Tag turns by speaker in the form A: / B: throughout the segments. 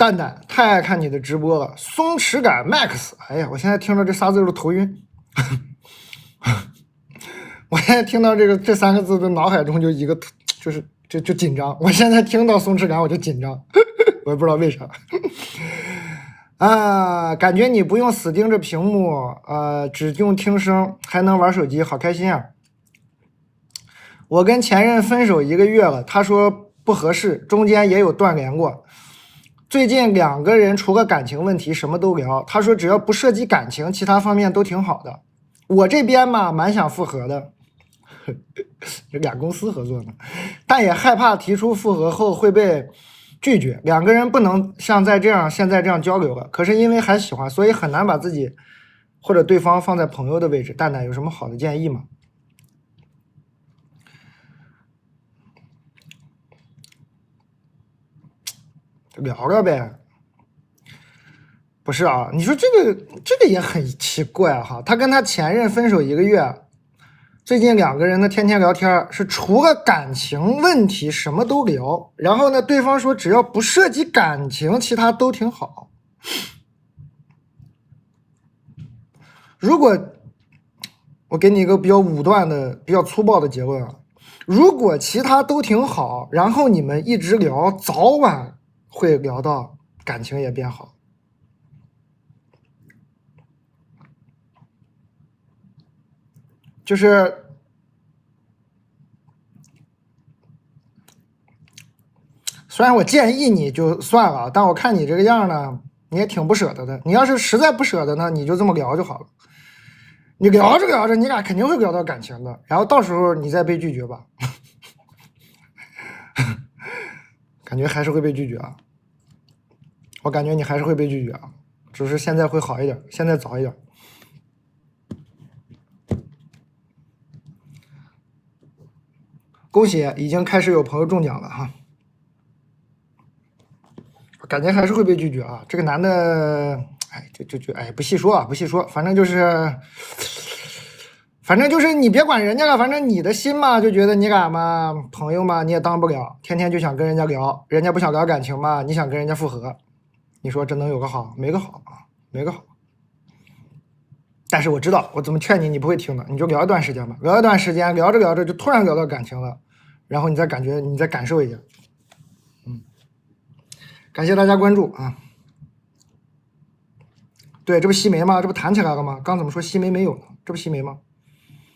A: 蛋蛋太爱看你的直播了，松弛感 max。哎呀，我现在听到这仨字都头晕。我现在听到这3个字的脑海中就一个就紧张。我现在听到松弛感我就紧张，我也不知道为啥。啊，感觉你不用死盯着屏幕，只用听声，还能玩手机，好开心啊！我跟前任分手1个月了，他说不合适，中间也有断联过。最近2个人除了感情问题什么都聊，他说只要不涉及感情，其他方面都挺好的。我这边嘛，蛮想复合的，这俩公司合作呢，但也害怕提出复合后会被拒绝。2个人不能像现在这样交流了，可是因为还喜欢，所以很难把自己或者对方放在朋友的位置。蛋蛋有什么好的建议吗？聊聊呗。不是啊，你说这个也很奇怪哈。他跟他前任分手1个月，最近2个人呢天天聊天，是除了感情问题什么都聊。然后呢，对方说只要不涉及感情，其他都挺好。如果我给你一个比较武断的、比较粗暴的结论啊，如果其他都挺好，然后你们一直聊，早晚会聊到感情也变好。就是虽然我建议你就算了，但我看你这个样呢，你也挺不舍得的。你要是实在不舍得呢，你就这么聊就好了。你聊着聊着，你俩肯定会聊到感情的，然后到时候你再被拒绝吧。感觉还是会被拒绝啊。我感觉你还是会被拒绝啊，只是现在会好一点，现在早一点。恭喜，已经开始有朋友中奖了哈。感觉还是会被拒绝啊。这个男的，哎，哎，不细说啊，不细说，反正就是你别管人家了，反正你的心嘛，就觉得你俩嘛，朋友嘛，你也当不了，天天就想跟人家聊，人家不想聊感情嘛，你想跟人家复合，你说这能有个好？没个好啊，没个好。但是我知道，我怎么劝你，你不会听的，你就聊一段时间吧，聊一段时间，聊着聊着就突然聊到感情了，然后你再感受一下。感谢大家关注啊！对，这不西梅吗？这不弹起来了吗？刚怎么说西梅没有呢？这不西梅吗？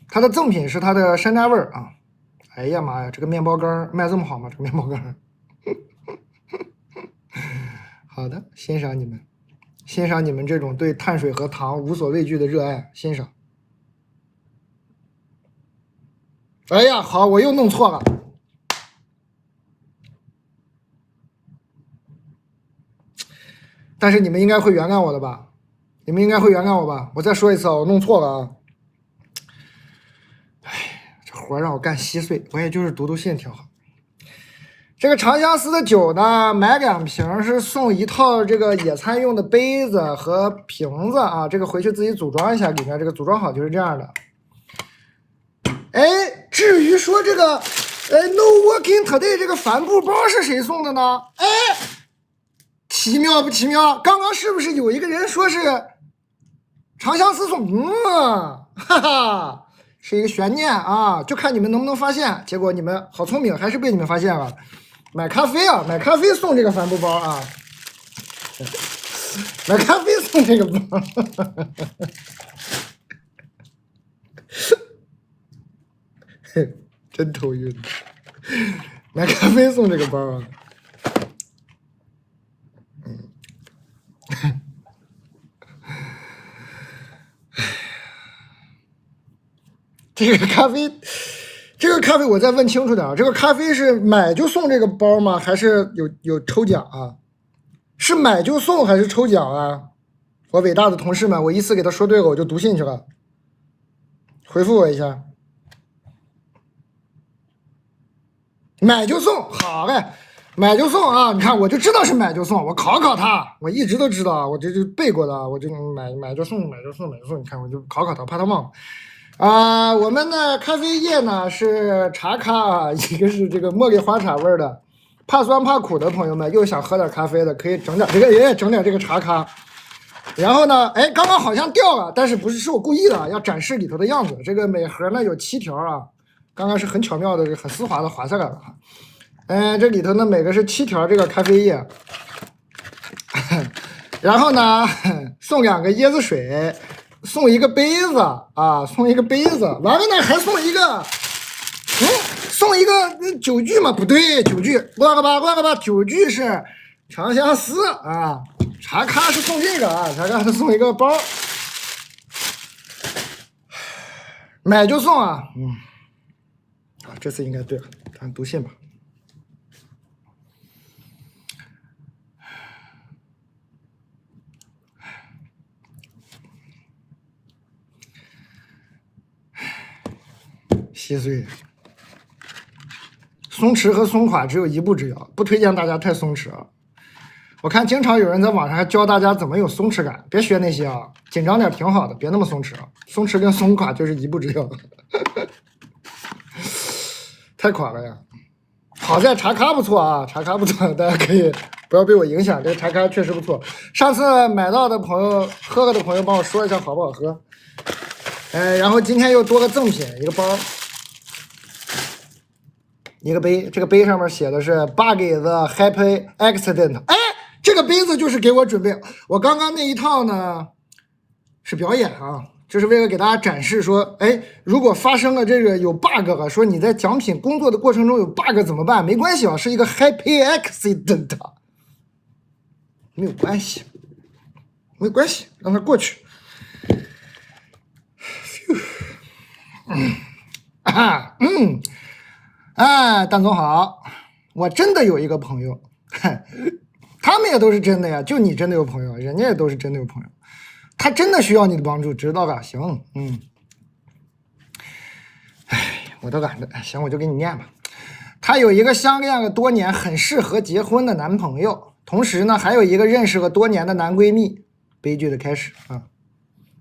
A: 它的赠品是它的山楂味儿啊！哎呀妈呀，这个面包干卖这么好吗？这个面包干，好的，欣赏你们，欣赏你们这种对碳水和糖无所畏惧的热爱，欣赏。哎呀，好，我又弄错了。但是你们应该会原谅我的吧？你们应该会原谅我吧？我再说一次啊，我弄错了啊！哎，这活让我干稀碎，我也就是读信挺好。这个长相思的酒呢，买2瓶是送1套这个野餐用的杯子和瓶子啊，这个回去自己组装一下，里面这个组装好就是这样的。哎，至于说这个No Working Today 这个帆布包是谁送的呢？哎，奇妙不奇妙？刚刚是不是有一个人说是长相思送？哈哈，是一个悬念啊，就看你们能不能发现。结果你们好聪明，还是被你们发现了。买咖啡啊，买咖啡送这个帆布包啊，买咖啡送这个包。真头晕，买咖啡送这个包啊。这个咖啡我再问清楚点啊，这个咖啡是买就送这个包吗？还是有抽奖啊？是买就送还是抽奖啊？我伟大的同事们，我一次给他说对了，我就读信去了。回复我一下。买就送，好嘞，买就送啊！你看，我就知道是买就送，我考他，我一直都知道，我这就背过的，我就买就送，买就送，买就送。你看，我就考他，怕他忘了。我们的咖啡液呢是茶咖，一个是这个茉莉花茶味的，怕酸怕苦的朋友们，又想喝点咖啡的，可以整点这个，也整点这个茶咖。然后呢，哎，刚刚好像掉了，但是不是我故意的，要展示里头的样子。这个每盒呢有7条啊，刚刚是很巧妙的、很丝滑的滑下来了哈。这里头呢每个是7条这个咖啡液，然后呢送2个椰子水，送一个杯子啊，送一个杯子，完了呢还送一个，送一个酒具吗？不对，酒具，过个吧，酒具是长相思啊。茶咖是送这个啊，茶咖是送一个包，买就送啊，这次应该对了，咱读信吧。稀碎，松弛和松垮只有一步之遥，不推荐大家太松弛啊。我看经常有人在网上还教大家怎么有松弛感，别学那些啊，紧张点挺好的，别那么松弛啊。松弛跟松垮就是一步之遥，太垮了呀。好在茶咖不错啊，茶咖不错，大家可以不要被我影响，这个茶咖确实不错。上次买到的朋友喝了的朋友帮我说一下好不好喝。然后今天又多个赠品，一个包，一个杯，这个杯上面写的是 Bug is a happy accident。这个杯子就是给我准备，我刚刚那一套呢是表演啊，就是为了给大家展示说，如果发生了这个有 bug 了，说你在奖品工作的过程中有 bug 怎么办？没关系啊，是一个 happy accident， 没有关系，没关系，让它过去。蛋总好，我真的有一个朋友，他们也都是真的呀，就你真的有朋友，人家也都是真的有朋友，他真的需要你的帮助，知道吧？行，我都懒得，行，我就给你念吧。她有一个相恋了多年、很适合结婚的男朋友，同时呢，还有一个认识了多年的男闺蜜。悲剧的开始啊！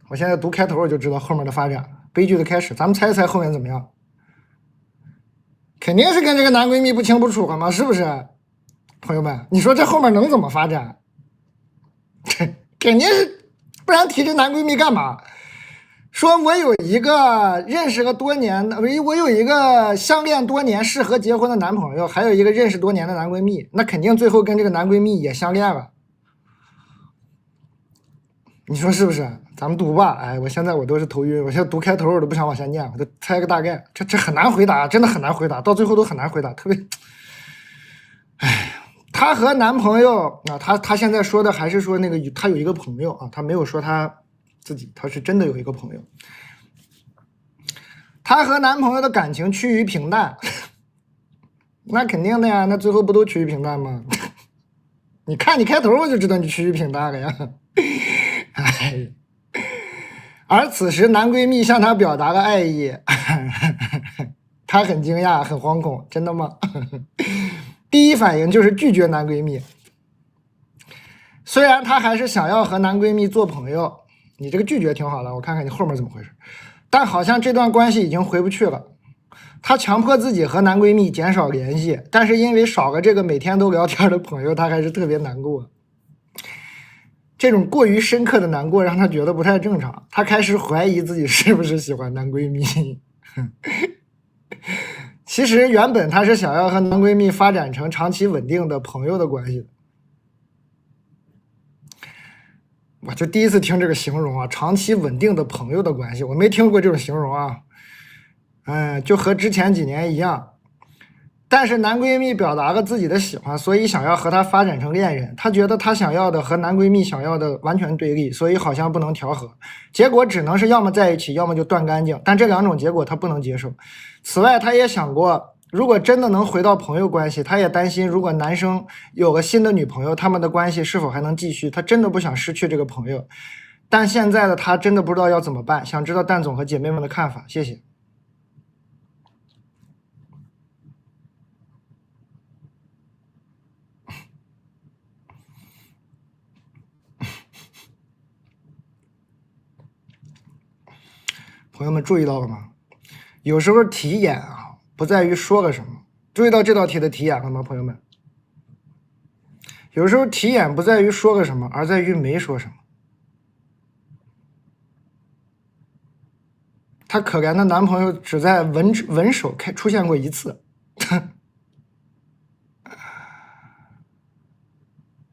A: 我现在读开头我就知道后面的发展。悲剧的开始，咱们猜一猜后面怎么样？肯定是跟这个男闺蜜不清不楚了嘛，是不是？朋友们，你说这后面能怎么发展？肯定是，不然提这男闺蜜干嘛？说我有一个认识了多年的，我有一个相恋多年、适合结婚的男朋友，还有一个认识多年的男闺蜜，那肯定最后跟这个男闺蜜也相恋了。你说是不是？咱们读吧。我现在我都是头晕，我现在读开头我都不想往下念，我都猜个大概。这很难回答，真的很难回答，到最后都很难回答，特别。她和男朋友啊，她现在说的还是说那个她有一个朋友啊，她没有说她自己，她是真的有一个朋友。她和男朋友的感情趋于平淡，那肯定的呀，那最后不都趋于平淡吗？你看你开头我就知道你趋于平淡了呀。而此时男闺蜜向她表达了爱意，她很惊讶，很惶恐，真的吗？第一反应就是拒绝男闺蜜。虽然她还是想要和男闺蜜做朋友，你这个拒绝挺好的，我看看你后面怎么回事。但好像这段关系已经回不去了。她强迫自己和男闺蜜减少联系，但是因为少了这个每天都聊天的朋友，她还是特别难过。这种过于深刻的难过让她觉得不太正常，她开始怀疑自己是不是喜欢男闺蜜。其实原本她是想要和男闺蜜发展成长期稳定的朋友的关系的。我就第一次听这个形容啊，长期稳定的朋友的关系，我没听过这种形容啊。就和之前几年一样。但是男闺蜜表达了自己的喜欢，所以想要和她发展成恋人。她觉得她想要的和男闺蜜想要的完全对立，所以好像不能调和，结果只能是要么在一起，要么就断干净。但这2种结果她不能接受。此外，她也想过，如果真的能回到朋友关系，她也担心如果男生有个新的女朋友，他们的关系是否还能继续。她真的不想失去这个朋友，但现在的她真的不知道要怎么办，想知道蛋总和姐妹们的看法，谢谢。朋友们注意到了吗？有时候题眼啊，不在于说了什么。注意到这道题的题眼了吗，朋友们？有时候题眼不在于说个什么，而在于没说什么。她可怜的男朋友只在文手出现过一次，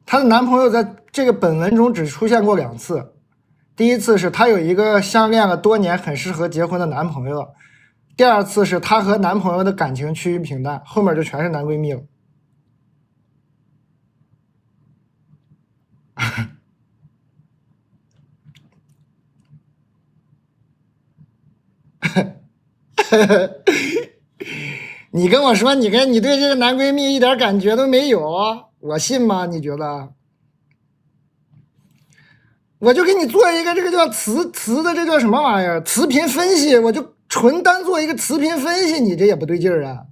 A: 她的男朋友在这个本文中只出现过2次。第一次是她有一个相恋了多年、很适合结婚的男朋友，第2次是她和男朋友的感情趋于平淡，后面就全是男闺蜜了。你跟我说你对这个男闺蜜一点感觉都没有，我信吗？你觉得？我就给你做一个这个叫词的这叫什么玩意儿？词频分析，我就纯单做一个词频分析，你这也不对劲儿啊！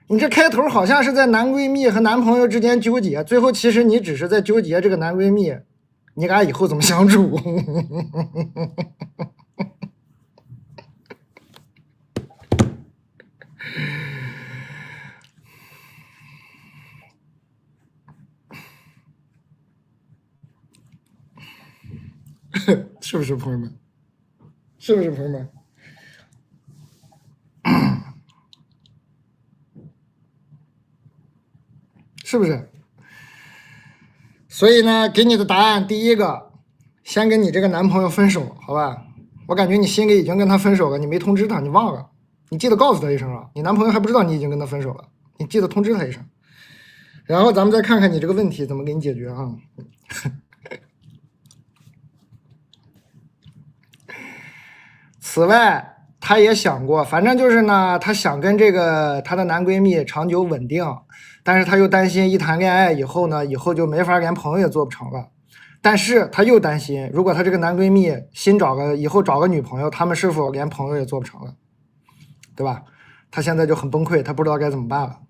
A: 你这开头好像是在男闺蜜和男朋友之间纠结，最后其实你只是在纠结这个男闺蜜，你俩以后怎么相处？是不是朋友们？是不是朋友们？是不是？所以呢，给你的答案，第一个，先跟你这个男朋友分手，好吧？我感觉你心里已经跟他分手了，你没通知他，你忘了，你记得告诉他一声啊。你男朋友还不知道你已经跟他分手了，你记得通知他一声。然后咱们再看看你这个问题怎么给你解决啊。此外，她也想过，反正就是呢，她想跟这个她的男闺蜜长久稳定，但是她又担心一谈恋爱以后呢，以后就没法连朋友也做不成了。但是她又担心，如果她这个男闺蜜以后找个女朋友，他们是否连朋友也做不成了，对吧？她现在就很崩溃，她不知道该怎么办了。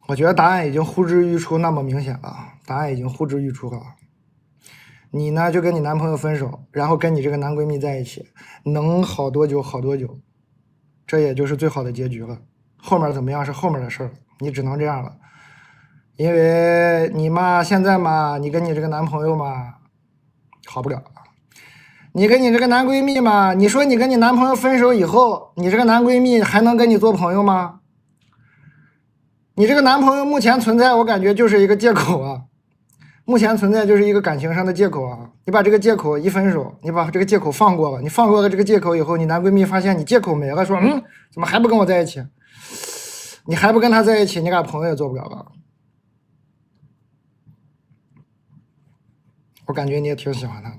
A: 我觉得答案已经呼之欲出，那么明显了，答案已经呼之欲出了。你呢就跟你男朋友分手，然后跟你这个男闺蜜在一起，能好多久好多久，这也就是最好的结局了。后面怎么样是后面的事儿，你只能这样了。因为你嘛，现在嘛，你跟你这个男朋友嘛，好不了。你跟你这个男闺蜜嘛，你说你跟你男朋友分手以后，你这个男闺蜜还能跟你做朋友吗？你这个男朋友目前存在，我感觉就是一个借口啊。目前存在就是一个感情上的借口啊！你把这个借口一分手，你把这个借口放过了，你放过了这个借口以后，你男闺蜜发现你借口没了，说怎么还不跟我在一起？你还不跟他在一起，你俩朋友也做不了了。我感觉你也挺喜欢他的。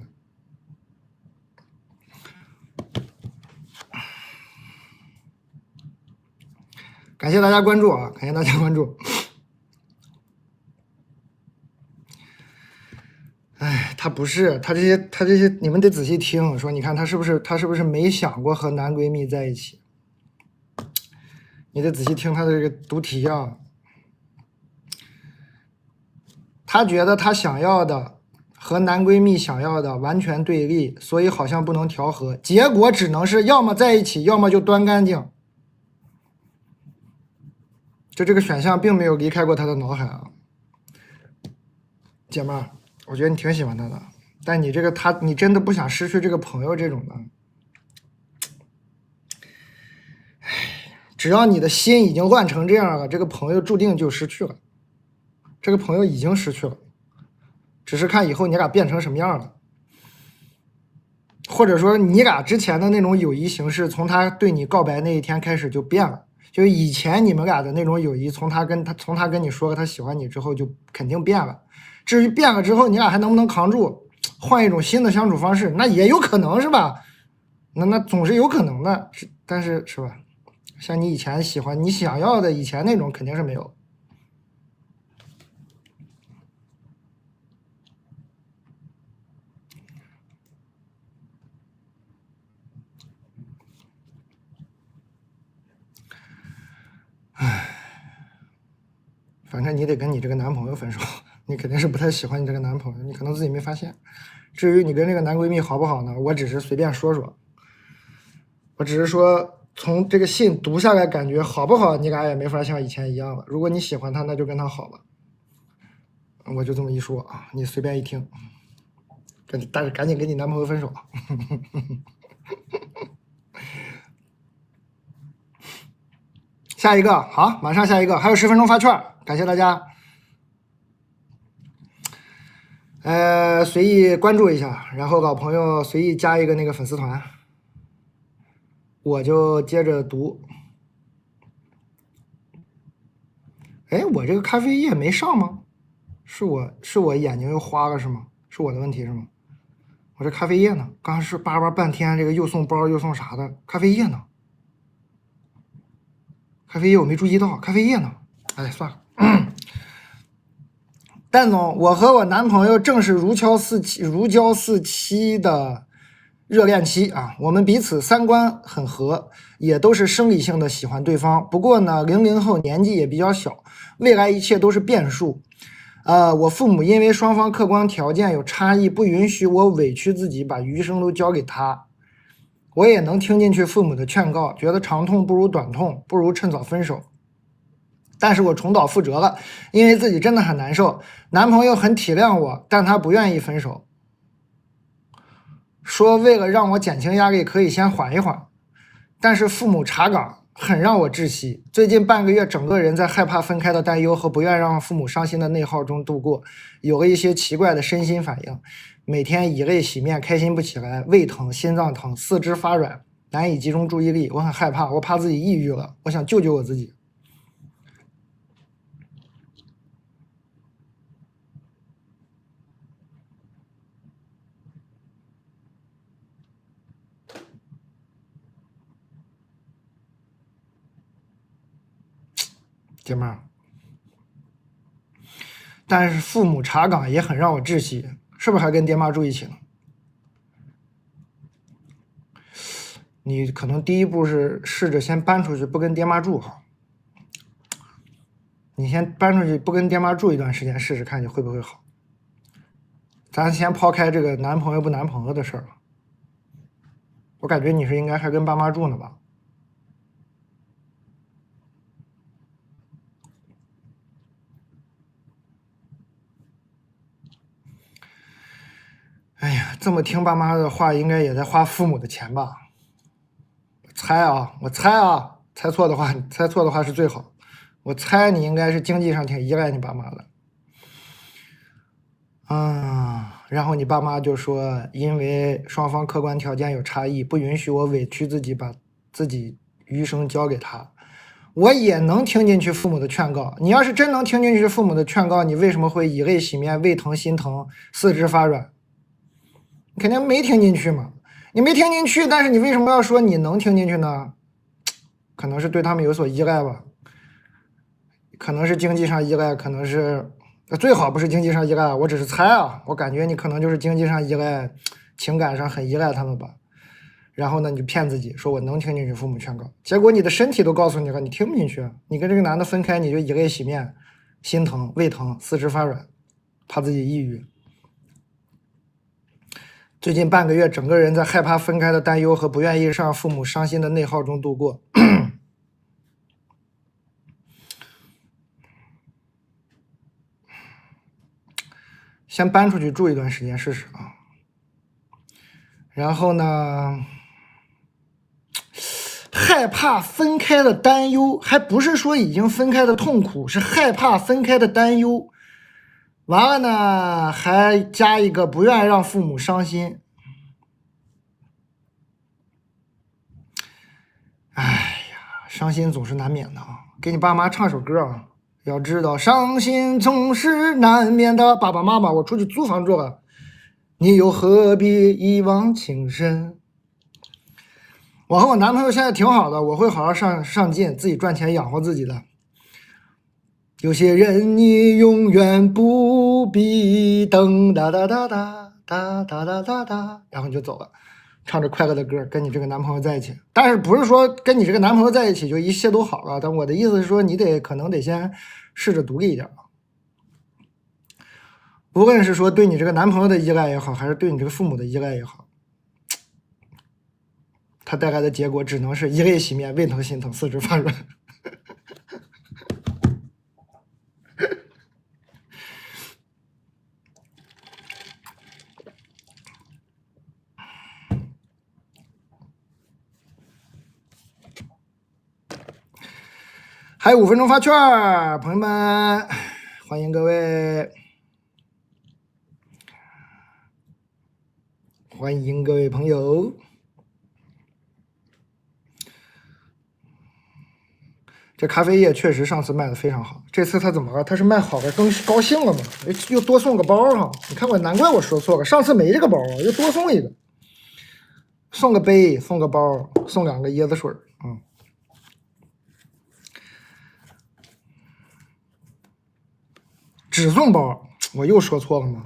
A: 感谢大家关注啊！感谢大家关注。哎，他不是，他这些，你们得仔细听。说，你看他是不是没想过和男闺蜜在一起？你得仔细听他的这个读题啊。他觉得他想要的和男闺蜜想要的完全对立，所以好像不能调和，结果只能是要么在一起，要么就端干净。就这个选项并没有离开过他的脑海啊，姐妹儿。我觉得你挺喜欢他的，但你这个你真的不想失去这个朋友这种的。只要你的心已经乱成这样了，这个朋友注定就失去了。这个朋友已经失去了，只是看以后你俩变成什么样了，或者说你俩之前的那种友谊形式，从他对你告白那一天开始就变了。就以前你们俩的那种友谊，从他跟你说他喜欢你之后，就肯定变了。至于变了之后，你俩还能不能扛住，换一种新的相处方式，那也有可能是吧？那总是有可能的，但是是吧？像你以前喜欢你想要的以前那种，肯定是没有。唉，反正你得跟你这个男朋友分手，你肯定是不太喜欢你这个男朋友，你可能自己没发现。至于你跟这个男闺蜜好不好呢？我只是随便说说，我只是说从这个信读下来，感觉好不好？你俩也没法像以前一样了。如果你喜欢他，那就跟他好吧。我就这么一说啊，你随便一听。但是赶紧跟你男朋友分手。下一个，好，马上下一个，还有10分钟发券，感谢大家。随意关注一下，然后老朋友随意加一个那个粉丝团，我就接着读。哎，我这个咖啡液没上吗？是我眼睛又花了是吗？是我的问题是吗？我这咖啡液呢？刚是叭叭半天，这个又送包又送啥的，咖啡液呢？咖啡液我没注意到，咖啡液呢？哎，算了。蛋总，我和我男朋友正是如胶似漆的热恋期啊，我们彼此三观很合，也都是生理性的喜欢对方。不过呢，00后年纪也比较小，未来一切都是变数。我父母因为双方客观条件有差异，不允许我委屈自己把余生都交给他。我也能听进去父母的劝告，觉得长痛不如短痛，不如趁早分手。但是我重蹈覆辙了，因为自己真的很难受。男朋友很体谅我，但他不愿意分手，说为了让我减轻压力，可以先缓一缓。但是父母查岗很让我窒息，最近半个月，整个人在害怕分开的担忧和不愿让父母伤心的内耗中度过，有了一些奇怪的身心反应，每天以泪洗面，开心不起来，胃疼、心脏疼、四肢发软，难以集中注意力。我很害怕，我怕自己抑郁了，我想救救我自己。姐妹儿，但是父母查岗也很让我窒息，是不是还跟爹妈住一起呢？你可能第一步是试着先搬出去，不跟爹妈住哈。你先搬出去，不跟爹妈住一段时间，试试看你会不会好。咱先抛开这个男朋友不男朋友的事儿，我感觉你是应该还跟爸妈住呢吧？哎呀，这么听爸妈的话，应该也在花父母的钱吧？我猜啊，猜错的话是最好。我猜你应该是经济上挺依赖你爸妈的。然后你爸妈就说，因为双方客观条件有差异，不允许我委屈自己，把自己余生交给他。我也能听进去父母的劝告。你要是真能听进去父母的劝告，你为什么会以泪洗面、胃疼、心疼、四肢发软？你肯定没听进去嘛。你没听进去，但是你为什么要说你能听进去呢？可能是对他们有所依赖吧，可能是经济上依赖，可能是最好不是经济上依赖，我只是猜啊，我感觉你可能就是经济上依赖，情感上很依赖他们吧。然后呢，你骗自己说我能听进去父母劝告，结果你的身体都告诉你了，你听不进去。你跟这个男的分开，你就以泪洗面，心疼、胃疼、四肢发软，怕自己抑郁。最近半个月，整个人在害怕分开的担忧和不愿意让父母伤心的内耗中度过。先搬出去住一段时间试试啊。然后呢，害怕分开的担忧，还不是说已经分开的痛苦，是害怕分开的担忧。完了呢，还加一个不愿让父母伤心。哎呀，伤心总是难免的啊！给你爸妈唱首歌啊。要知道，伤心总是难免的。爸爸妈妈，我出去租房住了，你又何必一往情深？我和我男朋友现在挺好的，我会好好上进，自己赚钱养活自己的。有些人你永远不必等，哒哒哒哒哒哒哒哒哒，然后你就走了，唱着快乐的歌，跟你这个男朋友在一起。但是不是说跟你这个男朋友在一起就一切都好了？但我的意思是说，你可能得先试着独立一点。无论是说对你这个男朋友的依赖也好，还是对你这个父母的依赖也好，它带来的结果只能是一泪洗面，胃疼心疼，四肢发软。还有5分钟发券，朋友们，欢迎各位，欢迎各位朋友。这咖啡液确实上次卖的非常好，这次他怎么了？他是卖好了更高兴了吗？又多送个包哈！你看我，难怪我说错了，上次没这个包啊，又多送一个，送个杯，送个包，送2个椰子水，只送包，我又说错了吗？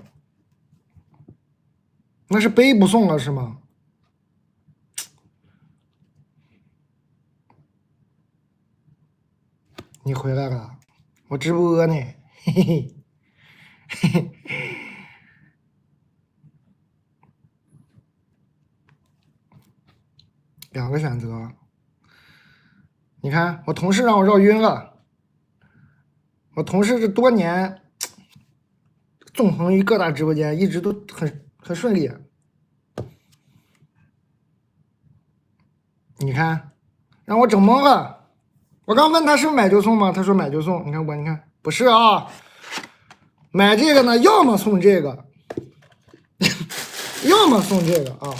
A: 那是杯不送了是吗？你回来了，我直播呢，嘿嘿嘿嘿。2个选择，你看我同事让我绕晕了，我同事这多年纵横于各大直播间，一直都很顺利。你看，让我整懵了。我刚问他是不是买就送吗？他说买就送。你看不是啊，买这个呢，要么送这个，要么送这个啊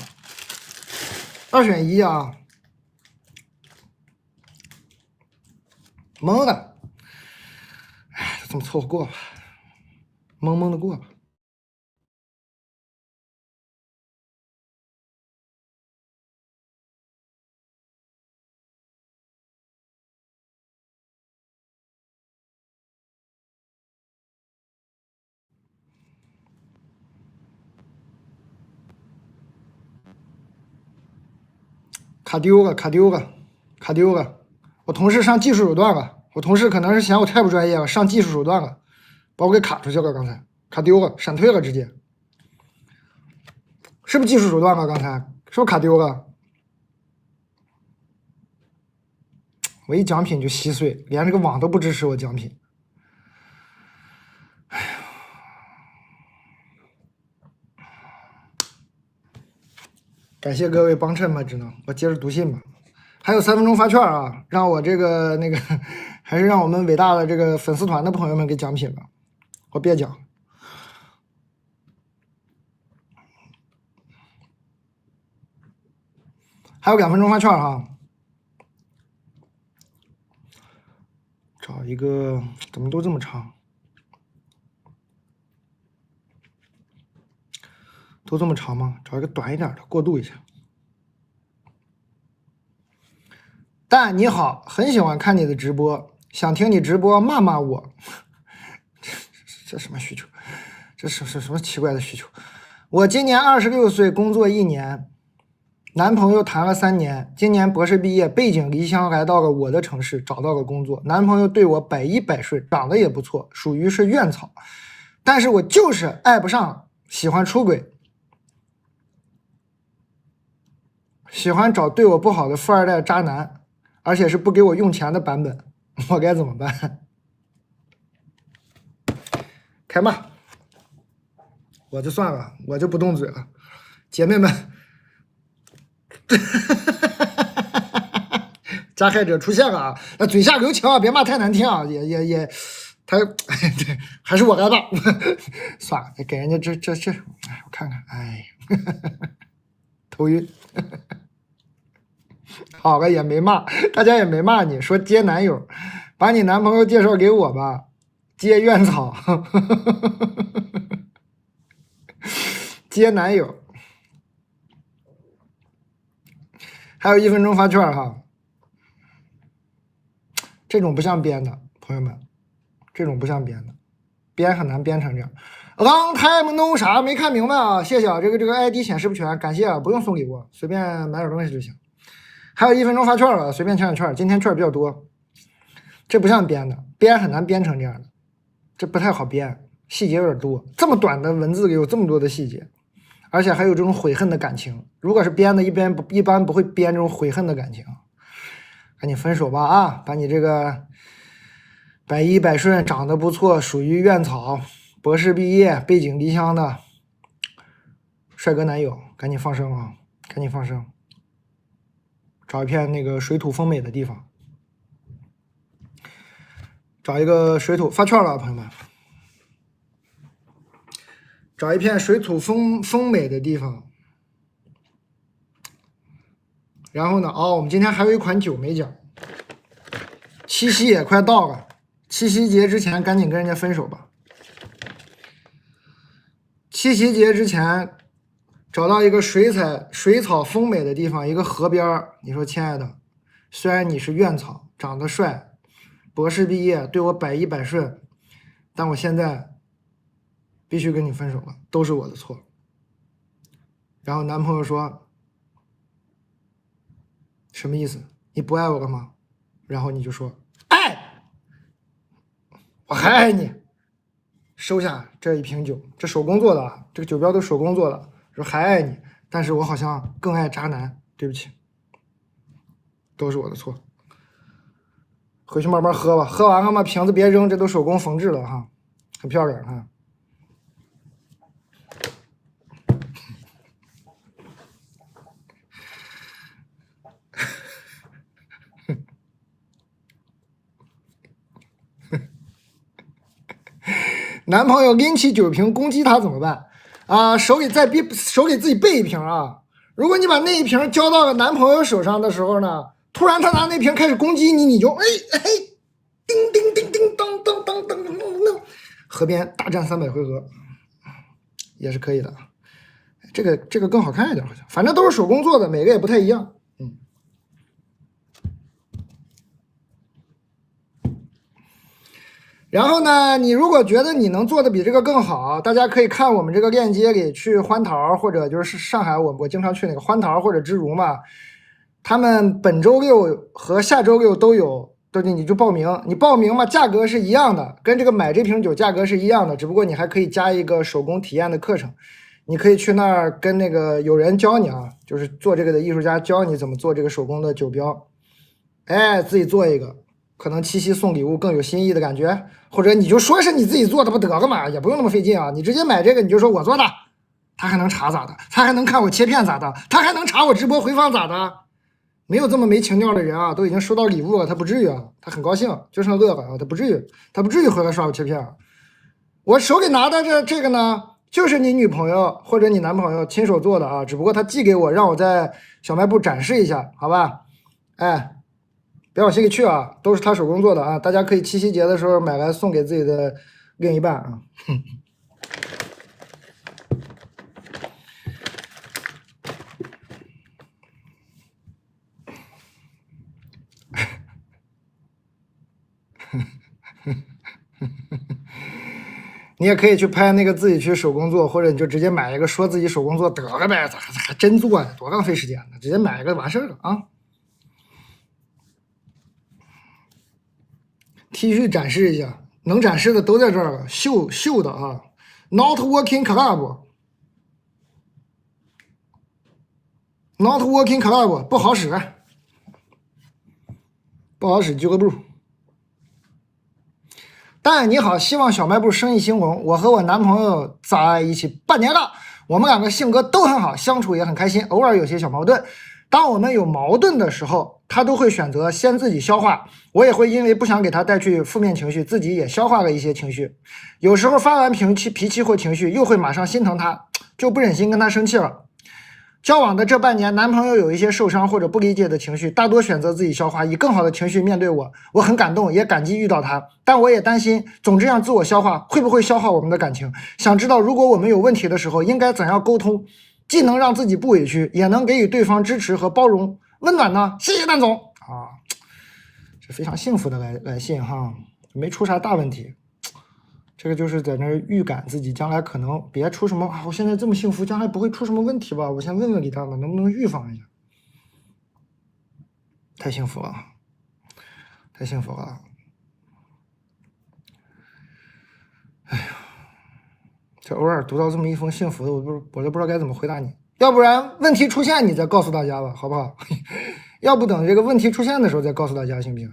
A: ，2选1啊，懵的。哎，就这么凑合过吧，懵懵的过吧。卡丢了！我同事上技术手段了，我同事可能是嫌我太不专业了，上技术手段了，把我给卡出去了。刚才卡丢了，闪退了，直接是不是技术手段了？刚才是不是卡丢了？我一奖品就稀碎，连这个网都不支持我奖品。哎呀，感谢各位帮衬吧，只能我接着读信吧。还有3分钟发券啊，让我这个还是让我们伟大的这个粉丝团的朋友们给奖品吧，我别讲。还有2分钟发券哈，找一个怎么都这么长，都这么长吗？找一个短一点的过渡一下。但你好，很喜欢看你的直播，想听你直播骂骂我。这什么需求？这是什么奇怪的需求？我今年26岁，工作1年，男朋友谈了3年，今年博士毕业，背井离乡来到了我的城市，找到了工作。男朋友对我100依100顺，长得也不错，属于是院草，但是我就是爱不上，喜欢出轨，喜欢找对我不好的富二代渣男，而且是不给我用钱的版本，我该怎么办？开骂！我就算了，我就不动嘴了，姐妹们，加害者出现了啊！嘴下留情啊，别骂太难听啊，也，他对，还是我来吧，算了，给人家这，哎，我看看，哎，头晕。好了，也没骂，大家也没骂你，说接男友，把你男朋友介绍给我吧，接院草，接男友，还有1分钟发券哈，这种不像编的，朋友们，这种不像编的，编很难编成这样。Long time no 啥没看明白啊？谢谢啊，这个 ID 显示不全，感谢啊，不用送礼物，随便买点东西就行。还有1分钟发券了，随便抢券，今天券比较多。这不像编的，编很难编成这样的，这不太好编，细节有点多。这么短的文字里有这么多的细节，而且还有这种悔恨的感情。如果是编的，一般不会编这种悔恨的感情。赶紧分手吧啊！把你这个百依百顺、长得不错、属于院草、博士毕业、背井离乡的帅哥男友，赶紧放生啊！赶紧放生，找一片那个水土丰美的地方，找一个水土发券了，朋友们，找一片水土丰美的地方。然后呢，我们今天还有一款酒没讲，七夕也快到了，七夕节之前赶紧跟人家分手吧。七夕节之前找到一个水草丰美的地方，一个河边，你说亲爱的，虽然你是院草，长得帅，博士毕业，对我百依百顺，但我现在必须跟你分手了，都是我的错。然后男朋友说，什么意思？你不爱我了吗？然后你就说爱，我还爱你。收下这一瓶酒，这手工做的啊，这个酒标都手工做的。说还爱你，但是我好像更爱渣男，对不起，都是我的错。回去慢慢喝吧，喝完了嘛，瓶子别扔，这都手工缝制了哈，很漂亮哈。男朋友拎起酒瓶攻击他怎么办啊？手给自己备一瓶啊！如果你把那一瓶交到了男朋友手上的时候呢，突然他拿那瓶开始攻击你，你就叮叮叮叮当当当当当当，河边大战300回合也是可以的。这个更好看一点，好像，反正都是手工做的，每个也不太一样。然后呢，你如果觉得你能做的比这个更好，大家可以看我们这个链接里去欢桃，或者就是上海我经常去那个欢桃或者知如嘛，他们本周6和下周6都有，你就报名，你报名嘛，价格是一样的，跟这个买这瓶酒价格是一样的，只不过你还可以加一个手工体验的课程，你可以去那儿跟那个有人教你啊，就是做这个的艺术家教你怎么做这个手工的酒标，自己做一个。可能七夕送礼物更有新意的感觉，或者你就说是你自己做的不得了嘛，也不用那么费劲啊，你直接买这个你就说我做的，他还能查咋的？他还能看我切片咋的？他还能查我直播回放咋的？没有这么没情调的人啊，都已经收到礼物了，他不至于啊，他很高兴，就剩乐了啊，他不至于回来刷我切片啊。我手里拿的这个呢，就是你女朋友或者你男朋友亲手做的啊，只不过他寄给我，让我在小卖部展示一下，好吧？别往心里去啊，都是他手工做的啊！大家可以七夕节的时候买来送给自己的另一半啊。你也可以去拍那个自己去手工做，或者你就直接买一个说自己手工做得了呗，咋还真做呢？多浪费时间呢！直接买一个完事儿了啊。T 恤展示一下，能展示的都在这儿了，秀的啊 ，Not Working Club，Not Working Club 不好使，俱乐部。但你好，希望小卖部生意兴隆。我和我男朋友在一起半年了，我们2个性格都很好，相处也很开心，偶尔有些小矛盾。当我们有矛盾的时候，他都会选择先自己消化，我也会因为不想给他带去负面情绪，自己也消化了一些情绪。有时候发完脾气或情绪，又会马上心疼他，就不忍心跟他生气了。交往的这半年，男朋友有一些受伤或者不理解的情绪，大多选择自己消化，以更好的情绪面对我。我很感动，也感激遇到他，但我也担心总这样自我消化会不会消耗我们的感情。想知道如果我们有问题的时候，应该怎样沟通，既能让自己不委屈，也能给予对方支持和包容温暖呢？谢谢蛋总啊，这非常幸福的来信哈，没出啥大问题。这个就是在那儿预感自己将来可能别出什么我现在这么幸福，将来不会出什么问题吧？我先问问李大们能不能预防一下。太幸福了，太幸福了！哎呀，这偶尔读到这么一封幸福的，我都不知道该怎么回答你。要不然问题出现你再告诉大家吧，好不好？要不等这个问题出现的时候再告诉大家，行不行？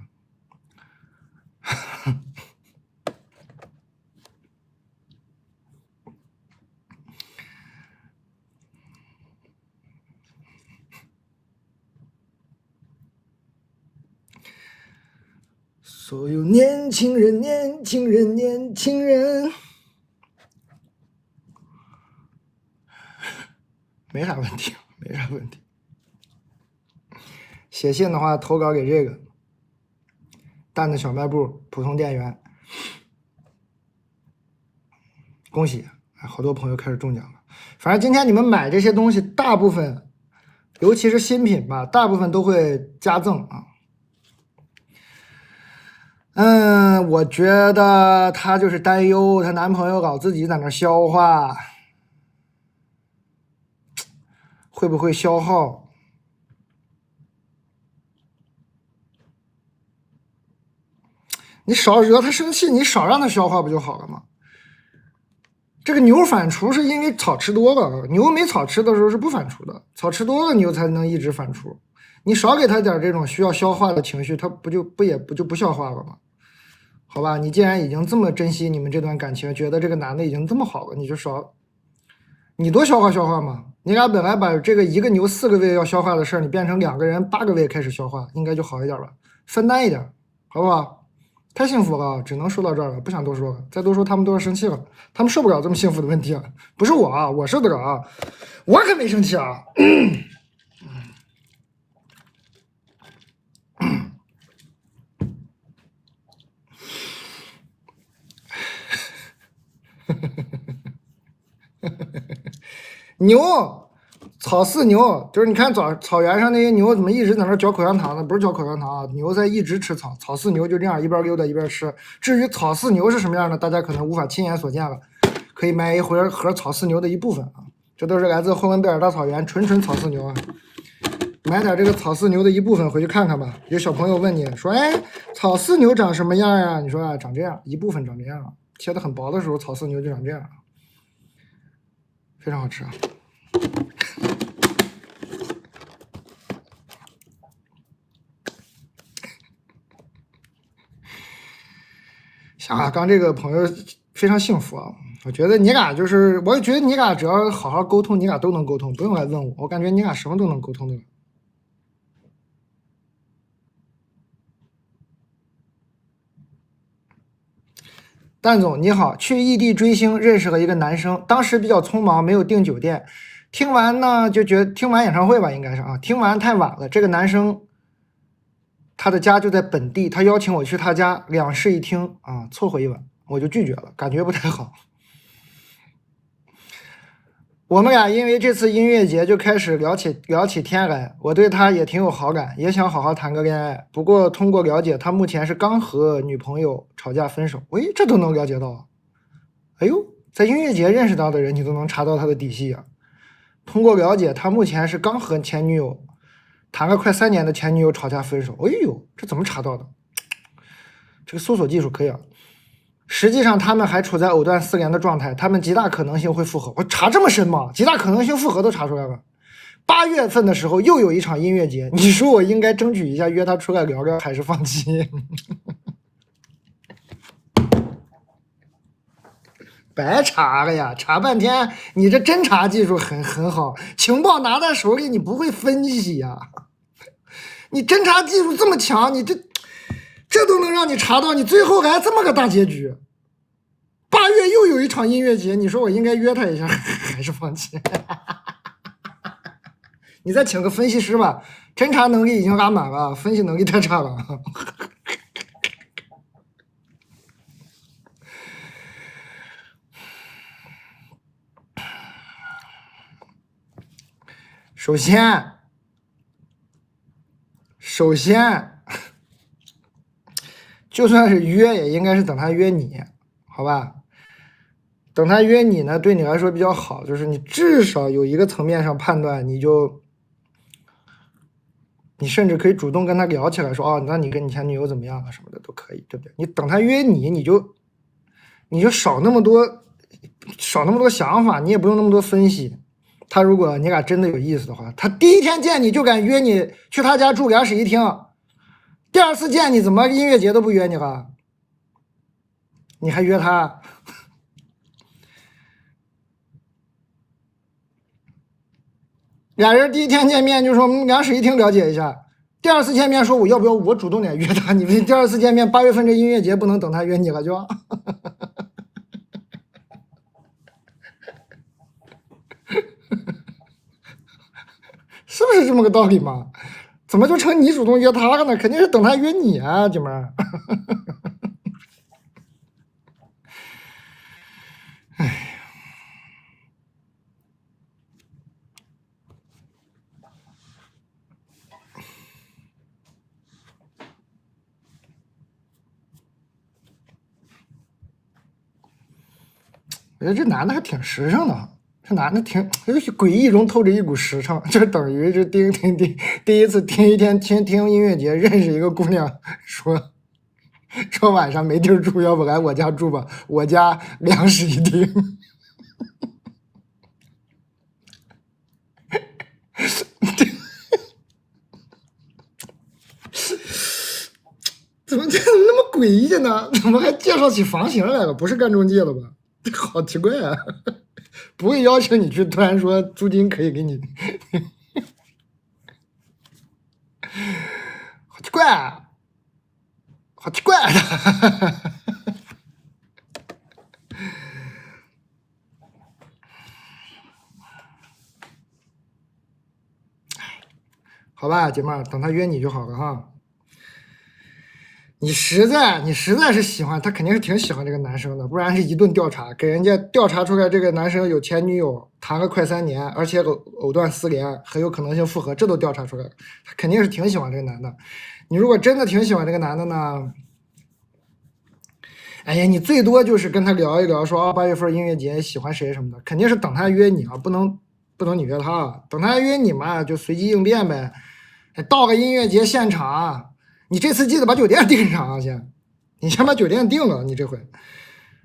A: 所有年轻人，年轻人，年轻人，没啥问题，没啥问题。写信的话，投稿给这个蛋的小卖部普通店员。恭喜，好多朋友开始中奖了。反正今天你们买这些东西，大部分，尤其是新品吧，大部分都会加赠啊。我觉得她就是担忧她男朋友老自己在那消化，会不会消耗？你少惹他生气，你少让他消化不就好了吗？这个牛反刍是因为草吃多了，牛没草吃的时候是不反刍的，草吃多了牛才能一直反刍。你少给他点这种需要消化的情绪，他不就不消化了吗？好吧，你既然已经这么珍惜你们这段感情，觉得这个男的已经这么好了，你就少，你多消化消化嘛。你俩本来把这个一个牛4个胃要消化的事儿，你变成2个人8个胃开始消化，应该就好一点了，分担一点，好不好？太幸福了，只能说到这儿了，不想多说了，再多说他们都要生气了，他们受不了这么幸福的问题啊！不是我啊，我受得了啊，我可没生气啊。牛，草饲牛，就是你看草原上那些牛怎么一直在那嚼口香糖呢？不是嚼口香糖啊，牛在一直吃草，草饲牛就这样一边溜达一边吃。至于草饲牛是什么样的，大家可能无法亲眼所见了，可以买一盒草饲牛的一部分啊，这都是来自呼伦贝尔大草原纯草饲牛啊。买点这个草饲牛的一部分回去看看吧。有小朋友问你说：“哎，草饲牛长什么样呀？”你说啊，长这样，一部分长这样，切的很薄的时候，草饲牛就长这样，非常好吃啊。想啊，刚这个朋友非常幸福啊！我觉得你俩就是，我觉得你俩只要好好沟通，你俩都能沟通，不用来问我，我感觉你俩什么都能沟通的。蛋总你好，去异地追星认识了一个男生，当时比较匆忙，没有订酒店。听完呢，就觉得听完演唱会吧，应该是啊，听完太晚了。这个男生他的家就在本地，他邀请我去他家，两室一厅啊，凑合一晚，我就拒绝了，感觉不太好。我们俩因为这次音乐节就开始聊起天来，我对他也挺有好感，也想好好谈个恋爱。不过通过了解，他目前是刚和女朋友吵架分手。喂，这都能了解到？哎呦，在音乐节认识到的人，你都能查到他的底细啊！通过了解，他目前是刚和前女友谈了快3年的前女友吵架分手。哎呦，这怎么查到的？这个搜索技术可以啊。实际上他们还处在藕断丝连的状态，他们极大可能性会复合。我查这么深吗？极大可能性复合都查出来了。8月份的时候又有一场音乐节，你说我应该争取一下约他出来聊聊，还是放弃？白查了呀，查半天，你这侦查技术很好，情报拿在手里你不会分析呀？你侦查技术这么强，你这都能让你查到，你最后还这么个大结局。8月又有一场音乐节，你说我应该约他一下，还是放弃？你再请个分析师吧，侦查能力已经拉满了，分析能力太差了。首先，就算是约，也应该是等他约你，好吧？等他约你呢，对你来说比较好，就是你至少有一个层面上判断，你甚至可以主动跟他聊起来，说哦，那你跟你前女友怎么样啊什么的都可以，对不对？你等他约你，你就少那么多少那么多想法，你也不用那么多分析。他如果你俩真的有意思的话，他第一天见你就敢约你去他家住2室1厅，第2次见你怎么音乐节都不约你了？你还约他？俩人第一天见面就说2室1厅了解一下，第2次见面说我要不要我主动点约他？你第2次见面8月份这音乐节不能等他约你了就。是不是这么个道理嘛？怎么就成你主动约他了呢？肯定是等他约你啊，姐们儿。哎呀，我觉得这男的还挺实诚的，这男的挺有些诡异中透着一股实诚，就等于是第一次听音乐节，认识一个姑娘，说晚上没地儿住，要不来我家住吧，我家2室1厅。怎么那么诡异呢？怎么还介绍起房型来了？不是干中介了吧？好奇怪啊！不会要求你去突然说租金可以给你，好奇怪啊！好奇怪啊！好吧，姐妹儿，等他约你就好了哈。你实在是喜欢他，肯定是挺喜欢这个男生的，不然是一顿调查，给人家调查出来这个男生有前女友，谈了快3年，而且藕断丝连，很有可能性复合，这都调查出来了，他肯定是挺喜欢这个男的。你如果真的挺喜欢这个男的呢，哎呀，你最多就是跟他聊一聊，说8月份音乐节喜欢谁什么的，肯定是等他约你啊，不能你约他，等他约你嘛，就随机应变呗。到个音乐节现场。你这次记得把酒店订上啊，先，你先把酒店订了，你这回，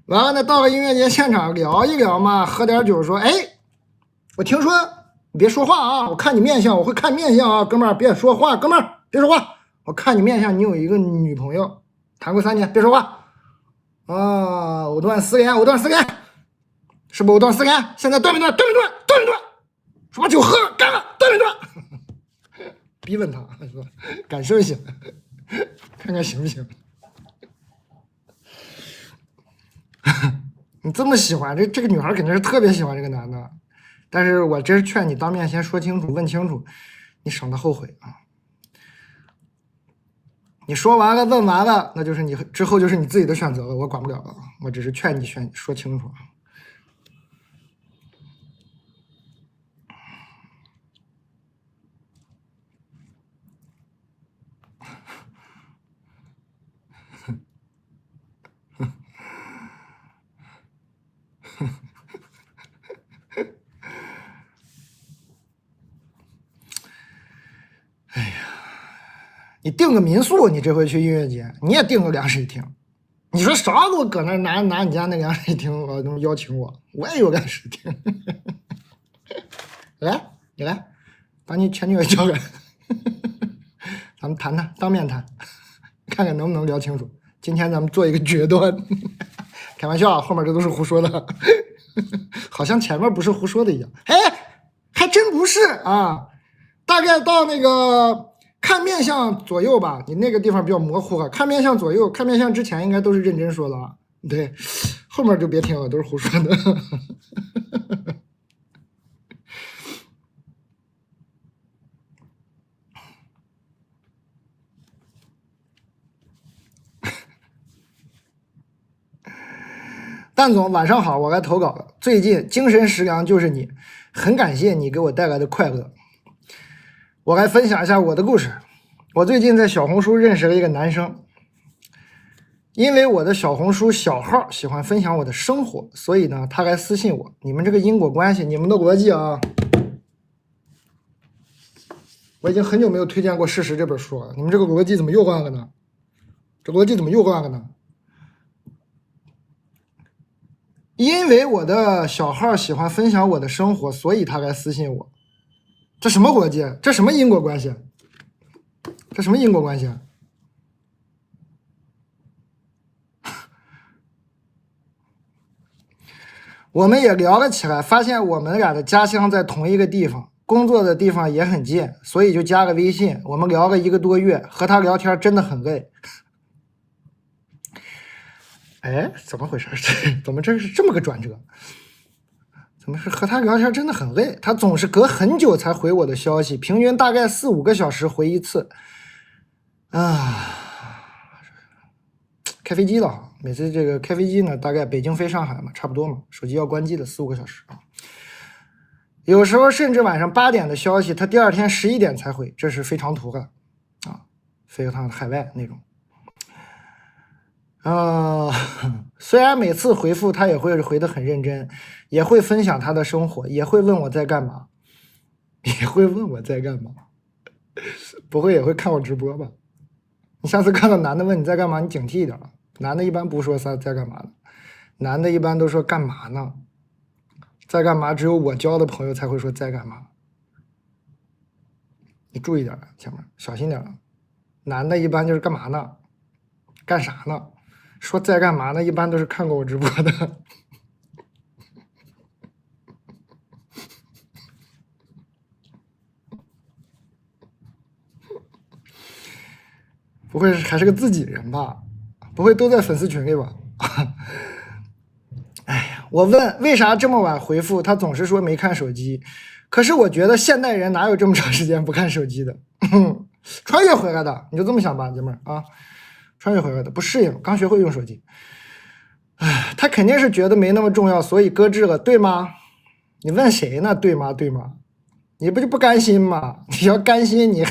A: 完了呢，到了音乐节现场聊一聊嘛，喝点酒，说，哎，我听说你别说话啊，我看你面相，我会看面相啊，哥们儿别说话，哥们儿别说话，我看你面相，你有一个女朋友，谈过3年，别说话啊，藕断丝连，是不藕断丝连？现在断没断？说把酒喝了，干了，断没断？逼问他，是吧？感受一下。看看行不行？你这么喜欢这个女孩，肯定是特别喜欢这个男的。但是我真是劝你当面先说清楚，问清楚，你省得后悔啊。你说完了，问完了，那就是你之后就是你自己的选择了，我管不了了。我只是劝你说清楚。哎呀，你订个民宿，你这回去音乐节，你也订个2室1厅。你说啥给我搁那拿你家那2室1厅那么邀请我，我也有2室1厅。来，你来，把你前女友叫来，咱们谈谈，当面谈，看看能不能聊清楚。今天咱们做一个决断。开玩笑，后面这都是胡说的，好像前面不是胡说的一样。哎，还真不是啊，大概到那个看面相左右吧，你那个地方比较模糊啊。看面相左右，看面相之前应该都是认真说的啊。对，后面就别听了，都是胡说的。蛋总晚上好，我来投稿了。最近精神食粮就是你，很感谢你给我带来的快乐。我来分享一下我的故事。我最近在小红书认识了一个男生，因为我的小红书小号喜欢分享我的生活，所以呢，他来私信我。你们这个因果关系，你们的逻辑啊，我已经很久没有推荐过《事实》这本书了，你们这个逻辑怎么又乱了呢？这逻辑怎么又乱了呢？因为我的小号喜欢分享我的生活，所以他来私信我。这什么逻辑？这什么因果关系？这什么因果关系？我们也聊了起来，发现我们俩的家乡在同一个地方，工作的地方也很近，所以就加了微信。我们聊了1个多月，和他聊天真的很累。哎，怎么回事？怎么这是这么个转折？怎么是和他聊天真的很累？他总是隔很久才回我的消息，平均大概4、5个小时回一次。啊，开飞机了，每次这个开飞机呢，大概北京飞上海嘛，差不多嘛，手机要关机的4、5个小时啊。有时候甚至晚上8点的消息，他第2天11点才回，这是飞长途了啊，飞一趟海外那种。虽然每次回复他也会回得很认真，也会分享他的生活，也会问我在干嘛，不会也会看我直播吧？你下次看到男的问你在干嘛，你警惕一点，男的一般不说在干嘛的，男的一般都说干嘛呢？在干嘛？只有我交的朋友才会说在干嘛。你注意点，前面小心点。男的一般就是干嘛呢？干啥呢？说在干嘛呢？一般都是看过我直播的。不会还是个自己人吧？不会都在粉丝群里吧？哎呀，我问为啥这么晚回复，他总是说没看手机。可是我觉得现代人哪有这么长时间不看手机的？穿越回来的，你就这么想吧，姐妹啊，穿越回来的，不适应，刚学会用手机。哎，他肯定是觉得没那么重要，所以搁置了，对吗？你问谁呢？对吗？对吗？你不就不甘心吗？你要甘心，你，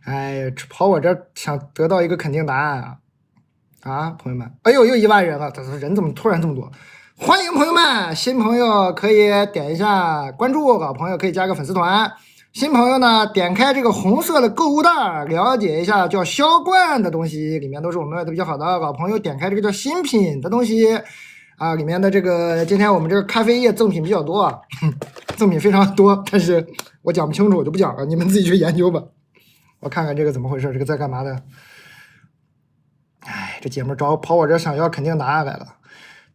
A: 哎呀，跑我这儿想得到一个肯定答案啊！啊，朋友们，哎呦，又1万人了，人怎么突然这么多？欢迎朋友们，新朋友可以点一下关注，老朋友可以加个粉丝团。新朋友呢，点开这个红色的购物袋，了解一下叫销冠的东西，里面都是我们卖的比较好的。老朋友点开这个叫新品的东西，啊，里面的这个今天我们这个咖啡液赠品比较多，赠品非常多，但是我讲不清楚，我就不讲了，你们自己去研究吧。我看看这个怎么回事，这个在干嘛的？哎，这姐们跑我这想要肯定答案来了，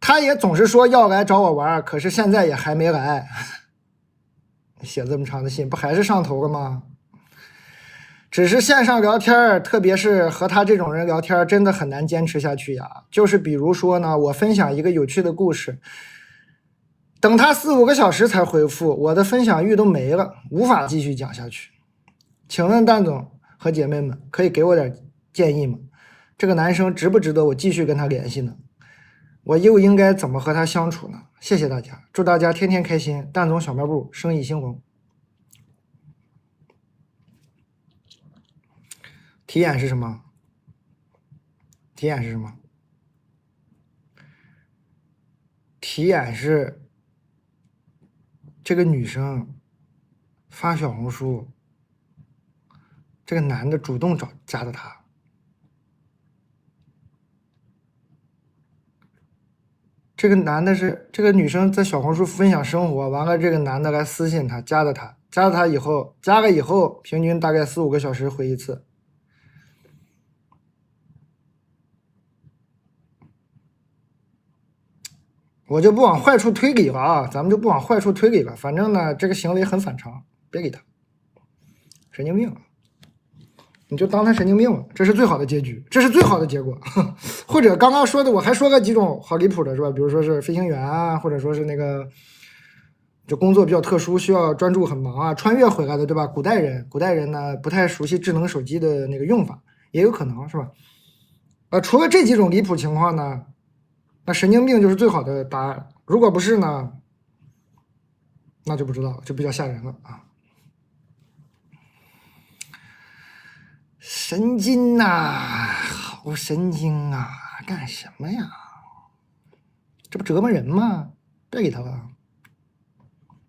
A: 他也总是说要来找我玩，可是现在也还没来。写这么长的信，不还是上头了吗？只是线上聊天，特别是和他这种人聊天，真的很难坚持下去呀。就是比如说呢，我分享一个有趣的故事，等他4、5个小时才回复，我的分享欲都没了，无法继续讲下去。请问蛋总和姐妹们，可以给我点建议吗？这个男生值不值得我继续跟他联系呢？我又应该怎么和他相处呢？谢谢大家，祝大家天天开心。蛋总小卖部生意兴隆。题眼是什么？题眼是什么？题眼是这个女生发小红书，这个男的主动加的她。这个男的是这个女生在小红书分享生活，完了这个男的来私信她，加了她以后，加了以后平均大概4、5个小时回一次。我就不往坏处推理了啊，咱们就不往坏处推理了。反正呢，这个行为很反常，别理他，神经病，你就当他神经病了，这是最好的结局，这是最好的结果。或者刚刚说的，我还说了几种好离谱的，是吧？比如说是飞行员啊，或者说是那个就工作比较特殊，需要专注很忙啊，穿越回来的，对吧？古代人呢不太熟悉智能手机的那个用法，也有可能是吧？除了这几种离谱情况呢？那神经病就是最好的答案，如果不是呢，那就不知道了，就比较吓人了啊！神经呐，好神经啊，干什么呀？这不折磨人吗？别给他了，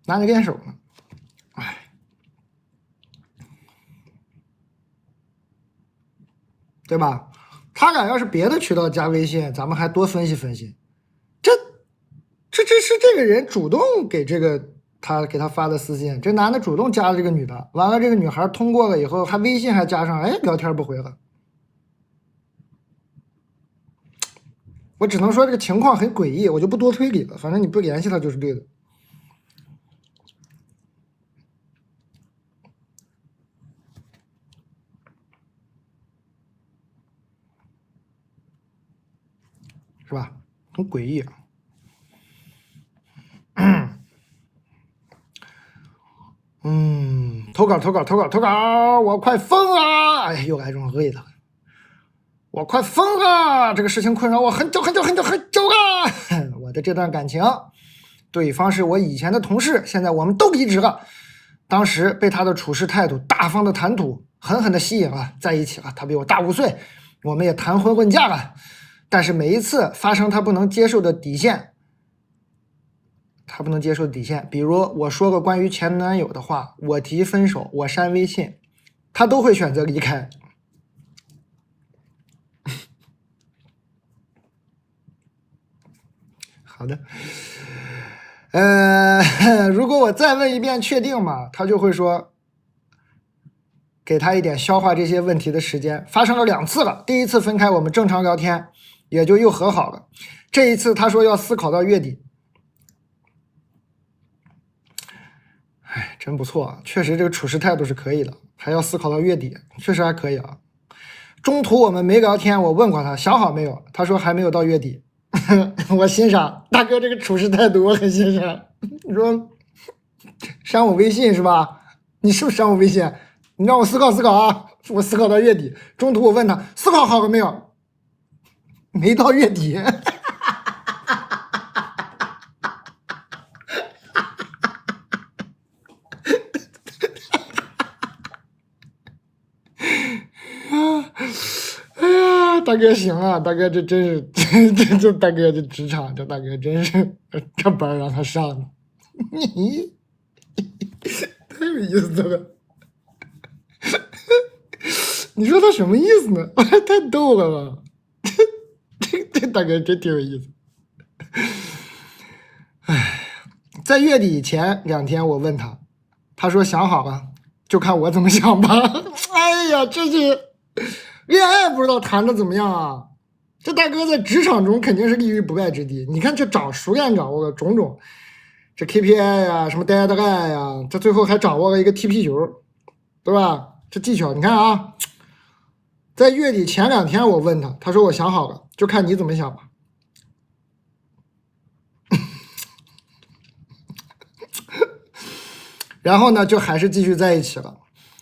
A: 拿着练手呢。哎，对吧？他俩要是别的渠道加微信，咱们还多分析分析。是这个人主动给他发的私信，这男的主动加了这个女的，完了这个女孩通过了以后，还微信还加上，哎，聊天不回了。我只能说这个情况很诡异，我就不多推理了，反正你不联系他就是对的。是吧？很诡异啊。投稿，我快疯了！哎，又来这种累的，我快疯了！这个事情困扰我很久了。我的这段感情，对方是我以前的同事，现在我们都离职了。当时被他的处事态度、大方的谈吐狠狠的吸引了，在一起了。他比我大5岁，我们也谈婚论嫁了。但是每一次发生他不能接受的底线，比如我说个关于前男友的话，我提分手，我删微信，他都会选择离开。好的，如果我再问一遍确定吗？他就会说给他一点消化这些问题的时间。发生了2次了，第一次分开我们正常聊天，也就又和好了。这一次他说要思考到月底。哎，真不错啊，确实这个处事态度是可以的，还要思考到月底，确实还可以啊。中途我们没聊天，我问过他想好没有，他说还没有到月底。我欣赏大哥这个处事态度，我很欣赏。你说删我微信是吧？你是不是删我微信？你让我思考思考啊！我思考到月底。中途我问他思考好了没有？没到月底。哎呀，大哥行啊，大哥这真是这大哥这职场，这大哥真是这班让他上的，你太有意思了。你说他什么意思呢？太逗了吧！这大哥真挺有意思。哎，在月底前2天我问他，他说想好了，就看我怎么想吧。哎呀，这是恋爱不知道谈的怎么样啊？这大哥在职场中肯定是立于不败之地。你看这熟练掌握了种种，这 KPI 呀，什么 deadline 呀，这最后还掌握了一个 TP 球，对吧？这技巧你看啊，在月底前2天我问他，他说我想好了，就看你怎么想吧。然后呢，就还是继续在一起了。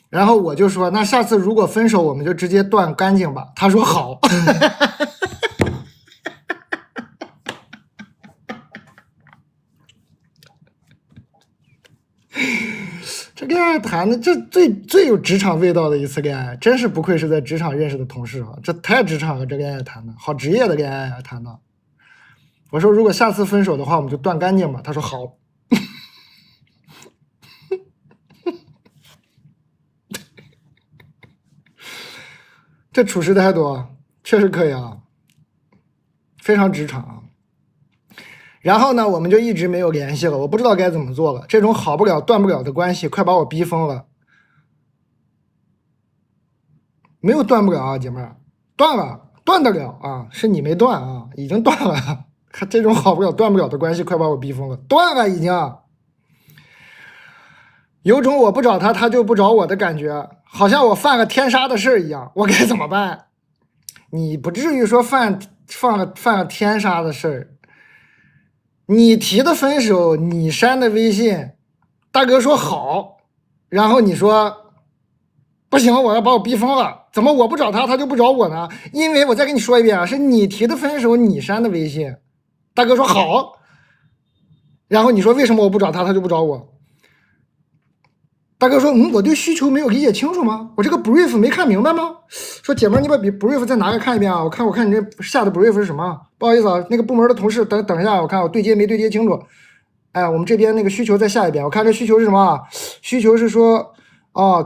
A: 然后我就说，那下次如果分手，我们就直接断干净吧。他说好。这恋爱谈的，这最有职场味道的一次恋爱，真是不愧是在职场认识的同事啊！这太职场了，这恋爱谈的好职业的恋爱啊，谈的。我说如果下次分手的话，我们就断干净吧。他说好。这处事态度确实可以啊，非常职场啊。然后呢，我们就一直没有联系了，我不知道该怎么做了。这种好不了断不了的关系，快把我逼疯了。没有断不了啊，姐妹儿，断了，断得了啊，是你没断啊，已经断了。这种好不了断不了的关系，快把我逼疯了，断了已经。有种我不找他，他就不找我的感觉，好像我犯了天杀的事一样，我该怎么办？你不至于说犯了天杀的事儿。你提的分手，你删的微信，大哥说好，然后你说不行，我要把我逼疯了，怎么我不找他，他就不找我呢？因为我再跟你说一遍啊，是你提的分手，你删的微信，大哥说好，然后你说为什么我不找他，他就不找我？大哥说我对需求没有理解清楚吗？我这个 brief 没看明白吗？说姐妹你把 brief 再拿来看一遍啊，我看你这下的 brief 是什么？不好意思啊，那个部门的同事等一下，我看我对接没对接清楚。哎，我们这边那个需求再下一遍，我看这需求是什么？需求是说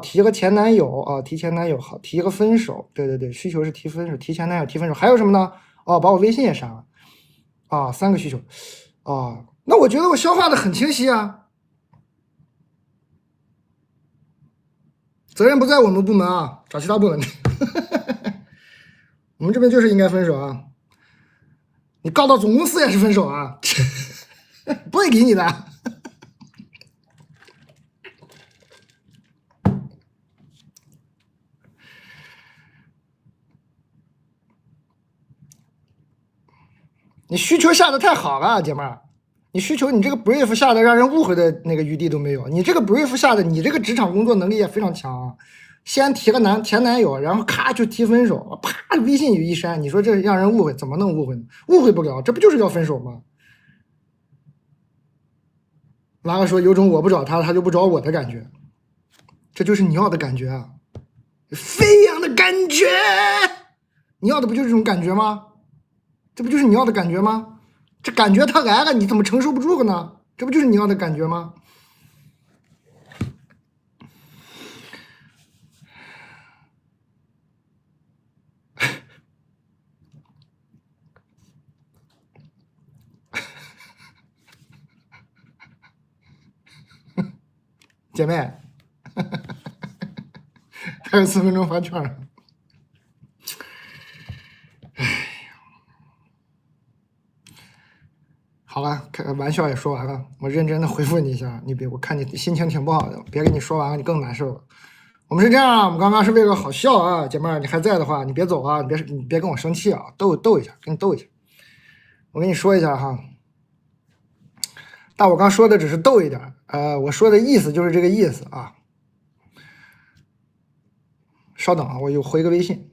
A: 提个前男友啊，提前男友好，提个分手，对，需求是提分手，提前男友提分手，还有什么呢？把我微信也删了啊，3个需求啊。那我觉得我消化的很清晰啊，责任不在我们部门啊，找其他部门。我们这边就是应该分手啊，你告到总公司也是分手啊，不会给你的。你需求下的太好了，姐妹儿，你需求你这个 brief 下的让人误会的那个余地都没有，你这个 brief 下的，你这个职场工作能力也非常强啊。先提个前男友，然后咔就提分手，啪微信语一删，你说这让人误会，怎么能误会呢？误会不了，这不就是要分手吗？完了说有种我不找他，他就不找我的感觉，这就是你要的感觉啊，飞扬的感觉，你要的不就是这种感觉吗？这不就是你要的感觉吗？这感觉他来了，你怎么承受不住呢？这不就是你要的感觉吗？姐妹，还有4分钟发券。好了，开个玩笑也说完了，我认真的回复你一下，你别，我看你心情挺不好的，别跟你说完了，你更难受了。我们是这样，我们刚刚是为了好笑啊，姐妹儿，你还在的话，你别走啊，你别跟我生气啊，逗一下，跟你逗一下。我跟你说一下哈，但我刚说的只是逗一点，我说的意思就是这个意思啊。稍等啊，我又回个微信。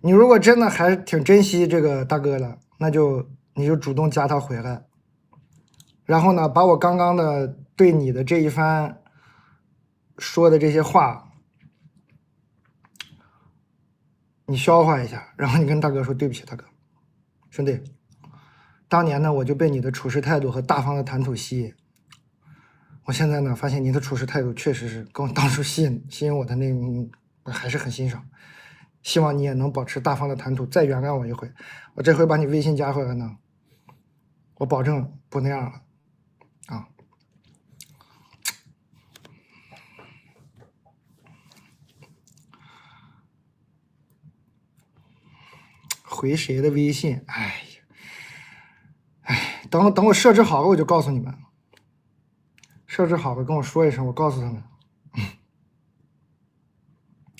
A: 你如果真的还是挺珍惜这个大哥的，那你就主动加他回来，然后呢，把我刚刚的对你的这一番说的这些话，你消化一下，然后你跟大哥说对不起，大哥，兄弟，当年呢我就被你的处事态度和大方的谈吐吸引，我现在呢发现你的处事态度确实是跟我当初吸引我的那还是很欣赏。希望你也能保持大方的谈吐，再原谅我一回。我这回把你微信加回来呢，我保证不那样了啊。回谁的微信？哎呀，等我设置好了我就告诉你们。设置好了跟我说一声，我告诉他们。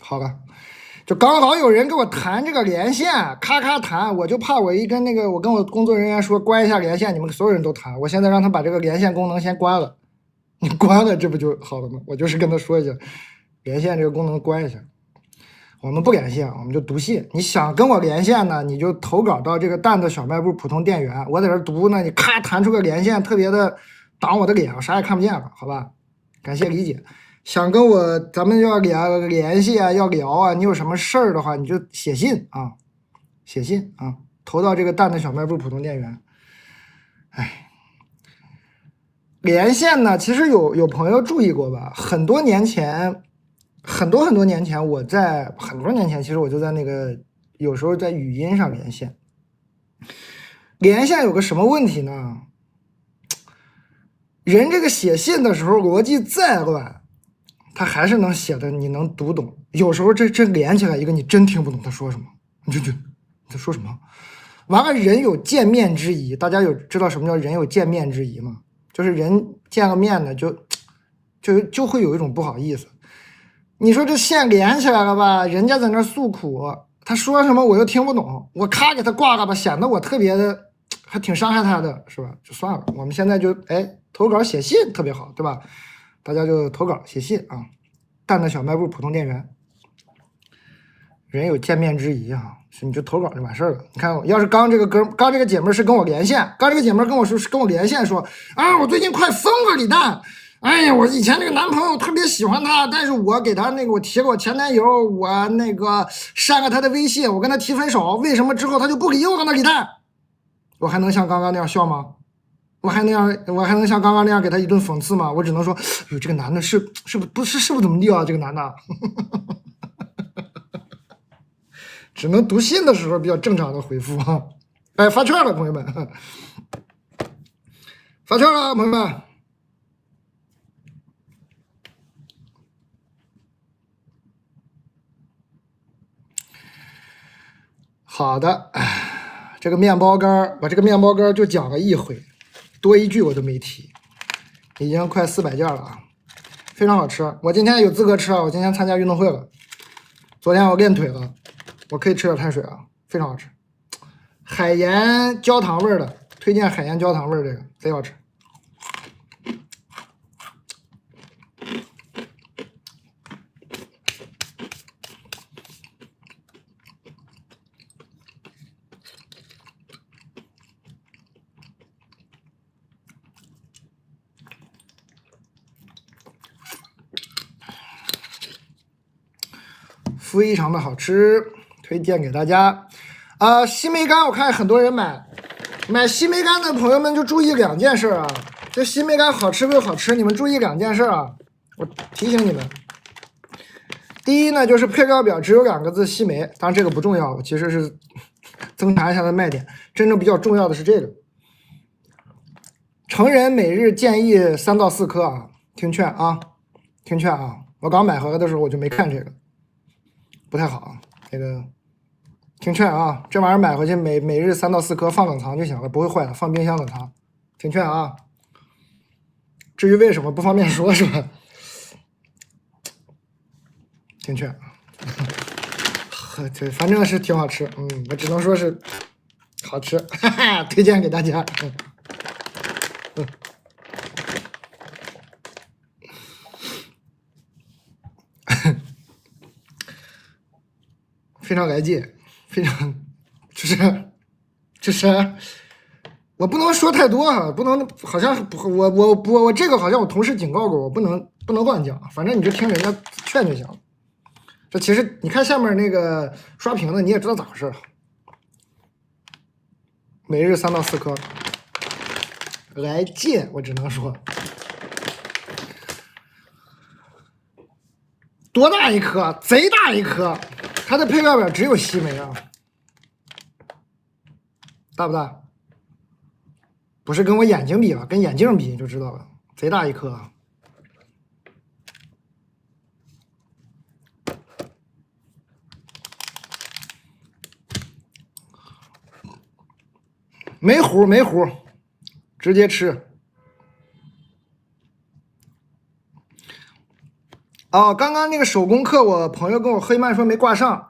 A: 好了。就刚好有人跟我谈这个连线，咔咔谈，我就怕我一跟我跟我工作人员说关一下连线，你们所有人都谈，我现在让他把这个连线功能先关了，你关了这不就好了吗？我就是跟他说一下，连线这个功能关一下，我们不连线，我们就读信。你想跟我连线呢，你就投稿到这个蛋的小卖部普通店员，我在这读呢，你咔弹出个连线，特别的挡我的脸，我啥也看不见了，好吧？感谢理解。想跟咱们要联系啊，要聊啊，你有什么事儿的话，你就写信啊，写信啊，投到这个蛋的小卖部普通店员。哎，连线呢，其实有朋友注意过吧？很多年前，很多年前，很多年前，其实我就在有时候在语音上连线。连线有个什么问题呢？人这个写信的时候逻辑再乱，他还是能写的，你能读懂。有时候这连起来一个，你真听不懂他说什么，你在说什么？完了，人有见面之谊，大家知道什么叫人有见面之谊吗？就是人见个面呢，就会有一种不好意思。你说这线连起来了吧，人家在那诉苦，他说什么我又听不懂，我咔给他挂了吧，显得我特别的，还挺伤害他的，是吧？就算了，我们现在就投稿写信特别好，对吧？大家就投稿写信啊，蛋的小卖部普通店员，人有见面之谊啊，你就投稿就完事儿了。你看，要是刚这个姐妹是跟我连线，刚这个姐妹跟我连线说啊，我最近快疯了，李蛋，哎呀，我以前那个男朋友特别喜欢他，但是我给他我提了我前男友，我删了他的微信，我跟他提分手，为什么之后他就不理我呢？李蛋，我还能像刚刚那样笑吗？我还能像刚刚那样给他一顿讽刺吗？我只能说，哟，这个男的是不怎么地啊？这个男的，只能读信的时候比较正常的回复啊。哎，发券了，朋友们，发券了，朋友们。好的，这个面包干我这个面包干就讲了一回，多一句我都没提，已经快400件了啊，非常好吃。我今天有资格吃啊，我今天参加运动会了，昨天我练腿了，我可以吃点碳水啊，非常好吃。海盐焦糖味的，推荐海盐焦糖味这个贼好吃。非常的好吃，推荐给大家。西梅干我看很多人买西梅干的朋友们就注意2件事啊。这西梅干好吃归好吃，你们注意2件事啊，我提醒你们。第一呢，就是配料表只有2个字西梅，当然这个不重要，其实是增强一下的卖点。真正比较重要的是这个，成人每日建议3到4颗啊，听劝啊，听劝啊。我刚买回来的时候我就没看这个。不太好，这个听劝啊，这玩意儿买回去每日3到4颗，放冷藏就行了，不会坏的，放冰箱冷藏。听劝啊。至于为什么不方便说，是吧？听劝，对，反正是挺好吃，我只能说是好吃，哈哈，推荐给大家。非常来劲，非常就是我不能说太多啊，不能好像我这个好像我同事警告过我，不能乱讲，反正你就听人家劝就行了。这其实你看下面那个刷屏的，你也知道咋回事。每日3到4颗，来劲，我只能说。多大一颗？贼大一颗！它的配料表只有西梅啊，大不大？不是跟我眼睛比了，跟眼镜比就知道了，贼大一颗啊！没糊，直接吃。哦，刚刚那个手工课，我朋友跟我黑曼说没挂上，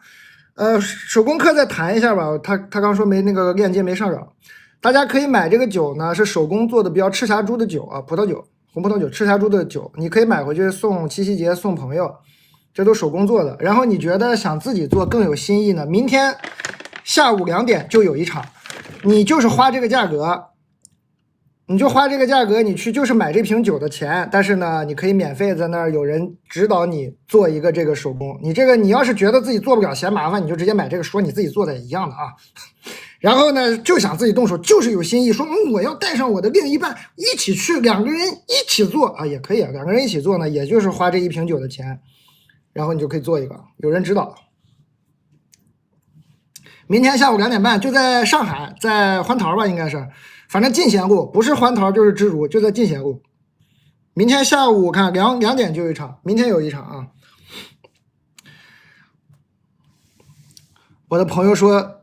A: 手工课再谈一下吧。他刚说没那个链接没上涨，大家可以买这个酒呢，是手工做的，标赤霞珠的酒啊，葡萄酒，红葡萄酒，赤霞珠的酒，你可以买回去送七夕节送朋友，这都手工做的。然后你觉得想自己做更有新意呢？明天下午2点就有一场，你就是花这个价格。你就花这个价格，你去就是买这瓶酒的钱，但是呢，你可以免费在那儿有人指导你做一个这个手工。你要是觉得自己做不了嫌麻烦，你就直接买这个，说你自己做的也一样的啊。然后呢，就想自己动手，就是有新意，说我要带上我的另一半一起去，2个人一起做啊，也可以啊。2个人一起做呢，也就是花这1瓶酒的钱，然后你就可以做一个，有人指导。明天下午2点半就在上海，在欢桃吧，应该是。反正进贤路，不是欢桃就是知如，就在进贤路。明天下午看2点就有一场，明天有一场啊。我的朋友说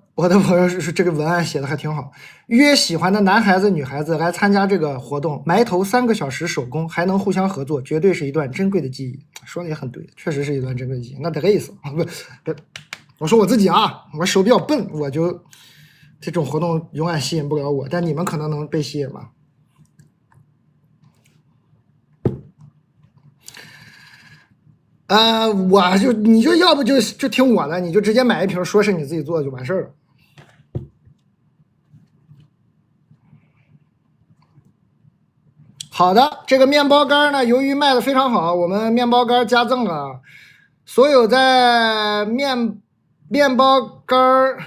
A: 是这个文案写的还挺好，约喜欢的男孩子女孩子来参加这个活动，埋头3个小时手工，还能互相合作，绝对是一段珍贵的记忆。说的也很对，确实是一段珍贵的记忆。那得个意思啊，不，我说我自己啊，我手比较笨，我就。这种活动永远吸引不了我，但你们可能能被吸引吧。你就要不就听我的，你就直接买1瓶，说是你自己做的就完事儿了。好的，这个面包干呢，由于卖的非常好，我们面包干加赠了，所有在面包干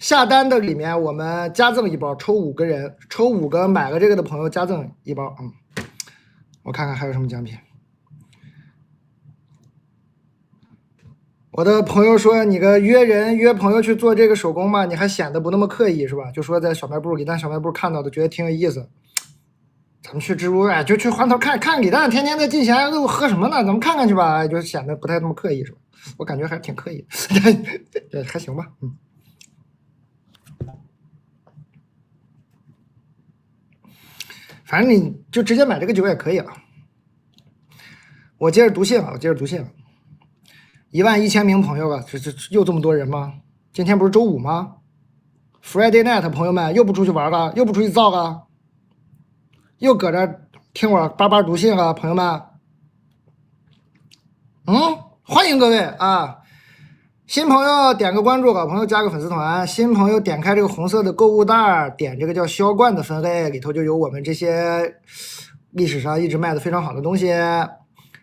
A: 下单的里面我们加赠一包，抽5个人，抽5个买了这个的朋友加赠一包。我看看还有什么奖品。我的朋友说你个约朋友去做这个手工嘛，你还显得不那么刻意是吧？就说在小卖部李诞小卖部看到的，觉得挺有意思。咱们去蜘蛛就去环头看看李诞天天在进贤路喝什么呢？咱们看看去吧，就显得不太那么刻意是吧？我感觉还挺刻意，还行吧，反正你就直接买这个酒也可以了。我接着读信啊，11000名朋友了，这又这么多人吗？今天不是周五吗 ？Friday night， 朋友们又不出去玩了，又不出去造了，又搁这听我叭叭读信了，朋友们。欢迎各位啊！新朋友点个关注，老朋友加个粉丝团。新朋友点开这个红色的购物袋，点这个叫销冠的分类，里头就有我们这些历史上一直卖的非常好的东西。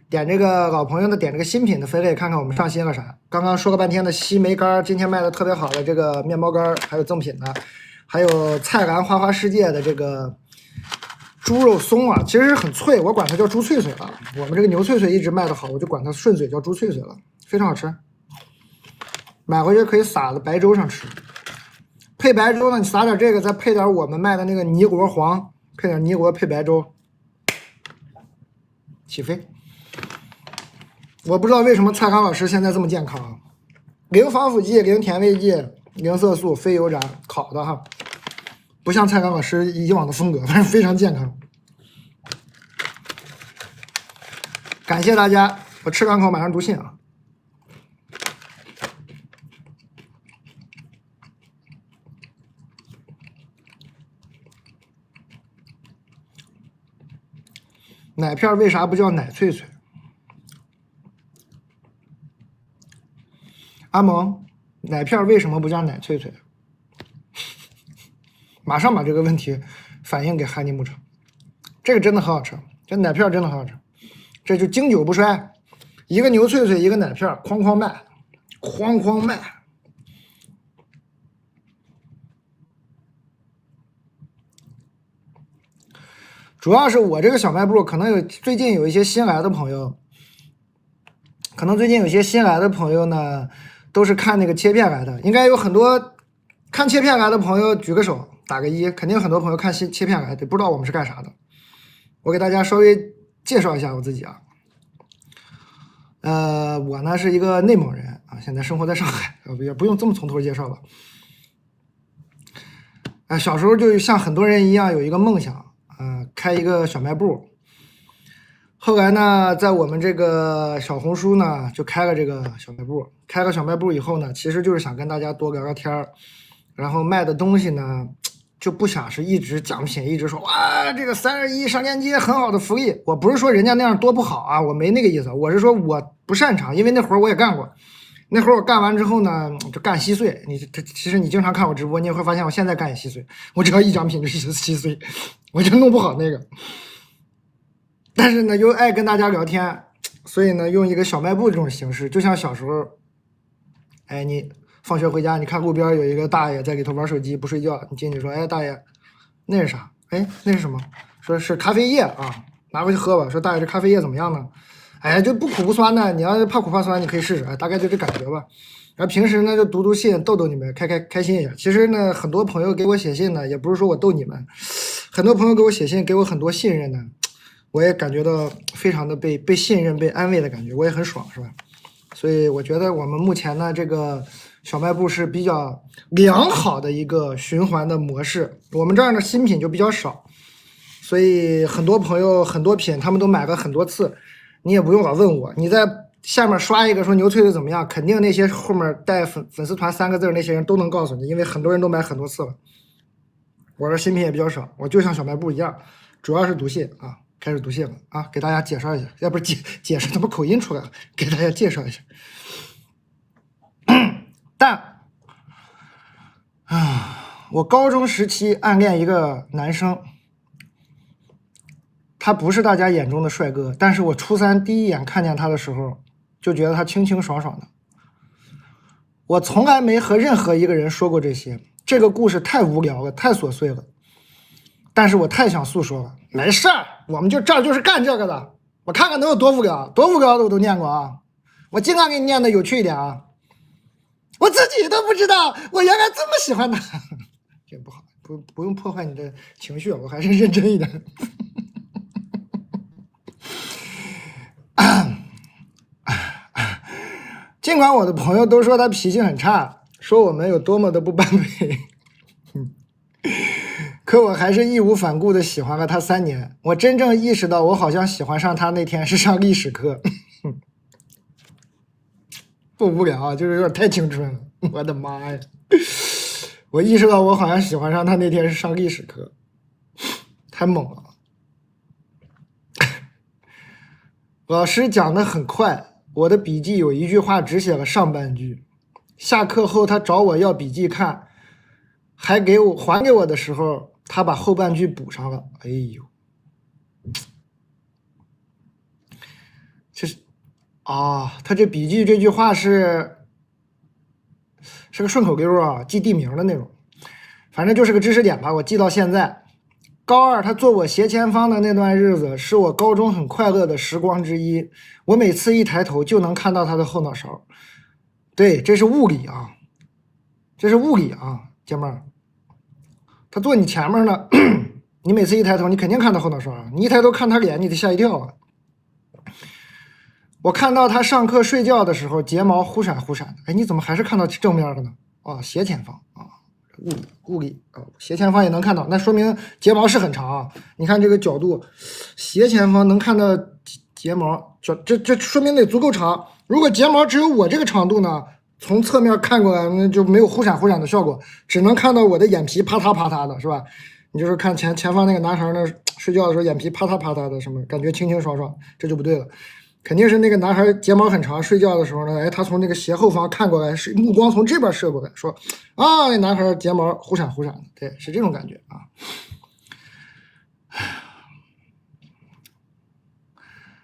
A: 点这个老朋友呢，点这个新品的分类，看看我们上新了啥。刚刚说了半天的西梅干，今天卖的特别好的这个面包干，还有赠品的，还有菜篮花花世界的这个猪肉松啊，其实是很脆，我管它叫猪脆脆啊。我们这个牛脆脆一直卖的好，我就管它顺嘴叫猪脆脆了，非常好吃。买回去可以撒在白粥上吃，配白粥呢，你撒点这个，再配点我们卖的那个泥国黄，配点泥国配白粥，起飞。我不知道为什么蔡康老师现在这么健康，零防腐剂、零甜味剂、零色素、非油炸烤的哈，不像蔡康老师以往的风格，反正非常健康。感谢大家，我吃两口马上读信啊。奶片为啥不叫奶脆脆？阿蒙，奶片为什么不叫奶脆脆？马上把这个问题反映给哈尼牧场。这个真的很好吃，这奶片真的很好吃，这就经久不衰。一个牛脆脆，一个奶片，哐卖，哐卖。主要是我这个小卖部可能最近有一些新来的朋友，呢，都是看那个切片来的，应该有很多看切片来的朋友举个手打个1，肯定有很多朋友看切片来的，不知道我们是干啥的。我给大家稍微介绍一下我自己啊，我呢是一个内蒙人啊，现在生活在上海，也不用这么从头介绍吧。小时候就像很多人一样有一个梦想，开一个小卖部。后来呢，在我们这个小红书呢，就开了这个小卖部。开了小卖部以后呢，其实就是想跟大家多聊聊天儿，然后卖的东西呢，就不想是一直奖品，一直说哇，这个321上链接很好的福利。我不是说人家那样多不好啊，我没那个意思，我是说我不擅长，因为那活我也干过。那会儿我干完之后呢，就干稀碎。其实你经常看我直播，你也会发现我现在干也稀碎。我只要一奖品就稀碎，我就弄不好那个。但是呢，又爱跟大家聊天，所以呢，用一个小卖部这种形式，就像小时候，你放学回家，你看路边有一个大爷在里头玩手机不睡觉，你进去说，大爷，那是啥？那是什么？说是咖啡液啊，拿回去喝吧。说大爷，这咖啡液怎么样呢？就不苦不酸的，你要是怕苦怕酸，你可以试试，大概就这感觉吧。然后平时呢就读信逗你们，开心一下。其实呢，很多朋友给我写信呢，也不是说我逗你们，很多朋友给我写信，给我很多信任呢，我也感觉到非常的被信任、被安慰的感觉，我也很爽，是吧？所以我觉得我们目前呢这个小卖部是比较良好的一个循环的模式。我们这儿的新品就比较少，所以很多朋友很多品他们都买了很多次。你也不用老问我，你在下面刷一个说牛脆脆怎么样，肯定那些后面带粉丝团3个字那些人都能告诉你，因为很多人都买很多次了。我这新品也比较少，我就像小卖部一样，主要是读信啊，开始读信了啊，给大家介绍一下，要不是解释，怎么口音出来了？给大家介绍一下。我高中时期暗恋一个男生。他不是大家眼中的帅哥，但是我初3第一眼看见他的时候，就觉得他清清爽爽的。我从来没和任何一个人说过这些，这个故事太无聊了，太琐碎了，但是我太想诉说了。没事儿，我们这儿就是干这个的。我看看能有多无聊，多无聊的我都念过啊。我尽量给你念的有趣一点啊。我自己都不知道，我原来这么喜欢他。这不好，不用破坏你的情绪，我还是认真一点。尽管我的朋友都说他脾气很差，说我们有多么的不般配，可我还是义无反顾的喜欢了他3年。我真正意识到我好像喜欢上他那天是上历史课。不无聊啊，就是有点太青春了。我的妈呀！我意识到我好像喜欢上他那天是上历史课，太猛了。老师讲的很快，我的笔记有一句话只写了上半句。下课后他找我要笔记看，还还给我的时候，他把后半句补上了。哎呦，这是啊，他这笔记这句话是个顺口溜啊，记地名的那种，反正就是个知识点吧，我记到现在。高2他坐我斜前方的那段日子，是我高中很快乐的时光之一。我每次一抬头就能看到他的后脑勺。对，这是物理啊，这是物理啊，姐妹儿。他坐你前面呢，你每次一抬头，你肯定看到后脑勺啊。你一抬头看他脸，你得吓一跳啊。我看到他上课睡觉的时候，睫毛忽闪忽闪的。哎，你怎么还是看到正面的呢？啊，斜前方啊。物理啊，斜前方也能看到，那说明睫毛是很长啊。你看这个角度，斜前方能看到睫毛，这说明得足够长。如果睫毛只有我这个长度呢，从侧面看过来，那就没有忽闪忽闪的效果，只能看到我的眼皮啪嗒啪嗒的，是吧？你就是看前方那个男孩呢，睡觉的时候眼皮啪嗒啪嗒的，什么感觉清清爽爽，这就不对了。肯定是那个男孩睫毛很长，睡觉的时候呢，哎，他从那个斜后方看过来，是目光从这边射过来，说啊，那男孩睫毛忽闪忽闪的，对，是这种感觉啊。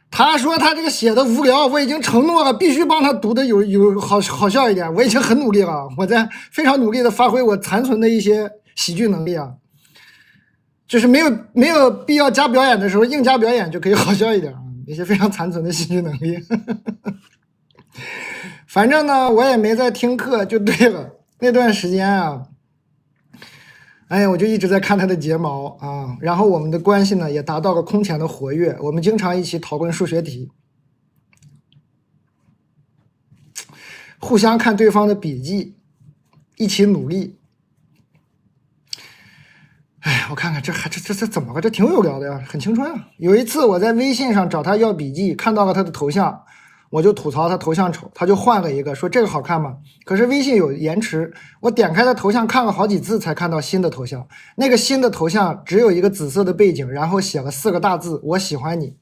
A: 他说他这个写的无聊，我已经承诺了，必须帮他读的有好笑一点，我已经很努力了，我在非常努力的发挥我残存的一些喜剧能力啊，就是没有必要加表演的时候，硬加表演就可以好笑一点啊。一些非常残存的喜剧能力。反正呢，我也没在听课，就对了。那段时间啊，哎呀，我就一直在看他的睫毛啊，然后我们的关系呢也达到了空前的活跃，我们经常一起讨论数学题，互相看对方的笔记，一起努力。哎，我看看这怎么了？这挺有聊的呀，很青春啊。有一次我在微信上找他要笔记，看到了他的头像，我就吐槽他头像丑，他就换了一个，说这个好看吗？可是微信有延迟，我点开他头像看了好几次才看到新的头像。那个新的头像只有一个紫色的背景，然后写了4个大字：我喜欢你。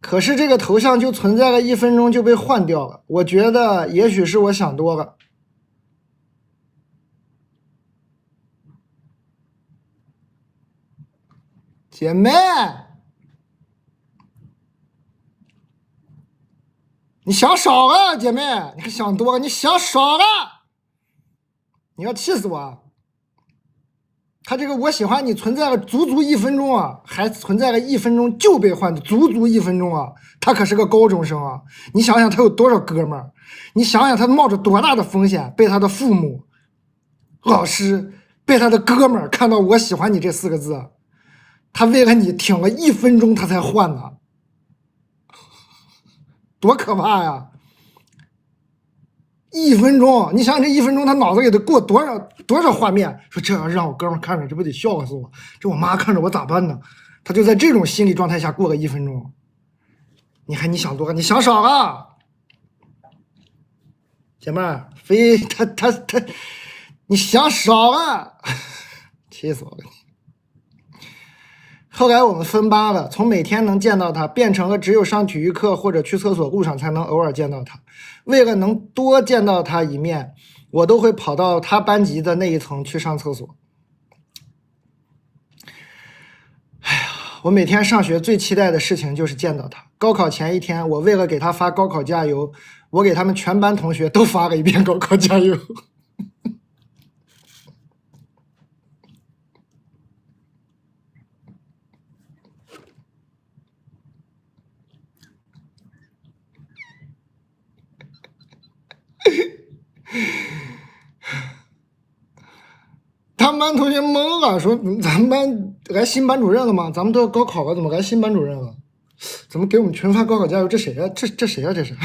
A: 可是这个头像就存在了1分钟就被换掉了，我觉得也许是我想多了。姐妹，你想少了，姐妹，你还想多了，你想少了，你要气死我！他这个我喜欢你存在了足足1分钟啊，还存在了1分钟就被换的，足足1分钟啊！他可是个高中生啊！你想想他有多少哥们儿，你想想他冒着多大的风险，被他的父母、老师、被他的哥们儿看到我喜欢你这4个字，他为了你挺了1分钟他才换呢，多可怕呀！1分钟，你想想这1分钟，他脑子里得过多少画面？说这要让我哥们看着，这不得笑死我？这我妈看着我咋办呢？他就在这种心理状态下过了1分钟。你想多了，你想少了，姐妹儿，你想少了，气死我了！后来我们分班了，从每天能见到他变成了只有上体育课或者去厕所路上才能偶尔见到他。为了能多见到他一面，我都会跑到他班级的那一层去上厕所。哎呀，我每天上学最期待的事情就是见到他。高考前一天，我为了给他发高考加油，我给他们全班同学都发了一遍高考加油。他们班同学懵了，说：“咱们班来新班主任了吗？咱们都要高考了，怎么来新班主任了？怎么给我们群发高考加油？这谁呀？这谁呀？这是？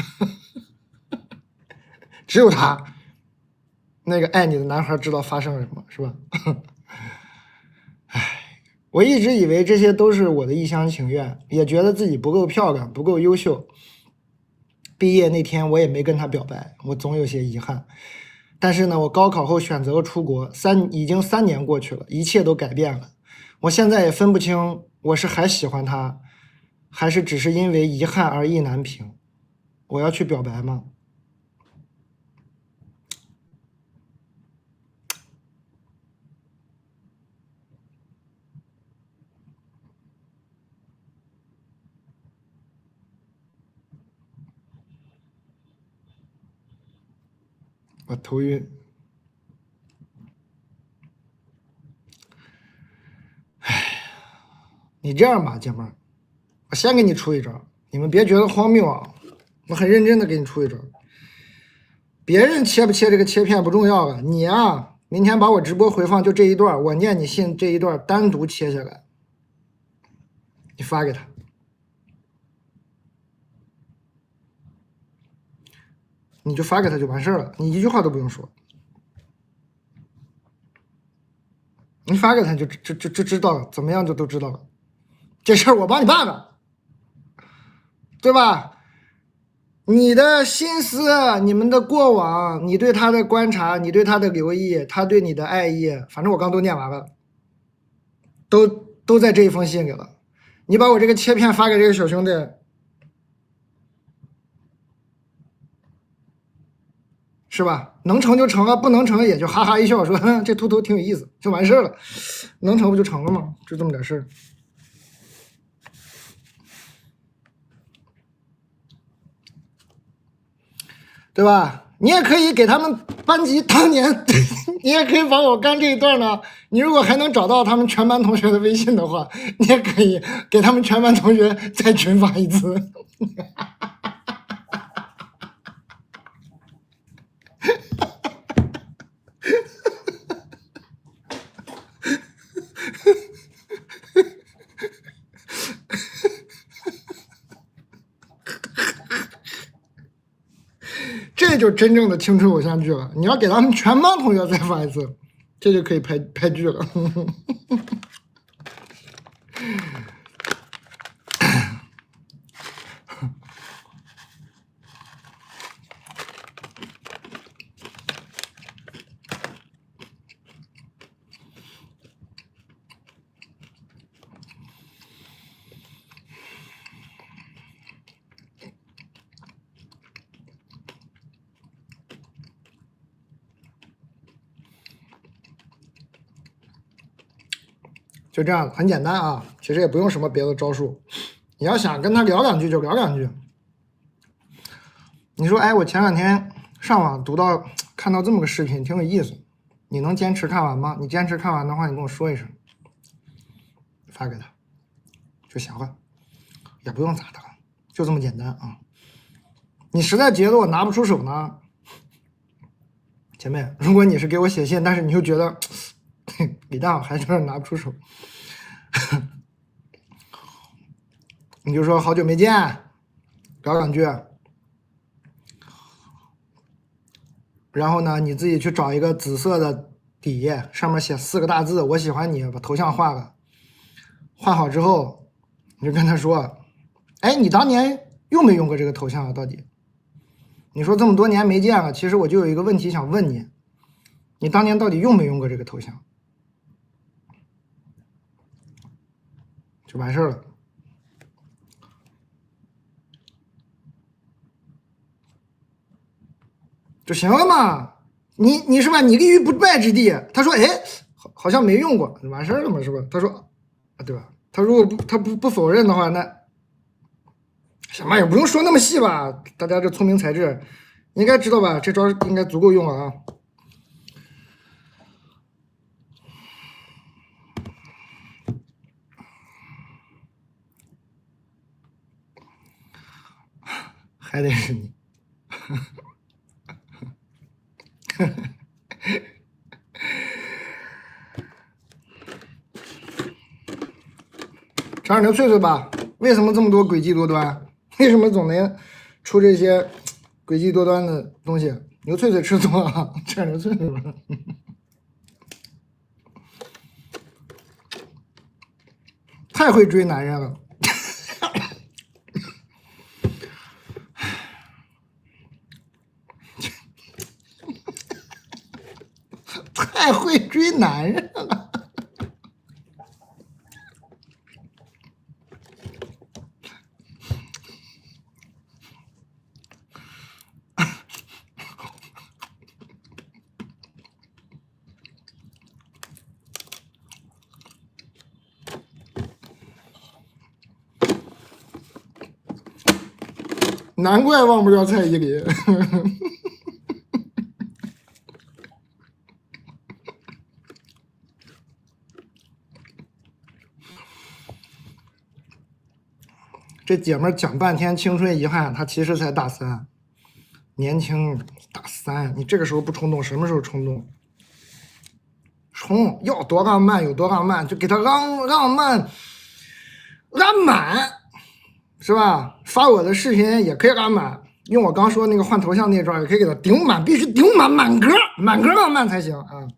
A: 只有他，那个爱你的男孩知道发生了什么，是吧？唉，我一直以为这些都是我的一厢情愿，也觉得自己不够漂亮，不够优秀。毕业那天我也没跟他表白，我总有些遗憾。”但是呢，我高考后选择了出国，已经3年过去了，一切都改变了。我现在也分不清我是还喜欢他，还是只是因为遗憾而意难平。我要去表白吗？我头晕。你这样吧，姐妹儿，我先给你出一招，你们别觉得荒谬啊，我很认真的给你出一招。别人切不切这个切片不重要了，你啊，明天把我直播回放就这一段，我念你信这一段单独切下来，你发给他，你就发给他就完事儿了，你一句话都不用说，你发给他就知道了，怎么样就都知道了。这事儿我帮你办了，对吧？你的心思，你们的过往，你对他的观察，你对他的留意，他对你的爱意，反正我刚都念完了，都在这一封信里了。你把我这个切片发给这个小兄弟，是吧？能成就成了，不能成也就哈哈一笑，说这秃头挺有意思，就完事儿了。能成不就成了吗？就这么点事儿。对吧？你也可以给他们班级当年，你也可以把我刚这一段呢，你如果还能找到他们全班同学的微信的话，你也可以给他们全班同学再群发一次。这就真正的青春偶像剧了。你要给他们全班同学再发一次，这就可以拍剧了。就这样，很简单啊，其实也不用什么别的招数。你要想跟他聊两句就聊两句。你说，哎，我前2天上网看到这么个视频，挺有意思，你能坚持看完吗？你坚持看完的话，你跟我说一声，发给他就行了，也不用咋的了，就这么简单啊。你实在觉得我拿不出手呢，姐妹，如果你是给我写信，但是你又觉得李大我还是有点拿不出手，你就说好久没见，聊两句。然后呢，你自己去找一个紫色的底，上面写4个大字“我喜欢你”，把头像画了。画好之后，你就跟他说：“哎，你当年用没用过这个头像啊？到底？你说这么多年没见了，其实我就有一个问题想问你，你当年到底用没用过这个头像？”就完事儿了。就行了嘛，你是吧？你立于不败之地。他说，哎，好像没用过，完事儿了嘛，是吧？他说，啊，对吧？他如果不否认的话，那什么也不用说那么细吧？大家这聪明才智，应该知道吧？这招应该足够用了啊。还得是你。找点牛翠翠吧。为什么这么多诡计多端？为什么总能出这些诡计多端的东西？牛翠翠吃多了，吃点牛翠翠吧。太会追男人了。太会追男人了。难怪忘不掉蔡依林。这姐们讲半天青春遗憾，她其实才大3，年轻大3，你这个时候不冲动，什么时候冲动？冲，要多浪漫有多浪漫，就给他浪漫拉满，是吧？发我的视频也可以拉满，用我刚说那个换头像那招也可以给他顶满，必须顶满，满格浪漫才行啊。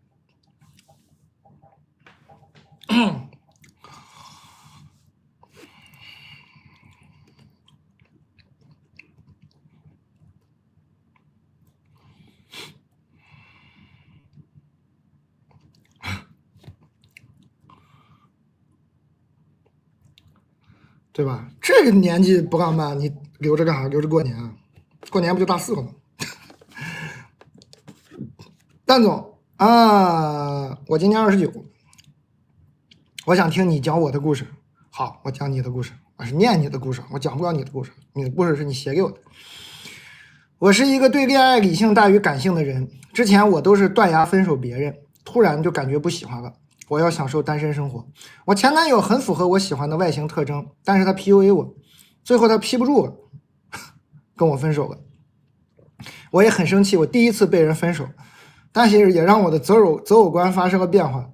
A: 对吧？这个年纪不浪漫，你留着干啥？留着过年啊？过年不就大4了吗？蛋总啊，我今年29，我想听你讲我的故事。好，我讲你的故事，我是念你的故事，我讲不了你的故事，你的故事是你写给我的。我是一个对恋爱理性大于感性的人，之前我都是断崖分手别人，突然就感觉不喜欢了。我要享受单身生活。我前男友很符合我喜欢的外形特征，但是他 PUA 我，最后他 P 不住了，跟我分手了。我也很生气，我第一次被人分手，但是也让我的择偶观发生了变化，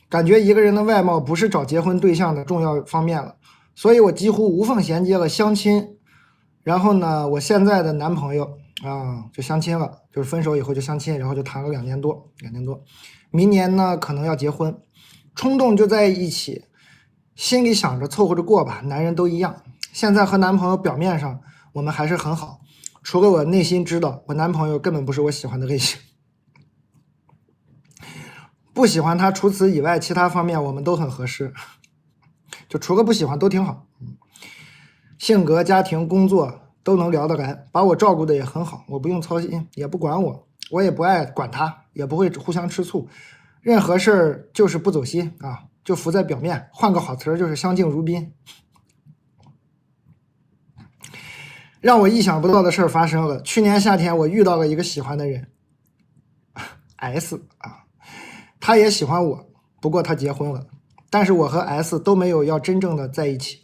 A: 感觉一个人的外貌不是找结婚对象的重要方面了，所以我几乎无缝衔接了相亲。然后呢，我现在的男朋友就相亲了，就是分手以后就相亲，然后就谈了2年多，明年呢可能要结婚，冲动就在一起，心里想着凑合着过吧，男人都一样。现在和男朋友表面上我们还是很好，除了我内心知道我男朋友根本不是我喜欢的类型，不喜欢他，除此以外其他方面我们都很合适，就除了不喜欢都挺好。性格、家庭、工作都能聊得来，把我照顾的也很好，我不用操心，也不管我，我也不爱管他，也不会互相吃醋，任何事儿就是不走心啊，就浮在表面，换个好词儿就是相敬如宾。让我意想不到的事儿发生了，去年夏天我遇到了一个喜欢的人 S 他也喜欢我，不过他结婚了，但是我和 S 都没有要真正的在一起。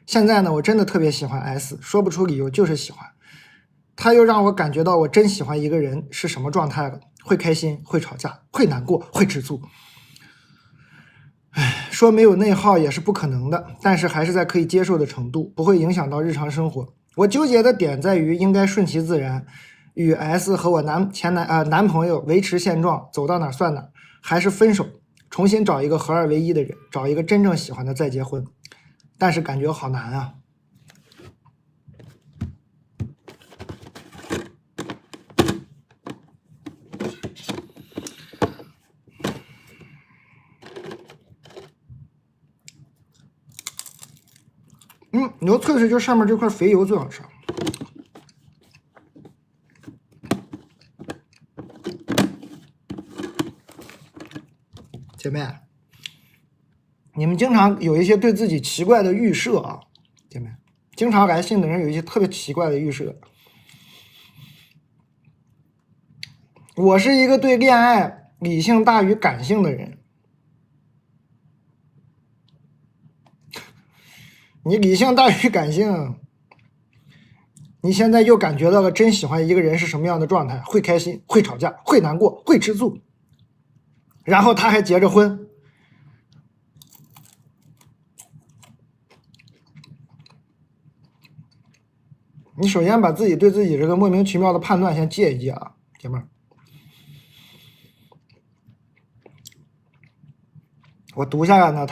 A: 现在呢，我真的特别喜欢 S， 说不出理由，就是喜欢。他又让我感觉到我真喜欢一个人是什么状态了，会开心，会吵架，会难过，会吃醋。说没有内耗也是不可能的，但是还是在可以接受的程度，不会影响到日常生活。我纠结的点在于应该顺其自然，与 S 和我男朋友维持现状，走到哪算哪，还是分手，重新找一个合二为一的人，找一个真正喜欢的再结婚。但是感觉好难啊。你要脆脆，就上面这块肥油最好吃。姐妹，你们经常有一些对自己奇怪的预设啊，姐妹，经常来信的人有一些特别奇怪的预设。我是一个对恋爱理性大于感性的人。你理性大于感性，你现在又感觉到了真喜欢一个人是什么样的状态，会开心，会吵架，会难过，会吃醋，然后他还结着婚。你首先把自己对自己这个莫名其妙的判断先戒一戒啊，姐妹儿。我读下来呢，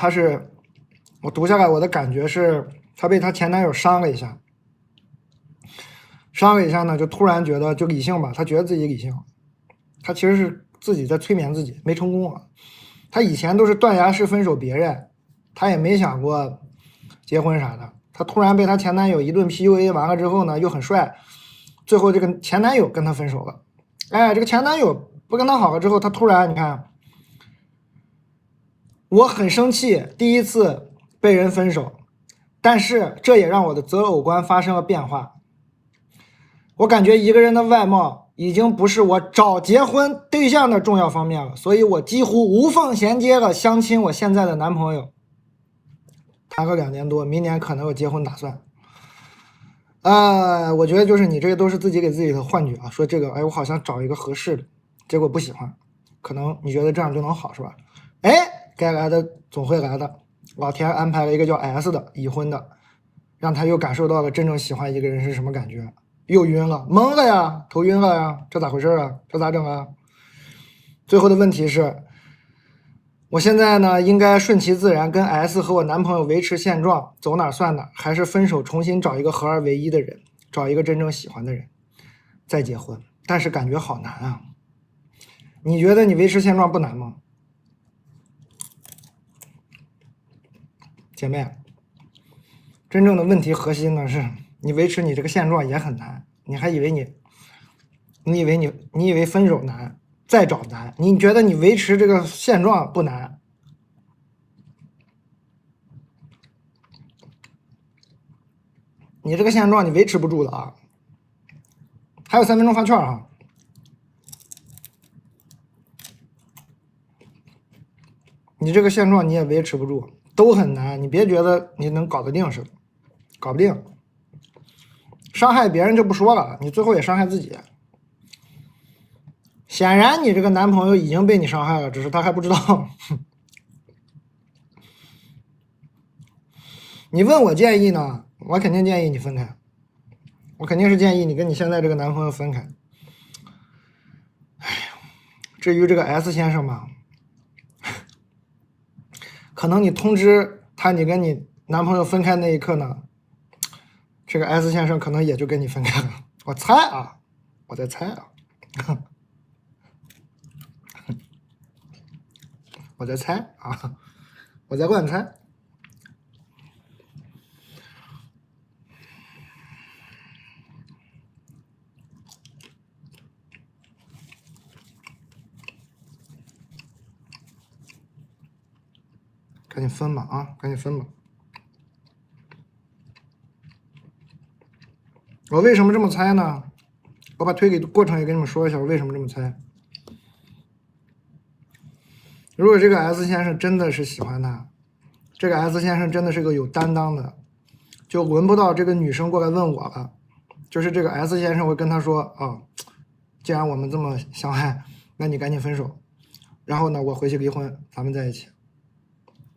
A: 我读下来我的感觉是，她被她前男友伤了一下，呢，就突然觉得就理性吧，她觉得自己理性，她其实是自己在催眠自己，没成功啊。她以前都是断崖式分手别人，她也没想过结婚啥的。她突然被她前男友一顿 PUA 完了之后呢，又很帅，最后这个前男友跟她分手了。哎，这个前男友不跟她好了之后，她突然你看，我很生气，第一次被人分手，但是这也让我的择偶观发生了变化。我感觉一个人的外貌已经不是我找结婚对象的重要方面了，所以我几乎无缝衔接了相亲我现在的男朋友。谈个2年多，明年可能有结婚打算。我觉得就是你这个都是自己给自己的幻觉啊，说这个哎，我好像找一个合适的，结果不喜欢，可能你觉得这样就能好是吧？哎，该来的总会来的，老天安排了一个叫 S 的已婚的，让他又感受到了真正喜欢一个人是什么感觉，又晕了，懵了呀，头晕了呀，这咋回事啊？这咋整啊？最后的问题是，我现在呢，应该顺其自然跟 S 和我男朋友维持现状，走哪算哪，还是分手重新找一个合二为一的人，找一个真正喜欢的人，再结婚？但是感觉好难啊！你觉得你维持现状不难吗？姐妹，真正的问题核心呢是，你维持你这个现状也很难，你还以为你以为分手难？再找难，你觉得你维持这个现状不难？你这个现状你维持不住的啊！还有3分钟发券啊！你这个现状你也维持不住，都很难。你别觉得你能搞得定似的，搞不定。伤害别人就不说了，你最后也伤害自己。显然你这个男朋友已经被你伤害了，只是他还不知道。你问我建议呢，我肯定建议你分开，我肯定是建议你跟你现在这个男朋友分开。哎呀，至于这个 S 先生嘛，可能你通知他你跟你男朋友分开那一刻呢，这个 S 先生可能也就跟你分开了。我猜啊，我在猜啊。我在猜啊，我在乱猜。赶紧分吧啊，赶紧分吧。我为什么这么猜呢？我把推理过程也跟你们说一下，我为什么这么猜。如果这个 S 先生真的是喜欢他，这个 S 先生真的是个有担当的，就轮不到这个女生过来问我了。就是这个 S 先生会跟他说啊，既然我们这么相爱，那你赶紧分手，然后呢，我回去离婚，咱们在一起。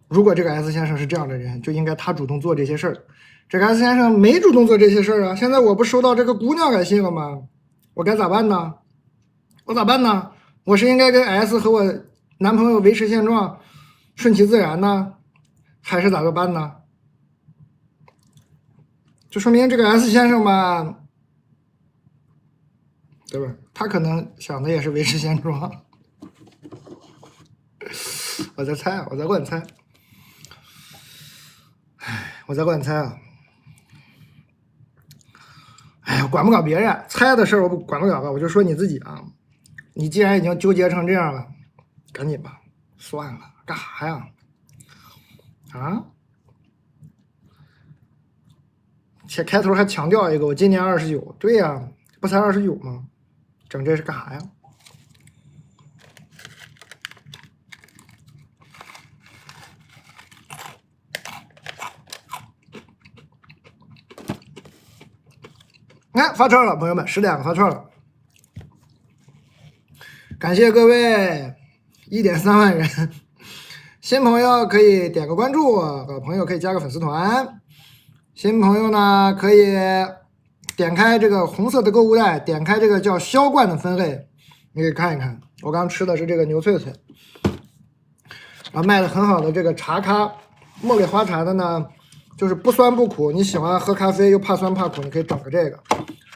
A: 如果这个 S 先生是这样的人，就应该他主动做这些事儿。这个 S 先生没主动做这些事儿啊！现在我不收到这个姑娘来信了吗？我该咋办呢？我咋办呢？我是应该跟 S 和我男朋友维持现状，顺其自然呢，还是咋个办呢？就说明这个 S 先生吧，对吧？他可能想的也是维持现状。我在猜，我在乱猜。我在乱猜啊。管不了别人，猜的事儿我管不了了，我就说你自己啊。你既然已经纠结成这样了，赶紧吧，算了，干啥呀？啊？且开头还强调一个，我今年29，对呀，不才29吗？整这是干啥呀？哎，发券了，朋友们，10点发券了，感谢各位1.3万人，新朋友可以点个关注，老朋友可以加个粉丝团，新朋友呢可以点开这个红色的购物袋，点开这个叫销冠的分类，你可以看一看。我刚吃的是这个牛脆脆，然后卖的很好的这个茶咖，茉莉花茶的呢，就是不酸不苦，你喜欢喝咖啡又怕酸怕苦，你可以整个这个，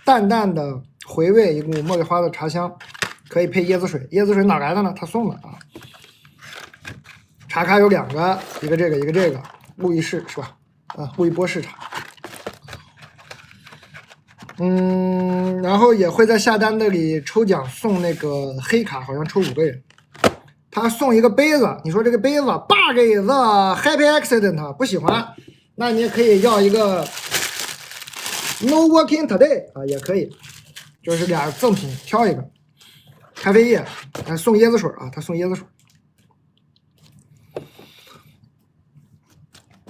A: 淡淡的回味，一股茉莉花的茶香，可以配椰子水。椰子水哪来的呢？他送的啊。茶咖有2个，一个这个，一个这个，路易士是吧？啊，路易波士茶。然后也会在下单的里抽奖送那个黑卡，好像抽5个人。他送一个杯子，你说这个杯子 bug is happy accident 不喜欢，那你也可以要一个 no working today 啊，也可以，就是俩赠品挑一个。咖啡液，送椰子水啊，他送椰子水。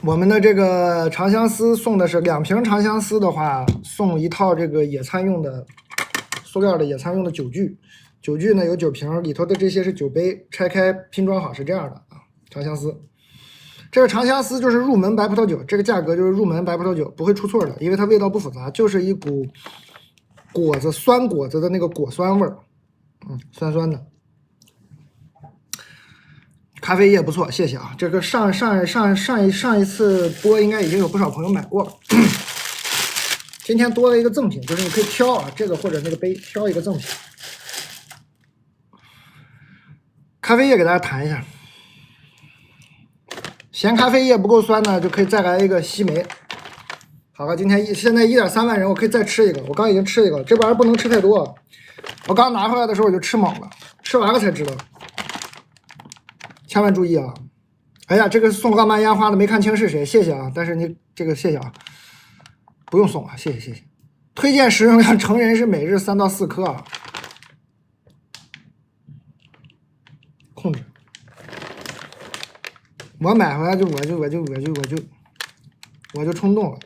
A: 我们的这个长相思送的是2瓶长相思的话，送一套这个野餐用的塑料的野餐用的酒具。酒具呢有9瓶，里头的这些是酒杯，拆开拼装好是这样的啊。长相思，这个长相思就是入门白葡萄酒，这个价格就是入门白葡萄酒，不会出错的，因为它味道不复杂，就是一股果子酸果子的那个果酸味儿，酸酸的。咖啡液不错，谢谢啊！这个上一次播应该已经有不少朋友买过了。今天多了一个赠品，就是你可以挑啊，这个或者那个杯，挑一个赠品。咖啡液给大家谈一下，嫌咖啡液不够酸呢，就可以再来一个西梅。好了，现在1.3万人，我可以再吃一个。我刚已经吃一个，这玩意儿不能吃太多。我刚拿回来的时候我就吃猛了，吃完了才知道。千万注意啊！哎呀，这个送浪漫烟花的没看清是谁，谢谢啊！但是你这个谢谢啊，不用送啊，谢谢。推荐食用量成人是每日3到4颗啊，控制。我买回来我就冲动了，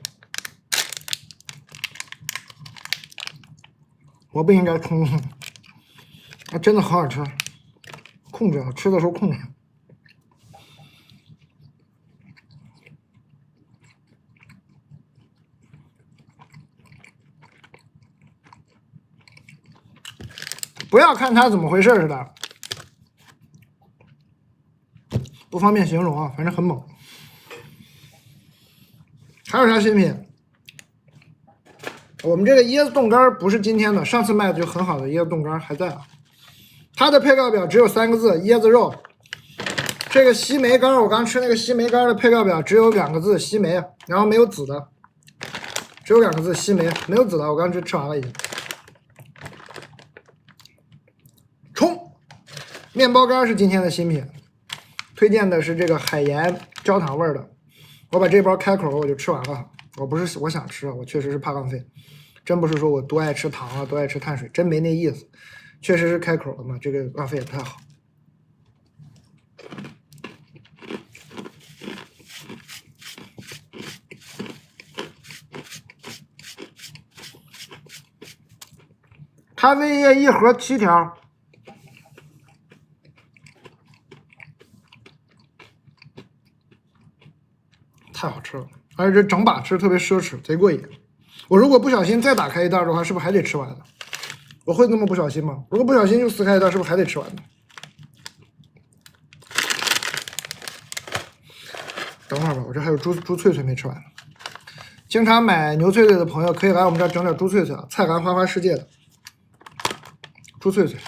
A: 我不应该冲动，啊，真的好好吃，控制啊，吃的时候控制。不要看它怎么回事似的，不方便形容啊，反正很猛。还有啥新品？我们这个椰子冻干不是今天的，上次卖的就很好的椰子冻干还在啊。它的配料表只有3个字：椰子肉。这个西梅干，我刚吃那个西梅干的配料表只有2个字：西梅，然后没有籽的，只有2个字：西梅，没有籽的。我刚吃完了已经。冲！面包干是今天的新品，推荐的是这个海盐焦糖味的。我把这包开口我就吃完了，我不是我想吃，我确实是怕浪费，真不是说我多爱吃糖啊，多爱吃碳水，真没那意思，确实是开口了嘛，这个浪费也不太好。咖啡液1盒7条。太好吃了，而且这整把吃特别奢侈，贼过瘾。我如果不小心再打开一袋的话，是不是还得吃完呢？我会那么不小心吗？如果不小心就撕开一袋，是不是还得吃完呢？等会儿吧，我这还有猪脆脆没吃完呢。经常买牛脆脆的朋友可以来我们这儿整点猪脆脆啊，菜篮花花世界的猪脆脆，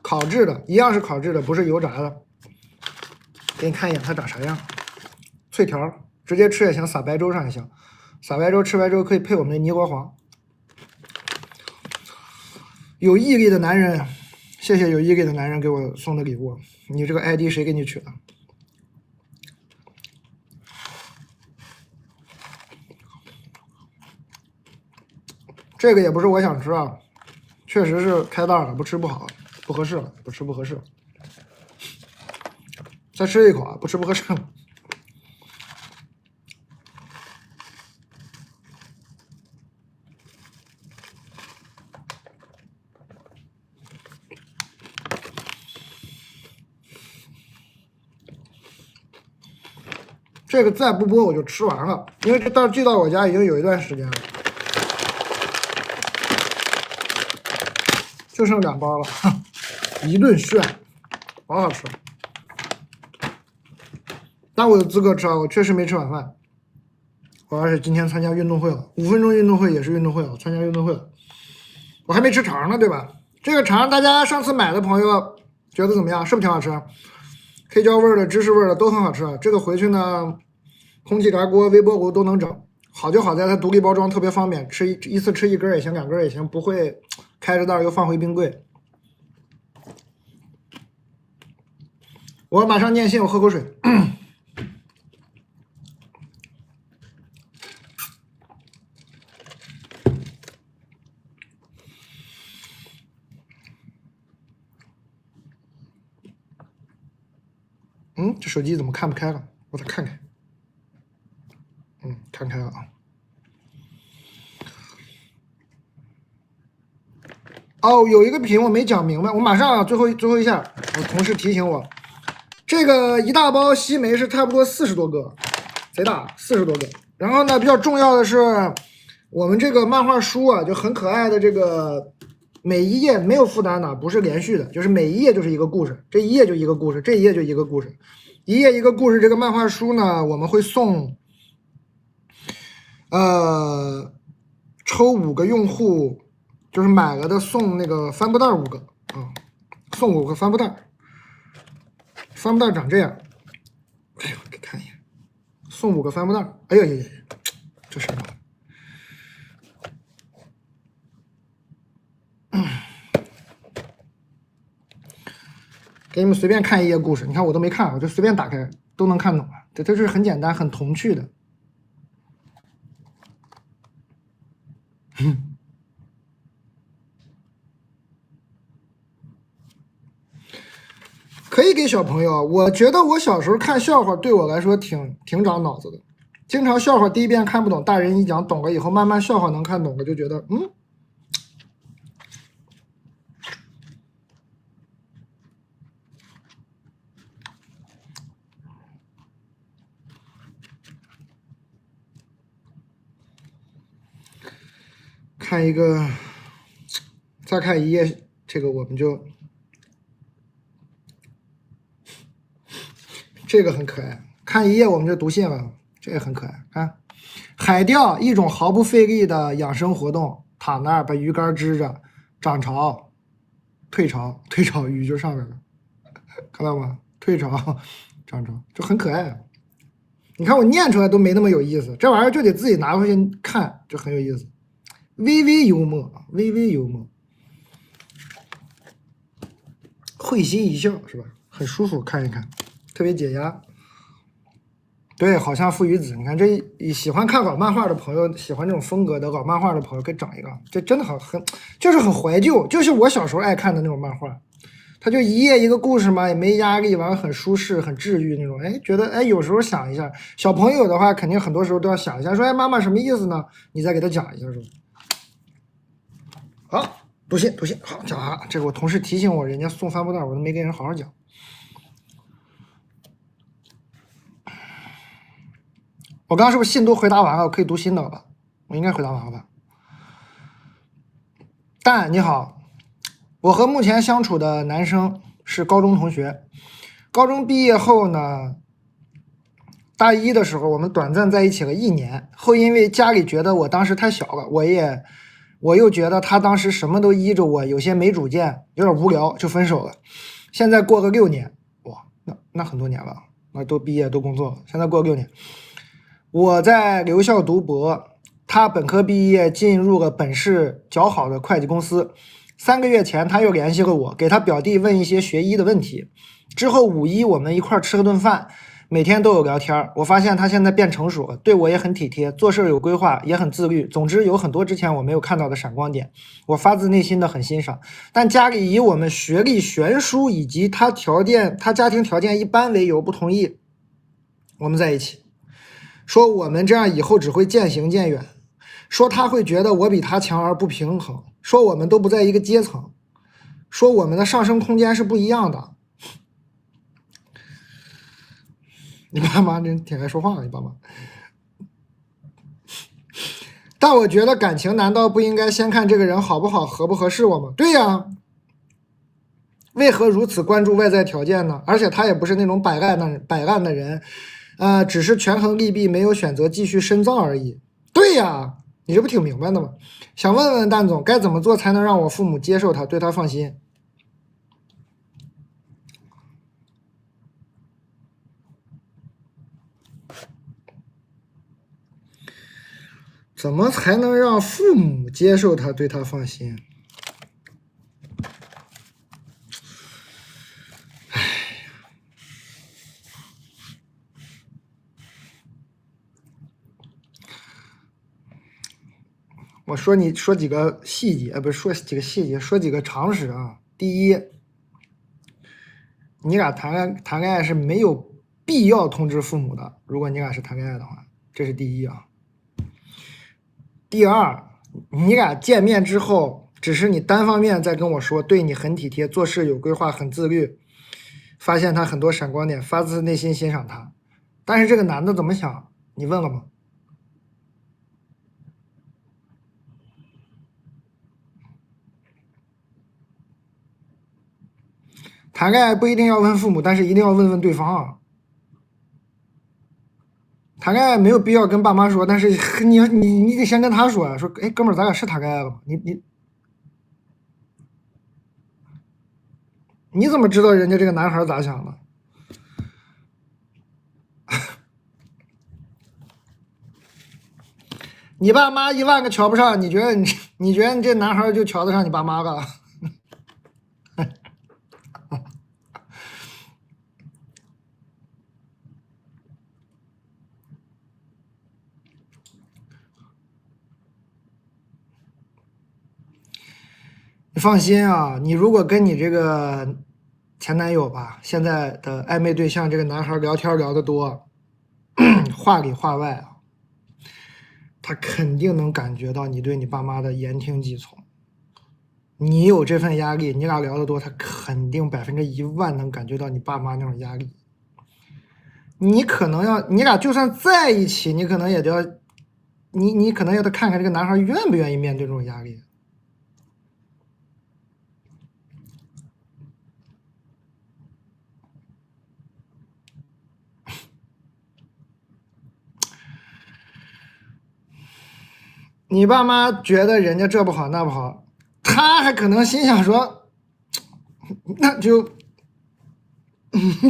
A: 烤制的，一样是烤制的，不是油炸的。给你看一眼它长啥样。脆条直接吃也行，撒白粥上也行。撒白粥吃白粥可以配我们的泥国黄。有毅力的男人，谢谢有毅力的男人给我送的礼物。你这个 ID 谁给你取的？这个也不是我想吃啊，确实是开袋了，不吃不好，不合适了，不吃不合适。再吃一口啊，不吃不合适。这个再不播我就吃完了，因为这寄到我家已经有一段时间了，就剩2包了，一顿炫，好好吃。但我有资格吃啊，我确实没吃晚饭，我而且今天参加运动会了，5分钟运动会也是运动会了，参加运动会了，我还没吃肠呢，对吧？这个肠大家上次买的朋友觉得怎么样？是不是挺好吃？黑椒味的、芝士味的都很好吃。这个回去呢，空气炸锅、微波炉都能整。好就好在它独立包装特别方便，吃一次吃1根也行，2根也行，不会开着袋又放回冰柜。我马上念信，我喝口水。这手机怎么看不开了？我再看看。看开了啊。哦，有一个品我没讲明白，我马上最后一下，我同事提醒我，这个一大包西梅是差不多40多个，贼大，40多个。然后呢，比较重要的是，我们这个漫画书啊，就很可爱的这个，每一页没有负担的，不是连续的，就是每一页就是一个故事，这一页就一个故事，这一页就一个故事，一页一个故事。这个漫画书呢，我们会送，抽5个用户。就是买了的送那个帆布袋5个啊，送5个帆布袋，帆布袋长这样。哎呦，给看一眼，送5个帆布袋。哎呀呀呀，这什么？给你们随便看一页故事，你看我都没看，我就随便打开都能看懂。这是很简单、很童趣的。可以给小朋友，我觉得我小时候看笑话对我来说挺长脑子的，经常笑话第一遍看不懂，大人一讲懂了以后，慢慢笑话能看懂了，就觉得看一个，再看一页，这个我们就。这个很可爱，看一页我们就读信了，这个很可爱。看，海钓一种毫不费力的养生活动，躺那儿把鱼竿支着，涨潮、退潮，退潮鱼就上来了，看到吗？退潮、涨潮，就很可爱。你看我念出来都没那么有意思，这玩意儿就得自己拿回去看，就很有意思。微微幽默，微微幽默，会心一笑是吧？很舒服，看一看。特别解压，对，好像父与子。你看，这喜欢看老漫画的朋友，喜欢这种风格的老漫画的朋友，可以整一个。这真的就是很怀旧，就是我小时候爱看的那种漫画。它就一页一个故事嘛，也没压力，完了很舒适，很治愈那种。哎，觉得哎，有时候想一下，小朋友的话，肯定很多时候都要想一下，说哎，妈妈什么意思呢？你再给他讲一下，是吧？好，读信，好，讲完了。这个我同事提醒我，人家送帆布袋，我都没给人好好讲。我刚刚是不是信都回答完了？我可以读新的了吧？我应该回答完了吧？蛋，你好，我和目前相处的男生是高中同学，高中毕业后呢，大一的时候我们短暂在一起了1年，后因为家里觉得我当时太小了，我又觉得他当时什么都依着我，有些没主见，有点无聊，就分手了。现在过了6年，哇，那很多年了，那都毕业都工作了，现在过了6年。我在留校读博，他本科毕业进入了本市较好的会计公司， 3个月前他又联系了我，给他表弟问一些学医的问题。之后5一我们一块吃了顿饭，每天都有聊天。我发现他现在变成熟了，对我也很体贴，做事有规划，也很自律。总之有很多之前我没有看到的闪光点，我发自内心的很欣赏。但家里以我们学历悬殊以及他家庭条件一般为由，不同意我们在一起，说我们这样以后只会渐行渐远，说他会觉得我比他强而不平衡，说我们都不在一个阶层，说我们的上升空间是不一样的。你爸妈真挺爱说话，你爸妈。但我觉得感情难道不应该先看这个人好不好，合不合适我吗？对呀，为何如此关注外在条件呢？而且他也不是那种摆烂的人，只是权衡利弊，没有选择继续深造而已。对呀，你这不挺明白的吗？想问问蛋总，该怎么做才能让我父母接受他，对他放心？怎么才能让父母接受他，对他放心？我说几个细节，不是说几个细节，说几个常识啊。第一，你俩谈恋爱是没有必要通知父母的，如果你俩是谈恋爱的话，这是第一啊。第二，你俩见面之后，只是你单方面在跟我说对你很体贴，做事有规划，很自律，发现他很多闪光点，发自内心欣赏他。但是这个男的怎么想，你问了吗？谈恋爱不一定要问父母，但是一定要问问对方啊。谈恋爱没有必要跟爸妈说，但是你得先跟他说，说哎哥们儿，咱俩是谈恋爱了吗？你怎么知道人家这个男孩咋想的？你爸妈1万个瞧不上，你觉得你这男孩就瞧得上你爸妈了？你放心啊，你如果跟你这个前男友吧，现在的暧昧对象这个男孩聊天聊得多，话里话外啊，他肯定能感觉到你对你爸妈的言听计从。你有这份压力，你俩聊得多，他肯定100%能感觉到你爸妈那种压力。你俩就算在一起，你可能也得要，你可能要得看看这个男孩愿不愿意面对这种压力。你爸妈觉得人家这不好那不好，他还可能心想说，那就，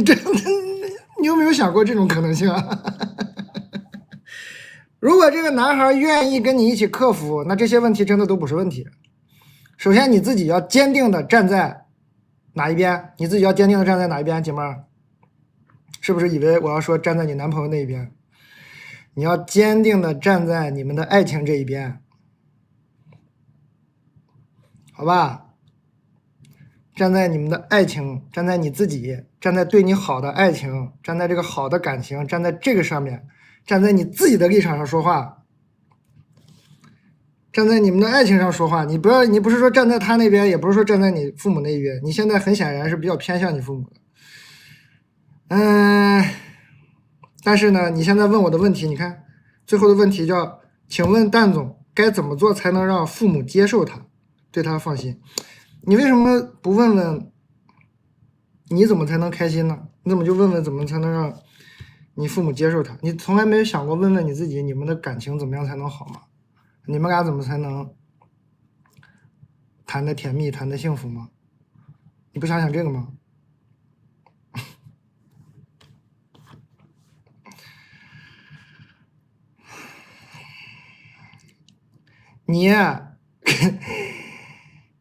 A: 这你有没有想过这种可能性啊？如果这个男孩愿意跟你一起克服，那这些问题真的都不是问题。首先你自己要坚定的站在哪一边？你自己要坚定的站在哪一边，姐妹儿？是不是以为我要说站在你男朋友那一边？你要坚定的站在你们的爱情这一边，好吧？站在你们的爱情，站在你自己，站在对你好的爱情，站在这个好的感情，站在这个上面，站在你自己的立场上说话，站在你们的爱情上说话。你不是说站在他那边，也不是说站在你父母那一边，你现在很显然是比较偏向你父母的。但是呢，你现在问我的问题，你看最后的问题叫，请问蛋总该怎么做才能让父母接受他，对他放心？你为什么不问问你怎么才能开心呢？你怎么就问问怎么才能让你父母接受他？你从来没有想过问问你自己，你们的感情怎么样才能好吗？你们俩怎么才能谈的甜蜜，谈的幸福吗？你不想想这个吗？你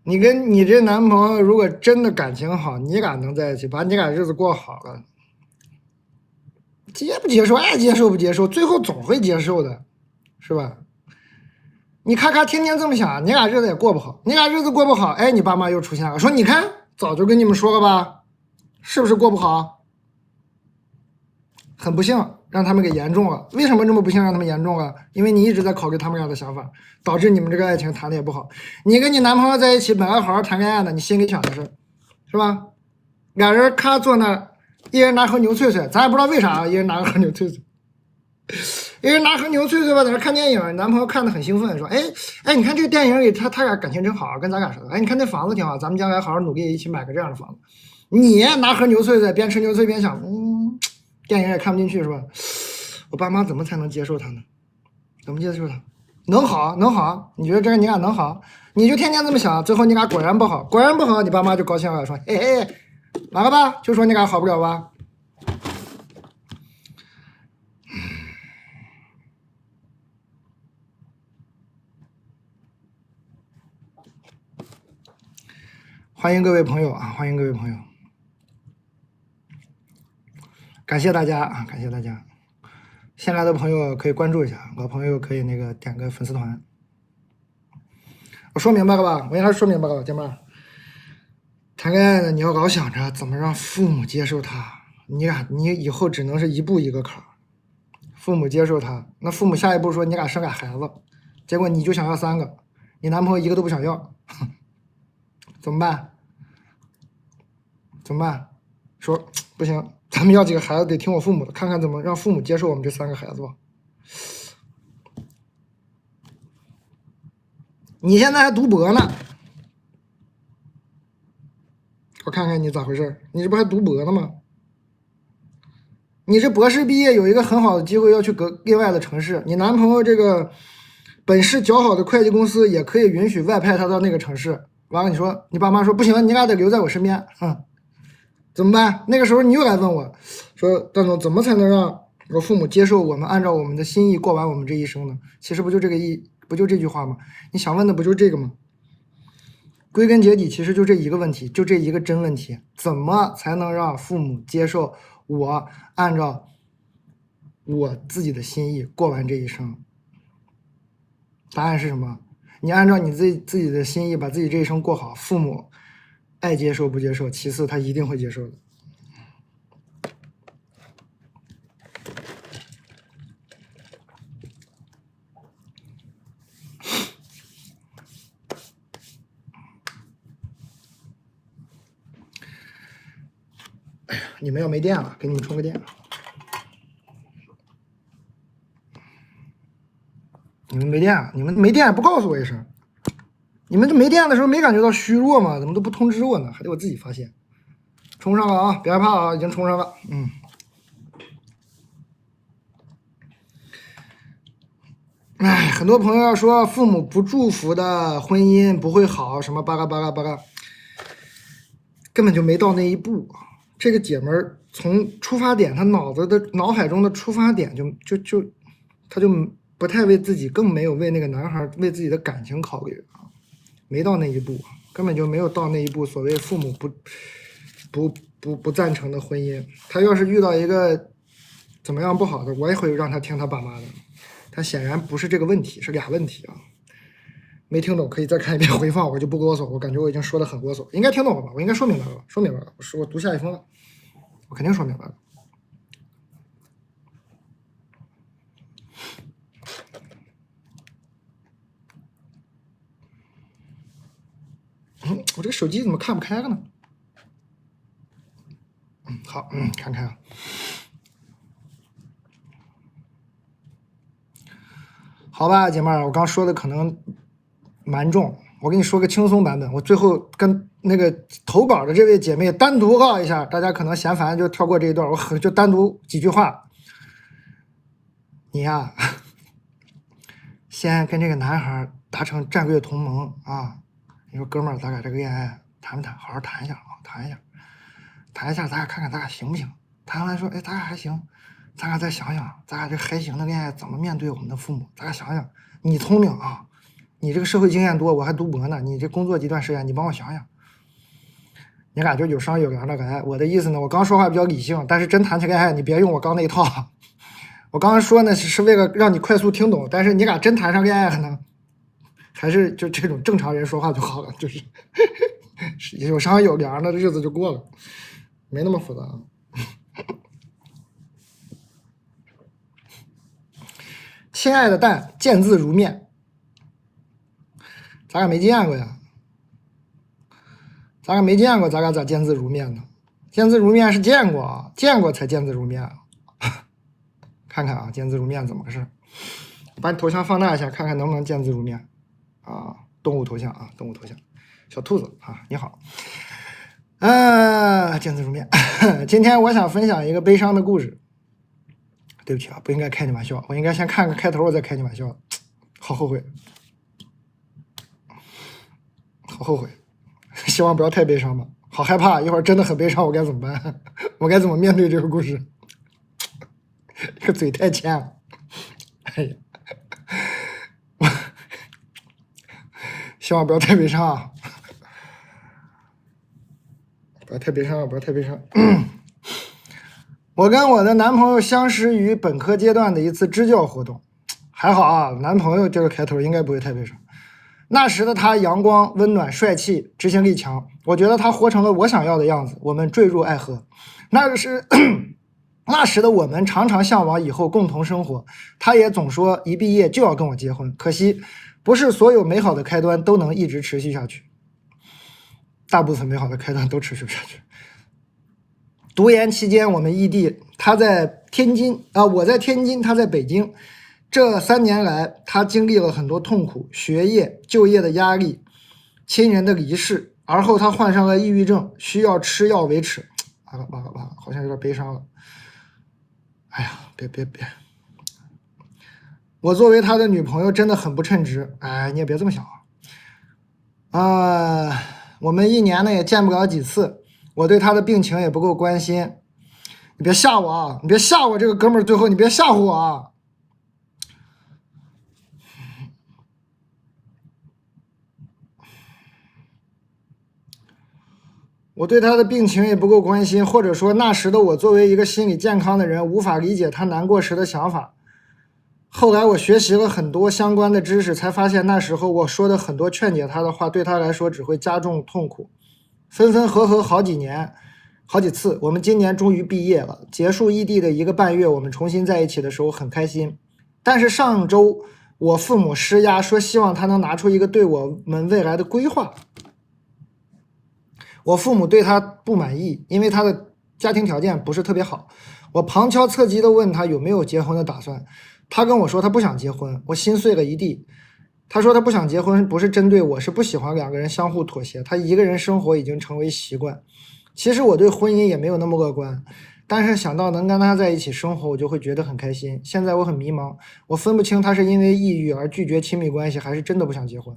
A: 你跟你这男朋友如果真的感情好，你俩能在一起，把你俩日子过好了，接不接受，爱接受不接受，最后总会接受的，是吧？你咔咔天天这么想，你俩日子也过不好，你俩日子过不好，哎，你爸妈又出现了，说你看，早就跟你们说了吧，是不是过不好？很不幸，让他们给言中了。为什么这么不幸让他们言中了？因为你一直在考虑他们俩的想法，导致你们这个爱情谈的也不好。你跟你男朋友在一起，本来好好谈恋爱的，你心里想的是，是吧？俩人咔坐那，一人拿盒牛脆脆，咱也不知道为啥，一人拿个盒牛脆脆。一人拿盒牛脆脆吧，在那看电影，男朋友看得很兴奋，说：“哎，你看这个电影里他俩感情真好，跟咱俩似的。哎，你看那房子挺好，咱们将来好好努力，一起买个这样的房子。”你拿盒牛脆脆，边吃牛脆边想，电影也看不进去是吧？我爸妈怎么才能接受他呢？怎么接受他？能好能好？你觉得这个你俩能好？你就天天这么想，最后你俩果然不好，果然不好，你爸妈就高兴了，说：“嘿嘿，哪个吧？就说你俩好不了吧？”欢迎各位朋友啊！欢迎各位朋友，感谢大家啊！感谢大家。新来的朋友可以关注一下，老朋友可以那个点个粉丝团。我说明白了吧？我应该说明白了，姐妹儿。谈恋爱呢，你要老想着怎么让父母接受他，你以后只能是一步一个坎儿。父母接受他，那父母下一步说你俩生俩孩子，结果你就想要3个，你男朋友1个都不想要，怎么办？怎么办？说不行，咱们要几个孩子得听我父母的，看看怎么让父母接受我们这3个孩子吧。你现在还读博呢，我看看你咋回事？你这不还读博呢吗？你这博士毕业有一个很好的机会要去另外的城市，你男朋友这个本事较好的会计公司也可以允许外派他到那个城市。完了，你说你爸妈说不行，你俩得留在我身边，怎么办？那个时候你又来问我，说段总怎么才能让我父母接受我们按照我们的心意过完我们这一生呢？其实不就这句话吗？你想问的不就这个吗？归根结底，其实就这一个问题，就这一个真问题：怎么才能让父母接受我按照我自己的心意过完这一生？答案是什么？你按照你自己的心意把自己这一生过好，父母爱接受不接受，其次他一定会接受的。哎呀，你们要没电了，给你们充个电。你们没电啊？你们没电也不告诉我一声。你们这没电的时候没感觉到虚弱吗？怎么都不通知我呢？还得我自己发现。充上了啊，别害怕啊，已经充上了。哎，很多朋友要说父母不祝福的婚姻不会好，什么巴拉巴拉巴拉，根本就没到那一步。这个姐们儿从出发点，她脑海中的出发点她就不太为自己，更没有为那个男孩为自己的感情考虑啊，没到那一步，根本就没有到那一步。所谓父母不赞成的婚姻，他要是遇到一个怎么样不好的，我也会让他听他爸妈的。他显然不是这个问题，是俩问题啊。没听懂可以再看一遍回放，我就不啰嗦，我感觉我已经说的很啰嗦，应该听懂了吧？我应该说明白了，说明白了。我读下一封了，我肯定说明白了。我这个手机怎么看不开了呢？好，看开了。好吧，姐妹儿，我刚说的可能蛮重，我跟你说个轻松版本。我最后跟那个投稿的这位姐妹单独唠一下，大家可能嫌烦就跳过这一段，我就单独几句话。你呀，先跟这个男孩达成战略同盟啊！你说哥们儿，咱俩这个恋爱谈不谈？好好谈一下啊，谈一下，咱俩看看咱俩行不行？谈完说，哎，咱俩还行。咱俩再想想，咱俩这还行的恋爱怎么面对我们的父母？咱俩想想，你聪明啊，你这个社会经验多，我还读博呢，你这工作一段时间，你帮我想想。你俩就有商有量的爱。我的意思呢，我刚说话比较理性，但是真谈起恋爱，你别用我刚那一套。我刚刚说呢是为了让你快速听懂，但是你俩真谈上恋爱呢，还是就这种正常人说话就好了，就是有商有量的日子就过了，没那么复杂。亲爱的蛋，见字如面，咱俩没见过呀，咱俩没见过，咱俩咋见字如面呢？见字如面是见过啊，见过才见字如面啊。看看啊，见字如面怎么回事？把你头像放大一下，看看能不能见字如面啊。动物头像啊，动物头像，小兔子啊，你好。见字如面。今天我想分享一个悲伤的故事。对不起啊，不应该开你玩笑，我应该先看个开头，我再开你玩笑，好后悔，好后悔。希望不要太悲伤吧，好害怕，一会儿真的很悲伤，我该怎么办？我该怎么面对这个故事？这个嘴太欠了，哎呀，希望不要太悲伤啊，不要太悲伤，不要太悲伤。我跟我的男朋友相识于本科阶段的一次支教活动，还好啊，男朋友这个开头应该不会太悲伤。那时的他阳光温暖帅气，执行力强，我觉得他活成了我想要的样子，我们坠入爱河。那时的我们常常向往以后共同生活，他也总说一毕业就要跟我结婚，可惜不是所有美好的开端都能一直持续下去，大部分美好的开端都持续不下去。读研期间我们异地，他在天津啊，我在天津，他在北京。这3年来，他经历了很多痛苦，学业、就业的压力，亲人的离世，而后他患上了抑郁症，需要吃药维持。完了，好像有点悲伤了。哎呀，别！我作为他的女朋友真的很不称职。哎，你也别这么想啊。我们1年呢也见不了几次。我对他的病情也不够关心，你别吓我啊！你别吓我，这个哥们儿，最后你别吓唬我啊！我对他的病情也不够关心，或者说那时的我作为一个心理健康的人，无法理解他难过时的想法。后来我学习了很多相关的知识，才发现那时候我说的很多劝解他的话，对他来说只会加重痛苦。分分合合好几年。好几次，我们今年终于毕业了，结束异地的1个半月，我们重新在一起的时候很开心。但是上周我父母施压，说希望他能拿出一个对我们未来的规划。我父母对他不满意，因为他的家庭条件不是特别好。我旁敲侧击地问他有没有结婚的打算，他跟我说他不想结婚，我心碎了一地。他说他不想结婚不是针对我，是不喜欢2个人相互妥协，他一个人生活已经成为习惯。其实我对婚姻也没有那么乐观，但是想到能跟他在一起生活，我就会觉得很开心。现在我很迷茫，我分不清他是因为抑郁而拒绝亲密关系，还是真的不想结婚。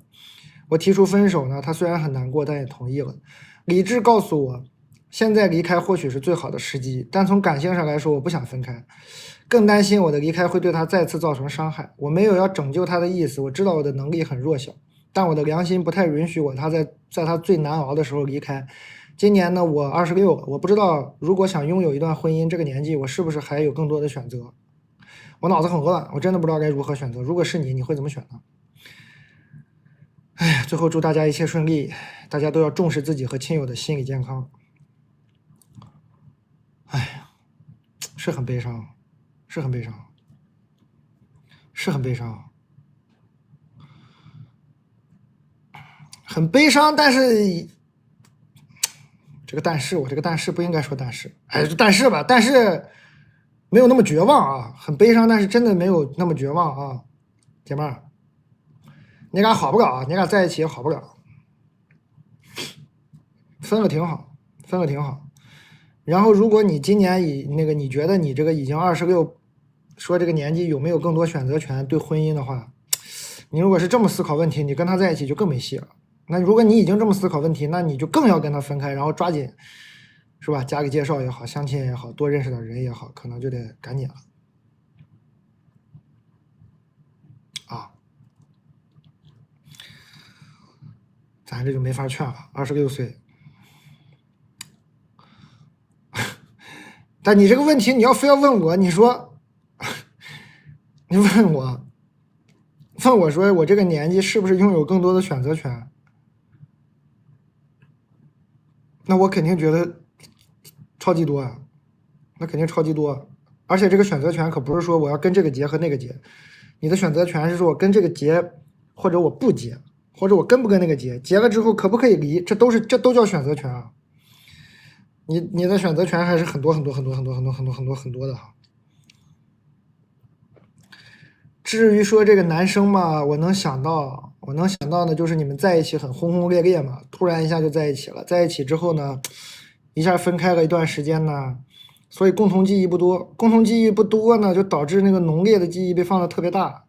A: 我提出分手呢，他虽然很难过，但也同意了。理智告诉我，现在离开或许是最好的时机，但从感性上来说，我不想分开，更担心我的离开会对他再次造成伤害。我没有要拯救他的意思，我知道我的能力很弱小，但我的良心不太允许我在他最难熬的时候离开。今年呢，我26了，我不知道如果想拥有一段婚姻，这个年纪我是不是还有更多的选择？我脑子很乱，我真的不知道该如何选择。如果是你，你会怎么选呢？哎呀，最后祝大家一切顺利，大家都要重视自己和亲友的心理健康。哎呀，是很悲伤，是很悲伤，是很悲伤，很悲伤，但是。我这个但是不应该说但是，哎，但是吧，但是没有那么绝望啊，很悲伤，但是真的没有那么绝望啊，姐妹儿，你俩好不了啊，你俩在一起也好不了，分了挺好，分了挺好。然后，如果你今年你觉得你这个已经26，说这个年纪有没有更多选择权对婚姻的话，你如果是这么思考问题，你跟他在一起就更没戏了。那如果你已经这么思考问题，那你就更要跟他分开，然后抓紧，是吧？家里介绍也好，相亲也好，多认识点人也好，可能就得赶紧了。啊，咱这就没法劝了。26岁，但你这个问题你要非要问我，你说你问我说我这个年纪是不是拥有更多的选择权？那我肯定觉得超级多啊，那肯定超级多。而且这个选择权可不是说我要跟这个结和那个结，你的选择权是说我跟这个结，或者我不结，或者我跟不跟那个结，结了之后可不可以离，这都叫选择权啊。你的选择权还是很多的哈。至于说这个男生嘛，我能想到的就是你们在一起很轰轰烈烈嘛，突然一下就在一起了，在一起之后呢，一下分开了一段时间呢，所以共同记忆不多呢，就导致那个浓烈的记忆被放得特别大。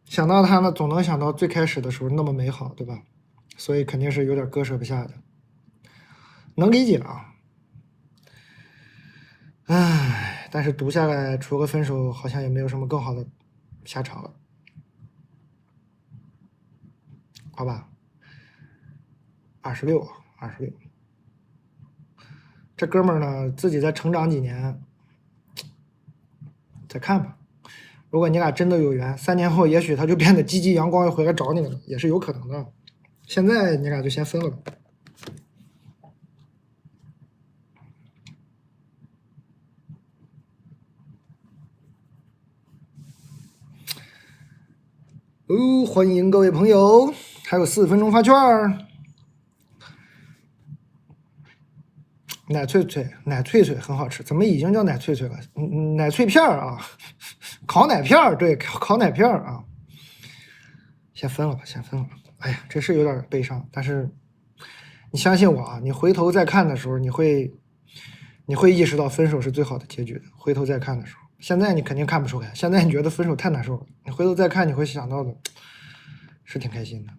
A: 想到他呢，总能想到最开始的时候那么美好，对吧？所以肯定是有点割舍不下的，能理解啊。唉，但是读下来，除了分手，好像也没有什么更好的下场了，好吧？26，这哥们儿呢，自己再成长几年，再看吧。如果你俩真的有缘，3年后也许他就变得积极阳光，又回来找你了，也是有可能的。现在你俩就先分了吧。哦，欢迎各位朋友，还有4分钟发券儿。奶脆脆很好吃，怎么已经叫奶脆脆了？奶脆片儿啊，烤奶片儿，对，烤奶片儿啊。先分了吧。哎呀，这是有点悲伤，但是你相信我啊，你回头再看的时候，你会意识到分手是最好的结局的。回头再看的时候，现在你肯定看不出来，现在你觉得分手太难受了，你回头再看，你会想到的是挺开心的。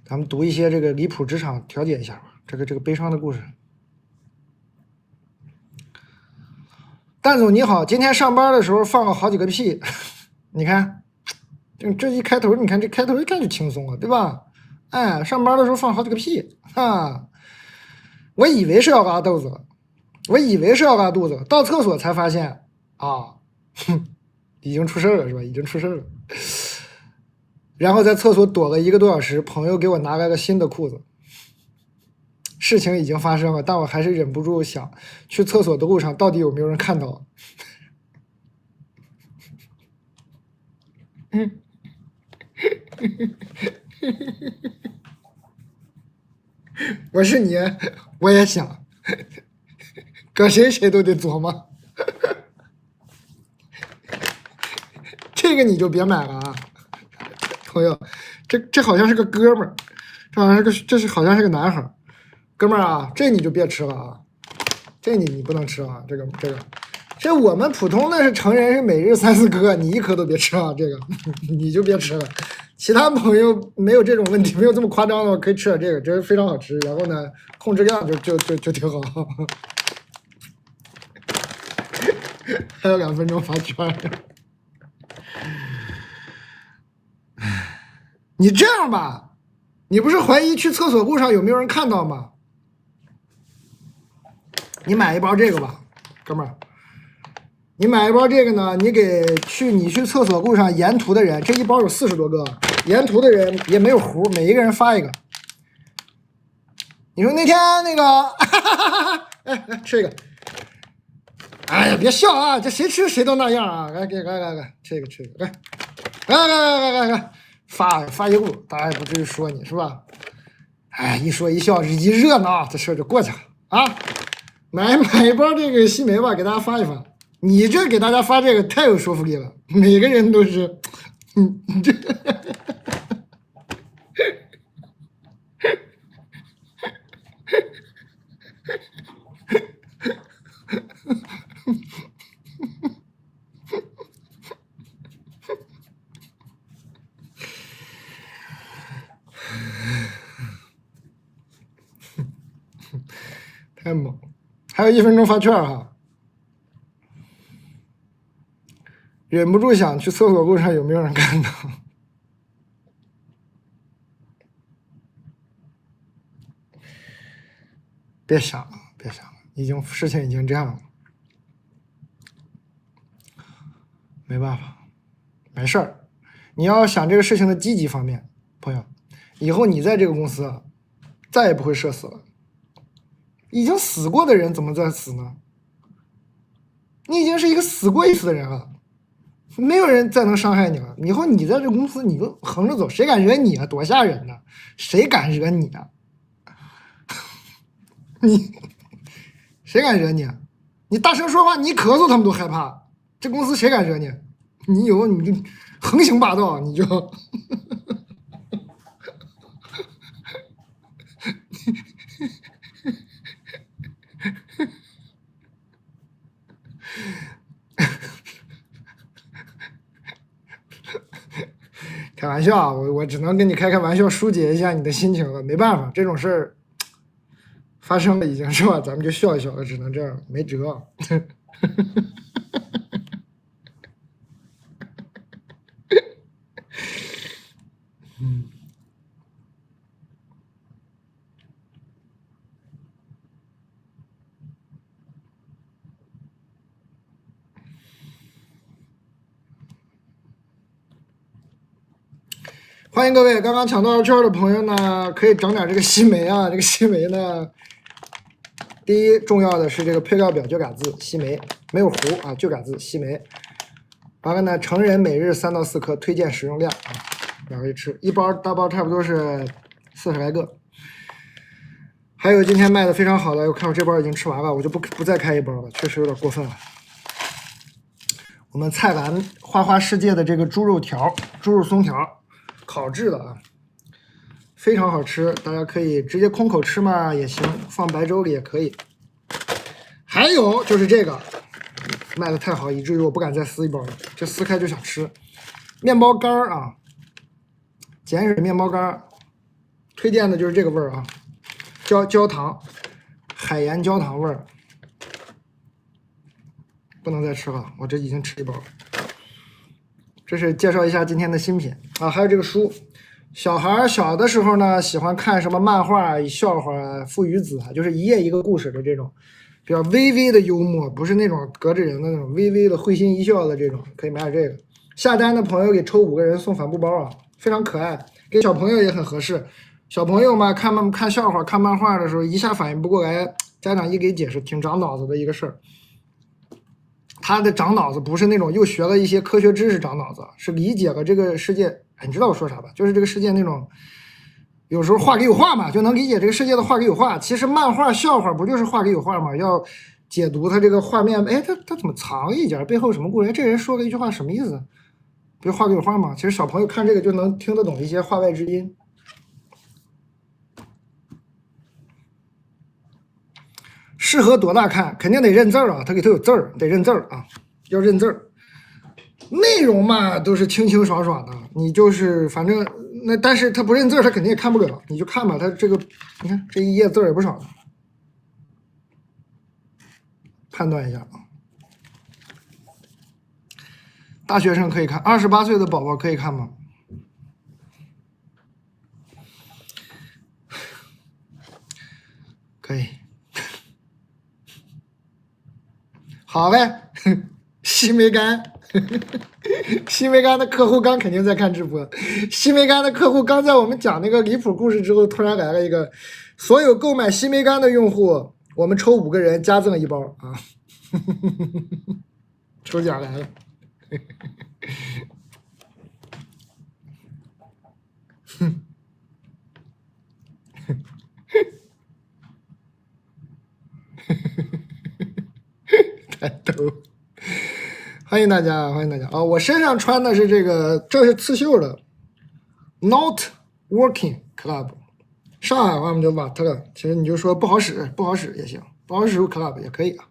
A: 咱们读一些这个离谱职场，调节一下吧，这个悲伤的故事。蛋总你好，今天上班的时候放了好几个屁，你看，这一开头，你看这开头一看就轻松了，对吧？哎，上班的时候放好几个屁啊！我以为是要拉肚子了，到厕所才发现啊，已经出事了是吧？已经出事了。然后在厕所躲了1个多小时，朋友给我拿来了新的裤子。事情已经发生了，但我还是忍不住想，去厕所的路上到底有没有人看到？我是你，我也想，搁谁都得琢磨。这个你就别买了啊，朋友，这好像是个哥们儿，这好像是个男孩，哥们儿啊，这你就别吃了啊，这你不能吃啊，这我们普通的是成人是每日3、4颗，你1颗都别吃啊，这个你就别吃了。其他朋友没有这种问题，没有这么夸张的，可以吃点这个，这非常好吃。然后呢，控制量就挺好。还有2分钟发圈。你这样吧，你不是怀疑去厕所路上有没有人看到吗？你买一包这个吧，哥们儿。你买一包这个呢，你去厕所路上沿途的人，这一包有40多个，沿途的人也没有糊，每一个人发一个。你说那天那个，哎，吃一个。哎呀，别笑啊，这谁吃谁都那样啊！来，吃一个，来，发一路，大家也不至于说你是吧？哎，一说一笑，一热闹，这事就过去了啊！买一包这个西梅吧，给大家发一发。你这给大家发这个太有说服力了，每个人都是，这。太猛，还有1分钟发券哈。忍不住想去厕所路上有没有人看到？别想了，别想了，事情已经这样了，没办法，没事儿。你要想这个事情的积极方面，朋友，以后你在这个公司再也不会社死了。已经死过的人怎么再死呢？你已经是一个死过一次的人了，没有人再能伤害你了。以后你在这公司你就横着走，谁敢惹你啊？多吓人呢！谁敢惹你啊？谁敢惹你啊？你大声说话，你咳嗽他们都害怕。这公司谁敢惹你？你以后你就横行霸道，你就开玩笑啊，我只能跟你开开玩笑，疏解一下你的心情了。没办法，这种事儿发生了已经是吧？咱们就笑一笑了，只能这样，没辙。欢迎各位，刚刚抢到券的朋友呢，可以整点这个西梅啊。这个西梅呢，第一重要的是这个配料表就杆子西梅，没有糊啊，就杆子西梅。然后呢，成人每日3到4颗，推荐食用量啊，两个吃，一包大包差不多是40来个。还有今天卖的非常好的，我看我这包已经吃完了，我就不再开一包了，确实有点过分了。我们菜篮花花世界的这个猪肉条、猪肉松条。烤制的啊，非常好吃，大家可以直接空口吃嘛也行，放白粥里也可以。还有就是这个卖的太好，以至于我不敢再撕一包了，这撕开就想吃。面包干啊，碱水面包干，推荐的就是这个味儿啊，焦糖，海盐焦糖味儿，不能再吃了，我这已经吃一包了。这是介绍一下今天的新品啊，还有这个书，小孩小的时候呢，喜欢看什么漫画、笑话、父与子啊，就是一页一个故事的这种，比较微微的幽默，不是那种隔着人的那种，微微的会心一笑的这种，可以买点这个。下单的朋友给抽5个人送帆布包啊，非常可爱，给小朋友也很合适。小朋友嘛，看笑话、看漫画的时候，一下反应不过来，家长一给解释，挺长脑子的一个事儿。他的长脑子不是那种又学了一些科学知识长脑子，是理解了这个世界。哎，你知道我说啥吧？就是这个世界那种，有时候话里有话嘛，就能理解这个世界的话里有话。其实漫画笑话不就是话里有话吗？要解读他这个画面，哎，他怎么藏一点，背后什么故事？这人说了一句话什么意思？不是话里有话吗？其实小朋友看这个就能听得懂一些话外之音。适合多大看？肯定得认字儿啊，它里头有字儿，得认字儿啊，要认字儿。内容嘛都是清清爽爽的，你就是反正那，但是他不认字儿，他肯定也看不了，你就看吧。他这个你看这一页字儿也不少呢，判断一下啊。大学生可以看，28岁的宝宝可以看吗？可以。好呗，西梅干，西梅干的客户刚肯定在看直播。西梅干的客户刚在我们讲那个离谱故事之后，突然来了一个，所有购买西梅干的用户，我们抽5个人加赠1包啊！抽奖来了。抬头，欢迎大家，欢迎大家啊！我身上穿的是这个，这是刺绣的 ，Not Working Club， 上海话我们就瓦特了。其实你就说不好使，不好使也行，不好使 Club 也可以啊。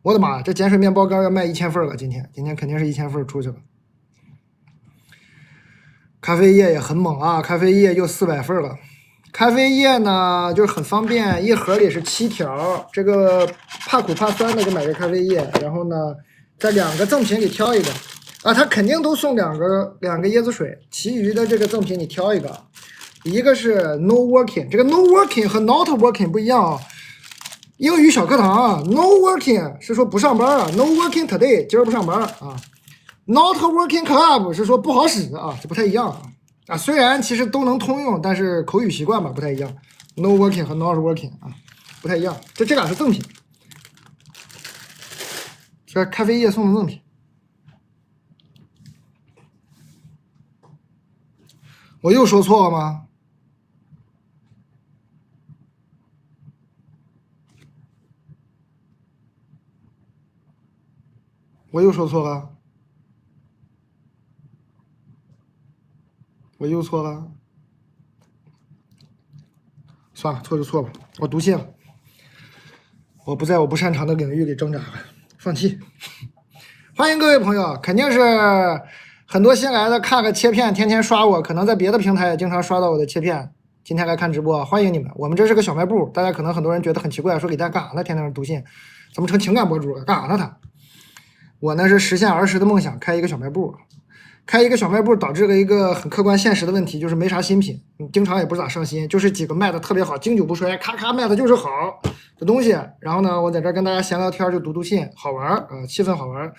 A: 我的妈，这碱水面包干要卖1000份了，今天肯定是1000份出去了。咖啡液也很猛啊，咖啡液又400份了。咖啡液呢，就是很方便，一盒里是7条。这个怕苦怕酸的就买个咖啡液，然后呢，在2个赠品里挑一个啊，他肯定都送两个椰子水，其余的这个赠品你挑一个。一个是 No Working， 这个 No Working 和 Not Working 不一样啊。英语小课堂啊 ，no working 是说不上班啊 ，no working today 今儿不上班啊 ，not working club 是说不好使啊，这不太一样啊。虽然其实都能通用，但是口语习惯吧不太一样。no working 和 not working 啊不太一样，这俩是赠品，这咖啡液送的赠品。我又说错了吗？我又说错了，我又错了，算了，错就错吧，我读信了，我不在我不擅长的领域里挣扎了，放弃。欢迎各位朋友，肯定是很多新来的看个切片，天天刷我，可能在别的平台也经常刷到我的切片。今天来看直播，欢迎你们。我们这是个小卖部，大家可能很多人觉得很奇怪，说李诞干啥呢？天天读信，怎么成情感博主了？干啥呢他？我呢是实现儿时的梦想，开一个小卖部。开一个小卖部导致了一个很客观现实的问题，就是没啥新品，经常也不咋上新，就是几个卖的特别好，经久不衰，咔咔卖的就是好的东西。然后呢，我在这跟大家闲聊天，就读信，好玩啊，气氛好玩。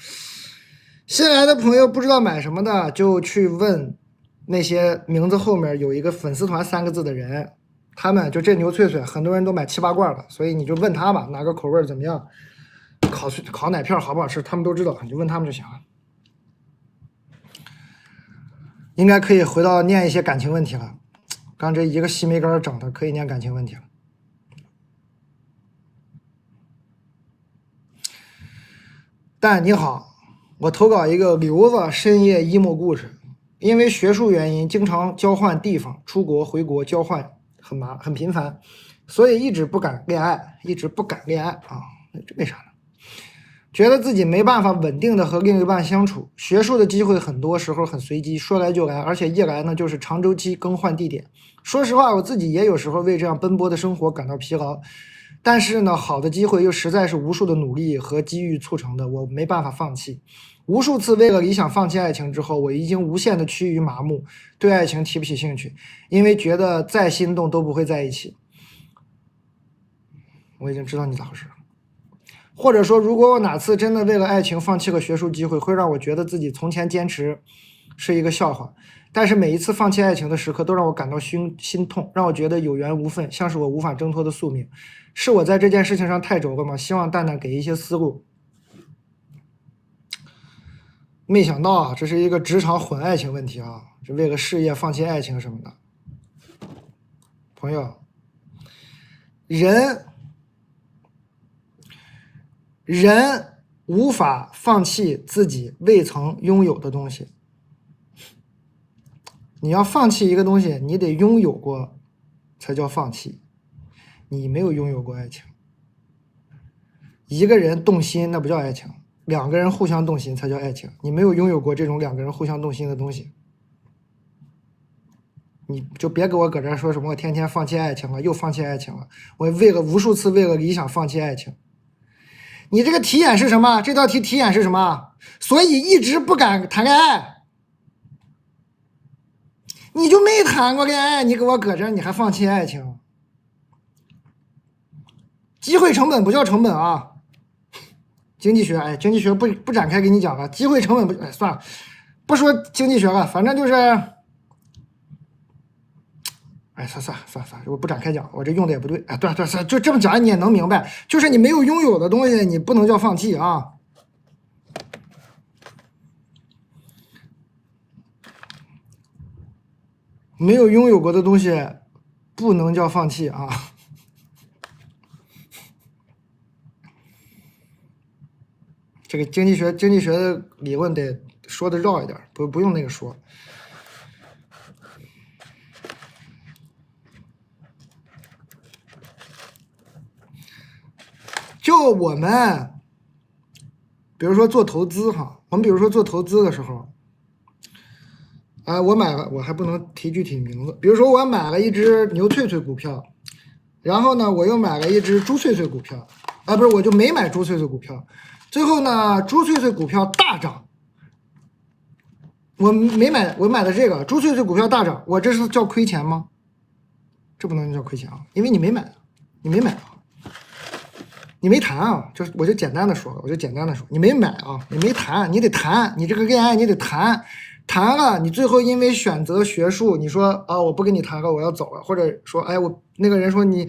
A: 新来的朋友不知道买什么的，就去问那些名字后面有一个粉丝团3个字的人，他们就这牛脆脆，很多人都买7、8罐了，所以你就问他吧，哪个口味怎么样，烤奶片好不好吃，他们都知道，你就问他们就行了。应该可以回到念一些感情问题了，刚这一个西梅干整的可以念感情问题了。但你好，我投稿一个刘子深夜 emo 故事，因为学术原因经常交换地方，出国回国交换很频繁，所以一直不敢恋爱啊，这为啥呢？觉得自己没办法稳定的和另一半相处，学术的机会很多时候很随机，说来就来，而且一来呢就是长周期更换地点。说实话，我自己也有时候为这样奔波的生活感到疲劳，但是呢，好的机会又实在是无数的努力和机遇促成的，我没办法放弃。无数次为了理想放弃爱情之后，我已经无限的趋于麻木，对爱情提不起兴趣，因为觉得再心动都不会在一起。我已经知道你咋回事了。或者说，如果我哪次真的为了爱情放弃了学术机会，会让我觉得自己从前坚持是一个笑话。但是每一次放弃爱情的时刻，都让我感到心痛，让我觉得有缘无分，像是我无法挣脱的宿命。是我在这件事情上太轴了吗？希望蛋蛋给一些思路。没想到啊，这是一个职场混爱情问题啊，是为了事业放弃爱情什么的。朋友，人无法放弃自己未曾拥有的东西。你要放弃一个东西，你得拥有过才叫放弃。你没有拥有过爱情，一个人动心那不叫爱情，2个人互相动心才叫爱情。你没有拥有过这种2个人互相动心的东西，你就别给我搁这说什么我天天放弃爱情了，又放弃爱情了。我无数次为了理想放弃爱情。你这个题眼是什么？这道题题眼是什么？所以一直不敢谈恋爱。你就没谈过恋爱，你给我搁这你还放弃爱情？机会成本不叫成本啊！经济学，经济学不展开给你讲了。机会成本不，算了，不说经济学了，反正就是，算了，我不展开讲，我这用的也不对。对，就这么讲你也能明白，就是你没有拥有的东西，你不能叫放弃啊。没有拥有过的东西，不能叫放弃啊。这个经济学的理论得说的绕一点，不用那个说。就我们，比如说做投资哈，我们比如说做投资的时候，我买了，我还不能提具体名字。比如说我买了一只牛脆脆股票，然后呢，我又买了一只猪脆脆股票，不是，我就没买猪脆脆股票。最后呢，猪脆脆股票大涨，我没买，我买的这个猪脆脆股票大涨，我这是叫亏钱吗？这不能叫亏钱啊，因为你没买，你没买啊。你没谈啊，我就简单的说，你没买啊，你没谈，你得谈，你这个恋爱你得谈，谈了，你最后因为选择学术，你说啊我不跟你谈了，我要走了，或者说哎我那个人说你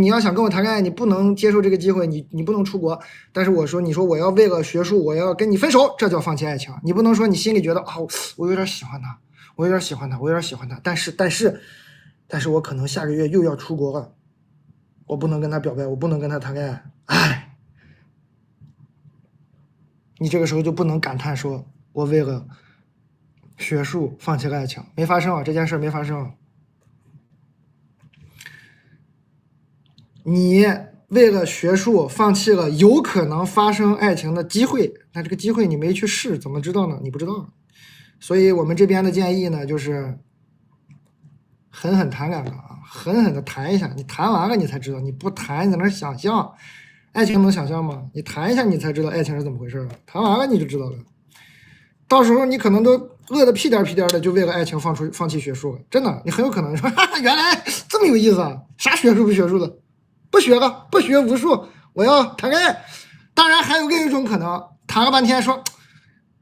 A: 要想跟我谈恋爱，你不能接受这个机会，你不能出国，但是我说你说我要为了学术我要跟你分手，这叫放弃爱情。你不能说你心里觉得啊我有点喜欢他，我有点喜欢他，但是我可能下个月又要出国了，我不能跟他表白，我不能跟他谈恋爱，哎，你这个时候就不能感叹说我为了学术放弃了爱情，没发生啊，这件事没发生啊。你为了学术放弃了有可能发生爱情的机会，那这个机会你没去试，怎么知道呢？你不知道。所以我们这边的建议呢，就是狠狠谈两个啊，狠狠的谈一下，你谈完了你才知道，你不谈你在那想象，爱情能想象吗？你谈一下你才知道爱情是怎么回事，谈完了你就知道了。到时候你可能都饿得屁颠屁颠的，就为了爱情放弃学术了，真的，你很有可能说哈哈，原来这么有意思啊，啥学术不学术的，不学了，不学无术，我要谈恋爱。当然还有另一种可能，谈了半天说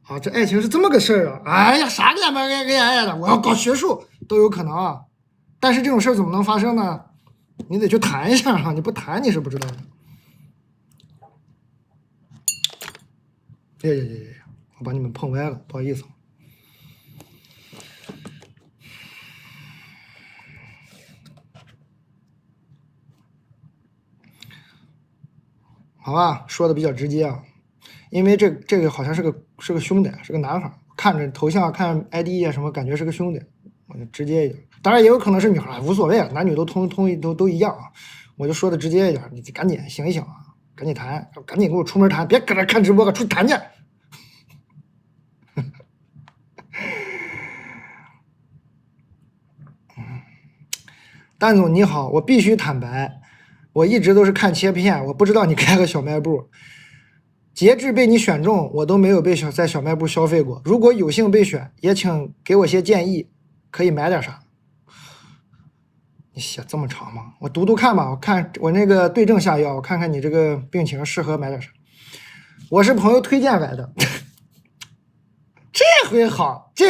A: 啊，这爱情是这么个事儿啊，哎呀，啥恋爱的，我要搞学术都有可能啊。但是这种事儿怎么能发生呢？你得去谈一下啊，你不谈你是不知道的。我把你们碰歪了，不好意思。好吧，说的比较直接啊，因为这个好像是个兄弟，是个男孩，看着头像看 ID 啊什么，感觉是个兄弟，我就直接一点。当然也有可能是女孩，无所谓，男女都一样啊。我就说的直接一点，你赶紧醒一醒啊，赶紧谈，赶紧给我出门谈，别搁这看直播了，出去谈去。蛋总你好，我必须坦白，我一直都是看切片，我不知道你开个小卖部。截至被你选中，我都没有在小卖部消费过。如果有幸被选，也请给我些建议，可以买点啥？你写这么长吗？我读读看吧，我看我那个对症下药，我看看你这个病情适合买点啥。我是朋友推荐来的，这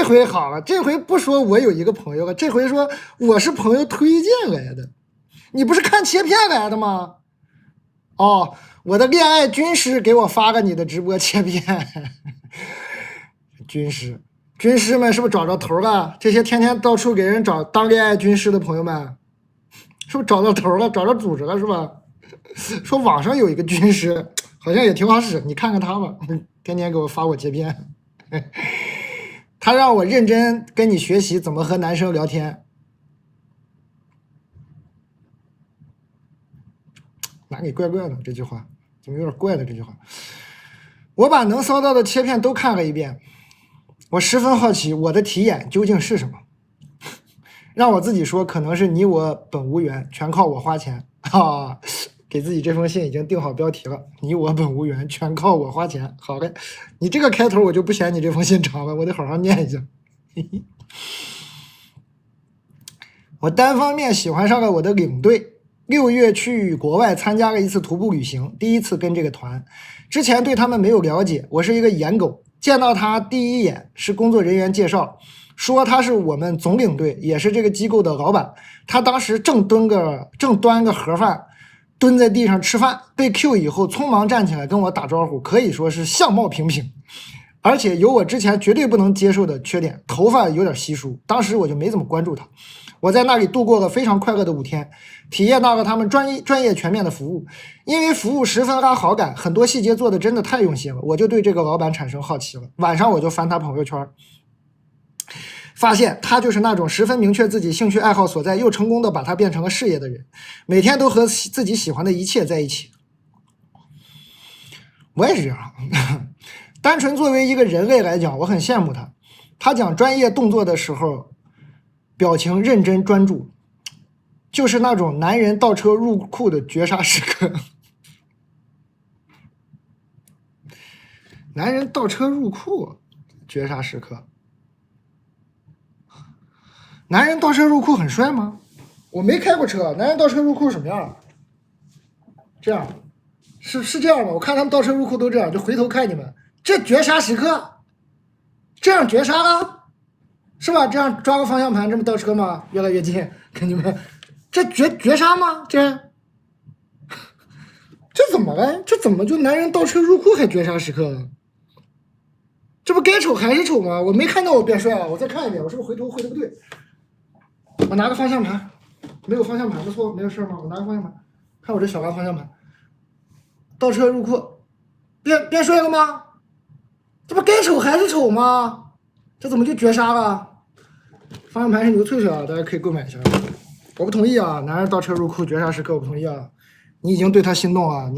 A: 回好了，这回不说我有一个朋友了，这回说我是朋友推荐来的。你不是看切片来的吗？哦，我的恋爱军师给我发个你的直播切片。军师们是不是找着头了？这些天天到处给人当恋爱军师的朋友们，是不是找到头了，找着组织了是吧？说网上有一个军师，好像也挺好使，你看看他吧，天天给我发我切片。他让我认真跟你学习怎么和男生聊天。哪里怪怪的？这句话怎么有点怪的？这句话，我把能搜到的切片都看了一遍，我十分好奇我的题眼究竟是什么。让我自己说，可能是你我本无缘，全靠我花钱啊！给自己这封信已经定好标题了，你我本无缘，全靠我花钱。好嘞，你这个开头我就不嫌你这封信长了，我得好好念一下。我单方面喜欢上了我的领队，6月去国外参加了一次徒步旅行，第一次跟这个团，之前对他们没有了解，我是一个颜狗，见到他第一眼是工作人员介绍，说他是我们总领队，也是这个机构的老板。他当时正端个盒饭，蹲在地上吃饭，被 Q 以后匆忙站起来跟我打招呼，可以说是相貌平平，而且有我之前绝对不能接受的缺点，头发有点稀疏。当时我就没怎么关注他。我在那里度过了非常快乐的5天，体验到了他们专业全面的服务。因为服务十分拉好感，很多细节做的真的太用心了，我就对这个老板产生好奇了。晚上我就翻他朋友圈，发现他就是那种十分明确自己兴趣爱好所在，又成功的把它变成了事业的人，每天都和自己喜欢的一切在一起。我也是这样。单纯作为一个人类来讲，我很羡慕他。他讲专业动作的时候，表情认真专注，就是那种男人倒车入库的绝杀时刻。男人倒车入库，绝杀时刻。男人倒车入库很帅吗？我没开过车，男人倒车入库什么样？这样，是这样的，我看他们倒车入库都这样，就回头看你们，这绝杀时刻，这样绝杀了，是吧？这样抓个方向盘这么倒车吗？越来越近，跟你们，这绝杀吗？这怎么了？这怎么就男人倒车入库还绝杀时刻了？这不该丑还是丑吗？我没看到我变帅了，我再看一遍，我是不是回头不对？我拿个方向盘，没有方向盘的错，没有事吗？我拿个方向盘，看我这小蓝方向盘，倒车入库，变帅了吗？这不该丑还是丑吗？这怎么就绝杀了？方向盘是牛脆脆啊，大家可以购买一下。我不同意啊，男人倒车入库绝杀时刻，我不同意啊。你已经对他心动了，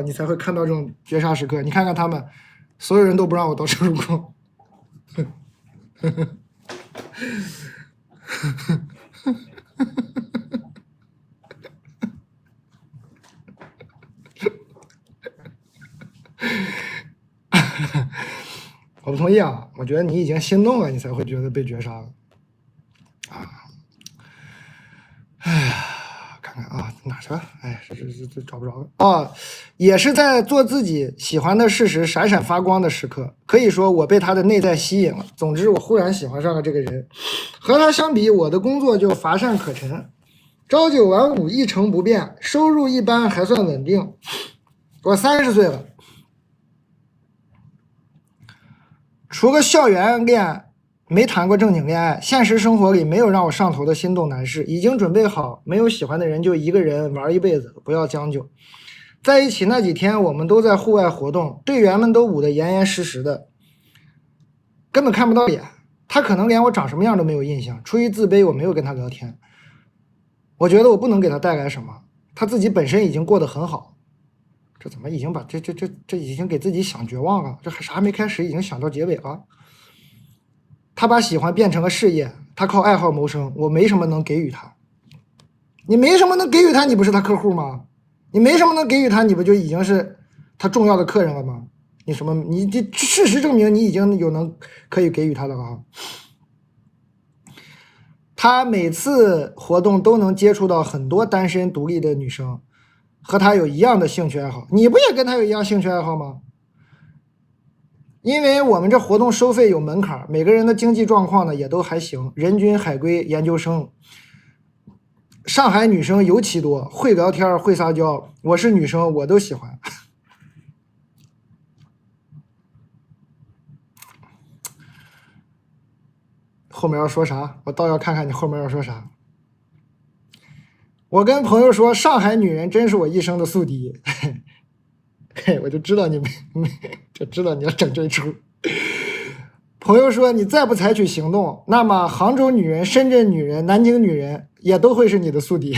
A: 你才会看到这种绝杀时刻。你看看他们，所有人都不让我倒车入库。我不同意啊，我觉得你已经心动了，你才会觉得被绝杀了。哎呀，看看啊，哪去了？哎，这找不着了啊！也是在做自己喜欢的事时闪闪发光的时刻，可以说我被他的内在吸引了。总之，我忽然喜欢上了这个人。和他相比，我的工作就乏善可陈，朝九晚五，一成不变，收入一般，还算稳定。我30岁了，除了校园恋。没谈过正经恋爱，现实生活里没有让我上头的心动男士，已经准备好，没有喜欢的人就一个人玩一辈子，不要将就。在一起那几天，我们都在户外活动，队员们都捂得严严实实的，根本看不到脸。他可能连我长什么样都没有印象，出于自卑，我没有跟他聊天。我觉得我不能给他带来什么，他自己本身已经过得很好。这怎么已经把这已经给自己想绝望了？这还啥没开始，已经想到结尾了。他把喜欢变成了事业，他靠爱好谋生，我没什么能给予他。你没什么能给予他，你不是他客户吗？你没什么能给予他，你不就已经是他重要的客人了吗？你这事实证明你已经有可以给予他的了啊。他每次活动都能接触到很多单身独立的女生，和他有一样的兴趣爱好。你不也跟他有一样兴趣爱好吗？因为我们这活动收费有门槛，每个人的经济状况呢也都还行，人均海归研究生，上海女生尤其多，会聊天会撒娇，我是女生我都喜欢。后面要说啥？我倒要看看你后面要说啥。我跟朋友说，上海女人真是我一生的宿敌。嘿，我就知道你就知道你要整这一出。朋友说，你再不采取行动，那么杭州女人、深圳女人、南京女人也都会是你的宿敌。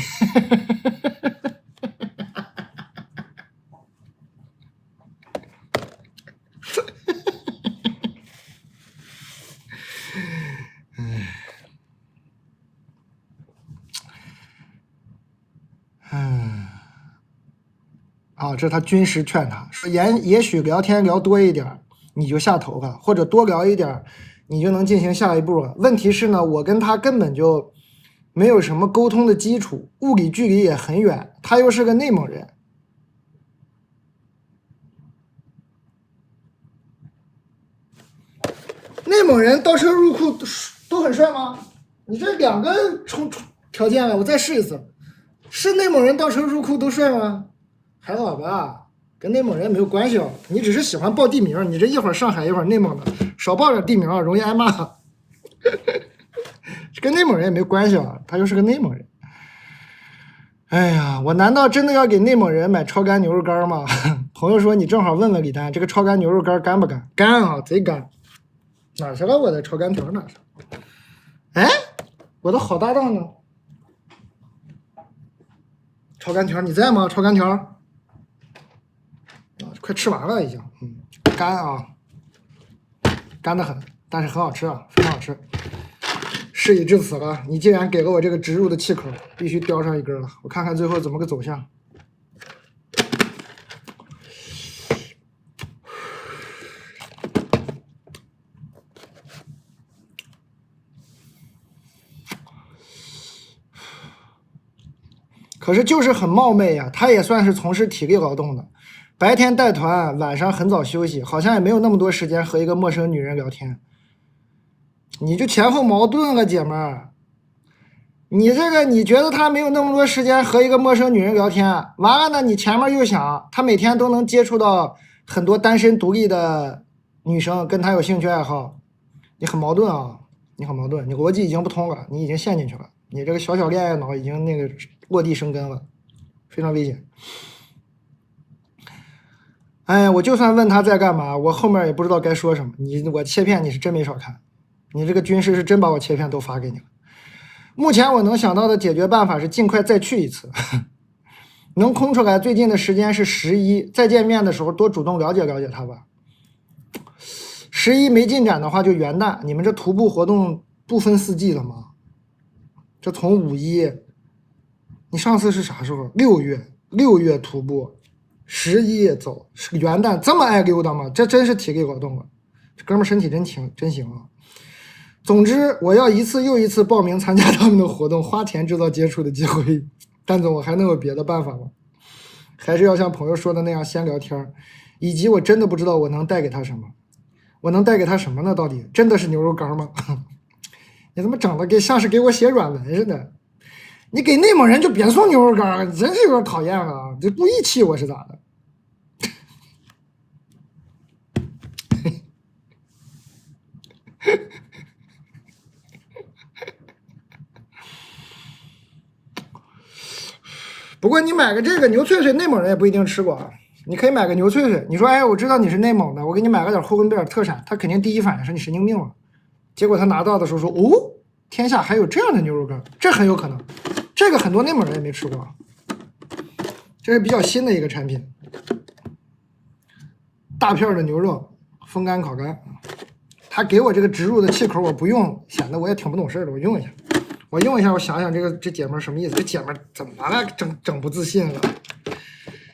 A: 啊，这是他军师劝他说，也许聊天聊多一点，你就下头了，或者多聊一点，你就能进行下一步了。问题是呢，我跟他根本就没有什么沟通的基础，物理距离也很远，他又是个内蒙人。内蒙人倒车入库都很帅吗？你这两个条件了，我再试一次，是内蒙人倒车入库都帅吗？还好吧，跟内蒙人没有关系哦。你只是喜欢报地名，你这一会儿上海一会儿内蒙的，少报点地名啊，容易挨骂。跟内蒙人也没关系啊，他就是个内蒙人。哎呀，我难道真的要给内蒙人买超干牛肉干吗？朋友说你正好问问李丹，这个超干牛肉干干不干？干啊，贼干。哪去了我的炒干条？哪去了？哎，我的好搭档呢？炒干条你在吗？炒干条啊，快吃完了已经，干啊，干得很，但是很好吃啊，非常好吃。事已至此了，你既然给了我这个植入的气口，必须叼上一根了。我看看最后怎么个走向。可是就是很冒昧呀，他也算是从事体力劳动的，白天带团，晚上很早休息，好像也没有那么多时间和一个陌生女人聊天。你就前后矛盾了，姐们儿。你这个你觉得他没有那么多时间和一个陌生女人聊天，完了呢，你前面又想他每天都能接触到很多单身独立的女生，跟他有兴趣爱好，你很矛盾啊，你很矛盾，你逻辑已经不通了，你已经陷进去了，你这个小恋爱脑已经那个落地生根了，非常危险。哎，我就算问他在干嘛，我后面也不知道该说什么。我切片你是真没少看，你这个军师是真把我切片都发给你了。目前我能想到的解决办法是尽快再去一次，能空出来最近的时间是11，再见面的时候多主动了解了解他吧。11没进展的话就元旦，你们这徒步活动不分四季的吗？这从5·1，你上次是啥时候？6月徒步，11走，是元旦，这么爱溜达吗？这真是体力劳动了，这哥们身体真行啊。总之，我要一次又一次报名参加他们的活动，花钱制造接触的机会。蛋总，我还能有别的办法吗？还是要像朋友说的那样先聊天，以及我真的不知道我能带给他什么。我能带给他什么呢？到底真的是牛肉干吗？你怎么整的像是给我写软文似的？你给内蒙人就别送牛肉干，真是有点讨厌了，这故意气我是咋的？不过你买个这个牛脆脆，内蒙人也不一定吃过啊。你可以买个牛脆脆，你说哎，我知道你是内蒙的，我给你买个点呼伦贝尔特产，他肯定第一反应是你神经病了。结果他拿到的时候说，哦，天下还有这样的牛肉干，这很有可能。这个很多内蒙人也没吃过，这是比较新的一个产品。大片的牛肉风干烤干，他给我这个植入的气口我不用，显得我也挺不懂事的，我用一下。我想想这姐们什么意思？这姐们怎么了？整不自信了？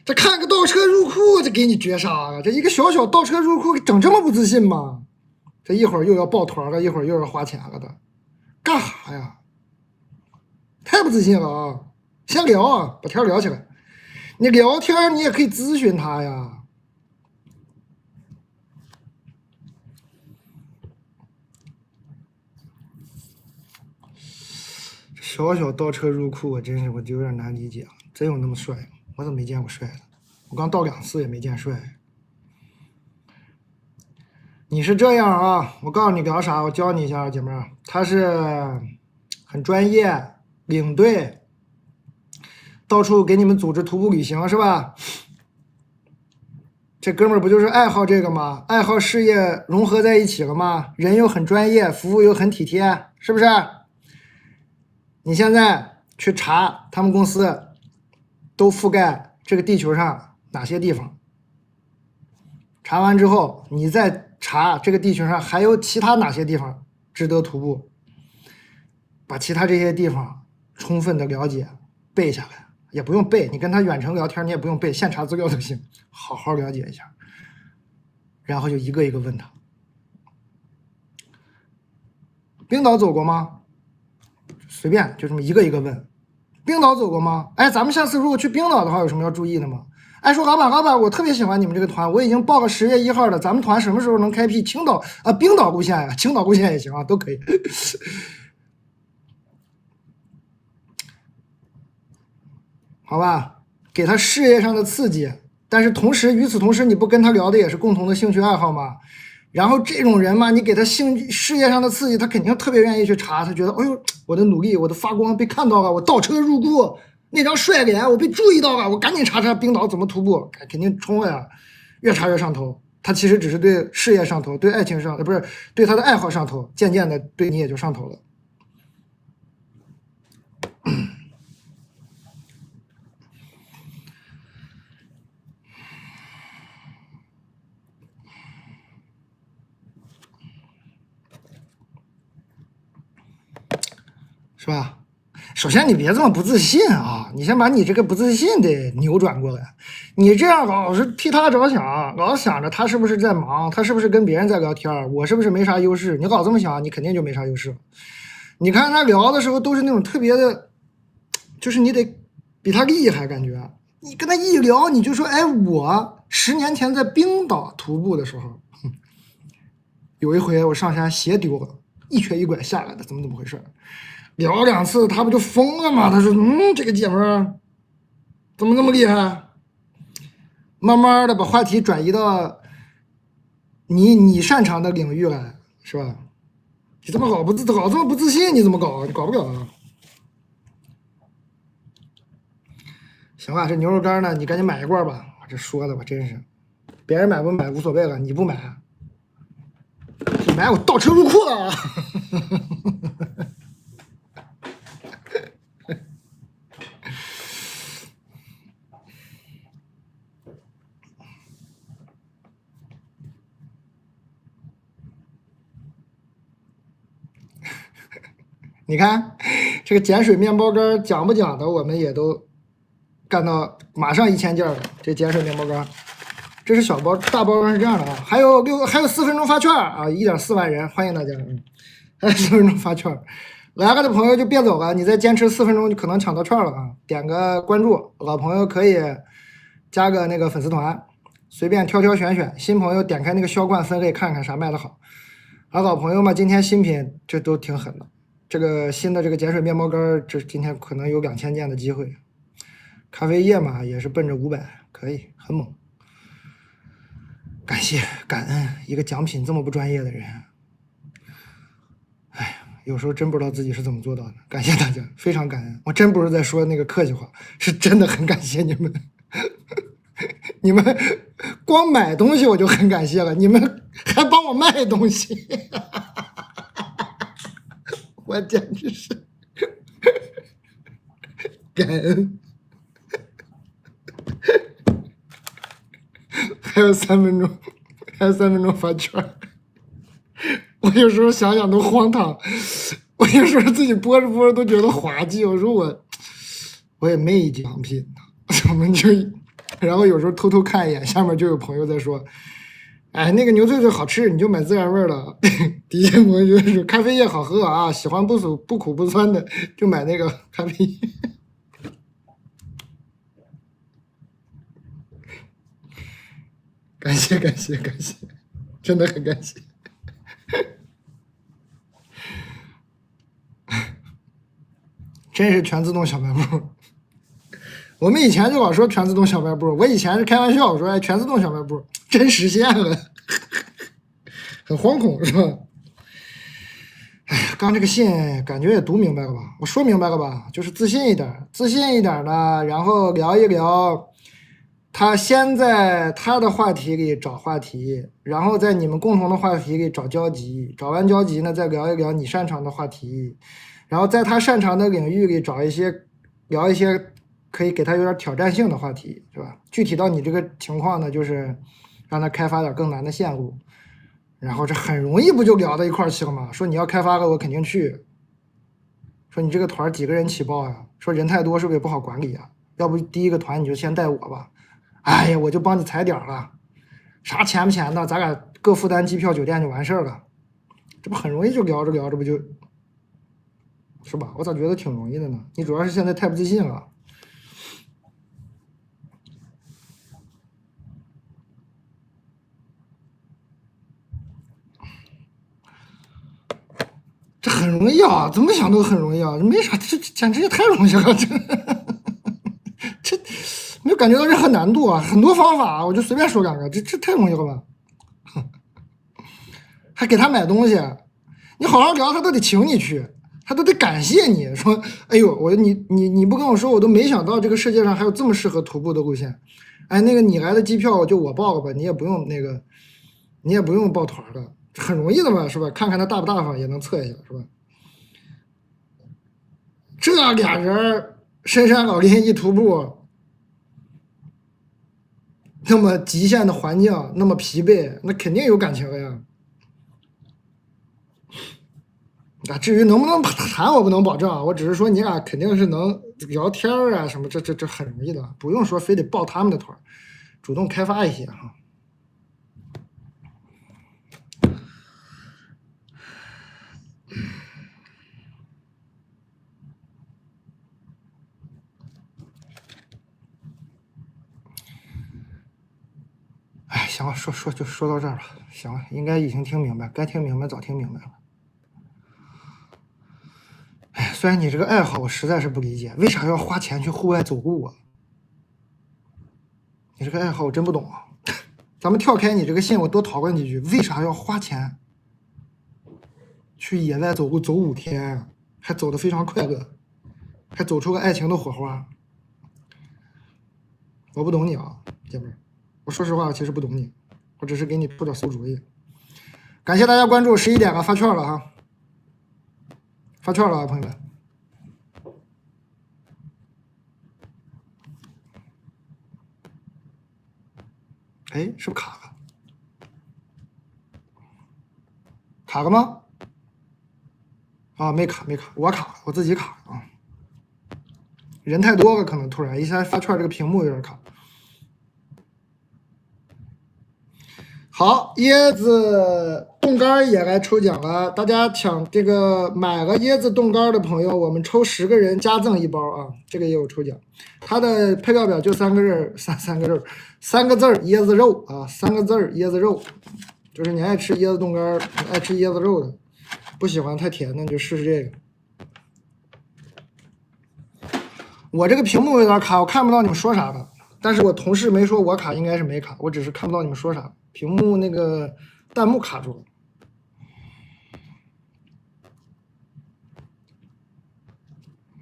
A: 这看个倒车入库，这给你绝杀啊！这一个小倒车入库，整这么不自信吗？这一会儿又要抱团了，一会儿又要花钱了的，干啥呀？太不自信了啊！先聊啊，把天聊起来。你聊天你也可以咨询他呀。小倒车入库，我就有点难理解了。真有那么帅吗？我怎么没见过帅的？我刚倒2次也没见帅。你是这样啊？我告诉你聊啥？我教你一下，姐妹儿，他是很专业，领队，到处给你们组织徒步旅行是吧？这哥们儿不就是爱好这个吗？爱好事业融合在一起了吗？人又很专业，服务又很体贴，是不是？你现在去查他们公司都覆盖这个地球上哪些地方，查完之后你再查这个地球上还有其他哪些地方值得徒步，把其他这些地方充分的了解背下来，也不用背，你跟他远程聊天你也不用背，现查资料都行，好好了解一下，然后就一个一个问他。冰岛走过吗？随便就这么一个一个问。冰岛走过吗？哎，咱们下次如果去冰岛的话有什么要注意的吗？哎，说老板，我特别喜欢你们这个团，我已经报了10月1号的，咱们团什么时候能开辟青岛啊、冰岛路线呀？青岛路线也行啊，都可以。好吧，给他事业上的刺激，但是与此同时，你不跟他聊的也是共同的兴趣爱好吗？然后这种人嘛，你给他事业上的刺激，他肯定特别愿意去查，他觉得，哎呦，我的努力，我的发光被看到了，我倒车入库，那张帅脸我被注意到了，我赶紧查冰岛怎么徒步，肯定冲了呀，越查越上头。他其实只是对事业上头，对爱情上，不是对他的爱好上头，渐渐的对你也就上头了。是吧？首先你别这么不自信啊，你先把你这个不自信得扭转过来。你这样老是替他着想，老想着他是不是在忙，他是不是跟别人在聊天，我是不是没啥优势，你老这么想，你肯定就没啥优势。你看他聊的时候都是那种特别的，就是你得比他厉害，感觉你跟他一聊，你就说，哎，我10年前在冰岛徒步的时候，有一回我上山鞋丢了，一瘸一拐下来的，怎么回事？聊2次，他不就疯了吗？他说，这个姐们儿怎么那么厉害？慢慢的把话题转移到你擅长的领域来，是吧？你这么搞这么不自信，你怎么搞？你搞不了啊！行吧，这牛肉干呢，你赶紧买一罐吧。这说的吧，真是，别人买不买无所谓了，你不买，你买我倒车入库了。你看这个碱水面包干讲不讲的，我们也都干到马上1000件了。这碱水面包干，这是小包，大包装是这样的啊。还有4分钟发券啊，1.4万人，欢迎大家。还有4分钟发券，来了的朋友就别走了，你再坚持4分钟就可能抢到券了啊！点个关注，老朋友可以加个那个粉丝团，随便挑选，新朋友点开那个销冠分类看看啥卖的好。而老朋友嘛，今天新品这都挺狠的。这个新的这个碱水面包干，这今天可能有2000件的机会。咖啡液嘛，也是奔着500，可以很猛。感谢感恩一个奖品这么不专业的人。哎呀，有时候真不知道自己是怎么做到的。感谢大家，非常感恩。我真不是在说那个客气话，是真的很感谢你们。你们光买东西我就很感谢了，你们还帮我卖东西。我简直是感恩。还有3分钟，还有3分钟发券。我有时候想想都荒唐，我有时候自己播着都觉得滑稽。我说我也没奖品，我们就，然后有时候偷偷看一眼，下面就有朋友在说，哎，那个牛脆脆好吃，你就买自然味的。底下朋友就说咖啡液好喝啊，喜欢不苦不酸的就买那个咖啡液。感谢，真的很感谢。真是全自动小卖部。我们以前就老说全自动小卖部，我以前是开玩笑，我说哎全自动小卖部真实现了，很惶恐是吧？哎呀，刚这个信感觉也读明白了吧？我说明白了吧？就是自信一点呢，然后聊一聊。他先在他的话题里找话题，然后在你们共同的话题里找交集，找完交集呢，再聊一聊你擅长的话题，然后在他擅长的领域里聊一些可以给他有点挑战性的话题，是吧？具体到你这个情况呢，就是让他开发点更难的线路，然后这很容易不就聊到一块儿去了吗？说你要开发了，我肯定去。说你这个团几个人起报呀？说人太多是不是也不好管理啊？要不第一个团你就先带我吧。哎呀，我就帮你踩点了，啥钱不钱的，咱俩各负担机票酒店就完事儿了，这不很容易就聊着聊着不就，是吧？我咋觉得挺容易的呢？你主要是现在太不自信了。这很容易啊，怎么想都很容易啊，没啥，这简直也太容易了，这没有感觉到任何难度啊，很多方法，我就随便说2个，这太容易了吧？还给他买东西，你好好聊，他都得请你去，他都得感谢你说，哎呦，你不跟我说，我都没想到这个世界上还有这么适合徒步的路线。哎，那个你来的机票就我报了吧，你也不用报团的，很容易的嘛，是吧？看看他大不大方，也能测一下，是吧？这俩人深山老林一徒步，那么极限的环境，那么疲惫，那肯定有感情了呀。啊，至于能不能谈，我不能保证啊。我只是说你俩肯定是能聊天啊，什么这很容易的，不用说非得抱他们的团，主动开发一些哈。行了，就说到这儿了。行了，应该已经听明白，该听明白早听明白了。哎，虽然你这个爱好我实在是不理解，为啥要花钱去户外走路啊？你这个爱好我真不懂啊。咱们跳开你这个信，我多讨论几句，为啥要花钱去野外走路走5天，还走得非常快乐，还走出个爱情的火花？我不懂你啊，姐妹儿。我说实话，我其实不懂你，我只是给你出点馊主意。感谢大家关注，11点了，发券了哈，发券了啊，朋友们。哎，是不是卡了？卡了吗？啊，没卡，我卡了，我自己卡了啊。人太多了，可能突然一下发券，这个屏幕有点卡。好，椰子冻干也来抽奖了，大家抢这个买了椰子冻干的朋友，我们抽10个人加赠1包啊，这个也有抽奖。它的配料表就3个字，3个字椰子肉啊，3个字椰子肉，就是你爱吃椰子冻干，爱吃椰子肉的，不喜欢太甜的你就试试这个。我这个屏幕有点卡，我看不到你们说啥了，但是我同事没说我卡，应该是没卡，我只是看不到你们说啥。屏幕那个弹幕卡住了，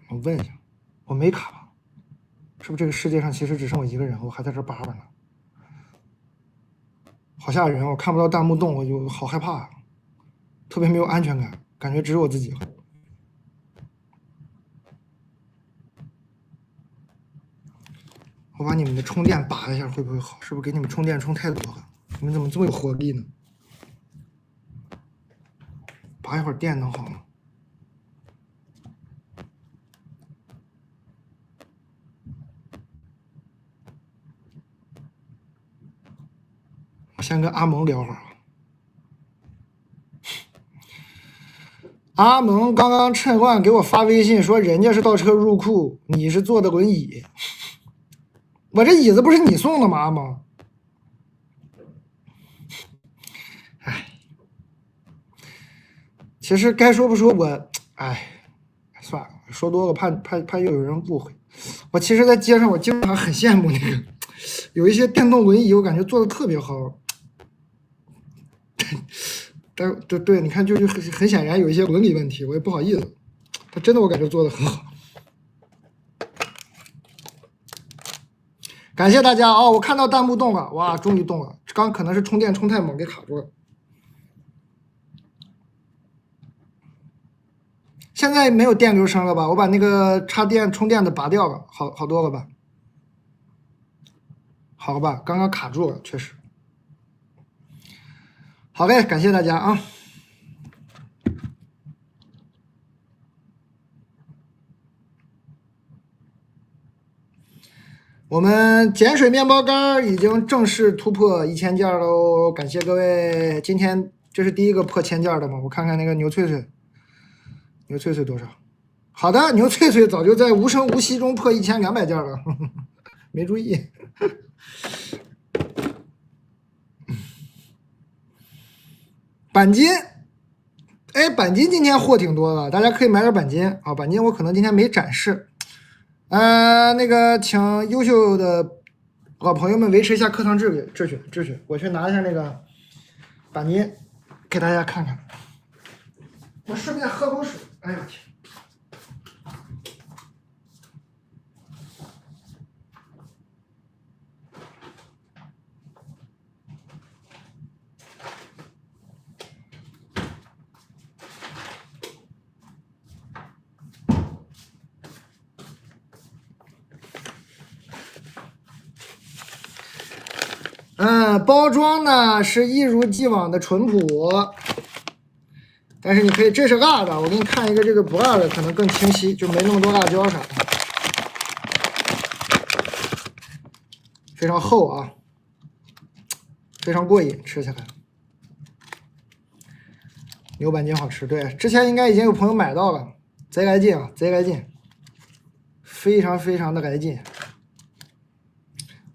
A: 我问一下，我没卡吧？是不是这个世界上其实只剩我一个人，我还在这叭叭呢？好吓人，我看不到弹幕动，我就好害怕，特别没有安全感，感觉只有我自己。我把你们的充电拔一下会不会好？是不是给你们充电充太多了？你们怎么这么有活力呢？拔一会儿电能好吗？我先跟阿蒙聊会儿。阿蒙刚刚趁乱给我发微信说，人家是倒车入库，你是坐的轮椅。我这椅子不是你送的吗？阿蒙。哎，其实该说不说我，哎，算了，说多了怕又有人误会。我其实，在街上我经常很羡慕那个有一些电动轮椅，我感觉做的特别好。但对，你看，就很显然有一些伦理问题，我也不好意思。他真的我感觉做的很好。感谢大家哦，我看到弹幕动了，哇，终于动了。刚可能是充电充太猛给卡住了。现在没有电流声了吧？我把那个插电充电的拔掉了，好多了吧？好了吧？刚刚卡住了，确实。好嘞，感谢大家啊！我们碱水面包干已经正式突破1000件喽，感谢各位！今天这是第一个破1000件的吗？我看看那个牛脆脆多少？好的，牛脆脆早就在无声无息中破1200件了，没注意。钣金，哎，钣金今天货挺多的，大家可以买点钣金啊！钣金我可能今天没展示，那个请优秀的老朋友们维持一下课堂秩序，我去拿一下那个钣金给大家看看。我顺便喝口水，哎呦我天！包装呢是一如既往的淳朴，但是你可以，这是辣的，我给你看一个这个不辣的，可能更清晰，就没那么多辣椒啥的，非常厚啊，非常过瘾，吃起来。牛板筋好吃，对，之前应该已经有朋友买到了，贼来劲啊，贼来劲，非常的来劲。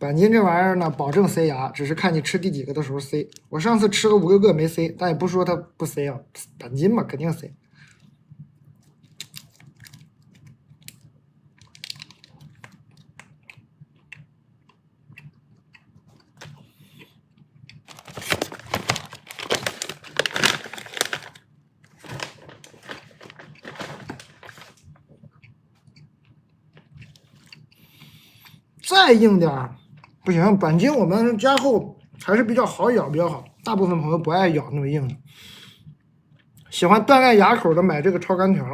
A: 板筋这玩意儿呢，保证塞牙，只是看你吃第几个的时候塞。我上次吃了5个没塞，但也不说它不塞啊，板筋嘛肯定塞。再硬点儿不行，板筋我们加厚还是比较好咬比较好，大部分朋友不爱咬那么硬的，喜欢断开牙口的买这个超干条。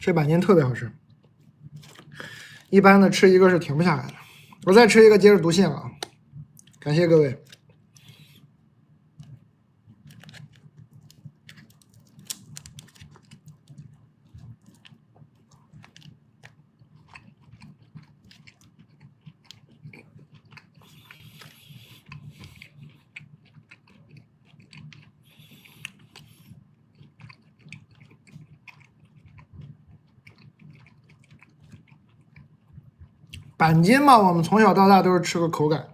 A: 这板筋特别好吃，一般的吃一个是停不下来的。我再吃一个，接着读信了啊！感谢各位。板筋嘛，我们从小到大都是吃个口感，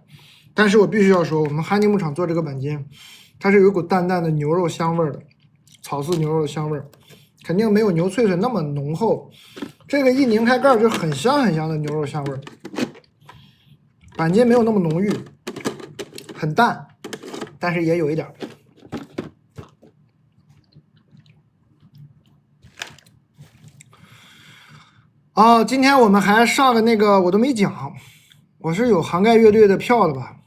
A: 但是我必须要说，我们哈尼牧场做这个板筋，它是有一股淡淡的牛肉香味的，草饲牛肉的香味，肯定没有牛脆脆那么浓厚。这个一拧开盖就很香很香的牛肉香味，板筋没有那么浓郁，很淡，但是也有一点。哦，今天我们还上了那个，我都没讲，我是有杭盖乐队的票的吧？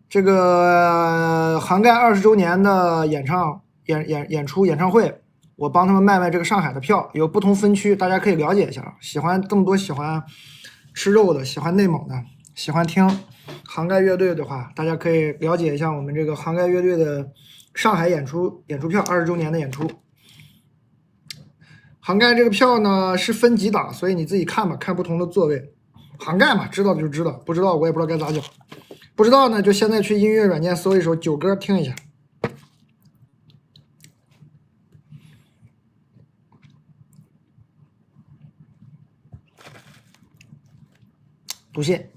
A: 这个杭盖20周年的演唱会，我帮他们卖这个上海的票，有不同分区，大家可以了解一下。喜欢喜欢吃肉的，喜欢内蒙的，喜欢听杭盖乐队的话，大家可以了解一下我们这个杭盖乐队的上海演出票，20周年的演出。杭盖这个票呢是分几档，所以你自己看吧，看不同的座位。杭盖嘛，知道的就知道，不知道我也不知道该咋讲。不知道呢，就现在去音乐软件搜一首9歌听一下。读信。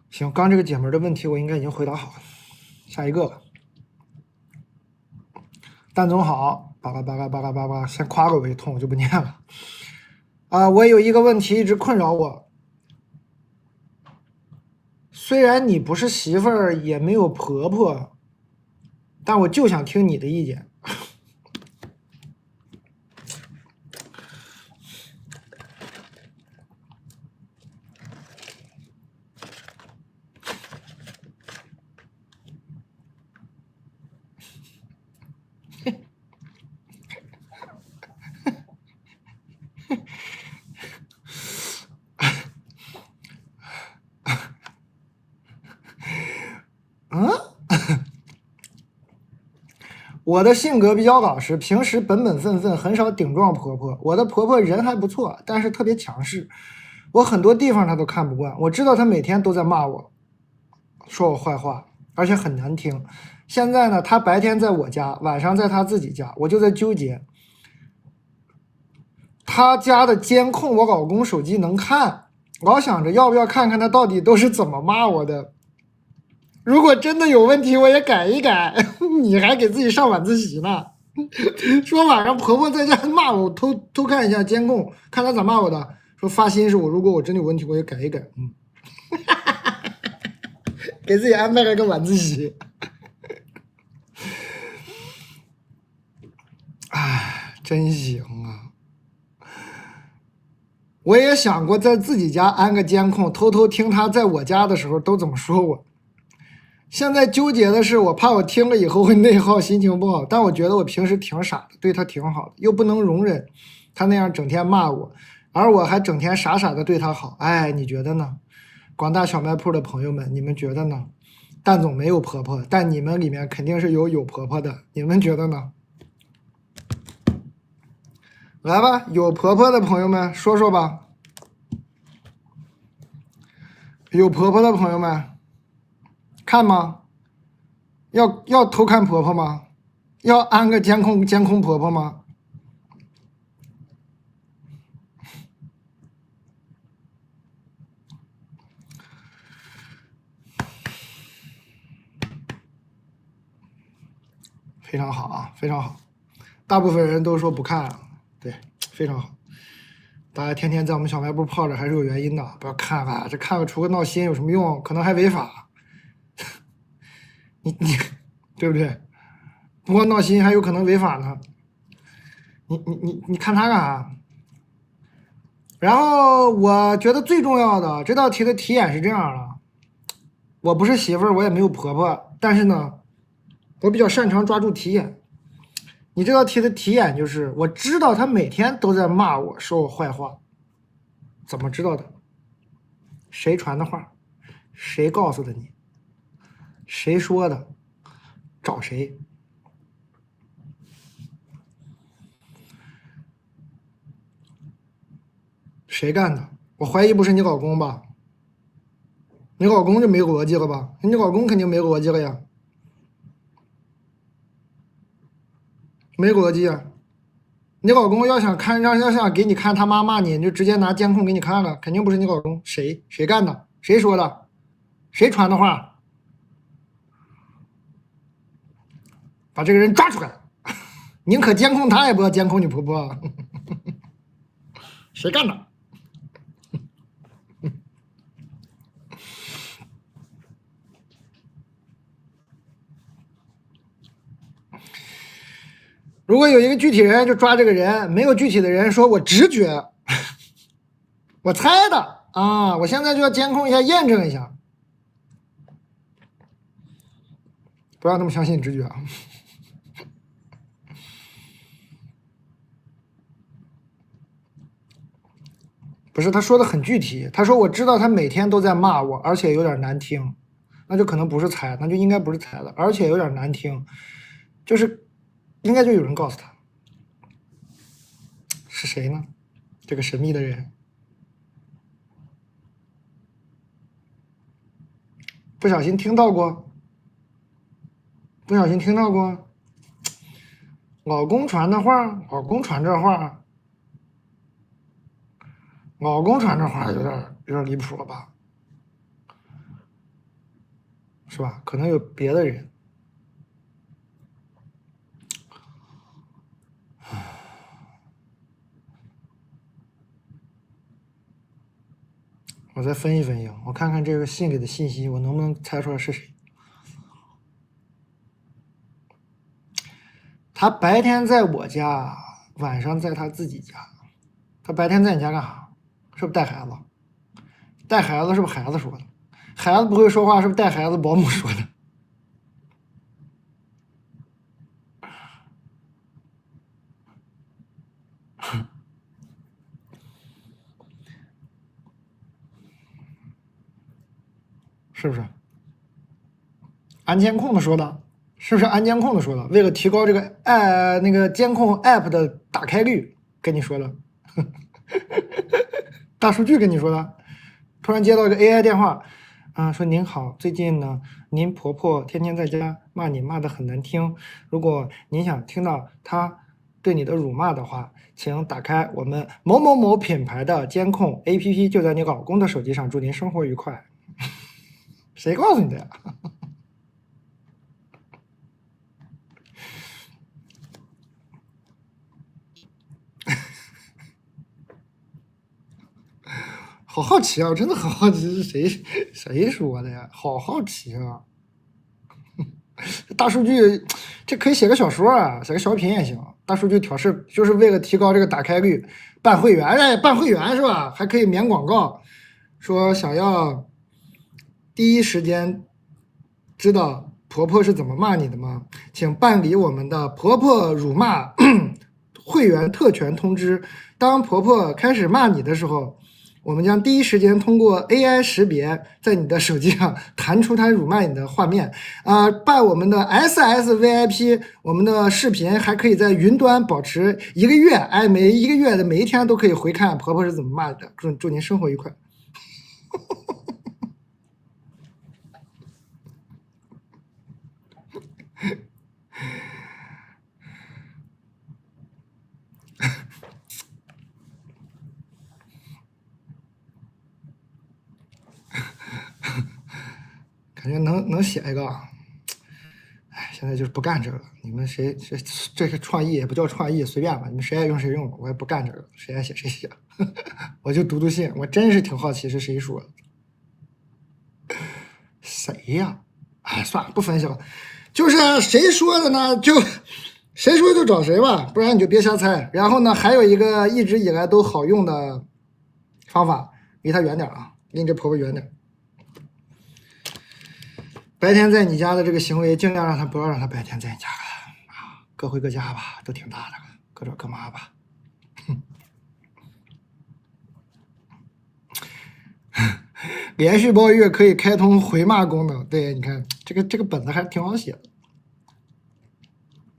A: 行，刚这个姐们的问题我应该已经回答好了，下一个吧。蛋总好，巴拉巴拉巴拉巴拉，先夸个胃痛，我就不念了。我有一个问题一直困扰我，虽然你不是媳妇儿，也没有婆婆，但我就想听你的意见。我的性格比较老实，平时本本分分，很少顶撞婆婆。我的婆婆人还不错，但是特别强势，我很多地方她都看不惯。我知道她每天都在骂我，说我坏话，而且很难听。现在呢，她白天在我家，晚上在她自己家，我就在纠结。她家的监控我老公手机能看，老想着要不要看看她到底都是怎么骂我的。如果真的有问题，我也改一改。你还给自己上晚自习呢？说晚上婆婆在家骂我，偷看一下监控，看她咋骂我的。说发心是我，如果我真的有问题，我也改一改。给自己安排了个晚自习。哎，真行啊！我也想过在自己家安个监控，偷偷听她在我家的时候都怎么说我。现在纠结的是，我怕我听了以后会内耗，心情不好。但我觉得我平时挺傻的，对他挺好的，又不能容忍他那样整天骂我，而我还整天傻傻的对他好。哎，你觉得呢？广大小卖铺的朋友们，你们觉得呢？蛋总没有婆婆，但你们里面肯定是有婆婆的，你们觉得呢？来吧，有婆婆的朋友们说说吧。有婆婆的朋友们，看吗？要偷看婆婆吗？要安个监控婆婆吗？非常好啊，非常好。大部分人都说不看啊，对，非常好。大家天天在我们小卖部泡着，还是有原因的。不要看吧，这看了除个闹心有什么用？可能还违法。你对不对？不光闹心，还有可能违法呢。你看他干啥？然后我觉得最重要的这道题的题眼是这样的：我不是媳妇儿，我也没有婆婆，但是呢，我比较擅长抓住题眼。你这道题的题眼就是，我知道他每天都在骂我，说我坏话，怎么知道的？谁传的话？谁告诉的你？谁说的？找谁？谁干的？我怀疑不是你老公吧？你老公就没逻辑了吧？你老公肯定没逻辑了呀，没逻辑啊！你老公要想看，要想给你看他妈骂你，你就直接拿监控给你看了，肯定不是你老公。谁干的？谁说的？谁传的话？把这个人抓出来！宁可监控他，也不要监控你婆婆。谁干的？如果有一个具体人，就抓这个人；没有具体的人，说我直觉，我猜的啊！我现在就要监控一下，验证一下。不要那么相信直觉啊！不是，他说的很具体。他说我知道他每天都在骂我，而且有点难听，那就可能不是猜，那就应该不是猜的，而且有点难听，就是应该就有人告诉他，是谁呢？这个神秘的人，不小心听到过，不小心听到过，老公传的话，老公传这话。老公传这话有点离谱了吧，是吧？可能有别的人。我再分析分析，我看看这个信里的信息，我能不能猜出来是谁？他白天在我家，晚上在他自己家。他白天在你家干啥？是不是带孩子？带孩子是不是孩子说的？孩子不会说话，是不是带孩子保姆说的？是不是？安监控的说的，是不是安监控的说的？为了提高这个那个监控 app 的打开率，跟你说的。大数据跟你说的。突然接到一个 AI 电话，说您好，最近呢，您婆婆天天在家骂你，骂得很难听。如果您想听到她对你的辱骂的话，请打开我们某某某品牌的监控 APP，就在你老公的手机上。祝您生活愉快。谁告诉你的呀？好好奇啊！我真的很好奇是谁说的呀？好好奇啊！大数据这可以写个小说啊，写个小品也行。大数据调试就是为了提高这个打开率，办会员哎，办会员是吧？还可以免广告，说想要第一时间知道婆婆是怎么骂你的吗？请办理我们的婆婆辱骂会员特权通知。当婆婆开始骂你的时候，我们将第一时间通过 AI 识别，在你的手机上弹出它辱骂你的画面。办我们的 SSVIP，我们的视频还可以在云端保持1个月，每1个月的每一天都可以回看婆婆是怎么骂的。祝您生活愉快。感觉能写一个，哎，现在就是不干这个。你们谁这个创意也不叫创意，随便吧，你们谁爱用谁用，我也不干这个，谁爱写谁写。我就读信，我真是挺好奇是谁说的。谁呀？哎，算了，不分析了。就是谁说的呢？就谁说就找谁吧，不然你就别瞎猜。然后呢，还有一个一直以来都好用的方法，离他远点啊，离你这婆婆远点。白天在你家的这个行为，尽量让他不要让他白天在你家了啊，各回各家吧，都挺大的，各找各妈吧。连续包月可以开通回骂功能，对，你看这个本子还是挺好写的，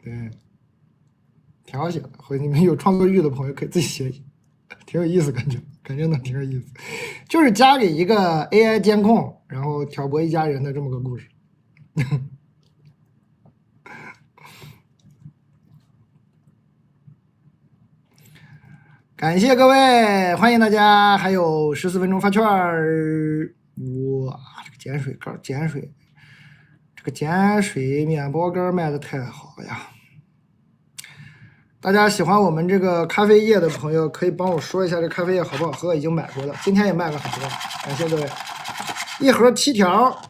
A: 对，挺好写的。回你们有创作欲的朋友可以自己写，挺有意思，感觉能挺有意思。就是家里一个 AI 监控，然后挑拨一家人的这么个故事。感谢各位，欢迎大家，还有14分钟发券儿。哇，这个碱水干，这个碱水面包干卖的太好了呀！大家喜欢我们这个咖啡液的朋友，可以帮我说一下这咖啡液好不好喝？已经买过了，今天也卖了很多，感谢各位。一盒7条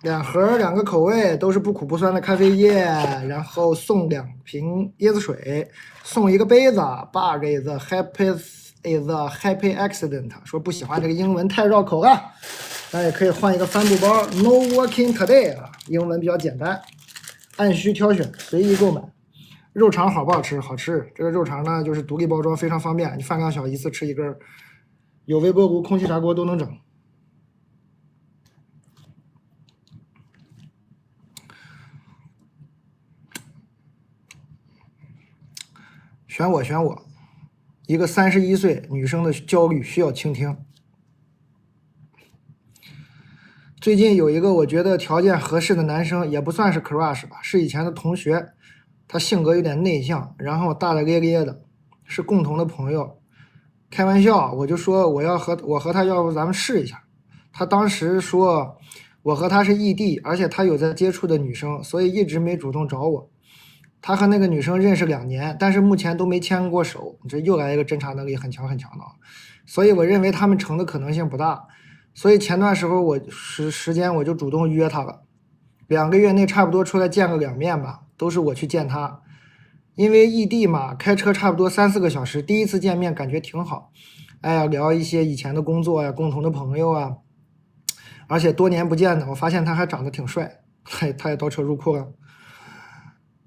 A: ，2盒2个口味，都是不苦不酸的咖啡液，然后送2瓶椰子水，送一个杯子。Bug is a happy accident。说不喜欢这个英文太绕口了，那也可以换一个帆布包。No working today 啊，英文比较简单，按需挑选，随意购买。肉肠好不好吃？好吃。这个肉肠呢，就是独立包装，非常方便，你饭量小，一次吃1根，有微波炉、空气炸锅都能整。选我，一个31岁女生的焦虑需要倾听。最近有一个我觉得条件合适的男生，也不算是 crush 吧，是以前的同学，他性格有点内向，然后大大咧咧的，是共同的朋友。开玩笑，我就说我和他要不咱们试一下。他当时说我和他是异地，而且他有在接触的女生，所以一直没主动找我。他和那个女生认识2年，但是目前都没牵过手。这又来一个侦查能力很强的，所以我认为他们成的可能性不大。所以前段时候时间我就主动约他了，2个月内差不多出来见个2面吧，都是我去见他。因为异地嘛，开车差不多3-4个小时，第一次见面感觉挺好。哎呀，聊一些以前的工作呀，共同的朋友啊，而且多年不见的，我发现他还长得挺帅，他也倒车入库了。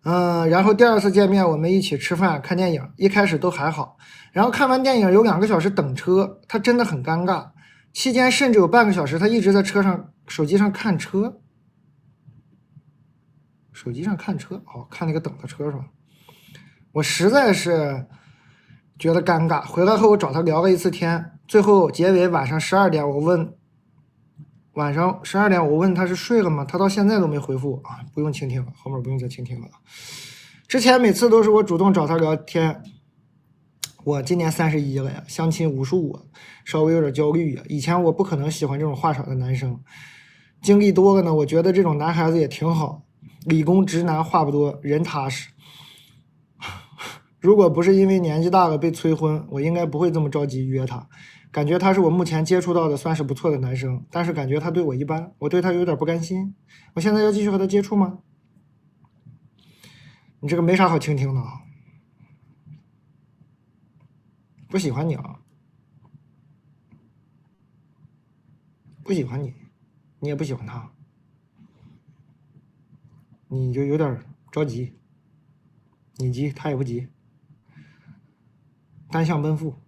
A: 然后第2次见面，我们一起吃饭看电影，一开始都还好，然后看完电影有2个小时等车，他真的很尴尬，期间甚至有半个小时他一直在手机上看车，看那个等的车是吧？我实在是觉得尴尬。回来后我找他聊了1次天，最后结尾晚上12点，晚上12点我问他是睡了吗？他到现在都没回复啊，不用倾听了，后面不用再倾听了。之前每次都是我主动找他聊天。我今年31了呀，相亲无数啊，稍微有点焦虑呀。以前我不可能喜欢这种话少的男生，经历多了呢，我觉得这种男孩子也挺好，理工直男话不多，人踏实。如果不是因为年纪大了被催婚，我应该不会这么着急约他。感觉他是我目前接触到的算是不错的男生，但是感觉他对我一般，我对他有点不甘心。我现在要继续和他接触吗？你这个没啥好倾听的啊，不喜欢你啊，不喜欢你，你也不喜欢他，你就有点着急，你急他也不急，单向奔赴，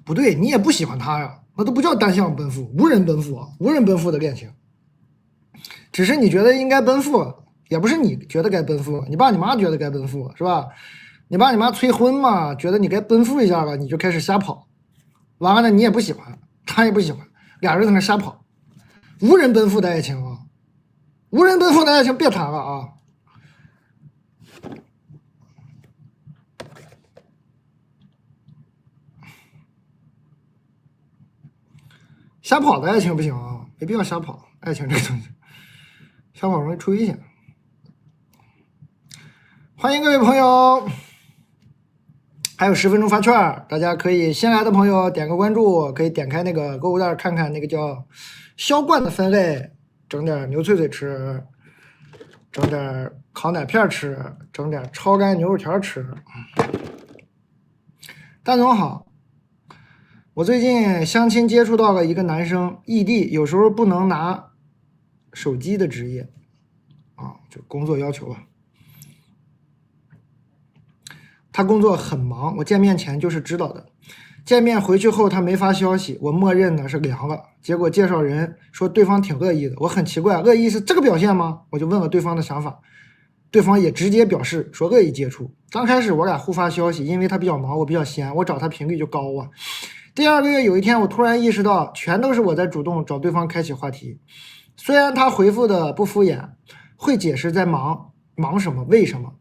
A: 不对，你也不喜欢他呀，那都不叫单向奔赴，无人奔赴啊，无人奔赴的恋情，只是你觉得应该奔赴，也不是你觉得该奔赴，你爸你妈觉得该奔赴，是吧？你爸你妈催婚嘛，觉得你该奔赴一下吧，你就开始瞎跑，完了呢，你也不喜欢，他也不喜欢，俩人在那瞎跑，无人奔赴的爱情啊，无人奔赴的爱情别谈了啊。瞎跑的爱情不行啊，没必要瞎跑。爱情这个东西，瞎跑容易出危险。欢迎各位朋友，还有10分钟发券，大家可以新来的朋友点个关注，可以点开那个购物袋看看那个叫销冠的分类，整点牛脆脆吃，整点烤奶片吃，整点超干牛肉条吃。蛋总好。我最近相亲接触到了一个男生，异地，有时候不能拿手机的职业啊，就工作要求吧。他工作很忙，我见面前就是知道的。见面回去后他没发消息，我默认呢是凉了。结果介绍人说对方挺乐意的，我很奇怪，乐意是这个表现吗？我就问了对方的想法，对方也直接表示说乐意接触。刚开始我俩互发消息，因为他比较忙，我比较闲，我找他频率就高啊。第2个月有一天，我突然意识到，全都是我在主动找对方开启话题。虽然他回复的不敷衍，会解释在忙什么，为什么。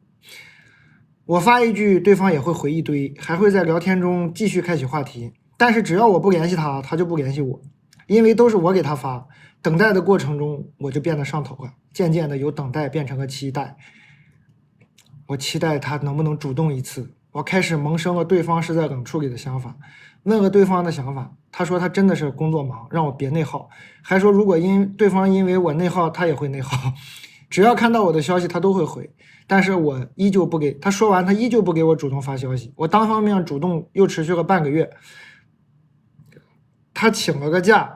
A: 我发一句，对方也会回一堆，还会在聊天中继续开启话题。但是只要我不联系他，他就不联系我，因为都是我给他发。等待的过程中，我就变得上头了，渐渐的由等待变成了期待。我期待他能不能主动一次。我开始萌生了对方是在冷处理的想法，问了对方的想法，他说他真的是工作忙，让我别内耗，还说如果对方因为我内耗，他也会内耗，只要看到我的消息他都会回，但是我依旧不给他。说完他依旧不给我主动发消息，我单方面主动又持续了半个月，他请了个假，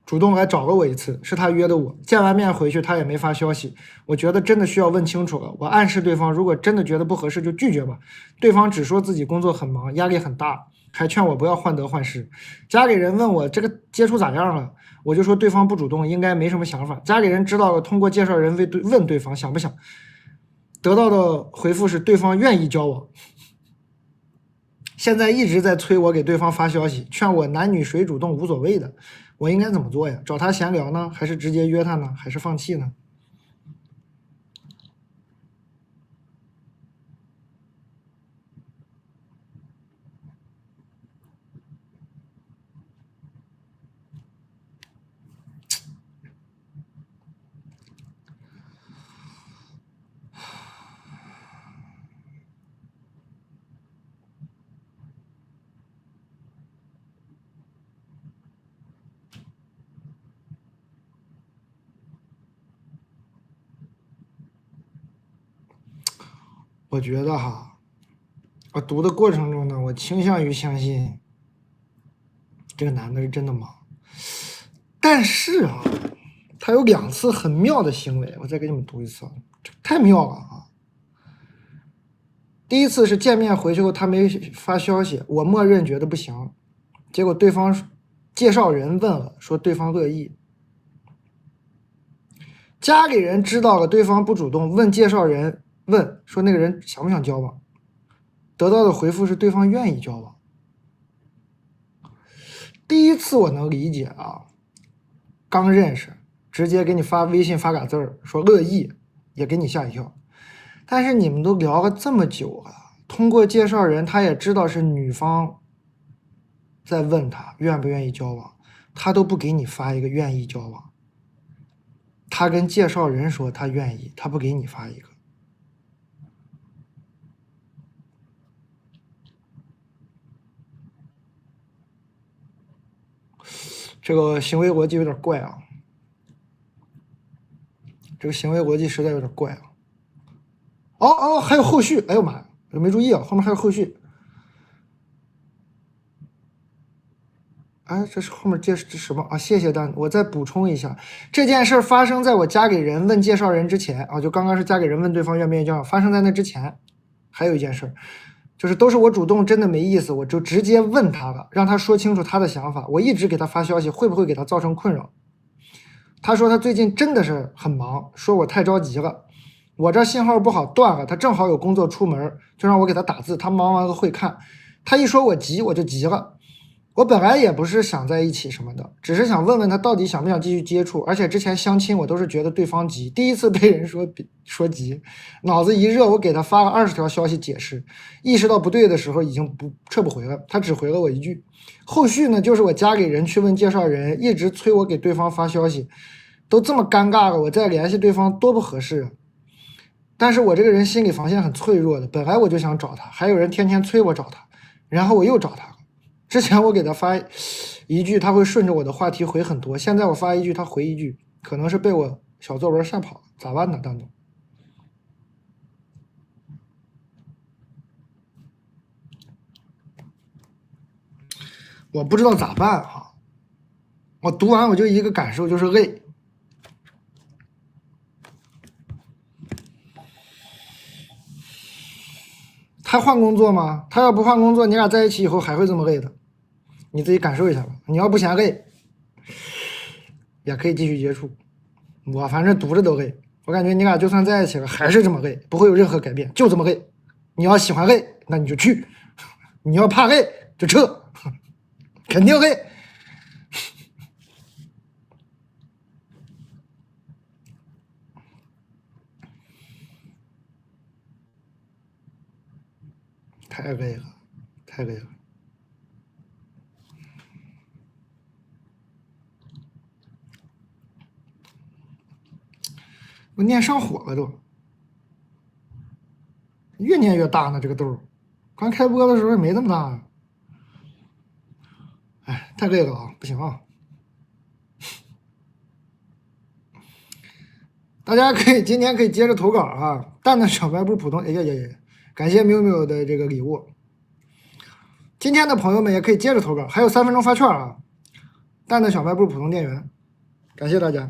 A: 主动来找了我一次，是他约的我。见完面回去他也没发消息，我觉得真的需要问清楚了。我暗示对方，如果真的觉得不合适就拒绝吧。对方只说自己工作很忙，压力很大，还劝我不要患得患失。家里人问我这个接触咋样了，我就说对方不主动，应该没什么想法。家里人知道了，通过介绍人问对方想不想，得到的回复是对方愿意交往。现在一直在催我给对方发消息，劝我男女谁主动无所谓的。我应该怎么做呀？找他闲聊呢，还是直接约他呢，还是放弃呢？我觉得哈，我读的过程中呢，我倾向于相信这个男的是真的忙，但是啊，他有2次很妙的行为，我再给你们读一次啊，这太妙了啊！第一次是见面回去后他没发消息，我默认觉得不行，结果对方介绍人问了，说对方乐意。家里人知道了对方不主动，问介绍人问说那个人想不想交往，得到的回复是对方愿意交往。第一次我能理解啊，刚认识直接给你发微信发俩字儿说乐意，也给你吓一跳。但是你们都聊了这么久了，通过介绍人他也知道是女方在问他愿不愿意交往，他都不给你发一个愿意交往，他跟介绍人说他愿意，他不给你发一个。这个行为逻辑有点怪啊，这个行为逻辑实在有点怪啊。哦，还有后续，哎呦妈呀，我没注意啊，后面还有后续。哎，这是后面这什么啊？谢谢蛋，我再补充一下，这件事发生在我家给人问介绍人之前啊，就刚刚是家给人问对方愿不愿意交往，发生在那之前，还有一件事，就是都是我主动，真的没意思，我就直接问他了，让他说清楚他的想法。我一直给他发消息，会不会给他造成困扰？他说他最近真的是很忙，说我太着急了，我这信号不好断了，他正好有工作出门，就让我给他打字，他忙完了会看。他一说我急，我就急了。我本来也不是想在一起什么的，只是想问问他到底想不想继续接触。而且之前相亲我都是觉得对方急，第一次被人说急，脑子一热，我给他发了20条消息解释，意识到不对的时候已经撤不回了，他只回了我一句。后续呢，就是我加给人去问介绍人，一直催我给对方发消息，都这么尴尬了，我再联系对方多不合适啊。但是我这个人心理防线很脆弱的，本来我就想找他，还有人天天催我找他，然后我又找他。之前我给他发一句，他会顺着我的话题回很多，现在我发一句，他回一句，可能是被我小作文吓跑了，咋办呢，蛋总？我不知道咋办哈，我读完我就一个感受，就是累。他换工作吗？他要不换工作，你俩在一起以后还会这么累的。你自己感受一下吧。你要不嫌累，也可以继续接触。我反正读着都累，我感觉你俩就算在一起了，还是这么累，不会有任何改变，就这么累。你要喜欢累，那你就去；你要怕累，就撤，肯定累。太累了，太累了。我念上火了都，越念越大呢。这个痘，刚开播的时候也没这么大。哎，太累了啊，不行啊！大家今天可以接着投稿啊！蛋蛋小卖部普通，哎呀呀呀！感谢喵喵的这个礼物。今天的朋友们也可以接着投稿，还有3分钟发券啊！蛋蛋小卖部普通店员，感谢大家。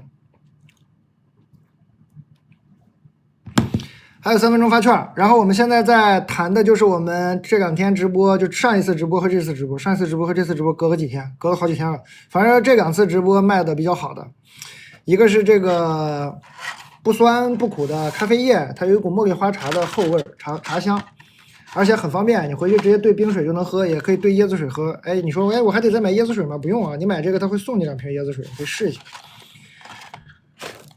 A: 还有3分钟发券，然后我们现在在谈的就是我们这2天直播，就上一次直播和这次直播，上一次直播和这次直播隔了几天，隔了好几天了。反正这2次直播卖的比较好的，一个是这个不酸不苦的咖啡液，它有一股茉莉花茶的后味，茶香，而且很方便，你回去直接兑冰水就能喝，也可以兑椰子水喝。哎，你说，哎，我还得再买椰子水吗？不用啊，你买这个他会送你2瓶椰子水，你可以试一下。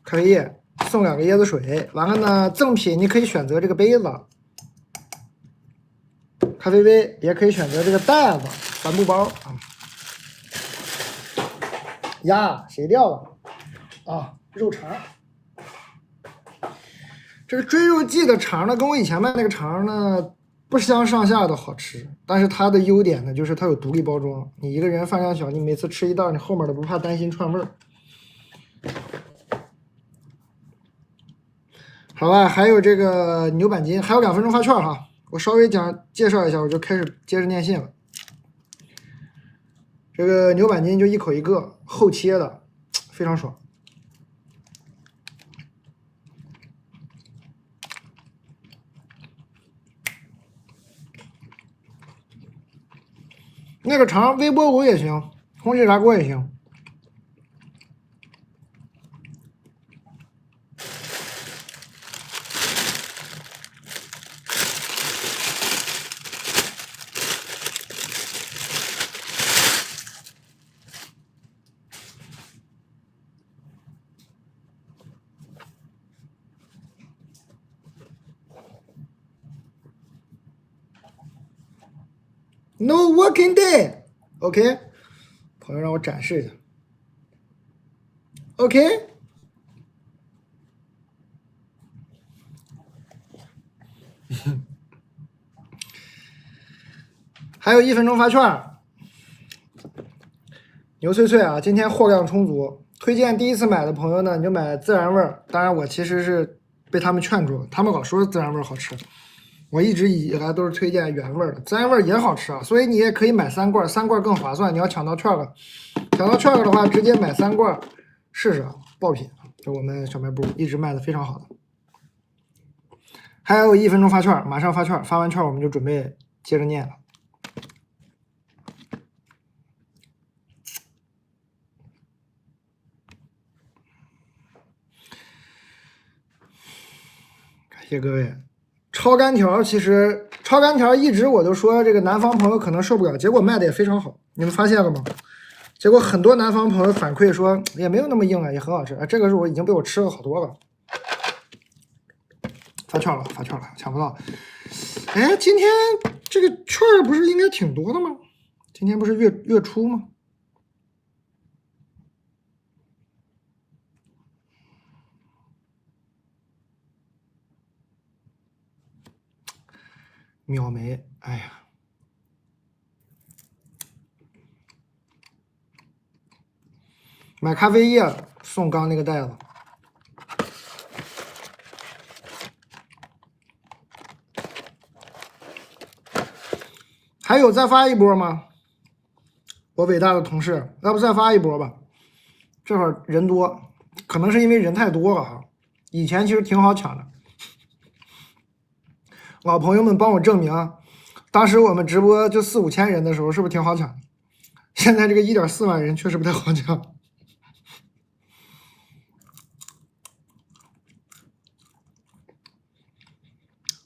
A: 咖啡液。送2个椰子水，完了呢，赠品你可以选择这个杯子、咖啡杯，也可以选择这个袋子、帆布包啊。呀，谁掉了？啊，肉肠。这个追肉季的肠呢，跟我以前卖那个肠呢不相上下的好吃，但是它的优点呢，就是它有独立包装，你一个人饭量小，你每次吃一袋，你后面的不怕担心串味儿。好吧，还有这个牛板筋，还有2分钟发券哈，我稍微介绍一下，我就开始接着念信了。这个牛板筋就一口一个，厚切的，非常爽。那个肠微波炉也行，空气炸锅也行。No working day， OK， 朋友让我展示一下 ，OK， 还有1分钟发券，牛脆脆啊！今天货量充足，推荐第一次买的朋友呢，你就买孜然味儿。当然，我其实是被他们劝住了，他们老说孜然味儿好吃。我一直以来都是推荐原味的，孜然味也好吃啊，所以你也可以买3罐，3罐更划算。你要抢到券了，抢到券了的话，直接买3罐试试啊，爆品！就我们小卖部一直卖的非常好的。还有1分钟发券，马上发券，发完券我们就准备接着念。感谢各位。超干条其实超干条一直我都说这个南方朋友可能受不了，结果卖的也非常好，你们发现了吗？结果很多南方朋友反馈说也没有那么硬啊，也很好吃。这个是我已经被我吃了好多了。发券了，发券了，抢不到。哎，今天这个券不是应该挺多的吗？今天不是月初吗？秒没，哎呀。买咖啡液送刚那个袋子。还有再发一波吗？我伟大的同事，要不再发一波吧？这会儿人多，可能是因为人太多了哈。以前其实挺好抢的，老朋友们帮我证明，当时我们直播就4、5千人的时候，是不是挺好抢的？现在这个1.4万人确实不太好抢。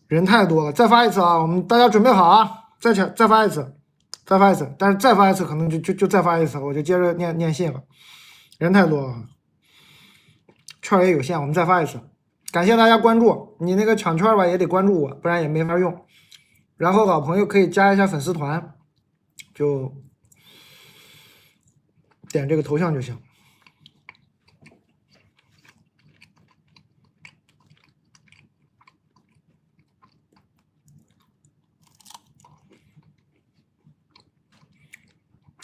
A: 人太多了，再发一次啊！我们大家准备好啊！再发一次，再发一次，但是再发一次可能就再发一次，我就接着念信了。人太多了，券也有限，我们再发一次。感谢大家关注，你那个抢券吧也得关注我，不然也没法用。然后老朋友可以加一下粉丝团，就点这个头像就行。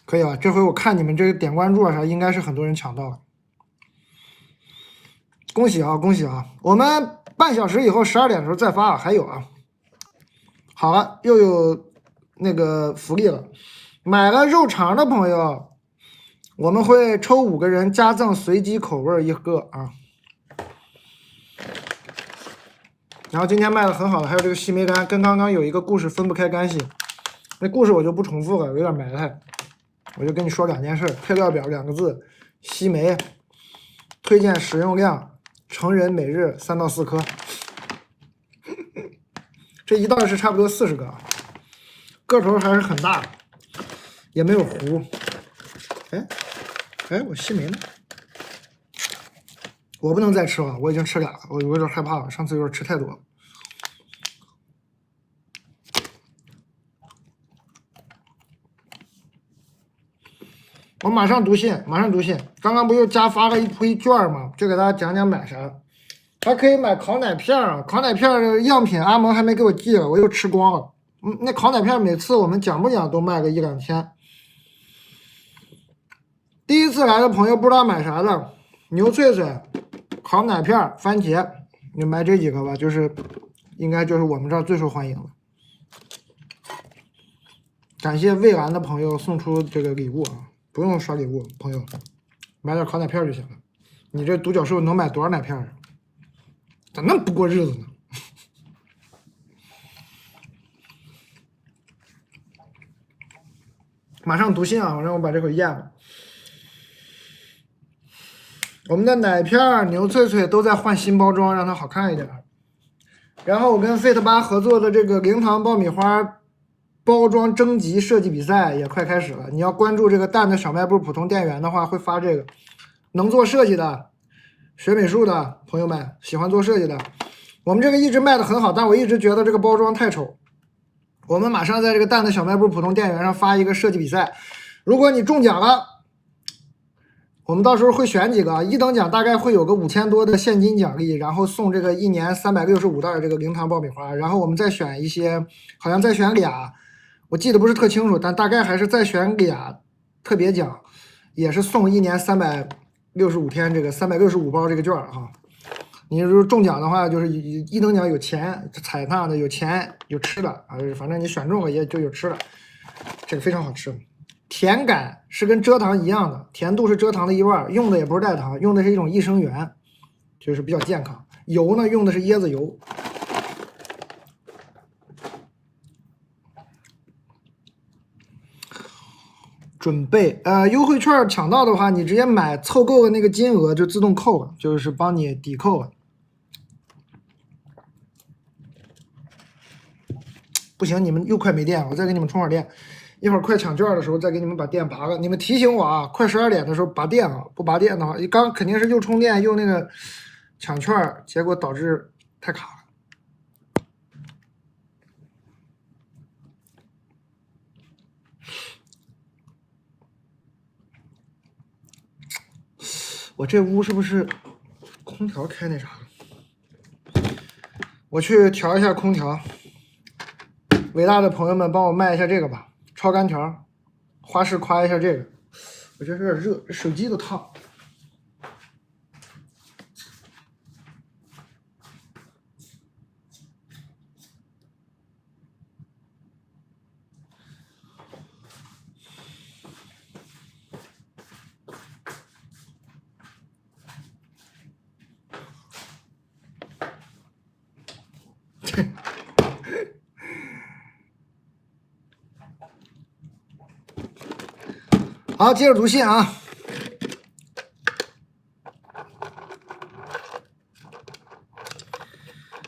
A: 可以吧？这回我看你们这个点关注啊啥，应该是很多人抢到了。恭喜啊，恭喜啊！我们半小时以后12点的时候再发，还有啊。好了，又有那个福利了，买了肉肠的朋友，我们会抽5个人加赠随机口味1个啊。然后今天卖的很好的还有这个西梅干，跟刚刚有一个故事分不开干系，那故事我就不重复了，有点埋汰，我就跟你说2件事，配料表2个字，西梅，推荐使用量，成人每日3到4颗。这一袋是差不多40个，个头还是很大，也没有糊。哎，我西梅呢？我不能再吃了，我已经吃俩了，我有点害怕了，上次有点吃太多了。我马上读信，马上读信。刚刚不又加发了一批券吗？就给大家讲讲买啥。还可以买烤奶片啊，烤奶片的样品阿蒙还没给我寄了，我又吃光了。那烤奶片每次我们讲不讲都卖个1、2天。第一次来的朋友不知道买啥的，牛脆脆、烤奶片、番茄，你买这几个吧，应该就是我们这儿最受欢迎的。感谢蔚蓝的朋友送出这个礼物啊，不用刷礼物，朋友，买点烤奶片就行了。你这独角兽能买多少奶片啊？咋那么不过日子呢？马上读信啊！让我把这口咽了。我们的奶片、牛脆脆都在换新包装，让它好看一点。然后我跟 Fit8合作的这个零糖爆米花包装征集设计比赛也快开始了。你要关注这个蛋的小卖部普通店员的话，会发这个。能做设计的、学美术的朋友们，喜欢做设计的。我们这个一直卖的很好，但我一直觉得这个包装太丑。我们马上在这个蛋的小卖部普通店员上发一个设计比赛，如果你中奖了，我们到时候会选几个，1等奖大概会有个5000多的现金奖励，然后送这个1年365袋这个零糖爆米花，然后我们再选一些，好像再选俩，我记得不是特清楚，但大概还是再选俩特别奖，也是送1年365天这个365包这个券哈。你如果中奖的话，就是1等奖有钱彩蛋的，有钱有吃的啊，反正你选中了也就有吃的，这个非常好吃。甜感是跟蔗糖一样的，甜度是蔗糖的1半，用的也不是代糖，用的是一种益生元，就是比较健康。油呢用的是椰子油。准备优惠券抢到的话，你直接买凑够了那个金额就自动扣了，就是帮你抵扣了。不行，你们又快没电了，我再给你们充会儿电，一会儿快抢券的时候再给你们把电拔了。你们提醒我啊，快12点的时候拔电啊，不拔电的话，刚肯定是又充电又那个抢券，结果导致太卡了。我这屋是不是空调开那啥了？我去调一下空调。伟大的朋友们，帮我卖一下这个吧，超干条，花式夸一下这个。我觉得有点热，手机都烫。好，接着读信啊。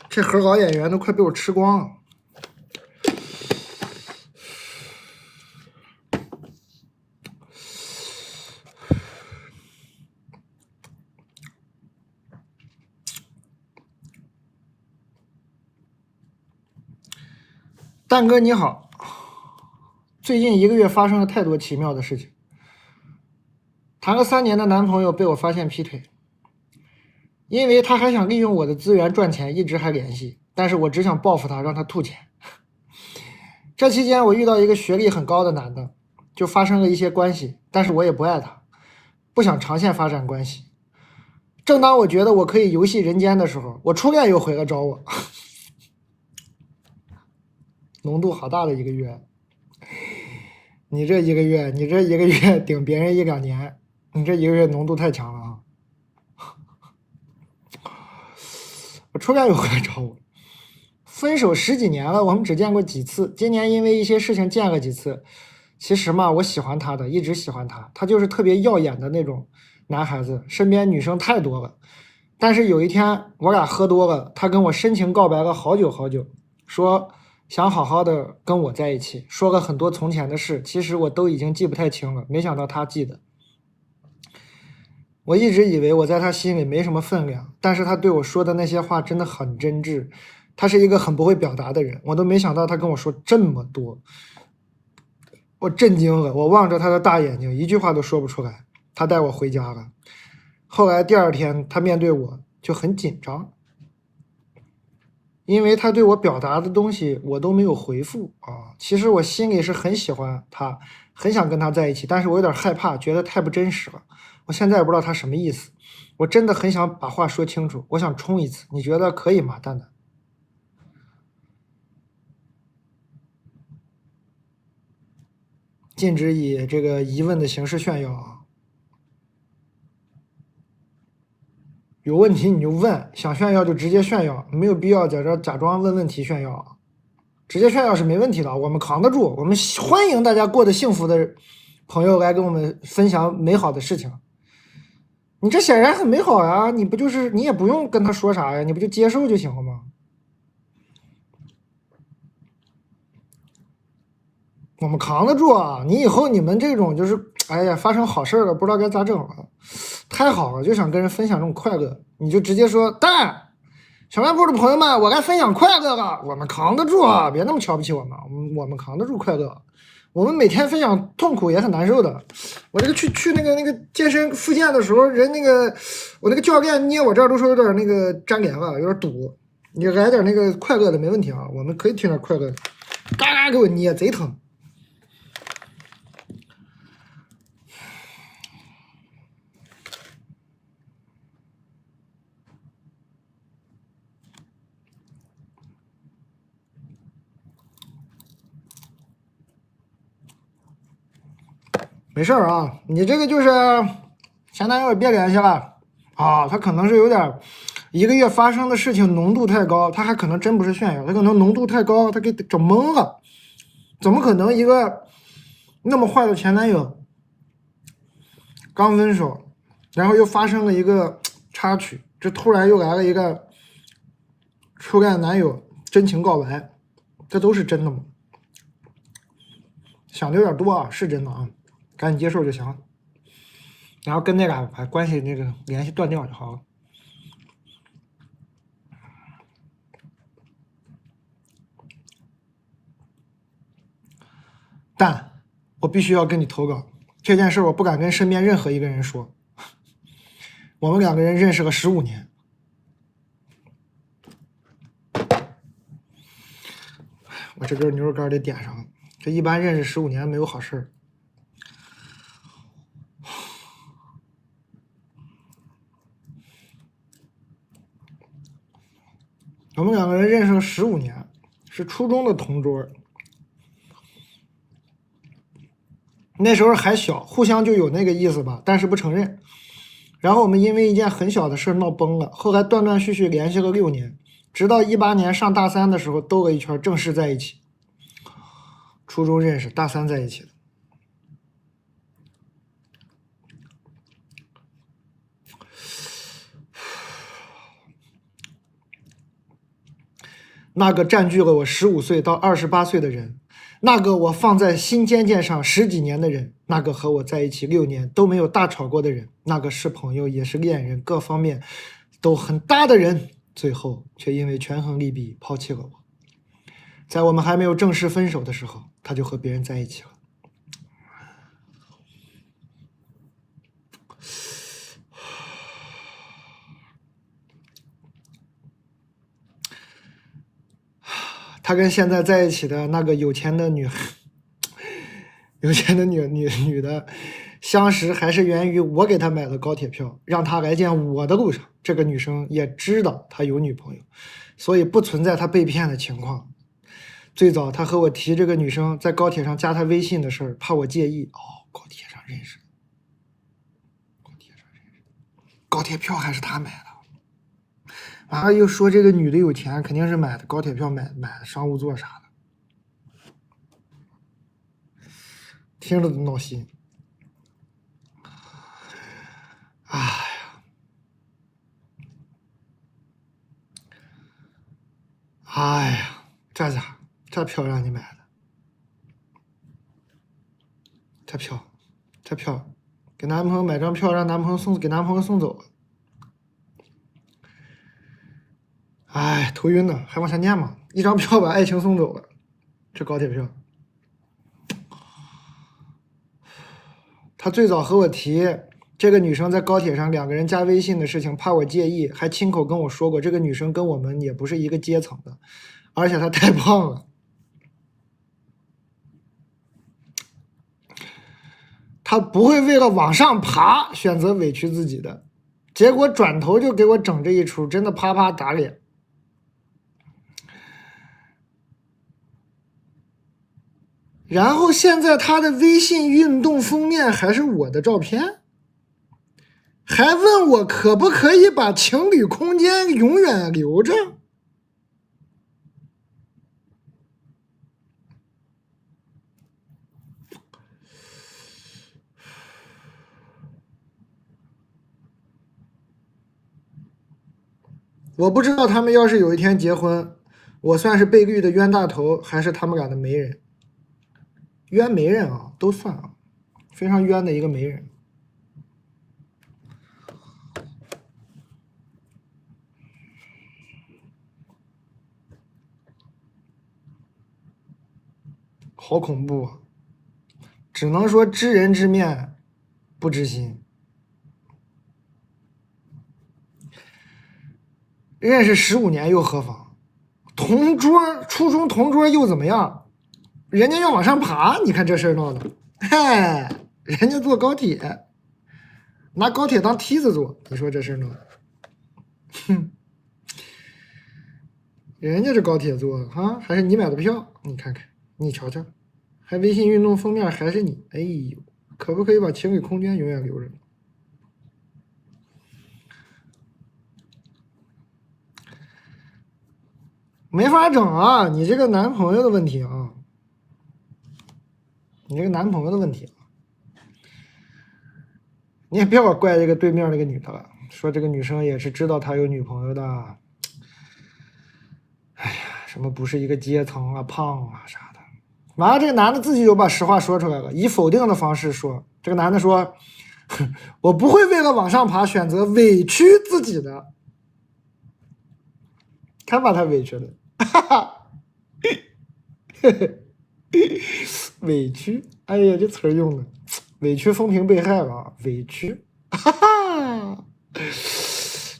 A: 这盒老演员都快被我吃光了。蛋哥你好，最近1个月发生了太多奇妙的事情。谈了3年的男朋友被我发现劈腿，因为他还想利用我的资源赚钱，一直还联系，但是我只想报复他，让他吐钱。这期间我遇到一个学历很高的男的，就发生了一些关系，但是我也不爱他，不想长线发展关系。正当我觉得我可以游戏人间的时候，我初恋又回来找我。浓度好大的1个月，你这1个月顶别人1、2年，你这1个月浓度太强了啊！我初恋又回来找我，分手10几年了，我们只见过几次，今年因为一些事情见了几次。其实嘛，我喜欢他的，一直喜欢他，他就是特别耀眼的那种男孩子，身边女生太多了。但是有一天我俩喝多了，他跟我深情告白了好久好久，说想好好的跟我在一起，说了很多从前的事，其实我都已经记不太清了，没想到他记得。我一直以为我在他心里没什么分量，但是他对我说的那些话真的很真挚。他是一个很不会表达的人，我都没想到他跟我说这么多，我震惊了。我望着他的大眼睛，一句话都说不出来。他带我回家了。后来第2天他面对我就很紧张，因为他对我表达的东西我都没有回复啊。其实我心里是很喜欢他，很想跟他在一起，但是我有点害怕，觉得太不真实了。我现在也不知道他什么意思，我真的很想把话说清楚，我想冲一次，你觉得可以吗，蛋蛋？禁止以这个疑问的形式炫耀啊！有问题你就问，想炫耀就直接炫耀，没有必要在这假装问问题炫耀啊！直接炫耀是没问题的，我们扛得住，我们欢迎大家过得幸福的朋友来跟我们分享美好的事情。你这显然很美好呀，你不就是你也不用跟他说啥呀，你不就接受就行了吗？我们扛得住啊！你以后你们这种就是，哎呀，发生好事了，不知道该咋整了，太好了，就想跟人分享这种快乐，你就直接说，蛋，小卖部的朋友们，我来分享快乐了，我们扛得住啊！别那么瞧不起我们，我们扛得住快乐，我们每天分享痛苦也很难受的。我这个去那个健身复健的时候，人那个我那个教练捏我这儿都说有点那个粘连了，有点堵。你来点那个快乐的没问题啊，我们可以听点快乐的，嘎嘎给我捏，贼疼。没事啊，你这个就是前男友别联系了啊，他可能是有点1个月发生的事情浓度太高，他还可能真不是炫耀，他可能浓度太高，他给整懵了。怎么可能一个那么坏的前男友刚分手，然后又发生了一个插曲，这突然又来了一个初恋男友真情告白，这都是真的吗？想的有点多啊，是真的啊，赶紧接受就行了。然后跟那俩把关系那个联系断掉就好了。但我必须要跟你投稿，这件事我不敢跟身边任何一个人说。我们两个人认识了15年，我这根牛肉干得点上了。这一般认识15年没有好事。我们两个人认识了15年，是初中的同桌。那时候还小，互相就有那个意思吧，但是不承认。然后我们因为一件很小的事闹崩了，后来断断续续联系了6年，直到18年上大3的时候兜了一圈，正式在一起。初中认识，大3在一起的。那个占据了我15岁到28岁的人，那个我放在心尖尖上10几年的人，那个和我在一起6年都没有大吵过的人，那个是朋友也是恋人，各方面都很搭的人，最后却因为权衡利弊抛弃了我。在我们还没有正式分手的时候，他就和别人在一起了。他跟现在在一起的那个有钱的女的相识，还是源于我给他买了高铁票，让他来见我的路上，这个女生也知道他有女朋友，所以不存在他被骗的情况。最早他和我提这个女生在高铁上加他微信的事儿，怕我介意。高铁上认识的，高铁票还是他买的。完了又说这个女的有钱，肯定是买的高铁票，买的商务座啥的，听着都闹心。哎呀，哎呀，这票让你买的，这票，给男朋友买张票，让男朋友给男朋友送走了。哎，头晕呢，还往下念吗？一张票把爱情送走了，这高铁票。他最早和我提这个女生在高铁上2个人加微信的事情，怕我介意，还亲口跟我说过，这个女生跟我们也不是一个阶层的，而且她太胖了。她不会为了往上爬选择委屈自己的，结果转头就给我整这一出，真的啪啪打脸。然后现在他的微信运动封面还是我的照片，还问我可不可以把情侣空间永远留着。我不知道他们要是有一天结婚，我算是被绿的冤大头，还是他们俩的媒人。冤媒人啊，都算啊，非常冤的一个媒人。好恐怖啊！只能说知人知面，不知心。认识15年又何妨？同桌，初中同桌又怎么样？人家要往上爬，你看这事儿闹的，嗨，人家坐高铁，拿高铁当梯子坐，你说这事儿闹的，哼，人家这高铁坐啊，还是你买的票，你看看，你瞧瞧，还微信运动封面还是你，哎呦，可不可以把情侣空间永远留着？没法整啊，你这个男朋友的问题啊，你这个男朋友的问题啊。你也别老怪这个对面那个女的了，说这个女生也是知道他有女朋友的。哎呀，什么不是一个阶层啊，胖啊啥的。完了，这个男的自己就把实话说出来了，以否定的方式说。这个男的说：“我不会为了往上爬选择委屈自己的。”看把他委屈的，哈哈，委屈，哎呀，这词儿用的，委屈风评被害了，委屈，哈哈。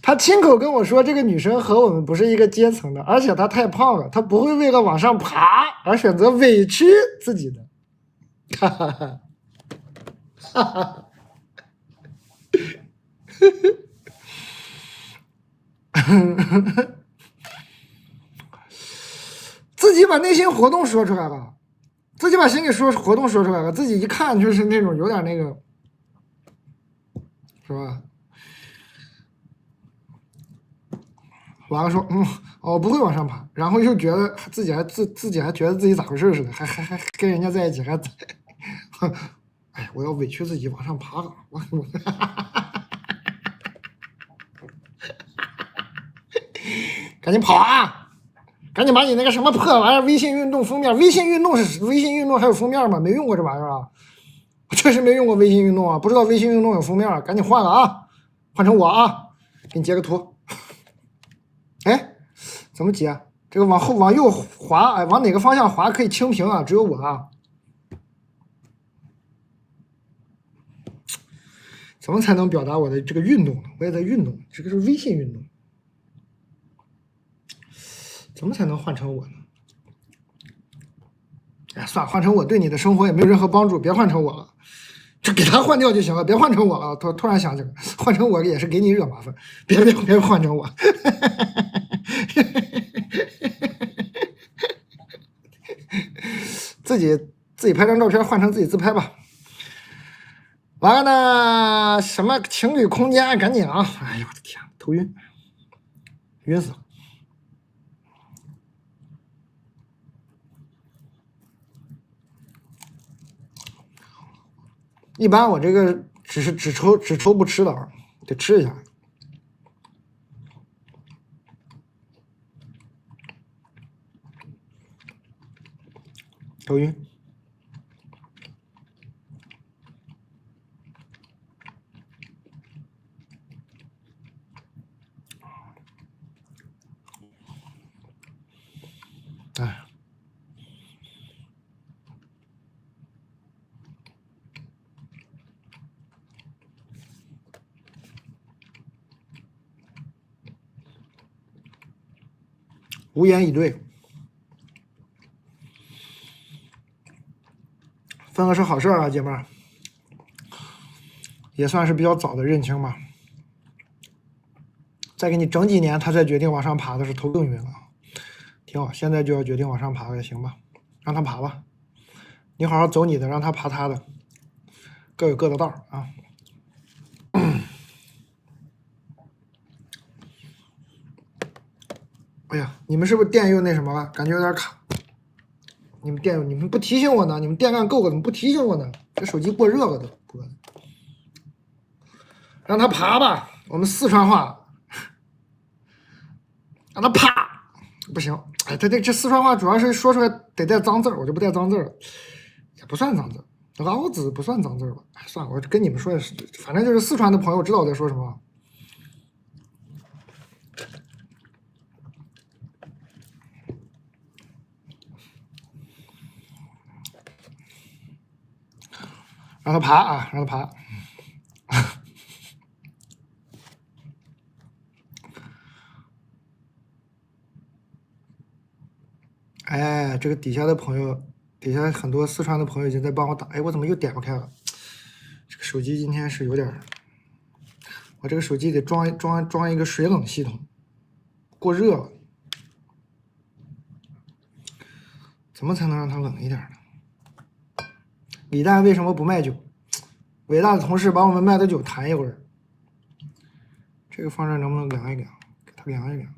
A: 他亲口跟我说，这个女生和我们不是一个阶层的，而且她太胖了，她不会为了往上爬而选择委屈自己的，哈哈哈，哈哈，自己把内心活动说出来了，自己把心里活动说出来了，自己一看就是那种有点那个，是吧？完了说，我不会往上爬，然后又觉得自己还觉得自己咋回事似的，还跟人家在一起还，哎，我要委屈自己往上爬了，赶紧跑啊！赶紧把你那个什么破玩意儿微信运动封面，微信运动还有封面吗？没用过这玩意儿啊！我确实没用过微信运动啊，不知道微信运动有封面，赶紧换了啊！换成我啊，给你截个图。哎，怎么截？这个往右滑，哎，往哪个方向滑可以清屏啊？只有我啊。怎么才能表达我的这个运动呢？我也在运动，这个是微信运动。怎么才能换成我呢？哎，算了，换成我对你的生活也没有任何帮助，别换成我了，就给他换掉就行了，别换成我了。突然想起来，换成我也是给你惹麻烦，别换成我。自己拍张照片换成自己自拍吧。完了呢，什么情侣空间，赶紧啊！哎呀，我的天，头晕，晕死了。一般我这个只抽不吃的啊，得吃一下。头晕。哎。无言以对，分了是好事啊，姐妹儿，也算是比较早的认清吧。再给你整几年，他再决定往上爬的是头更晕了，挺好。现在就要决定往上爬了，行吧？让他爬吧，你好好走你的，让他爬他的，各有各的道啊。哎呀，你们是不是电又那什么了？感觉有点卡。你们不提醒我呢？你们电量够了，怎么不提醒我呢？这手机过热了都。让他爬吧，我们四川话，让他爬，不行。哎，这四川话主要是说出来得带脏字儿，我就不带脏字儿了，也不算脏字，老子不算脏字吧？哎，算了，我跟你们说，反正就是四川的朋友知道我在说什么。让他爬啊，让他爬。哎，这个底下的朋友，底下很多四川的朋友已经在帮我打。哎，我怎么又点不开了？这个手机今天是有点，我这个手机得装一个水冷系统，过热了。怎么才能让它冷一点呢？李诞为什么不卖酒？伟大的同事把我们卖的酒弹一会儿。这个放这能不能凉一凉？给它凉一凉。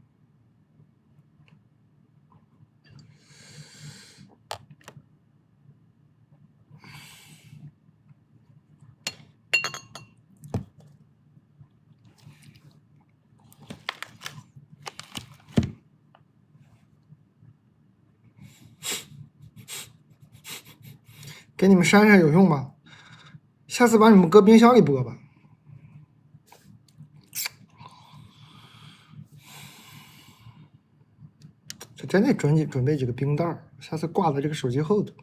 A: 给你们删删有用吗？下次把你们搁冰箱里播吧。这真得准备几个冰袋，下次挂在这个手机后头。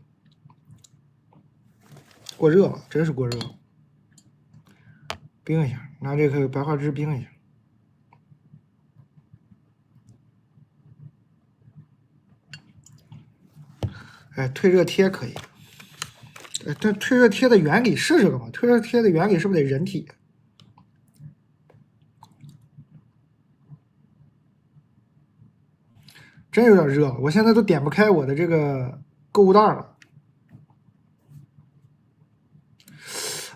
A: 过热了，真是过热了。冰一下，拿这个白花枝冰一下。哎，退热贴可以。这退热贴的原理是这个吗？退热贴的原理是不是得人体？真有点热了，我现在都点不开我的这个购物袋了。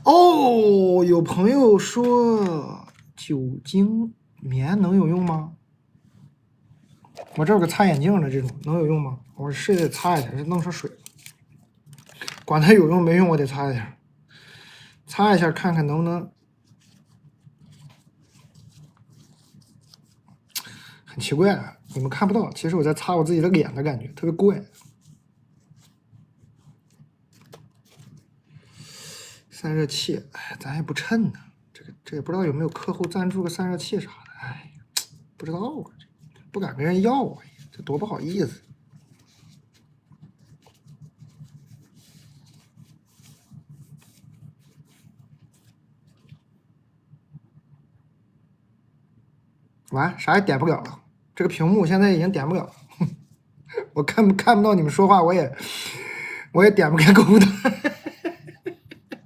A: 哦，有朋友说酒精棉能有用吗？我这有个擦眼镜的这种能有用吗？我是得擦一下，这弄上水了。管它有用没用，我得擦一下，擦一下看看能不能。很奇怪啊，你们看不到，其实我在擦我自己的脸的感觉，特别怪。散热器，哎，咱也不趁呢，这也不知道有没有客户赞助个散热器啥的，哎，不知道啊，不敢跟人要啊，这多不好意思。完，啥也点不了了，这个屏幕现在已经点不了了，我看不到你们说话，我也点不开购物的，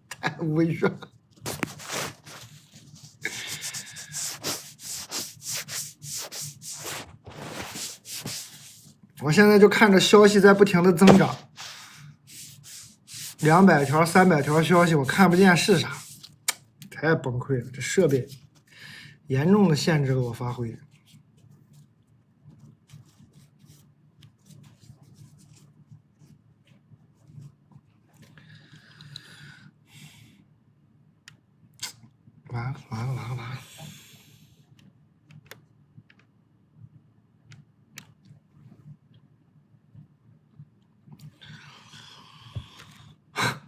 A: 太无语了。我现在就看着消息在不停的增长，200条、300条消息，我看不见是啥，太崩溃了，这设备严重的限制了我发挥。完了！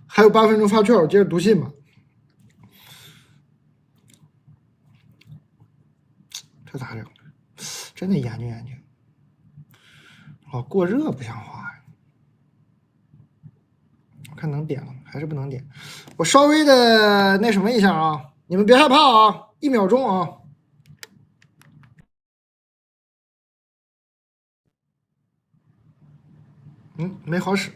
A: 还有8分钟发券，我接着读信吧。这咋整？真得研究研究。老过热不像话呀！我看能点了，还是不能点。我稍微的那什么一下啊，你们别害怕啊，1秒钟啊。没好使。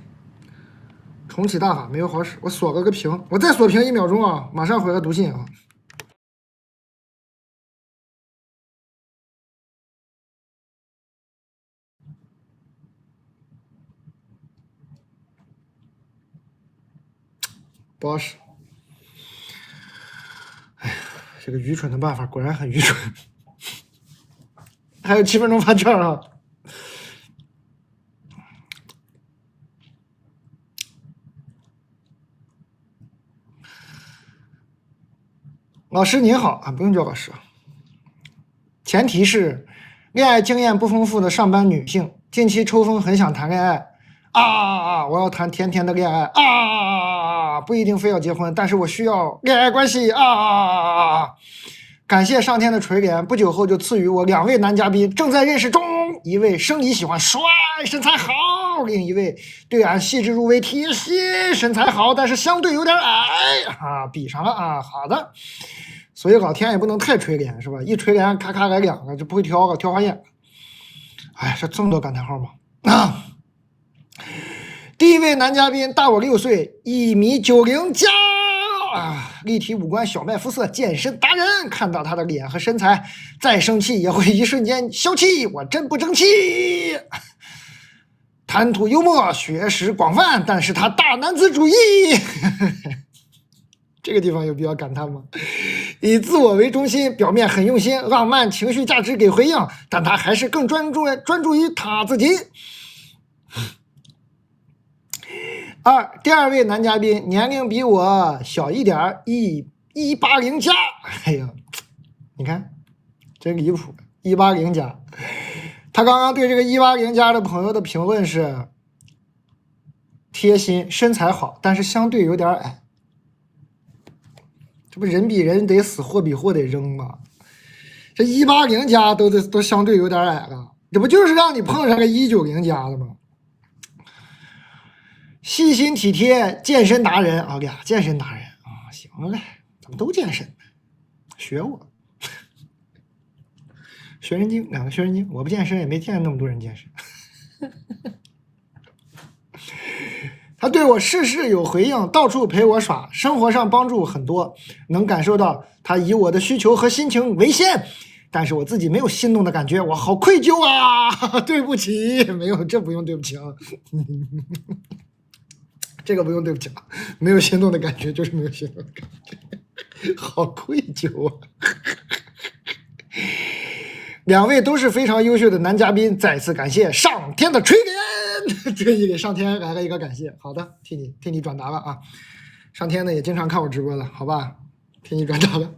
A: 重启大法没有好使，我锁个屏，我再锁屏1秒钟啊，马上回个读信啊。不好使。哎呀，这个愚蠢的办法果然很愚蠢。还有7分钟发券啊！老师您好啊，不用叫老师。前提是恋爱经验不丰富的上班女性，近期抽风很想谈恋爱我要谈甜甜的恋爱不一定非要结婚，但是我需要恋爱关系感谢上天的垂怜，不久后就赐予我2位男嘉宾，正在认识中，一位生理喜欢帅身材好，另一位对俺细致入微贴心身材好，但是相对有点矮比上了好的。所以老天也不能太垂怜是吧？一垂怜咔咔来2个就不会挑了，挑花眼了。哎，这么多感叹号吗？第一位男嘉宾大我6岁，1.90米加立体五官，小麦肤色，健身达人。看到他的脸和身材，再生气也会一瞬间消气。我真不争气。谈吐幽默，学识广泛，但是他大男子主义。这个地方有必要感叹吗？以自我为中心，表面很用心，浪漫情绪价值给回应，但他还是更专注于他自己。第二位男嘉宾年龄比我小一点，180加。哎呀，你看，真离谱，180加。他刚刚对这个180加的朋友的评论是：贴心，身材好，但是相对有点矮。这不人比人得死，货比货得扔吗？这180加都相对有点矮了，这不就是让你碰上个190加的吗？细心体贴，健身达人啊呀，健身达人啊，行嘞，咱们都健身，学我，学人精，两个学人精，我不健身也没见那么多人健身。他对我事事有回应，到处陪我耍，生活上帮助很多，能感受到他以我的需求和心情为先，但是我自己没有心动的感觉，我好愧疚啊！对不起，没有，这不用对不起啊，这个不用对不起啊，没有心动的感觉就是没有心动的感觉，好愧疚啊！两位都是非常优秀的男嘉宾，再次感谢上天的垂怜。特意给上天来了一个感谢，好的，替你转达了啊。上天呢也经常看我直播了，好吧，替你转达了。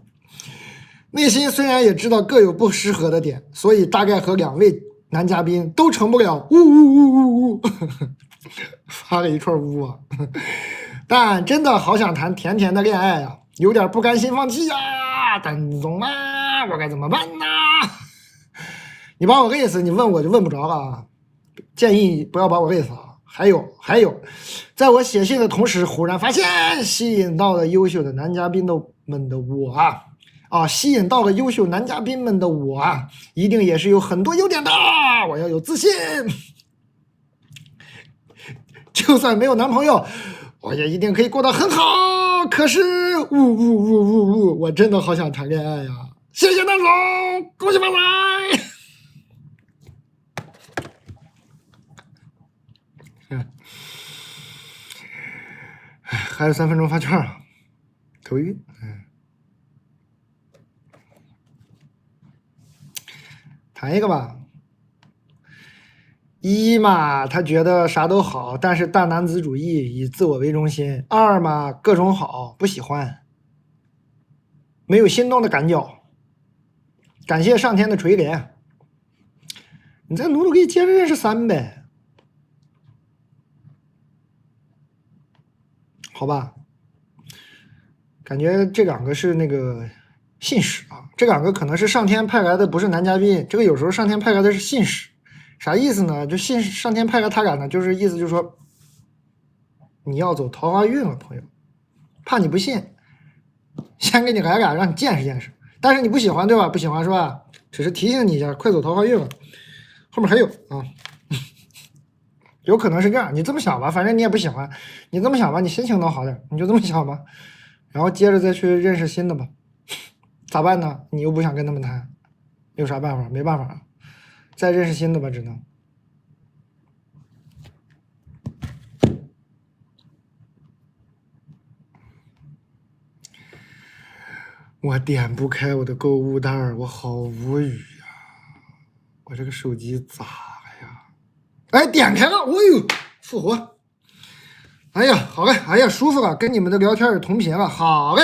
A: 内心虽然也知道各有不适合的点，所以大概和两位男嘉宾都成不了呜呜呜呜呜，发了一串呜啊。但真的好想谈甜甜的恋爱啊，有点不甘心放弃呀。但总啊，我该怎么办呢？你把我累死，你问我就问不着了啊。建议不要把我累死啊！还有，在我写信的同时，忽然发现吸引到了优秀的男嘉宾们的我吸引到了优秀男嘉宾们的我一定也是有很多优点的。我要有自信，就算没有男朋友，我也一定可以过得很好。可是，我真的好想谈恋爱呀！谢谢大总，恭喜发财！还有3分钟发券了，头晕。谈一个吧。一嘛，他觉得啥都好，但是大男子主义，以自我为中心。二嘛，各种好，不喜欢，没有心动的感觉。感谢上天的垂怜。你再努努力接着认识3呗。好吧，感觉这2个是那个信使啊，这2个可能是上天派来的，不是男嘉宾。这个有时候上天派来的是信使，啥意思呢？就上天派来他俩呢，就是意思就是说，你要走桃花运了，朋友，怕你不信，先给你来俩，让你见识见识。但是你不喜欢对吧？不喜欢是吧？只是提醒你一下，快走桃花运了。后面还有啊。有可能是这样，你这么想吧，反正你也不喜欢，你这么想吧，你心情能好点，你就这么想吧，然后接着再去认识新的吧，咋办呢？你又不想跟他们谈，有啥办法？没办法，再认识新的吧，只能。我点不开我的购物袋，我好无语呀！我这个手机咋了呀？哎，点开了，哦呦，复活！哎呀，好嘞，哎呀，舒服了，跟你们的聊天也同频了，好嘞，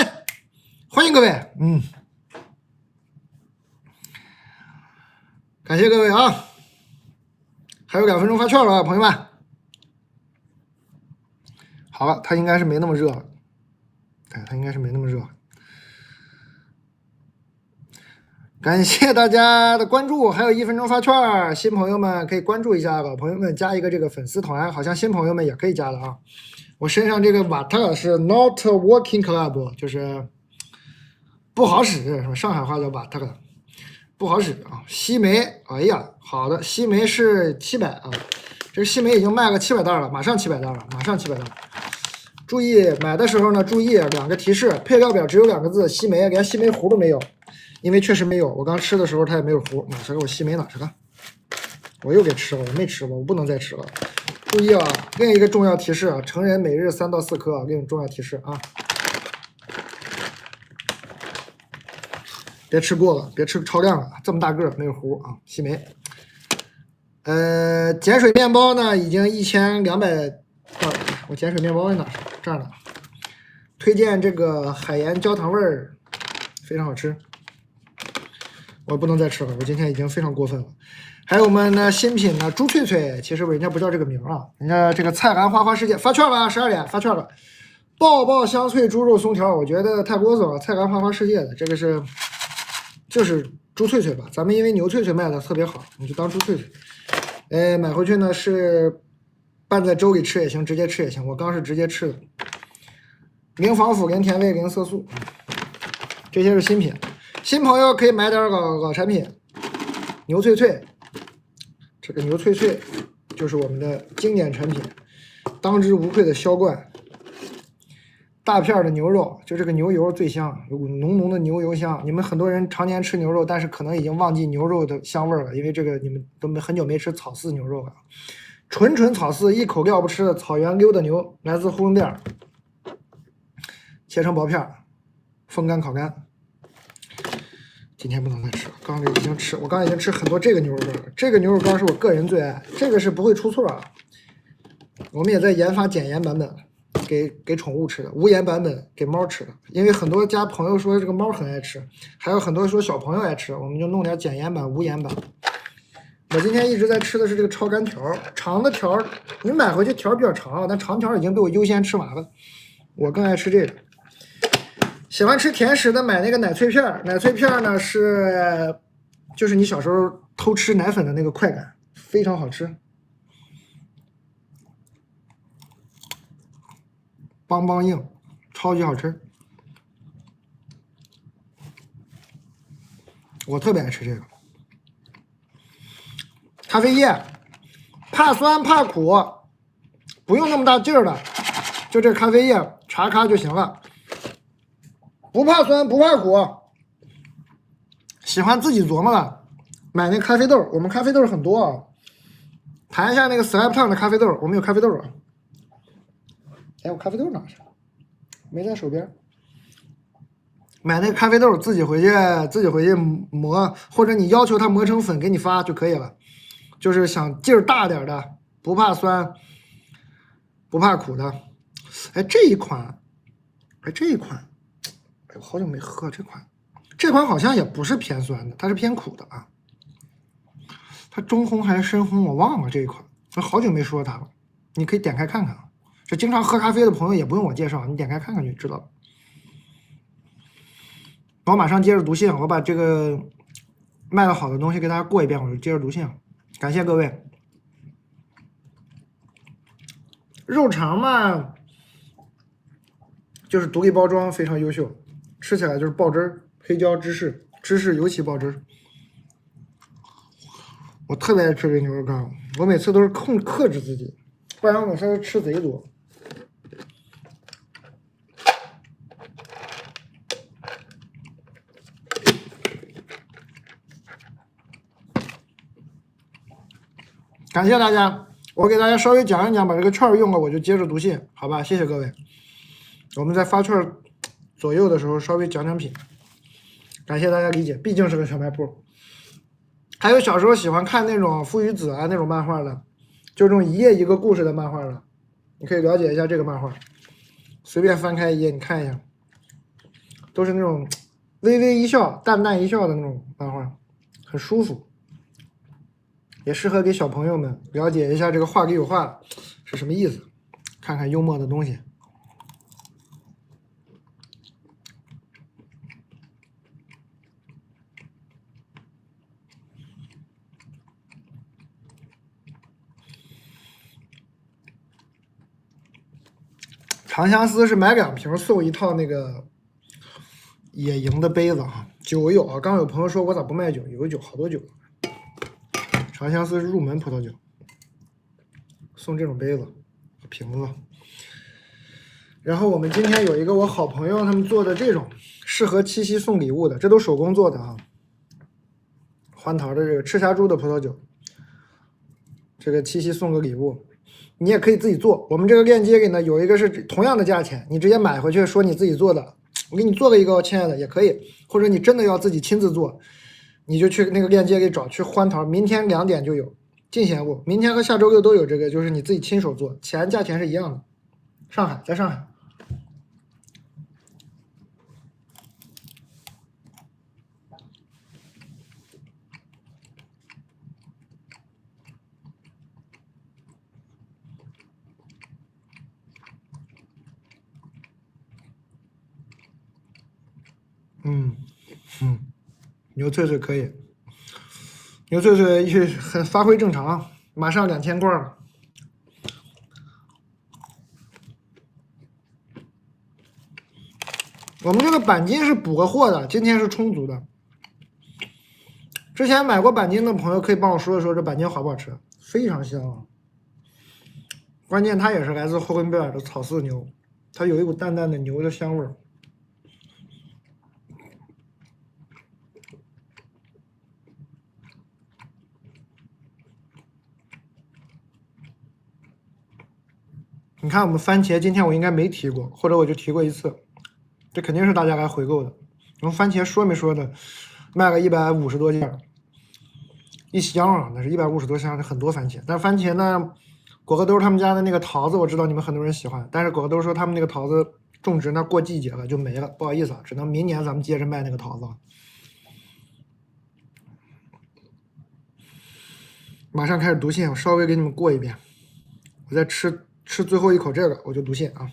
A: 欢迎各位，感谢各位啊！还有2分钟发券了，朋友们。好了，它应该是没那么热了，它应该是没那么热了。感谢大家的关注，还有1分钟发券，新朋友们可以关注一下，老朋友们加一个这个粉丝团，好像新朋友们也可以加了啊。我身上这个瓦特是 not working club， 就是不好使，什么上海话叫瓦特，不好使啊。西梅，哎呀，好的，西梅是700啊，这个西梅已经卖了700袋了，马上700袋了，马上700袋。注意买的时候呢，注意2个提示，配料表只有2个字，西梅，连西梅糊都没有。因为确实没有，我刚吃的时候它也没有糊，哪去了？我西梅哪去了？我又给吃了，我没吃过，我不能再吃了。注意啊，另一个重要提示啊，成人每日3到4颗啊，另一个重要提示啊，别吃过了，别吃超量了，这么大个没有糊啊，西梅。碱水面包呢，已经1200啊，我碱水面包在哪？这儿呢。推荐这个海盐焦糖味儿，非常好吃。我不能再吃了，我今天已经非常过分了。还有我们的新品呢，猪脆脆，其实人家不叫这个名啊，人家这个菜篮花花世界发券了，12点发券了，爆爆香脆猪肉松条，我觉得太啰嗦了。菜篮花花世界的这个就是猪脆脆吧，咱们因为牛脆脆卖的特别好，你就当猪脆脆。买回去呢是拌在粥里吃也行，直接吃也行。我刚是直接吃的，零防腐、零甜味、零色素，这些是新品。新朋友可以买点老产品，牛脆脆。这个牛脆脆就是我们的经典产品，当之无愧的销冠。大片的牛肉，就这个牛油最香，有股浓浓的牛油香。你们很多人常年吃牛肉，但是可能已经忘记牛肉的香味了，因为这个你们都很久没吃草饲牛肉了。纯草饲，一口料不吃的草原溜的牛，来自呼伦贝尔，切成薄片，风干烤干。今天不能再吃了，我刚已经吃很多这个牛肉干了。这个牛肉干是我个人最爱，这个是不会出错啊。我们也在研发减盐版本，给宠物吃的，无盐版本给猫吃的。因为很多家朋友说这个猫很爱吃，还有很多说小朋友爱吃，我们就弄点减盐版、无盐版。我今天一直在吃的是这个超干条，长的条你买回去条比较长，但长条已经被我优先吃完了，我更爱吃这个。喜欢吃甜食的买那个奶脆片，奶脆片呢就是你小时候偷吃奶粉的那个快感，非常好吃，邦邦硬，超级好吃。我特别爱吃这个咖啡液，怕酸怕苦，不用那么大劲儿的，就这咖啡液查咖就行了。不怕酸不怕苦，喜欢自己琢磨了，买那咖啡豆，我们咖啡豆很多啊。谈一下那个 Slaptown 的咖啡豆，我们有咖啡豆啊。哎，我咖啡豆哪去了？没在手边。买那个咖啡豆自己回去磨，或者你要求它磨成粉给你发就可以了。就是想劲儿大点的，不怕酸，不怕苦的。哎，这一款，我好久没喝这款好像也不是偏酸的，它是偏苦的啊。它中烘还是深烘我忘了这一款，我好久没说它了。你可以点开看看，这经常喝咖啡的朋友也不用我介绍，你点开看看就知道了。我马上接着读信，我把这个卖的好的东西给大家过一遍，我就接着读信。感谢各位。肉肠嘛，就是独立包装，非常优秀。吃起来就是爆汁儿，黑椒芝士尤其爆汁儿。我特别爱吃这牛肉干，我每次都是克制自己，不然我是吃贼多。感谢大家，我给大家稍微讲一讲，把这个券用了，我就接着读信，好吧？谢谢各位。我们在发券左右的时候稍微讲品，感谢大家理解，毕竟是个小卖部。还有小时候喜欢看那种父与子啊那种漫画的，就这种一页一个故事的漫画的，你可以了解一下这个漫画，随便翻开一页你看一下，都是那种微微一笑、淡淡一笑的那种漫画，很舒服，也适合给小朋友们了解一下这个话里有话是什么意思，看看幽默的东西。长相思是买2瓶送1套那个野营的杯子啊，酒有啊。刚有朋友说我咋不卖酒？有酒，好多酒。长相思是入门葡萄酒，送这种杯子、瓶子。然后我们今天有一个我好朋友他们做的这种适合七夕送礼物的，这都手工做的啊。欢桃的这个赤霞珠的葡萄酒，这个七夕送个礼物。你也可以自己做，我们这个链接里呢有一个是同样的价钱，你直接买回去说你自己做的，我给你做个一个，亲爱的也可以，或者你真的要自己亲自做，你就去那个链接给找，去欢桃，明天2点就有进贤路，明天和下周6都有这个，就是你自己亲手做，价钱是一样的。上海，在上海。牛脆脆可以，牛脆脆很发挥正常，马上2000罐了。我们这个板筋是补个货的，今天是充足的。之前买过板筋的朋友可以帮我说一说这板筋好不好吃？非常香啊！关键它也是来自霍根贝尔的草饲牛，它有一股淡淡的牛的香味儿。你看我们番茄，今天我应该没提过，或者我就提过一次，这肯定是大家来回购的。我们番茄说没说的，卖个150多件，一箱啊，那是150多箱，是很多番茄。但番茄呢，果壳兜他们家的那个桃子，我知道你们很多人喜欢，但是果壳兜说他们那个桃子种植那过季节了就没了，不好意思啊，只能明年咱们接着卖那个桃子。马上开始读信，我稍微给你们过一遍，我再吃最后一口这个，我就读信啊。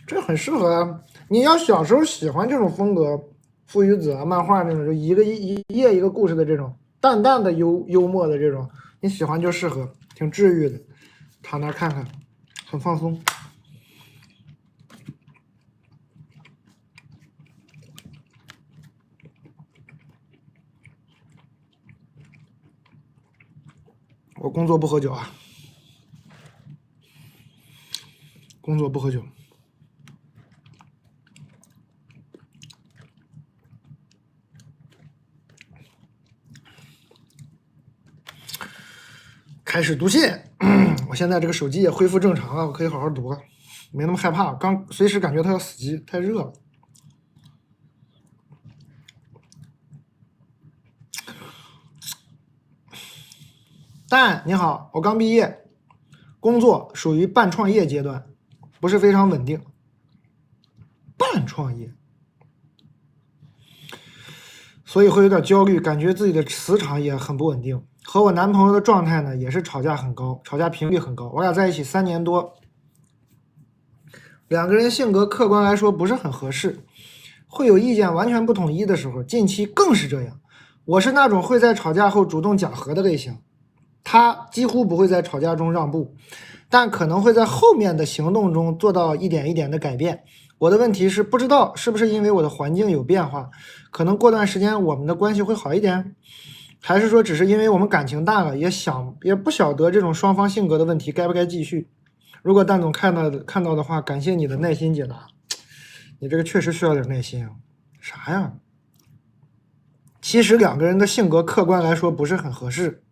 A: 这很适合啊！你要小时候喜欢这种风格，父与子啊，漫画那种，就一页一个故事的这种淡淡的幽默的这种，你喜欢就适合，挺治愈的。躺那看看，很放松。我工作不喝酒啊，工作不喝酒。开始读信，我现在这个手机也恢复正常了，我可以好好读了，没那么害怕。刚随时感觉它要死机，太热了。但你好，我刚毕业，工作属于半创业阶段，不是非常稳定。半创业，所以会有点焦虑，感觉自己的磁场也很不稳定。和我男朋友的状态呢，也是吵架很高，吵架频率很高。我俩在一起3年多，两个人性格客观来说不是很合适，会有意见完全不统一的时候，近期更是这样。我是那种会在吵架后主动讲和的类型，他几乎不会在吵架中让步，但可能会在后面的行动中做到一点一点的改变。我的问题是，不知道是不是因为我的环境有变化，可能过段时间我们的关系会好一点，还是说只是因为我们感情大了，也不晓得这种双方性格的问题该不该继续。如果蛋总看到的话，感谢你的耐心解答。你这个确实需要点耐心啊。啥呀？其实两个人的性格客观来说不是很合适。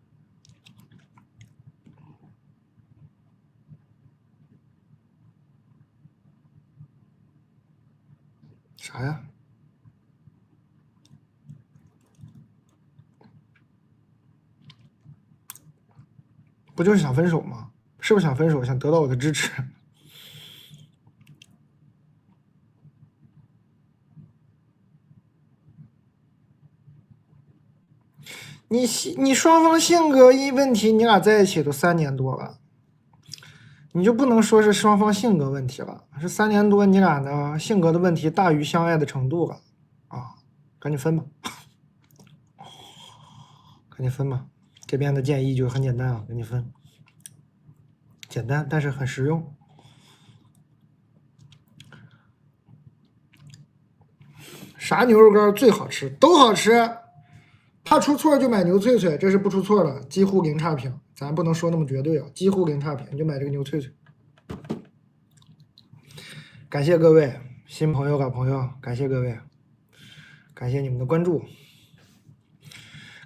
A: 啥呀？不就是想分手吗？是不是想分手？想得到我的支持？你双方性格一问题，你俩在一起都3年多了，你就不能说是双方性格问题了，是3年多你俩的性格的问题大于相爱的程度了啊！赶紧分吧，赶紧分吧。这边的建议就很简单啊，赶紧分，简单但是很实用。啥牛肉干最好吃？都好吃。怕出错就买牛脆脆，这是不出错的，几乎零差评。咱不能说那么绝对啊，几乎零差评，你就买这个牛脆脆。感谢各位新朋友、老朋友，感谢各位，感谢你们的关注。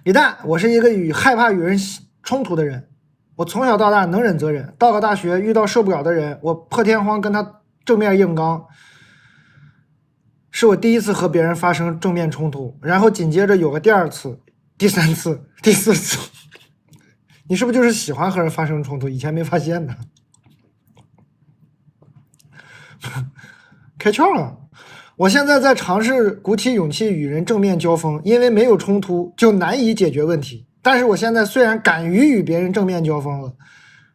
A: 李诞，我是一个害怕与人冲突的人，我从小到大能忍则忍，到了大学遇到受不了的人，我破天荒跟他正面硬刚。是我第一次和别人发生正面冲突，然后紧接着有个第2次、第3次、第4次。你是不是就是喜欢和人发生冲突？以前没发现呢。开窍了，我现在在尝试鼓起勇气与人正面交锋，因为没有冲突就难以解决问题。但是我现在虽然敢于与别人正面交锋了，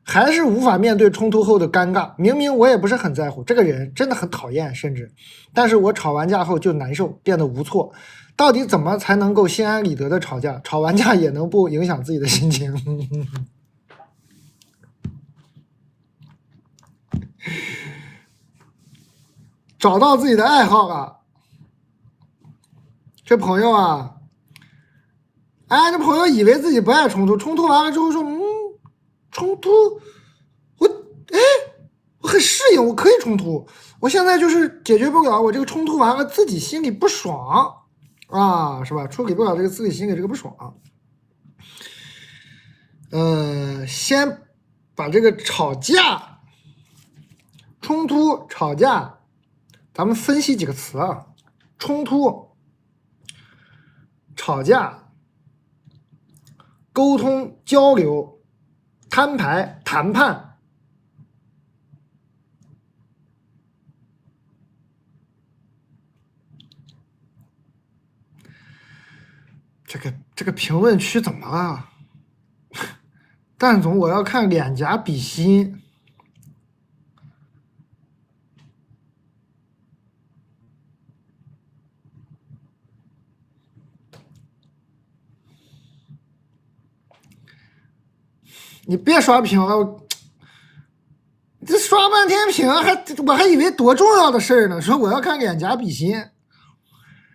A: 还是无法面对冲突后的尴尬。明明我也不是很在乎，这个人真的很讨厌，甚至，但是我吵完架后就难受，变得无措。到底怎么才能够心安理得的吵架？吵完架也能不影响自己的心情？找到自己的爱好啊，这朋友啊，哎，这朋友以为自己不爱冲突，冲突完了之后说，冲突，我很适应，我可以冲突，我现在就是解决不了，我这个冲突完了自己心里不爽啊，是吧？处理不了这个自己心里这个不爽。先把这个吵架、冲突、吵架，咱们分析几个词啊，冲突、吵架、沟通、交流、摊牌、谈判。这个评论区怎么了？蛋总，我要看脸颊比心。你别刷屏了，这刷半天屏我还以为多重要的事儿呢。说我要看脸颊比心，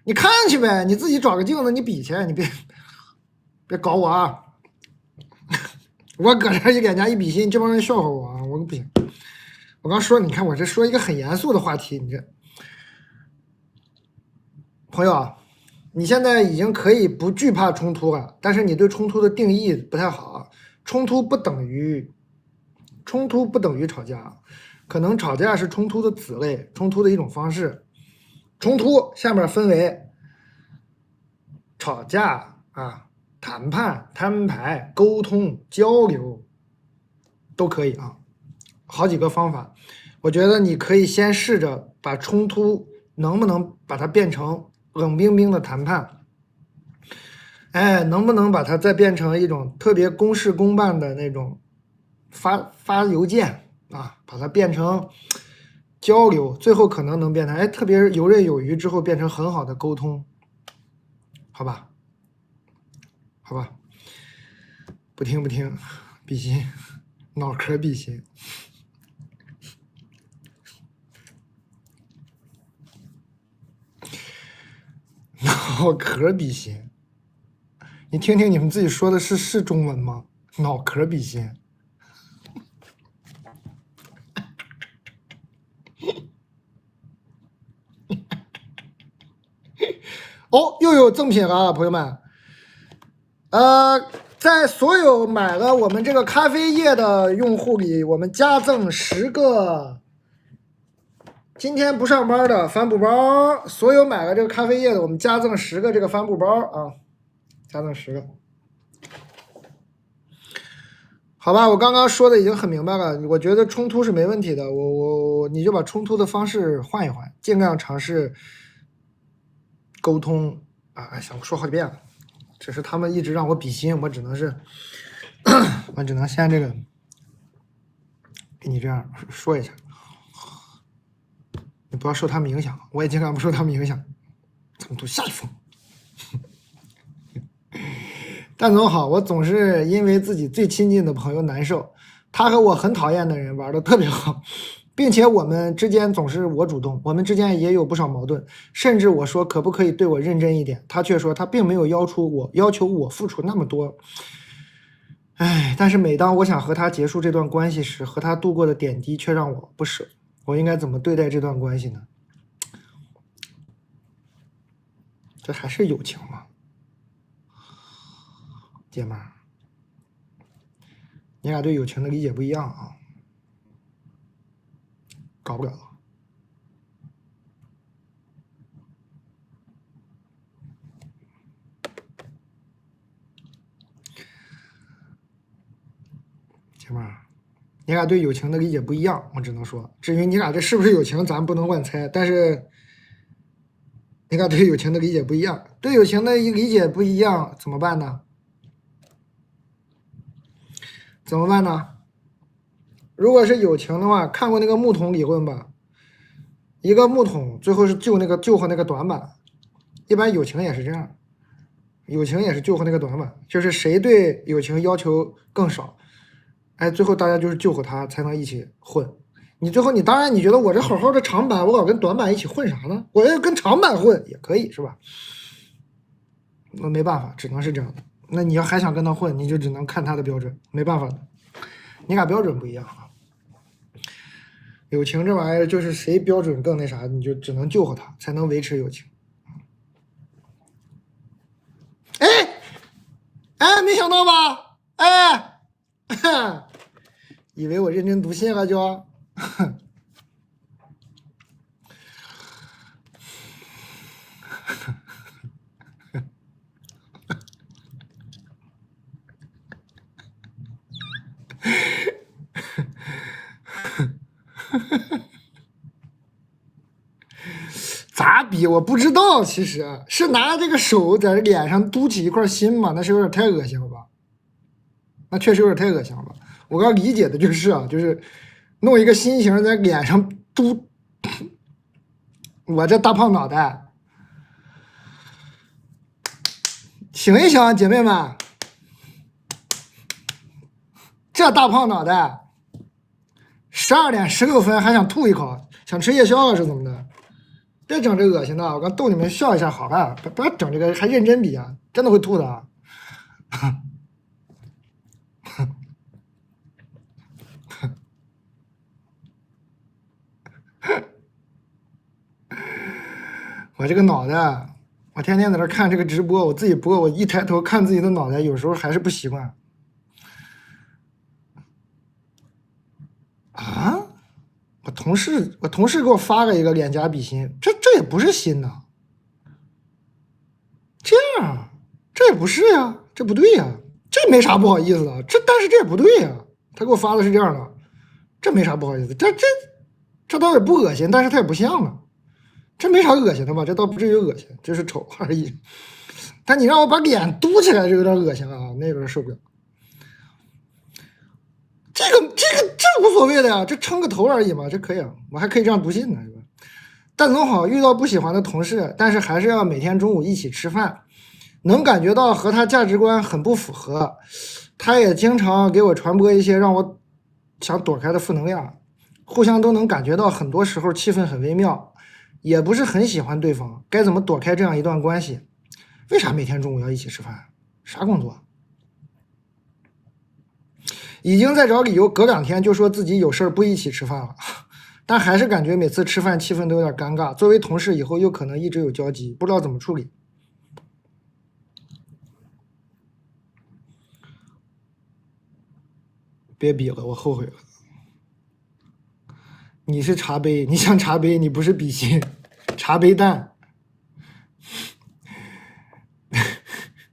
A: 你看去呗，你自己找个镜子你比去，你别搞我啊！我搁这一脸颊一比心，这帮人笑话我啊！我不行。我刚说，你看我这说一个很严肃的话题，你这朋友啊，你现在已经可以不惧怕冲突了，但是你对冲突的定义不太好。冲突不等于吵架，可能吵架是冲突的子类，冲突的一种方式。冲突下面分为吵架啊、谈判、摊牌、沟通、交流，都可以啊，好几个方法。我觉得你可以先试着把冲突能不能把它变成冷冰冰的谈判，哎，能不能把它再变成一种特别公事公办的那种发邮件啊，把它变成交流，最后可能能变成哎特别游刃有余之后变成很好的沟通，好吧？好吧，不听，比心，脑壳比心。脑壳比心，你听听你们自己说的是中文吗？脑壳比心。哦，又有赠品了，朋友们。在所有买了我们这个咖啡液的用户里，我们加赠10个今天不上班的帆布包。所有买了这个咖啡液的，我们加赠10个这个帆布包啊，加赠10个。好吧，我刚刚说的已经很明白了，我觉得冲突是没问题的，你就把冲突的方式换一换，尽量尝试沟通啊！想说好几遍了，只是他们一直让我比心，我只能先这个给你这样说一下，你不要受他们影响，我也尽量不受他们影响。冲突下一封。蛋总好，我总是因为自己最亲近的朋友难受，他和我很讨厌的人玩的特别好，并且我们之间总是我主动，我们之间也有不少矛盾，甚至我说可不可以对我认真一点，他却说他并没有要求我付出那么多。哎，但是每当我想和他结束这段关系时，和他度过的点滴却让我不舍，我应该怎么对待这段关系呢？这还是友情吗？姐们儿，你俩对友情的理解不一样啊，搞不了。姐妹儿，你俩对友情的理解不一样，我只能说，至于你俩这是不是友情，咱不能乱猜。但是你看对友情的理解不一样，对友情的理解不一样怎么办呢？怎么办呢？如果是友情的话，看过那个木桶理论吧？一个木桶最后是救和那个短板，一般友情也是这样，友情也是救和那个短板，就是谁对友情要求更少，哎，最后大家就是救和他才能一起混。你最后你当然你觉得我这好好的长板，我老跟短板一起混啥呢？我要跟长板混也可以是吧？那没办法，只能是这样的。那你要还想跟他混，你就只能看他的标准，没办法的，你俩标准不一样啊。友情这玩意儿就是谁标准更那啥，你就只能救活他，才能维持友情。哎哎，没想到吧？哎，以为我认真读信了就。咋比？我不知道，其实是拿这个手在脸上嘟起一块心吗？那是有点太恶心了吧？那确实有点太恶心了吧？我刚理解的就是啊，就是弄一个心形在脸上嘟，我这大胖脑袋，醒一醒，姐妹们，这大胖脑袋，12点16分还想吐一口，想吃夜宵了是怎么的？别整这恶心的，我刚逗你们笑一下好了，不要整这个还认真比啊，真的会吐的啊！我这个脑袋，我天天在这看这个直播，我自己播，我一抬头看自己的脑袋，有时候还是不习惯。啊！我同事给我发了一个脸颊比心，这也不是心呐。这样，这也不是呀，这不对呀，这没啥不好意思的，但是这也不对呀。他给我发的是这样的，这没啥不好意思，这倒也不恶心，但是它也不像啊，这没啥恶心的吧？这倒不至于恶心，就是丑而已。但你让我把脸嘟起来，就有点恶心了啊，那有点受不了。这无所谓的呀，这撑个头而已嘛，这可以啊，我还可以这样读信呢，是吧？但总好遇到不喜欢的同事，但是还是要每天中午一起吃饭，能感觉到和他价值观很不符合，他也经常给我传播一些让我想躲开的负能量，互相都能感觉到很多时候气氛很微妙，也不是很喜欢对方，该怎么躲开这样一段关系？为啥每天中午要一起吃饭？啥工作？已经在找理由，隔2天就说自己有事不一起吃饭了，但还是感觉每次吃饭气氛都有点尴尬。作为同事，以后又可能一直有交集，不知道怎么处理。别比了，我后悔了。你是茶杯，你像茶杯，你不是比心，茶杯蛋，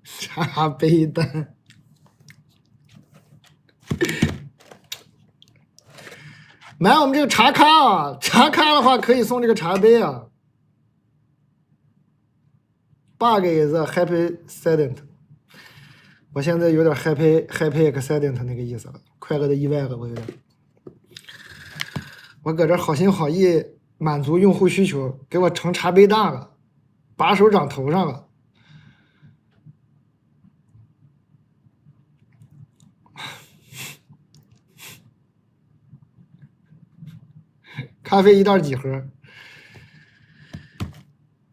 A: 茶杯蛋。买我们这个茶咖啊，茶咖的话可以送这个茶杯啊。Bug is a happy accident。我现在有点 happy accident 那个意思了，快乐的意外了，我有点。我搁这好心好意满足用户需求，给我成茶杯蛋了，把手掌头上了。咖啡一袋几盒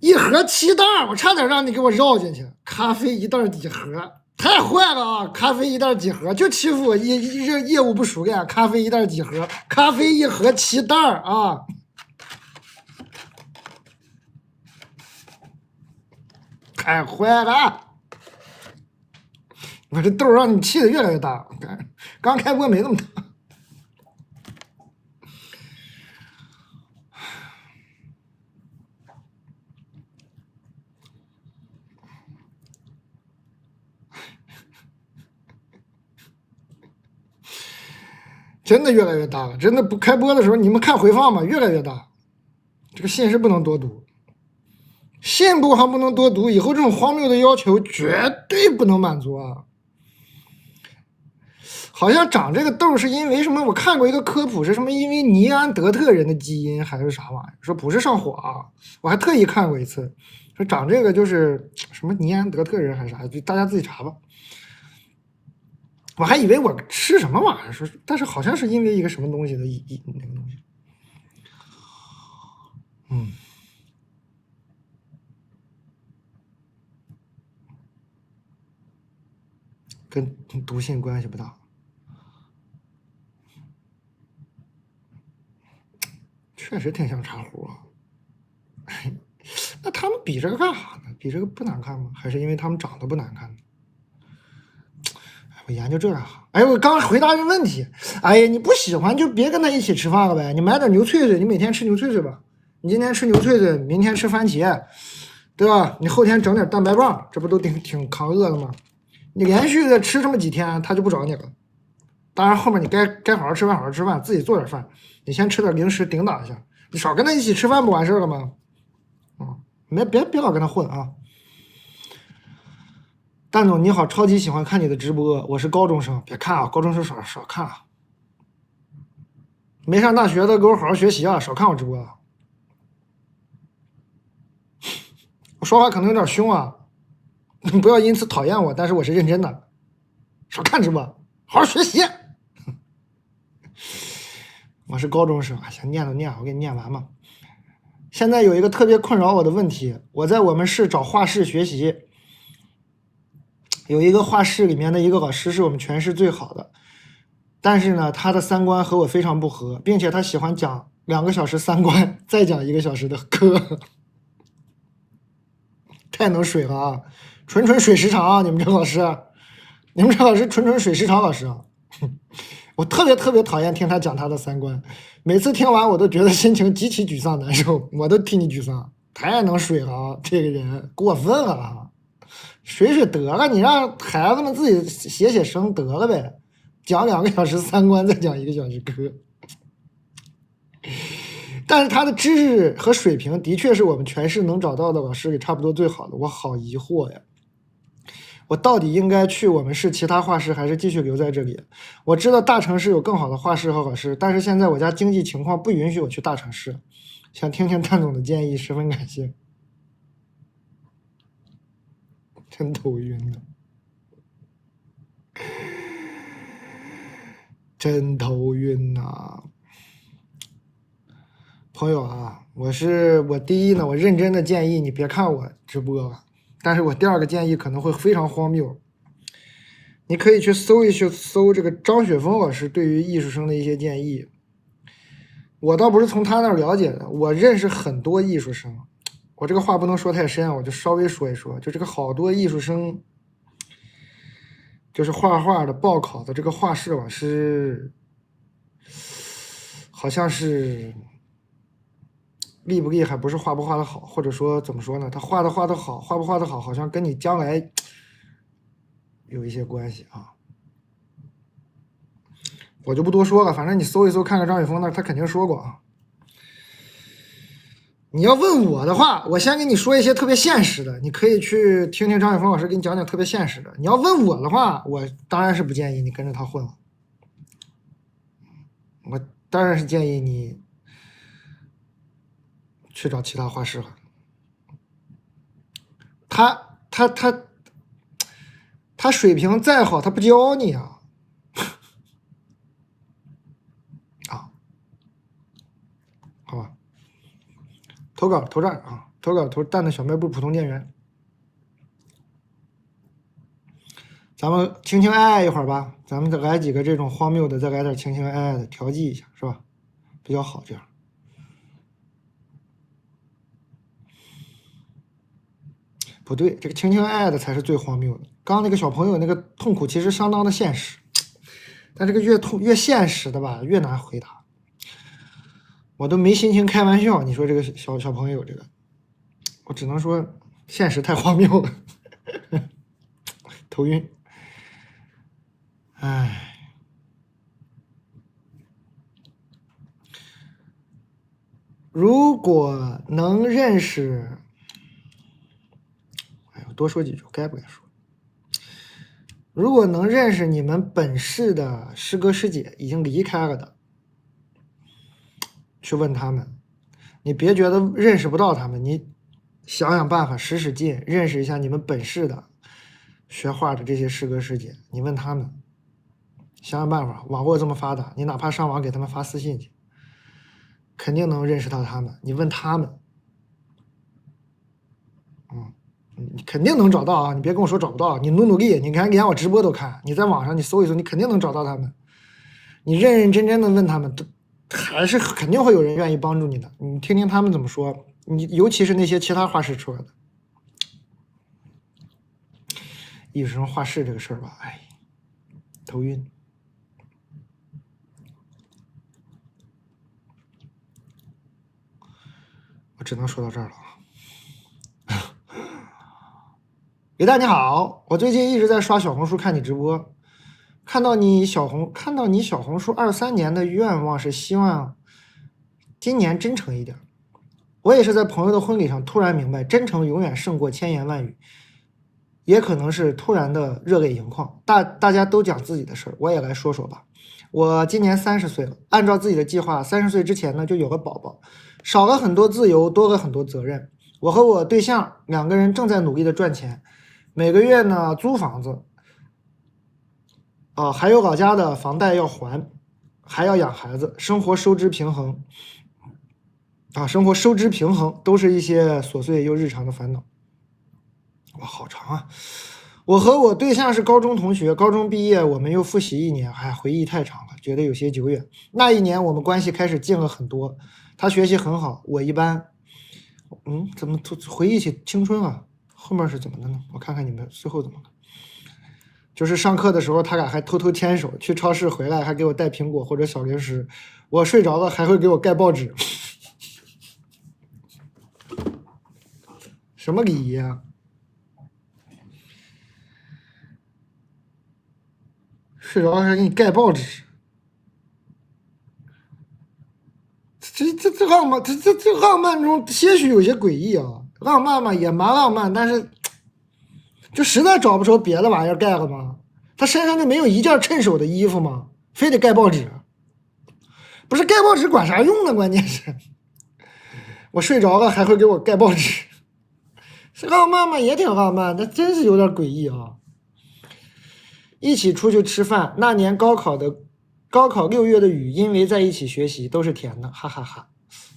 A: ？1盒7袋，我差点让你给我绕进去。咖啡一袋几盒？太坏了啊！咖啡一袋几盒？就欺负我业务不熟练。咖啡一袋几盒？咖啡1盒7袋啊！太坏了！我这豆让你气的越来越大。刚开播没那么大。真的越来越大了，真的不开播的时候，你们看回放吧，越来越大。这个信是不能多读，进步还不能多读，以后这种荒谬的要求绝对不能满足啊！好像长这个痘是因为什么？我看过一个科普，是什么？因为尼安德特人的基因还是啥玩意儿？说不是上火啊！我还特意看过一次，说长这个就是什么尼安德特人还是啥？就大家自己查吧。我还以为我吃什么玩意儿，说但是好像是因为一个什么东西的那个东西。跟毒性关系不大。确实挺像茶壶啊。那他们比这个干啥呢？比这个不难看吗？还是因为他们长得不难看呢？我研究这干啥？哎，我刚回答这问题。哎呀，你不喜欢就别跟他一起吃饭了呗。你买点牛脆脆，你每天吃牛脆脆吧。你今天吃牛脆脆，明天吃番茄，对吧？你后天整点蛋白棒，这不都挺抗饿的吗？你连续的吃这么几天，他就不找你了。当然，后面你该好好吃饭，好好吃饭，自己做点饭。你先吃点零食顶打一下，你少跟他一起吃饭不完事了吗？别老跟他混啊！蛋总你好，超级喜欢看你的直播，我是高中生，别看啊，高中生少看啊。没上大学的给我好好学习啊，少看我直播啊。我说话可能有点凶啊，不要因此讨厌我，但是我是认真的。少看直播，好好学习。我是高中生，行，念都念，我给你念完嘛。现在有一个特别困扰我的问题，我在我们市找画室学习，有一个画室里面的一个老师是我们全市最好的，但是呢，他的三观和我非常不合，并且他喜欢讲2个小时三观，再讲1个小时的课，太能水了啊！纯水时长啊！你们这老师，你们这老师纯水时长老师啊！我特别讨厌听他讲他的三观，每次听完我都觉得心情极其沮丧难受，我都替你沮丧，太能水了啊！这个人过分了啊！水得了，你让孩子们自己写生得了呗，讲2个小时三观，再讲1个小时课。但是他的知识和水平的确是我们全市能找到的老师里差不多最好的，我好疑惑呀！我到底应该去我们市其他画室，还是继续留在这里？我知道大城市有更好的画室和老师，但是现在我家经济情况不允许我去大城市，想听听蛋总的建议，十分感谢。真头晕呢，真头晕呐！朋友啊，我第一呢，我认真的建议你别看我直播了，但是我第2个建议可能会非常荒谬，你可以去搜这个张雪峰老师对于艺术生的一些建议。我倒不是从他那儿了解的，我认识很多艺术生，我这个话不能说太深，我就稍微说一说，就这个好多艺术生，就是画画的报考的这个画室老师，好像是厉不厉害，不是画不画的好，或者说怎么说呢？他画的好，画不画的好，好像跟你将来有一些关系啊。我就不多说了，反正你搜一搜看看张雪峰那，他肯定说过啊。你要问我的话，我先给你说一些特别现实的，你可以去听听张雪峰老师给你讲讲特别现实的。你要问我的话，我当然是不建议你跟着他混了，我当然是建议你去找其他画室了。他水平再好，他不教你啊。啊，好吧，投稿投这儿啊，投稿投蛋的小卖部普通店员。咱们情情爱爱一会儿吧，咱们再来几个这种荒谬的，再来点情情爱爱的，调剂一下，是吧？比较好这样。不对，这个情情爱爱的才是最荒谬的。刚刚那个小朋友那个痛苦其实相当的现实，但这个越现实的吧，越难回答。我都没心情开玩笑，你说这个小朋友这个，我只能说现实太荒谬了，头晕。唉，如果能认识多说几句，该不该说？如果能认识你们本市的师哥师姐已经离开了的，去问他们，你别觉得认识不到他们，你想想办法，使使劲，认识一下你们本市的学画的这些师哥师姐，你问他们，想想办法。网络这么发达，你哪怕上网给他们发私信去，肯定能认识到他们。你问他们，你肯定能找到啊！你别跟我说找不到，你努力，你看连我直播都看，你在网上你搜一搜，你肯定能找到他们。你认认真真的问他们，还是肯定会有人愿意帮助你的。你听听他们怎么说，你尤其是那些其他画室出来的。艺术生画室这个事儿吧，哎，头晕。我只能说到这儿了。李大你好，我最近一直在刷小红书看你直播，看到你小红书23年的愿望是希望今年真诚一点。我也是在朋友的婚礼上突然明白，真诚永远胜过千言万语，也可能是突然的热泪盈眶。大家都讲自己的事儿，我也来说说吧。我今年30岁了，按照自己的计划，30岁之前呢就有个宝宝，少了很多自由，多了很多责任。我和我对象2个人正在努力的赚钱，每个月呢租房子，还有老家的房贷要还，还要养孩子，生活收支平衡都是一些琐碎又日常的烦恼。哇，好长啊！我和我对象是高中同学，高中毕业我们又复习1年，回忆太长了，觉得有些久远。那1年我们关系开始近了很多，他学习很好，我一般。怎么回忆起青春了？后面是怎么的呢？我看看你们最后怎么了。就是上课的时候，他俩还偷偷牵手，去超市回来还给我带苹果或者小零食，我睡着了还会给我盖报纸。什么礼仪啊？睡着了还给你盖报纸？这浪漫，这浪漫中些许有些诡异啊。浪漫嘛也蛮浪漫，但是就实在找不着别的玩意儿盖了吗？他身上就没有一件趁手的衣服吗？非得盖报纸？不是盖报纸管啥用呢？关键是我睡着了还会给我盖报纸，是浪漫吗？也挺浪漫，但真是有点诡异啊。一起出去吃饭，那年高考6月的雨，因为在一起学习都是甜的，哈哈哈，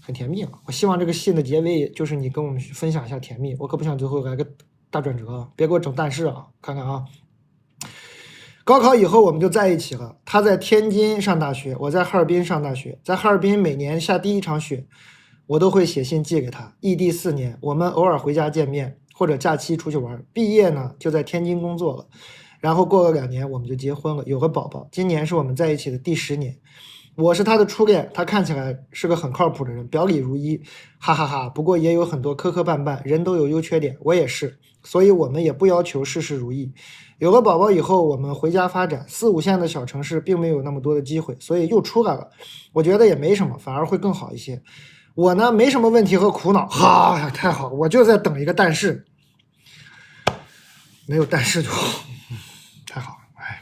A: 很甜蜜啊！我希望这个信的结尾就是你跟我们分享一下甜蜜，我可不想最后来个大转折，别给我整但是啊！看看啊，高考以后我们就在一起了，他在天津上大学，我在哈尔滨上大学，在哈尔滨每年下第1场雪，我都会写信寄给他。异地4年，我们偶尔回家见面，或者假期出去玩。毕业呢就在天津工作了。然后过了2年我们就结婚了，有个宝宝。今年是我们在一起的第10年，我是他的初恋，他看起来是个很靠谱的人，表里如一，哈哈哈。不过也有很多磕磕绊绊，人都有优缺点，我也是，所以我们也不要求事事如意。有了宝宝以后，我们回家发展，4、5线的小城市并没有那么多的机会，所以又出来了。我觉得也没什么，反而会更好一些。我呢没什么问题和苦恼，哈呀，太好，我就在等一个但是，没有但是就好。太好了，哎！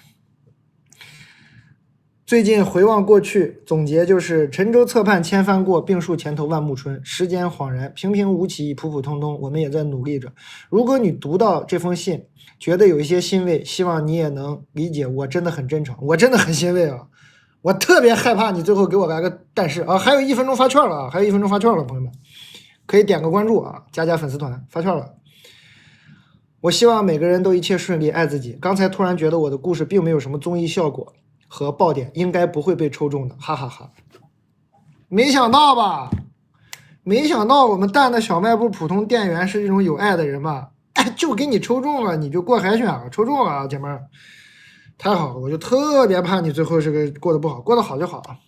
A: 最近回望过去，总结就是沉舟侧畔千帆过，病树前头万木春。时间恍然，平平无奇，普普通通，我们也在努力着。如果你读到这封信，觉得有一些欣慰，希望你也能理解，我真的很真诚，我真的很欣慰啊！我特别害怕你最后给我来个但是啊，还有1分钟发券了啊，还有1分钟发券了，朋友们，可以点个关注啊，加粉丝团，发券了。我希望每个人都一切顺利，爱自己。刚才突然觉得我的故事并没有什么综艺效果和爆点，应该不会被抽中的，哈哈哈。没想到吧？没想到我们蛋的小卖部普通店员是这种有爱的人吧？哎，就给你抽中了，你就过海选了，抽中了啊，姐妹儿，太好了！我就特别怕你最后是个过得不好，过得好就好啊。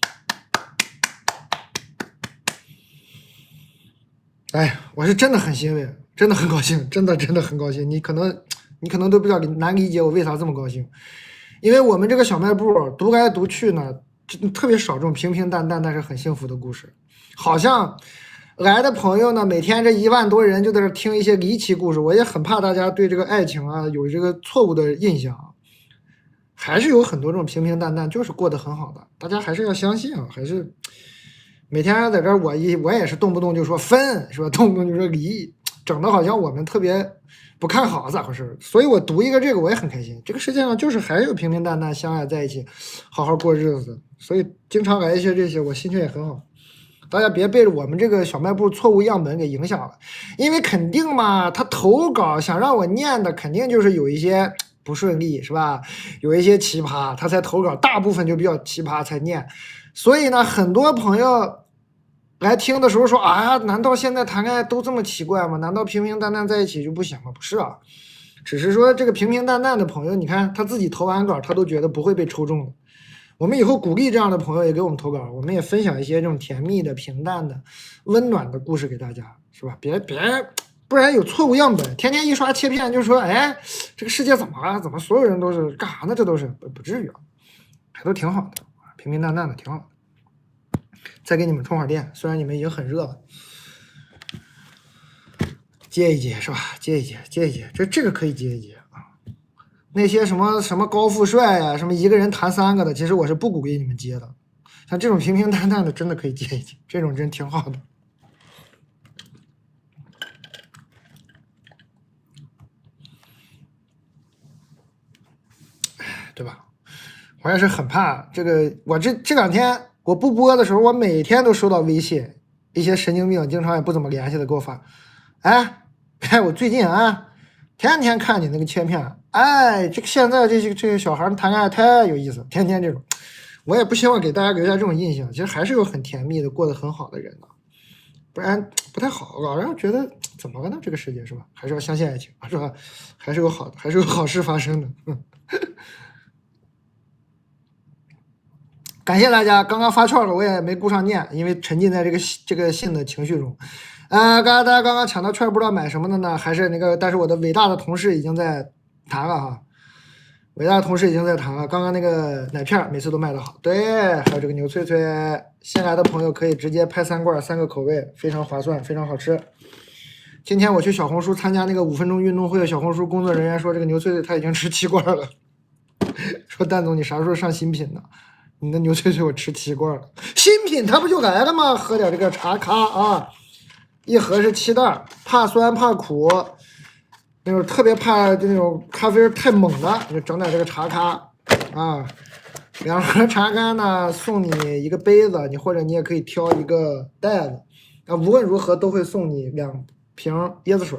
A: 哎，我是真的很欣慰。真的很高兴，真的很高兴。你可能都比较难理解我为啥这么高兴，因为我们这个小卖部读来读去呢，特别少这种平平淡淡但是很幸福的故事。好像来的朋友呢，每天这1万多人就在这听一些离奇故事，我也很怕大家对这个爱情啊有这个错误的印象，还是有很多这种平平淡淡就是过得很好的，大家还是要相信啊，还是每天在这儿我也是动不动就说分是吧，动不动就说离，整的好像我们特别不看好咋回事？所以我读一个这个我也很开心，这个世界上就是还有平平淡淡相爱在一起好好过日子，所以经常来一些这些我心情也很好。大家别被我们这个小卖部错误样本给影响了，因为肯定嘛，他投稿想让我念的肯定就是有一些不顺利是吧？有一些奇葩，他才投稿，大部分就比较奇葩才念。所以呢，很多朋友来听的时候说啊，难道现在谈恋爱都这么奇怪吗？难道平平淡淡在一起就不行吗？不是啊，只是说这个平平淡淡的朋友，你看他自己投完稿，他都觉得不会被抽中的。我们以后鼓励这样的朋友也给我们投稿，我们也分享一些这种甜蜜的、平淡的、温暖的故事给大家，是吧？别，不然有错误样本，天天一刷切片就说，哎，这个世界怎么了？怎么所有人都是干啥呢？这都是不至于啊，还都挺好的，平平淡淡的，挺好的。再给你们充会儿电，虽然你们已经很热了，接一接是吧？接一接，这个可以接一接。那些什么高富帅呀、什么一个人谈3个的，其实我是不鼓励你们接的。像这种平平淡淡的，真的可以接一接，这种真挺好的，对吧？我也是很怕这个，我这2天我不播的时候，我每天都收到微信，一些神经病经常也不怎么联系的给我发，哎，我最近啊，天天看你那个切片。哎，这个现在这些小孩谈恋爱太有意思，天天这种，我也不希望给大家留下这种印象。其实还是有很甜蜜的、过得很好的人的，不然不太好，老让人觉得怎么了呢？这个世界是吧？还是要相信爱情，是吧？还是有好的，还是有好事发生的。感谢大家，刚刚发券了，我也没顾上念，因为沉浸在这个信的情绪中。大家刚刚抢到券，不知道买什么的呢？还是那个，但是我的伟大的同事已经在谈了哈，伟大的同事已经在谈了。刚刚那个奶片每次都卖得好，对，还有这个牛脆脆，新来的朋友可以直接拍3罐，3个口味，非常划算，非常好吃。今天我去小红书参加那个5分钟运动会，小红书工作人员说这个牛脆脆他已经吃7罐了，说蛋总你啥时候上新品呢？你的牛脆脆我吃7罐了，新品它不就来了吗？喝点这个茶咖啊，一盒是7袋，怕酸怕苦。那种特别怕就那种咖啡太猛了，就整点这个茶咖啊，2盒茶咖呢送你1个杯子，或者你也可以挑一个袋子，无论如何都会送你2瓶椰子水。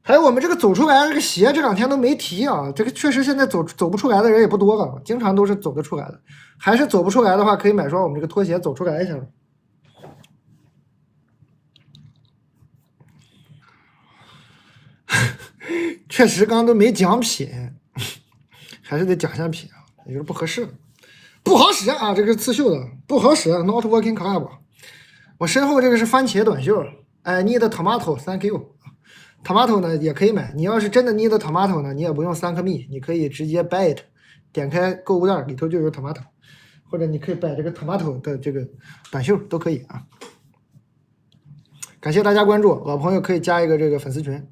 A: 还有我们这个走出来这个鞋这2天都没提啊，这个确实现在走不出来的人也不多了，经常都是走得出来的，还是走不出来的话可以买双我们这个拖鞋走出来一下。确实刚刚都没讲品，还是得讲下品啊，有点不合适，不好使啊，这个是刺绣的不好使 ，not working club。我身后这个是番茄短袖，I need tomato，thank you。tomato 呢也可以买，你要是真的 need tomato 呢，你也不用3颗蜜，你可以直接 buy it， 点开购物袋里头就有 tomato， 或者你可以买这个 tomato 的这个短袖都可以啊。感谢大家关注，老朋友可以加一个这个粉丝群。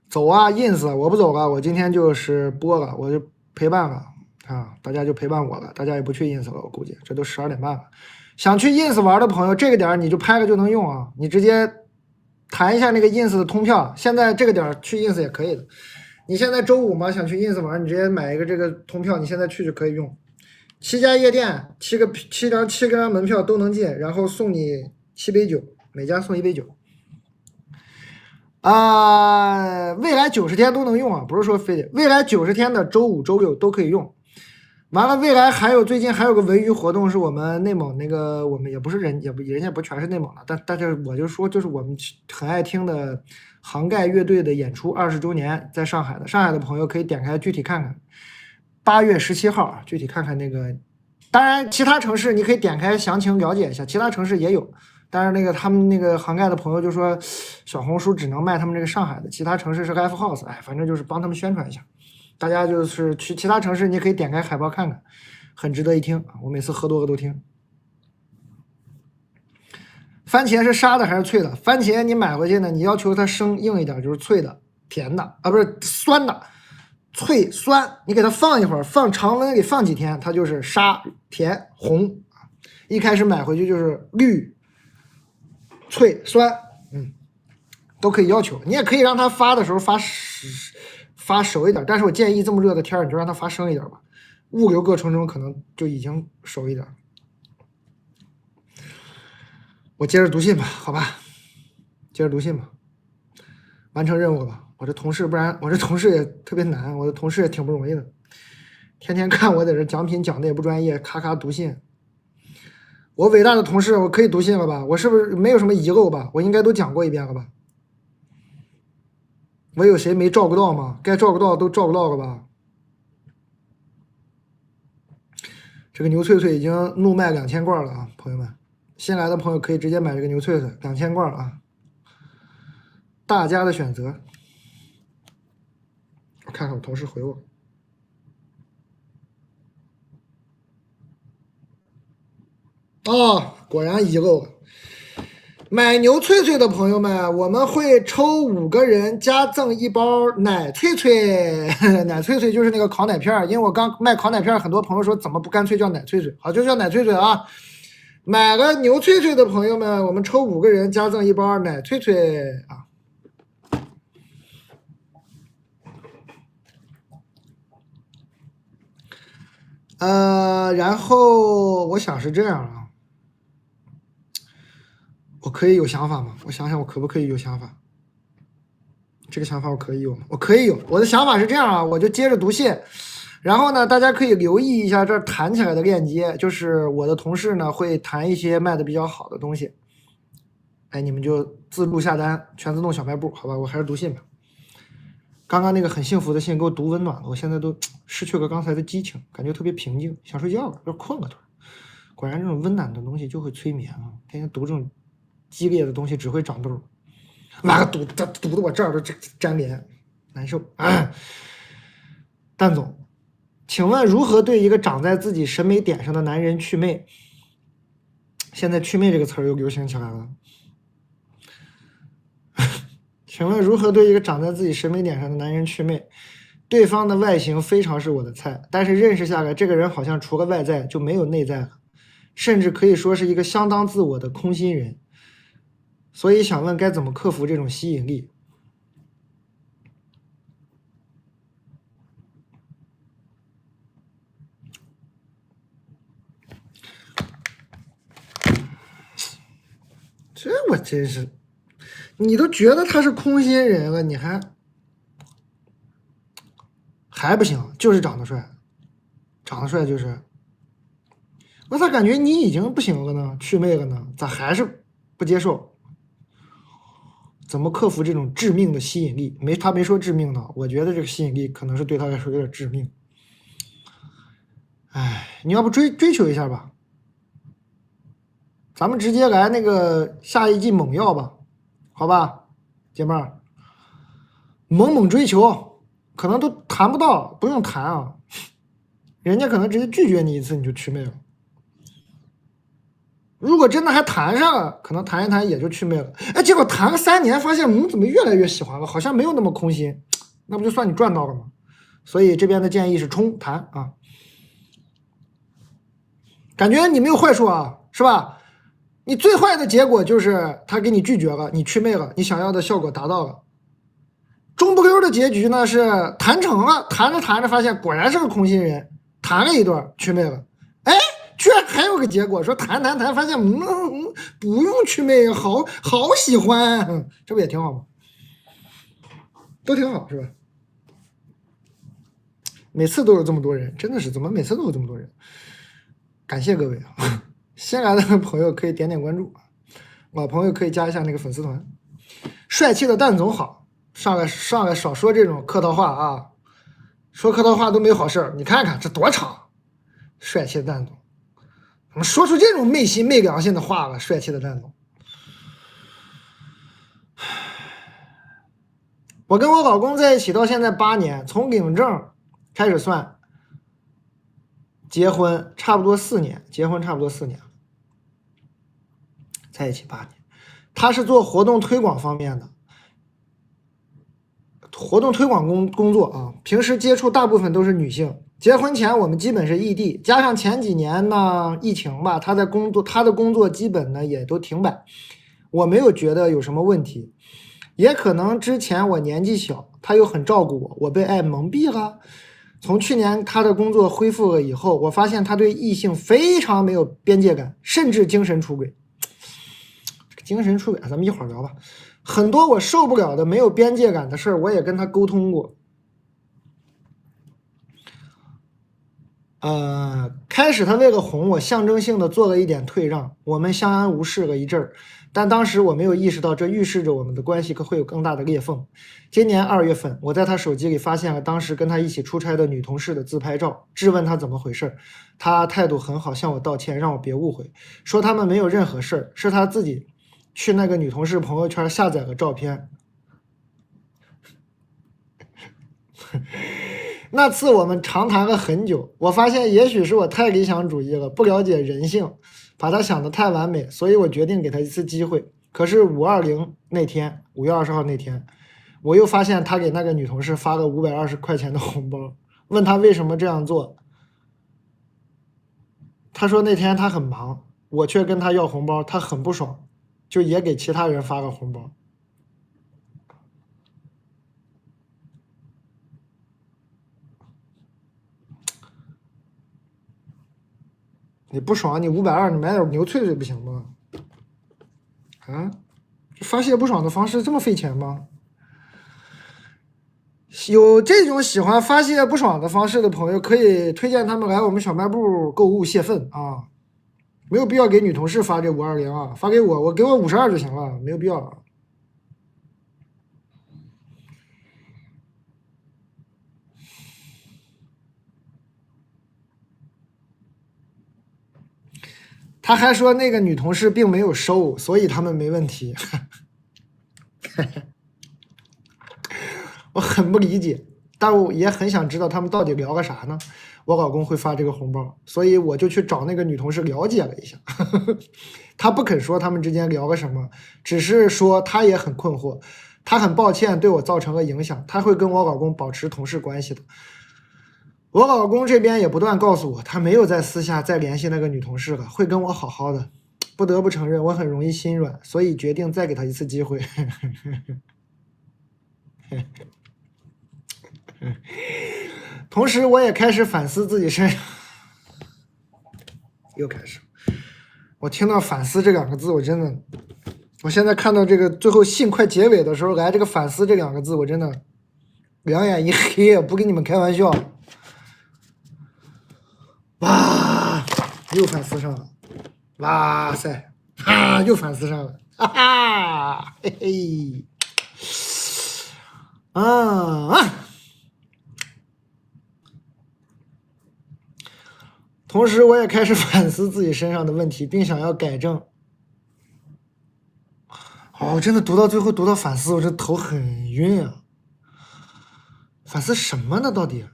A: 走啊 ins， 我不走了，我今天就是播了，我就陪伴了啊，大家就陪伴我了，大家也不去 ins 了，我估计这都12点半了。想去 ins 玩的朋友，这个点你就拍了就能用啊，你直接谈一下那个 ins 的通票，现在这个点去 ins 也可以的。你现在周5嘛，想去 ins 玩，你直接买一个这个通票，你现在去就可以用。7家夜店7张门票都能进，然后送你7杯酒，每家送1杯酒。未来90天都能用啊，不是说非得，未来90天的周5、周6都可以用。完了，未来最近还有个文娱活动，是我们内蒙那个，我们也不是人家不全是内蒙的，但是我就说，就是我们很爱听的杭盖乐队的演出20周年，在上海的朋友可以点开具体看看，8月17号啊，具体看看那个。当然，其他城市你可以点开详情了解一下，其他城市也有。但是那个他们那个杭盖的朋友就说，小红书只能卖他们这个上海的，其他城市是 Live House， 反正就是帮他们宣传一下。大家就是去其他城市，你可以点开海报看看。很值得一听，我每次喝多个都听。番茄是沙的还是脆的？番茄你买回去呢，你要求它生硬一点，就是脆的、甜的啊，不是酸的，脆酸。你给它放一会儿，放常温给放几天，它就是沙、甜、红。一开始买回去就是绿、脆、酸，都可以要求。你也可以让它发的时候发熟一点，但是我建议这么热的天你就让它发生一点吧，物流过程中可能就已经熟一点。我接着读信吧，好吧，接着读信吧，完成任务吧。我这同事，不然我这同事也特别难，我的同事也挺不容易的，天天看我在这奖品讲的也不专业，咔咔读信。我伟大的同事，我可以读信了吧？我是不是没有什么遗漏吧？我应该都讲过一遍了吧？我有谁没照顾到吗？该照顾到都照顾到了吧？这个牛脆脆已经怒卖2000罐了啊，朋友们，新来的朋友可以直接买这个牛脆脆，2000罐啊，大家的选择。我看看我同事回我。哦，果然遗漏了。买牛脆脆的朋友们，我们会抽5个人加赠1包奶脆脆。奶脆脆就是那个烤奶片，因为我刚卖烤奶片，很多朋友说怎么不干脆叫奶脆脆？好，就叫奶脆脆啊。买个牛脆脆的朋友们，我们抽5个人加赠1包奶脆脆啊。然后我想是这样啊。我可以有想法吗？我想想，我可不可以有想法？这个想法我可以有吗？我可以有。我的想法是这样啊，我就接着读信，然后呢，大家可以留意一下这儿弹起来的链接，就是我的同事呢会弹一些卖的比较好的东西，哎，你们就自助下单，全自动小卖部，好吧？我还是读信吧。刚刚那个很幸福的信给我读温暖了，我现在都失去了刚才的激情，感觉特别平静，想睡觉了，有点困了突然。果然这种温暖的东西就会催眠啊！天天读这种激烈的东西只会长痘，哪个读的我这儿都粘连，难受啊！蛋总，请问如何对一个长在自己审美点上的男人祛魅？现在祛魅这个词儿又流行起来了。请问如何对一个长在自己审美点上的男人祛魅？对方的外形非常是我的菜，但是认识下来，这个人好像除了外在就没有内在了，甚至可以说是一个相当自我的空心人。所以想问该怎么克服这种吸引力？这我真是，你都觉得他是空心人了，你还不行，就是长得帅，长得帅就是。我咋感觉你已经不行了呢？祛魅了呢？咋还是不接受？怎么克服这种致命的吸引力？他没说致命的，我觉得这个吸引力可能是对他来说有点致命。哎，你要不追求一下吧？咱们直接来那个下一剂猛药吧，好吧，姐妹儿，猛追求，可能都谈不到，不用谈啊，人家可能直接拒绝你一次你就祛魅了。如果真的还谈上了，可能谈一谈也就祛魅了。哎，结果谈了3年，发现怎么越来越喜欢了，好像没有那么空心，那不就算你赚到了吗？所以这边的建议是冲谈啊，感觉你没有坏处啊，是吧？你最坏的结果就是他给你拒绝了，你祛魅了，你想要的效果达到了。中不溜的结局呢是谈成了，谈着谈着发现果然是个空心人，谈了一段祛魅了，哎，居然还有个结果说谈发现不用祛魅，好喜欢，这不也挺好吗？都挺好是吧？每次都有这么多人，真的是怎么每次都有这么多人？感谢各位啊！新来的朋友可以点关注，老朋友可以加一下那个粉丝团。帅气的蛋总好，上来少说这种客套话啊，说客套话都没好事，你看看这多长，帅气的蛋总，怎么说出这种昧心昧良心的话了？帅气的蛋总，我跟我老公在一起到现在8年，从领证开始算，结婚差不多4年，结婚差不多4年，在一起8年。他是做活动推广方面的，活动推广工作啊，平时接触大部分都是女性。结婚前我们基本是异地，加上前几年呢疫情吧，他的工作基本呢也都停摆，我没有觉得有什么问题。也可能之前我年纪小，他又很照顾我，我被爱蒙蔽了。从去年他的工作恢复了以后，我发现他对异性非常没有边界感，甚至精神出轨。精神出轨咱们一会儿聊吧。很多我受不了的没有边界感的事儿，我也跟他沟通过。开始他为了哄我，象征性的做了一点退让，我们相安无事了一阵儿。但当时我没有意识到，这预示着我们的关系可会有更大的裂缝。今年2月份，我在他手机里发现了当时跟他一起出差的女同事的自拍照，质问他怎么回事。他态度很好，向我道歉，让我别误会，说他们没有任何事儿，是他自己去那个女同事朋友圈下载了照片。那次我们长谈了很久，我发现也许是我太理想主义了，不了解人性，把他想得太完美，所以我决定给他一次机会。可是520那天，5月20号那天，我又发现他给那个女同事发了520块钱的红包，问他为什么这样做。他说那天他很忙，我却跟他要红包，他很不爽，就也给其他人发个红包。你不爽，你520，你买点牛脆脆不行吗？啊，发泄不爽的方式这么费钱吗？有这种喜欢发泄不爽的方式的朋友，可以推荐他们来我们小卖部购物泄愤啊！没有必要给女同事发这520啊，发给我，给我52就行了，没有必要啊。他还说那个女同事并没有收，所以他们没问题。我很不理解，但我也很想知道他们到底聊个啥呢？我老公会发这个红包，所以我就去找那个女同事了解了一下。他不肯说他们之间聊个什么，只是说他也很困惑，他很抱歉对我造成了影响，他会跟我老公保持同事关系的。我老公这边也不断告诉我，他没有在私下再联系那个女同事了，会跟我好好的。不得不承认，我很容易心软，所以决定再给他一次机会。同时，我也开始反思自己身上。又开始，我听到“反思”这2个字，我真的，我现在看到这个最后信快结尾的时候来这个“反思”这2个字，我真的两眼一黑，不跟你们开玩笑。哇，又反思上了，哇塞，啊，又反思上了，哈哈，嘿嘿，同时，我也开始反思自己身上的问题，并想要改正。我真的读到最后，读到反思，我这头很晕啊！反思什么呢？到底？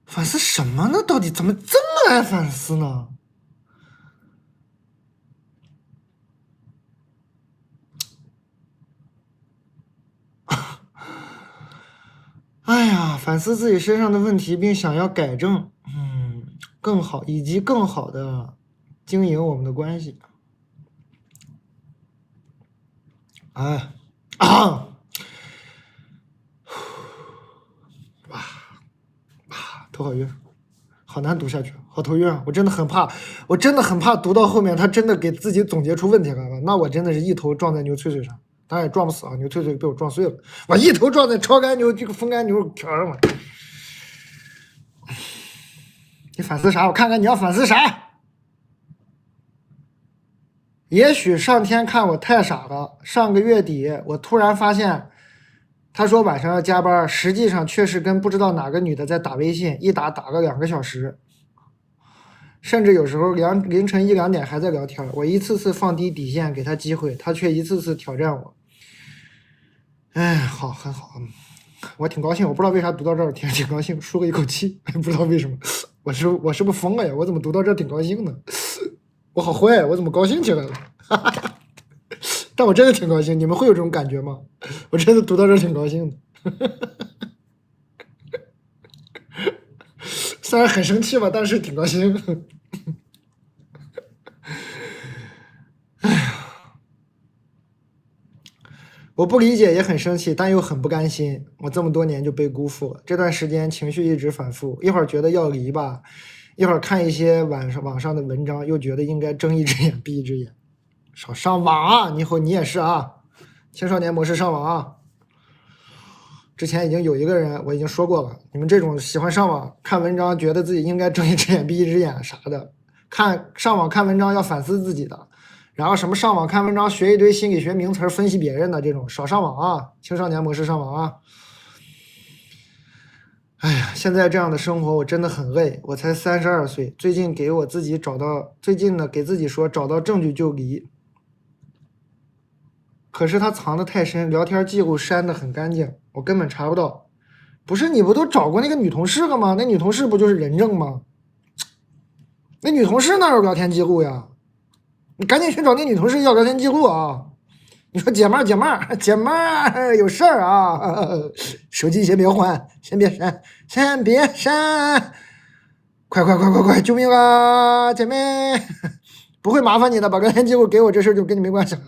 A: 反思什么呢？到底怎么这么爱反思呢？哎呀，反思自己身上的问题，并想要改正，更好，以及更好的经营我们的关系。哎，啊，哇，头好晕，好难读下去，好头晕啊！我真的很怕，读到后面他真的给自己总结出问题来了，那我真的是一头撞在牛脆脆上。当然也撞不死啊，牛脆脆被我撞碎了，我一头撞在超干牛这个风干牛条上了。你反思啥？我看看你要反思啥？也许上天看我太傻了，上个月底我突然发现，他说晚上要加班，实际上却是跟不知道哪个女的在打微信，一打个2个小时，甚至有时候凌晨1、2点还在聊天。我一次次放低底线给他机会，他却一次次挑战我。哎，好，很好，我挺高兴，我不知道为啥读到这儿挺高兴，舒了一口气，不知道为什么，我是不是疯了呀？我怎么读到这儿挺高兴的？我好坏，我怎么高兴起来了？但我真的挺高兴，你们会有这种感觉吗？我真的读到这儿挺高兴的，虽然很生气吧，但是挺高兴。我不理解，也很生气，但又很不甘心。我这么多年就被辜负了，这段时间情绪一直反复，一会儿觉得要离吧，一会儿看一些网上的文章，又觉得应该睁一只眼闭一只眼。少上网啊！以后你也是啊，青少年模式上网啊。之前已经有一个人，我已经说过了，你们这种喜欢上网看文章，觉得自己应该睁一只眼闭一只眼啥的，上网看文章要反思自己的。然后什么上网看文章学一堆心理学名词分析别人的这种少上网啊，青少年模式上网啊。哎呀，现在这样的生活我真的很累。我才32岁，最近呢给自己说找到证据就离。可是他藏得太深，聊天记录删得很干净，我根本查不到。不是你不都找过那个女同事了吗？那女同事不就是人证吗？那女同事哪有聊天记录呀？你赶紧去找那女同事要聊天记录啊！你说姐们儿有事儿啊，手机先别换，先别删，快，救命啊，姐妹！不会麻烦你的，把聊天记录给我，这事儿就跟你没关系了。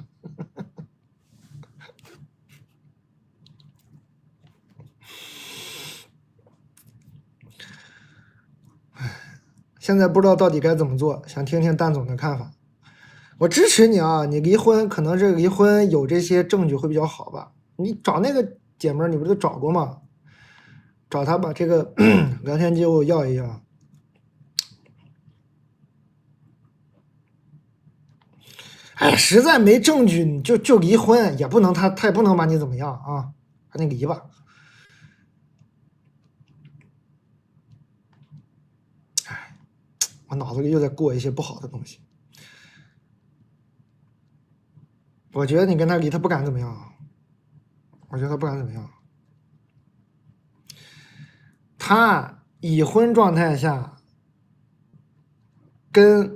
A: 现在不知道到底该怎么做，想听听蛋总的看法。我支持你啊！你离婚可能这离婚有这些证据会比较好吧？你找那个姐们儿，你不是都找过吗？找她把这个聊天记录要一要。哎，实在没证据，你就离婚，也不能他也不能把你怎么样啊？赶紧离吧。哎，我脑子里又在过一些不好的东西。我觉得你跟他离，他不敢怎么样。我觉得他不敢怎么样。他已婚状态下跟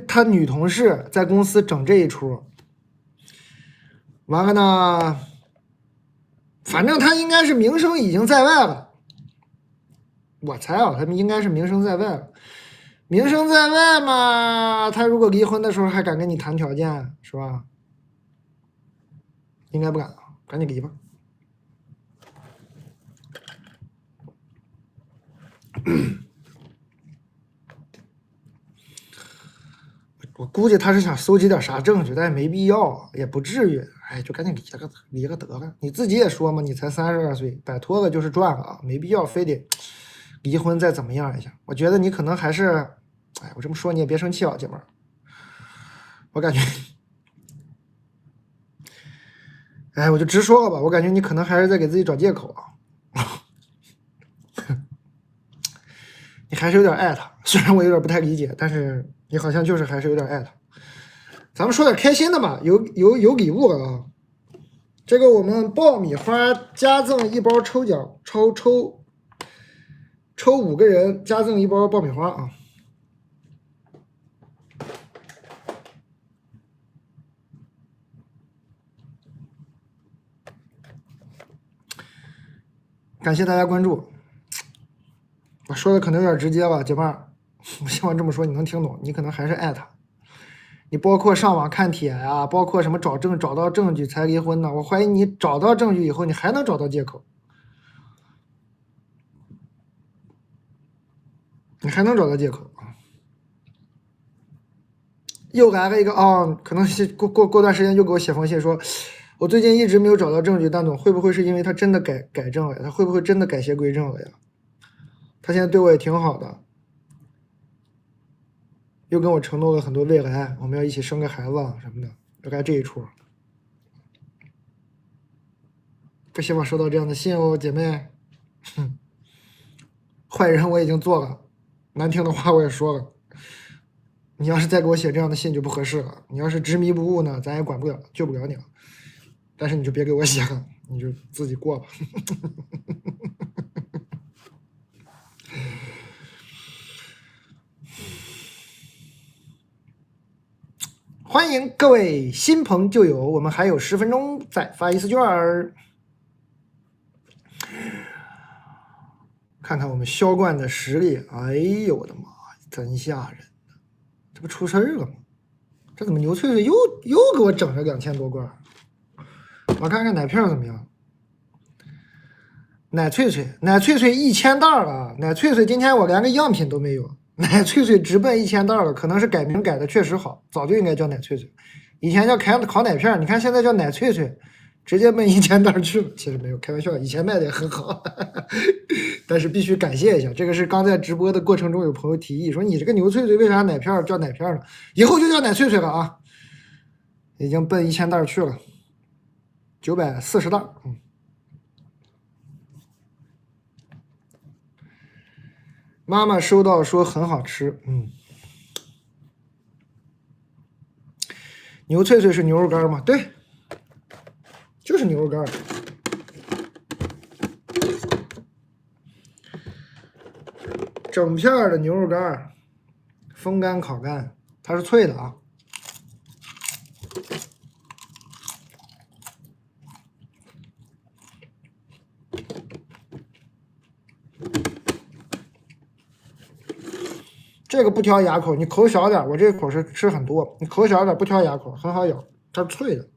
A: 他女同事在公司整这一出，完了呢，反正他应该是名声已经在外了。我猜啊，他们应该是名声在外了。名声在外嘛，他如果离婚的时候还敢跟你谈条件，是吧？应该不敢啊，赶紧离吧。我估计他是想搜集点啥证据，但也没必要，也不至于。哎，就赶紧离个得了。你自己也说嘛，你才32岁，摆脱了就是赚了啊，没必要非得离婚再怎么样一下。我觉得你可能还是，哎，我这么说你也别生气啊，姐们儿。我感觉，哎，我就直说了吧，我感觉你可能还是在给自己找借口啊。你还是有点爱他，虽然我有点不太理解，但是你好像就是还是有点爱他。咱们说点开心的吧，有礼物了啊！这个我们爆米花加赠一包抽奖，抽5个人加赠一包爆米花啊！感谢大家关注。我说的可能有点直接吧，姐妹儿，我希望这么说你能听懂。你可能还是爱他，你包括上网看帖啊，包括什么找到证据才离婚呢？我怀疑你找到证据以后，你还能找到借口，你还能找到借口啊！又来了一个啊，可能是过段时间又给我写封信说，我最近一直没有找到证据，蛋总会不会是因为他真的改正了呀？他会不会真的改邪归正了呀？他现在对我也挺好的，又跟我承诺了很多未来，我们要一起生个孩子什么的，又该这一出。不希望收到这样的信哦，姐妹。坏人我已经做了，难听的话我也说了，你要是再给我写这样的信就不合适了。你要是执迷不悟呢，咱也管不了，救不了你了。但是你就别给我写了，你就自己过吧。欢迎各位新朋旧友，我们还有10分钟再发一次券儿。看看我们销冠的实力，哎呦我的妈，真吓人！这不出事儿了吗？这怎么牛脆脆又给我整了2000多罐？我看看奶片怎么样。奶脆脆1000袋了，奶脆脆今天我连个样品都没有，奶脆脆直奔1000袋了，可能是改名改的确实好，早就应该叫奶脆脆，以前叫烤奶片，你看现在叫奶脆脆，直接奔1000袋去了。其实没有开玩笑，以前卖的也很好，但是必须感谢一下，这个是刚在直播的过程中有朋友提议说你这个牛脆脆为啥奶片叫奶片呢？以后就叫奶脆脆了啊，已经奔1000袋去了，940袋，妈妈收到说很好吃，牛脆脆是牛肉干吗？对，就是牛肉干。整片的牛肉干，风干烤干，它是脆的啊。这个不挑牙口，你口小点，我这口是吃很多，你口小点不挑牙口，很好咬，它是脆的。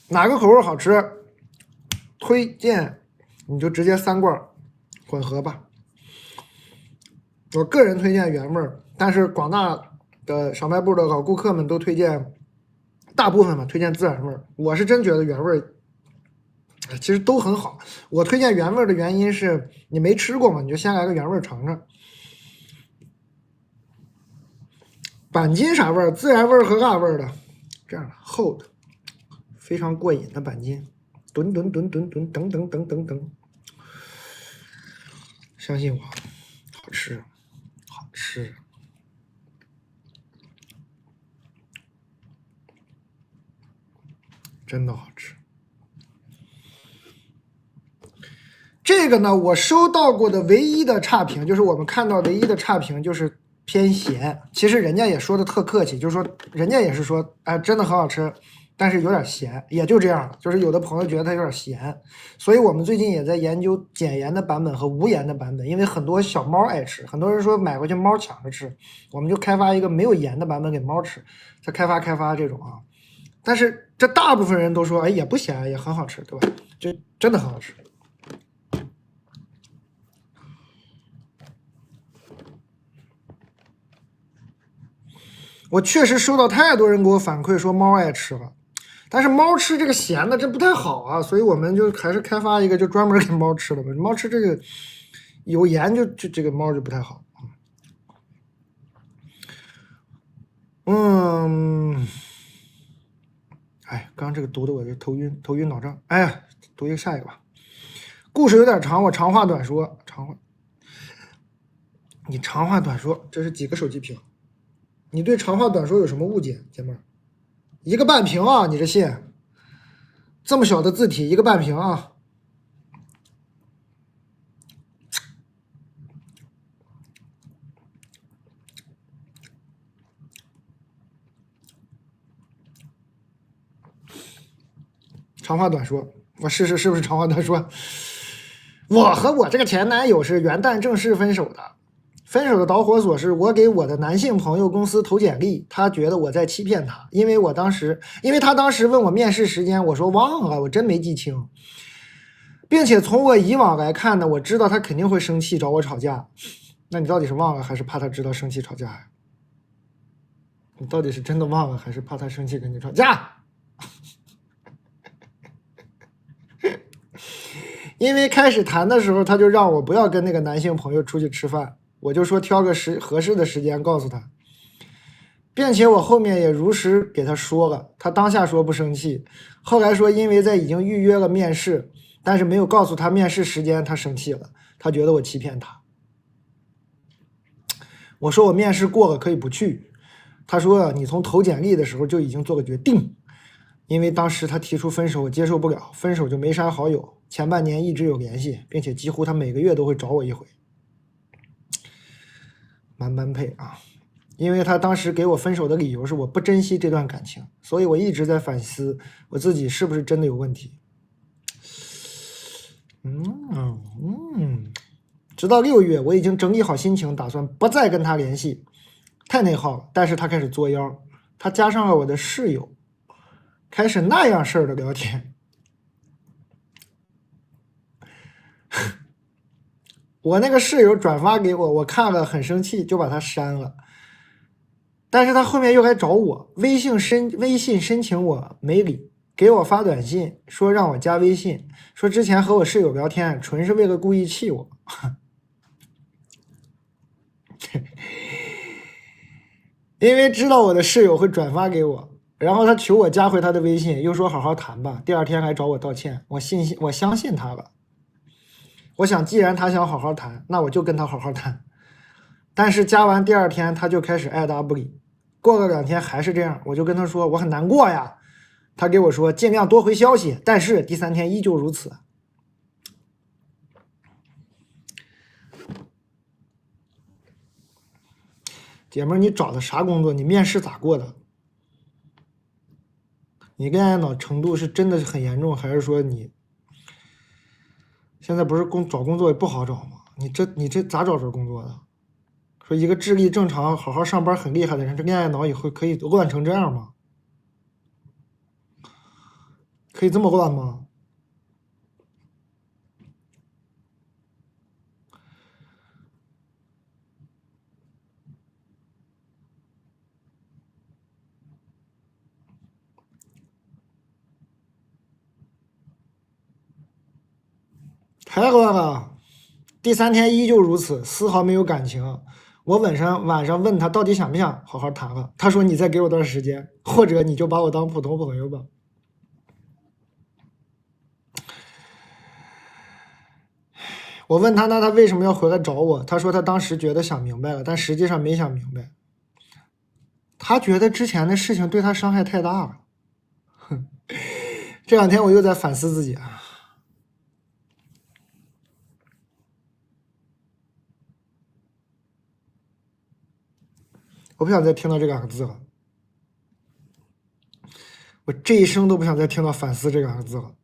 A: 哪个口味好吃？推荐你就直接3罐混合吧。我个人推荐原味，但是广大的小卖部的老顾客们都推荐，大部分嘛推荐孜然味。我是真觉得原味其实都很好。我推荐原味的原因是你没吃过嘛，你就先来个原味尝尝。板筋啥味儿？孜然味儿和辣味儿的，这样的厚的。非常过瘾的板筋，吨吨吨吨吨，等等等等等，相信我，好吃，好吃，真的好吃。这个呢，我收到过的唯一的差评，就是我们看到唯一的差评就是偏咸。其实人家也说的特客气，就是说人家也是说，哎，真的很好吃。但是有点咸，也就这样了。就是有的朋友觉得它有点咸，所以我们最近也在研究减盐的版本和无盐的版本，因为很多小猫爱吃，很多人说买回去猫抢着吃，我们就开发一个没有盐的版本给猫吃，再开发这种啊。但是这大部分人都说，哎，也不咸，也很好吃，对吧？就真的很好吃。我确实收到太多人给我反馈说猫爱吃了。但是猫吃这个咸的这不太好啊，所以我们就还是开发一个就专门给猫吃的吧。猫吃这个有盐就这个猫就不太好。哎，刚刚这个读的我就头晕脑胀。哎呀，读一个下一个吧。故事有点长，我长话短说。你长话短说，这是几个手机屏？你对长话短说有什么误解，姐妹儿？一个半屏啊，你这信这么小的字体，一个半屏啊。长话短说，我试试是不是长话短说。我和我这个前男友是元旦正式分手的，分手的导火索是我给我的男性朋友公司投简历，他觉得我在欺骗他，因为他当时问我面试时间，我说忘了，我真没记清，并且从我以往来看呢，我知道他肯定会生气找我吵架。那你到底是忘了还是怕他知道生气吵架呀？你到底是真的忘了还是怕他生气跟你吵架？因为开始谈的时候他就让我不要跟那个男性朋友出去吃饭，我就说挑个合适的时间告诉他，并且我后面也如实给他说了，他当下说不生气，后来说因为在已经预约了面试，但是没有告诉他面试时间，他生气了，他觉得我欺骗他。我说我面试过了，可以不去。他说你从投简历的时候就已经做了决定，因为当时他提出分手，我接受不了，分手就没删好友，前半年一直有联系，并且几乎他每个月都会找我一回。蛮般配啊，因为他当时给我分手的理由是我不珍惜这段感情，所以我一直在反思我自己是不是真的有问题。直到6月，我已经整理好心情，打算不再跟他联系，太内耗了。但是他开始作妖，他加上了我的室友，开始那样事儿的聊天。我那个室友转发给我，我看了很生气，就把他删了。但是他后面又来找我，微信申请我没理，给我发短信说让我加微信，说之前和我室友聊天纯是为了故意气我。因为知道我的室友会转发给我，然后他求我加回他的微信，又说好好谈吧，第二天来找我道歉，我相信他了。我想既然他想好好谈，那我就跟他好好谈。但是加完第二天他就开始爱答不理，过了2天还是这样，我就跟他说我很难过呀，他给我说尽量多回消息，但是第3天依旧如此。姐妹儿，你找的啥工作？你面试咋过的？你恋爱脑程度是真的很严重，还是说你现在不是找工作也不好找吗？你这咋找着工作的？说一个智力正常、好好上班很厉害的人，这恋爱脑以后可以乱成这样吗？可以这么乱吗？太乱了！第3天依旧如此，丝毫没有感情。我晚上问他到底想不想好好谈了，他说你再给我段时间，或者你就把我当普通朋友吧。我问他那他为什么要回来找我？他说他当时觉得想明白了，但实际上没想明白。他觉得之前的事情对他伤害太大了。这2天我又在反思自己啊。我不想再听到这2个字了，我这一生都不想再听到反思这2个字了。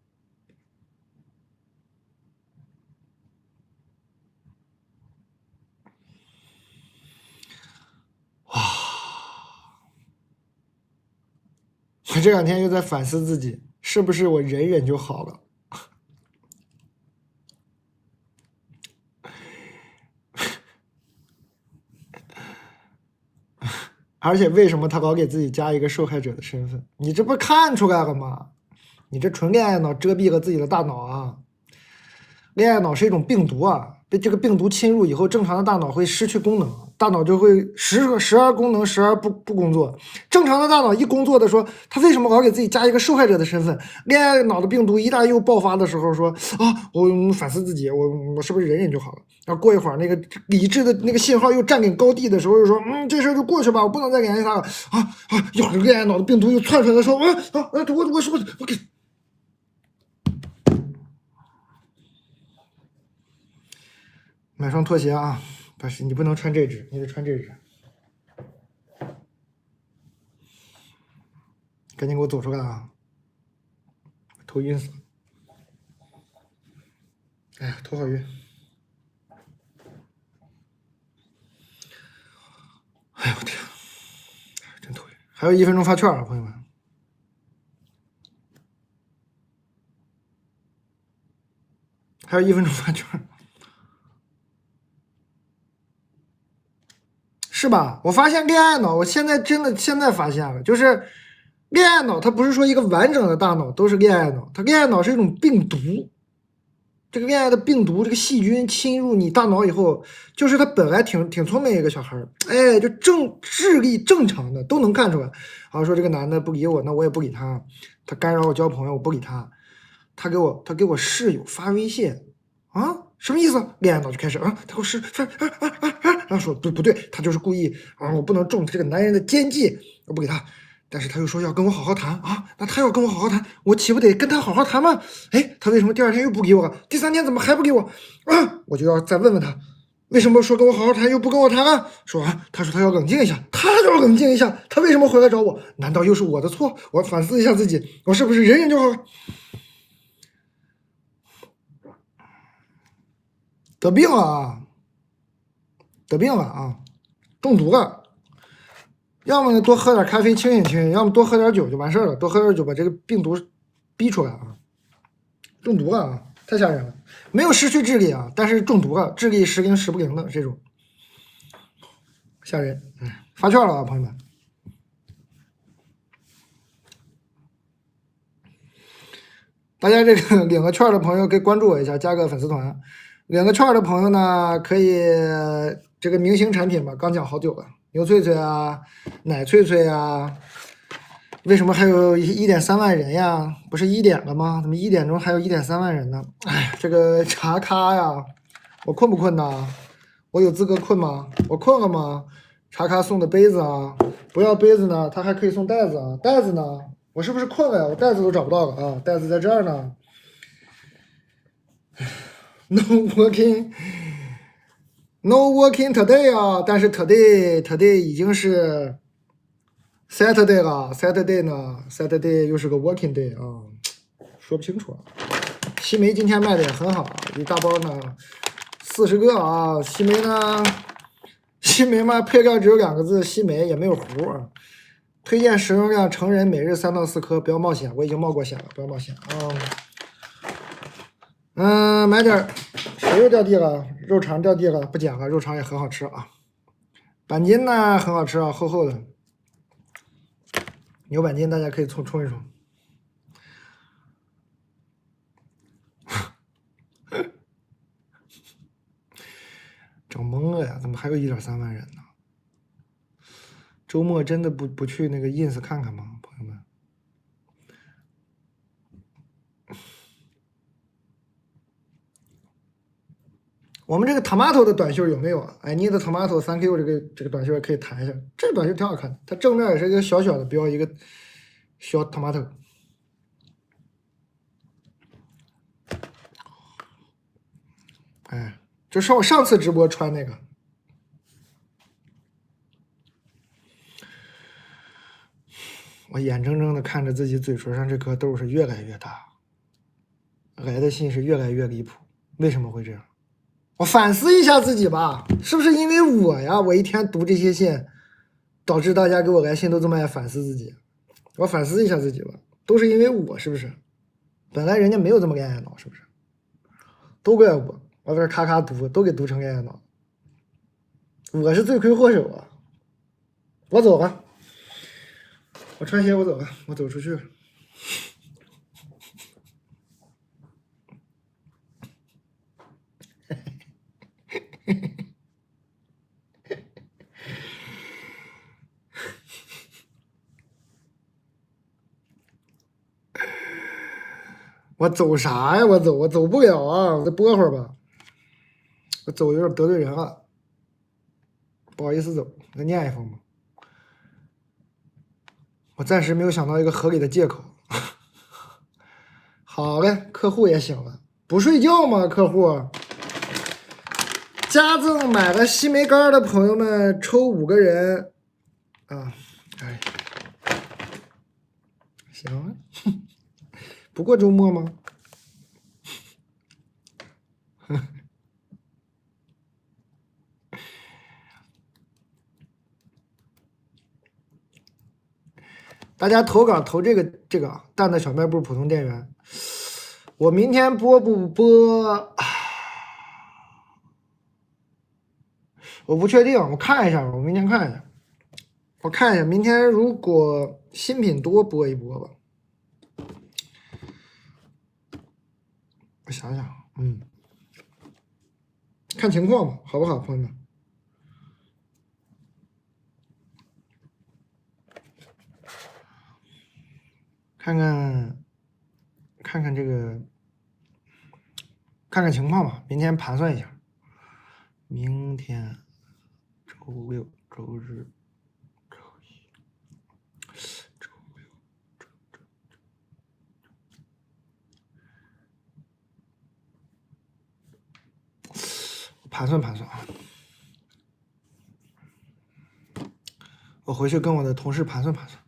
A: 哇！我这2天又在反思自己，是不是我忍忍就好了？而且为什么他老给自己加一个受害者的身份？你这不看出来了吗？你这纯恋爱脑遮蔽了自己的大脑啊！恋爱脑是一种病毒啊，被这个病毒侵入以后，正常的大脑会失去功能，大脑就会时而功能，时而不工作。正常的大脑一工作的说，他为什么老给自己加一个受害者的身份？恋爱脑的病毒一旦又爆发的时候说啊，我反思自己，我是不是忍忍就好了？然后过一会儿那个理智的那个信号又占领高地的时候，又说这事就过去吧，我不能再联系他了有个恋爱脑的病毒又窜出来说我给。买双拖鞋啊！不是，你不能穿这只，你得穿这只。赶紧给我走出来啊！头晕死了。哎呀，头好晕。哎呦我天，真头晕！还有1分钟发券啊，朋友们。还有1分钟发券。是吧？我发现恋爱脑，我现在发现了，就是恋爱脑，它不是说一个完整的大脑都是恋爱脑，它恋爱脑是一种病毒，这个恋爱的病毒，这个细菌侵入你大脑以后，就是他本来挺聪明一个小孩儿，哎，就智力正常的都能看出来。然后说这个男的不理我，那我也不理他，他干扰我交朋友，我不理他。他给我室友发微信啊，什么意思？恋爱脑就开始啊，他给我然后说不对，他就是故意啊，我不能中这个男人的奸计，我不给他。但是他又说要跟我好好谈啊，那他要跟我好好谈，我岂不得跟他好好谈吗？哎，他为什么第2天又不给我？第3天怎么还不给我？啊，我就要再问问他，为什么说跟我好好谈又不跟我谈啊？说啊，他说他要冷静一下，他要冷静一下，他为什么回来找我？难道又是我的错？我反思一下自己，我是不是忍忍就好了？得病了啊！得病了啊！中毒了。要么呢多喝点咖啡清醒清醒，要么多喝点酒就完事儿了。多喝点酒把这个病毒逼出来啊！中毒了啊！太吓人了。没有失去智力啊，但是中毒了，智力时灵时不灵的这种，吓人。发券了啊，朋友们！大家这个领个券的朋友可以关注我一下，加个粉丝团。领个券的朋友呢，可以这个明星产品吧，刚讲好久了，牛脆脆啊，奶脆脆啊。为什么还有1.3万人呀？不是1点了吗？怎么1点钟还有1.3万人呢？哎，这个茶咖呀，我困不困呐？我有资格困吗？我困了吗？茶咖送的杯子啊，不要杯子呢，他还可以送袋子啊，袋子呢？我是不是困了呀？我袋子都找不到了啊，袋子在这儿呢。No working today 啊，但是 today 已经是 Saturday 了 ，Saturday 呢 ？Saturday 又是个 working day 啊，说不清楚啊。西梅今天卖的也很好，一大包呢，40个啊。西梅嘛，配料只有2个字，西梅也没有糊啊。推荐食用量成人每日3到4颗，不要冒险，我已经冒过险了，不要冒险啊。买点谁又掉地了？肉肠掉地了，不捡了，肉肠也很好吃啊。板筋呢很好吃啊，厚厚的。牛板筋大家可以冲一冲。整懵了呀，怎么还有1.3万人呢？周末真的不去那个 ins 看看吗，朋友们？我们这个 tomato 的短袖有没有啊？I need tomato 3Q 这个短袖也可以谈一下，这个短袖挺好看的，它正面也是一个小小的标，一个小 tomato。哎，就是我上次直播穿那个。我眼睁睁的看着自己嘴唇上这颗痘是越来越大，来的信是越来越离谱，为什么会这样？我反思一下自己吧，是不是因为我呀？我一天读这些信，导致大家给我来信都这么爱反思自己。我反思一下自己吧，都是因为我，是不是？本来人家没有这么恋爱脑，是不是？都怪我，我在这咔咔读，都给读成恋爱脑。我是罪魁祸首啊！我走了，我穿鞋，我走了，我走出去。我走啥呀？我走不了啊！我再播会儿吧。我走有点得罪人了，不好意思走。再念一封吧。我暂时没有想到一个合理的借口。好嘞，客户也醒了，不睡觉吗？客户，加赠买了西梅干的朋友们抽5个人啊！哎，行啊，不过周末吗？大家投稿投这个蛋的小卖部普通店员，我明天播不播？我不确定，我看一下，我明天看一下。我看一下，明天如果新品多播一播吧。我想想，看情况吧，好不好，朋友们？看看这个，看看情况吧。明天盘算一下。明天周六、周日、周一、周六、盘算盘算啊！我回去跟我的同事盘算盘算。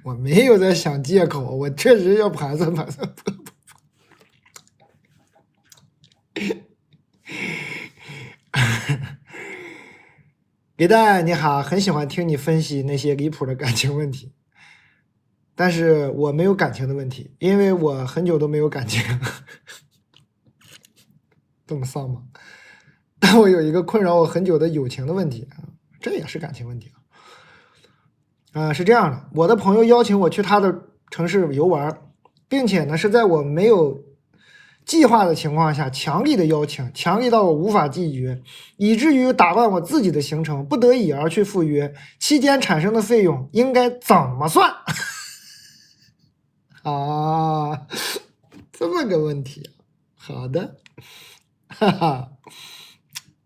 A: 我没有在想借口，我确实要盘算盘算。李诞你好，很喜欢听你分析那些离谱的感情问题，但是我没有感情的问题，因为我很久都没有感情。这么丧吗？但我有一个困扰我很久的友情的问题，这也是感情问题是这样的，我的朋友邀请我去他的城市游玩，并且呢是在我没有计划的情况下强力的邀请，强力到我无法拒绝，以至于打乱我自己的行程，不得已而去赴约，期间产生的费用应该怎么算？啊，这么个问题，好的，哈哈，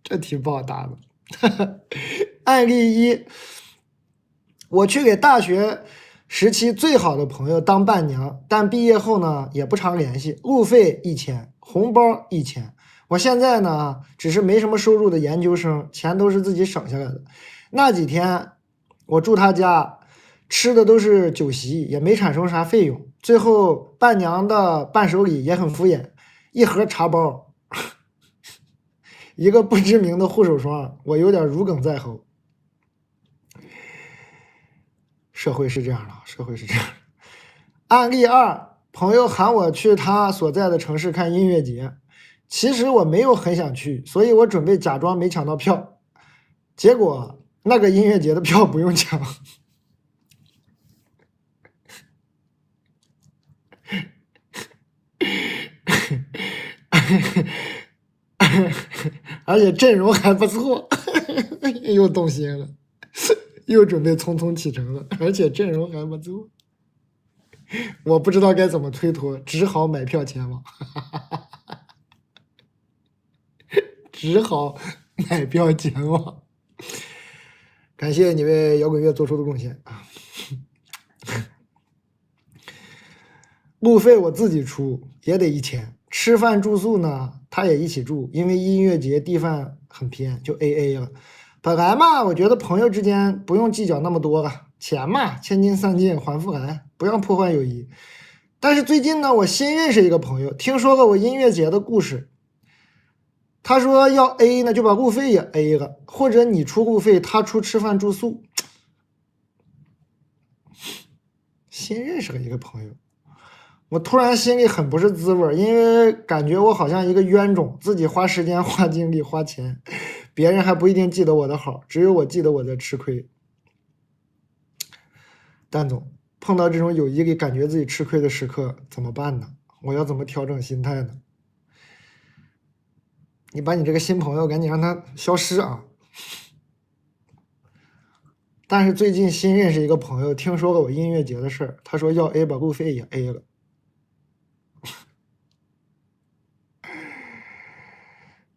A: 这题不好答的。案例一，我去给大学时期最好的朋友当伴娘，但毕业后呢也不常联系，路费1000，红包1000。我现在呢只是没什么收入的研究生，钱都是自己省下来的。那几天我住他家，吃的都是酒席，也没产生啥费用。最后伴娘的伴手礼也很敷衍，一盒茶包，一个不知名的护手霜，我有点如鲠在喉。社会是这样的，社会是这样的。案例二，朋友喊我去他所在的城市看音乐节，其实我没有很想去，所以我准备假装没抢到票，结果那个音乐节的票不用抢。而且阵容还不错，又动心了，又准备匆匆启程了，而且阵容还不错，我不知道该怎么推脱，只好买票前往，只好买票前往。感谢你为摇滚乐做出的贡献啊！路费我自己出，也得1000。吃饭住宿呢，他也一起住，因为音乐节地方很偏，就 AA 了。本来嘛，我觉得朋友之间不用计较那么多了，钱嘛，千金散尽还复来，不要破坏友谊。但是最近呢，我新认识一个朋友，听说了我音乐节的故事，他说要 A 呢，就把路费也 A 了，或者你出路费，他出吃饭住宿。新认识了一个朋友。我突然心里很不是滋味，因为感觉我好像一个冤种，自己花时间、花精力、花钱，别人还不一定记得我的好，只有我记得我在吃亏。蛋总，碰到这种友谊里感觉自己吃亏的时刻怎么办呢？我要怎么调整心态呢？你把你这个新朋友赶紧让他消失啊！但是最近新认识一个朋友，听说了我音乐节的事儿，他说要 A 把路费也 A 了。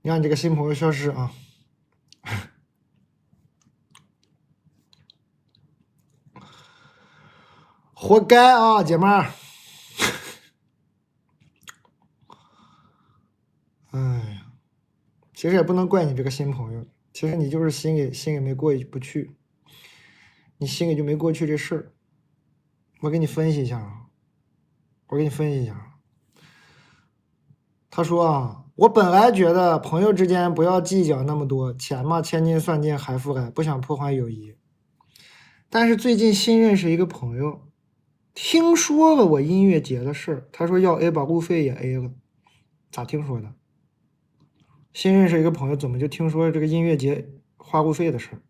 A: 你让你这个新朋友消失啊！活该啊，姐妹儿！哎呀，其实也不能怪你这个新朋友，其实你就是心里没过意不去，你心里就没过去这事儿。我给你分析一下啊，我给你分析一下。他说啊，我本来觉得朋友之间不要计较那么多，钱嘛千金算尽还复来，不想破坏友谊。但是最近新认识一个朋友，听说了我音乐节的事儿，他说要 A 把路费也 A 了，咋听说的？新认识一个朋友，怎么就听说这个音乐节花路费的事儿？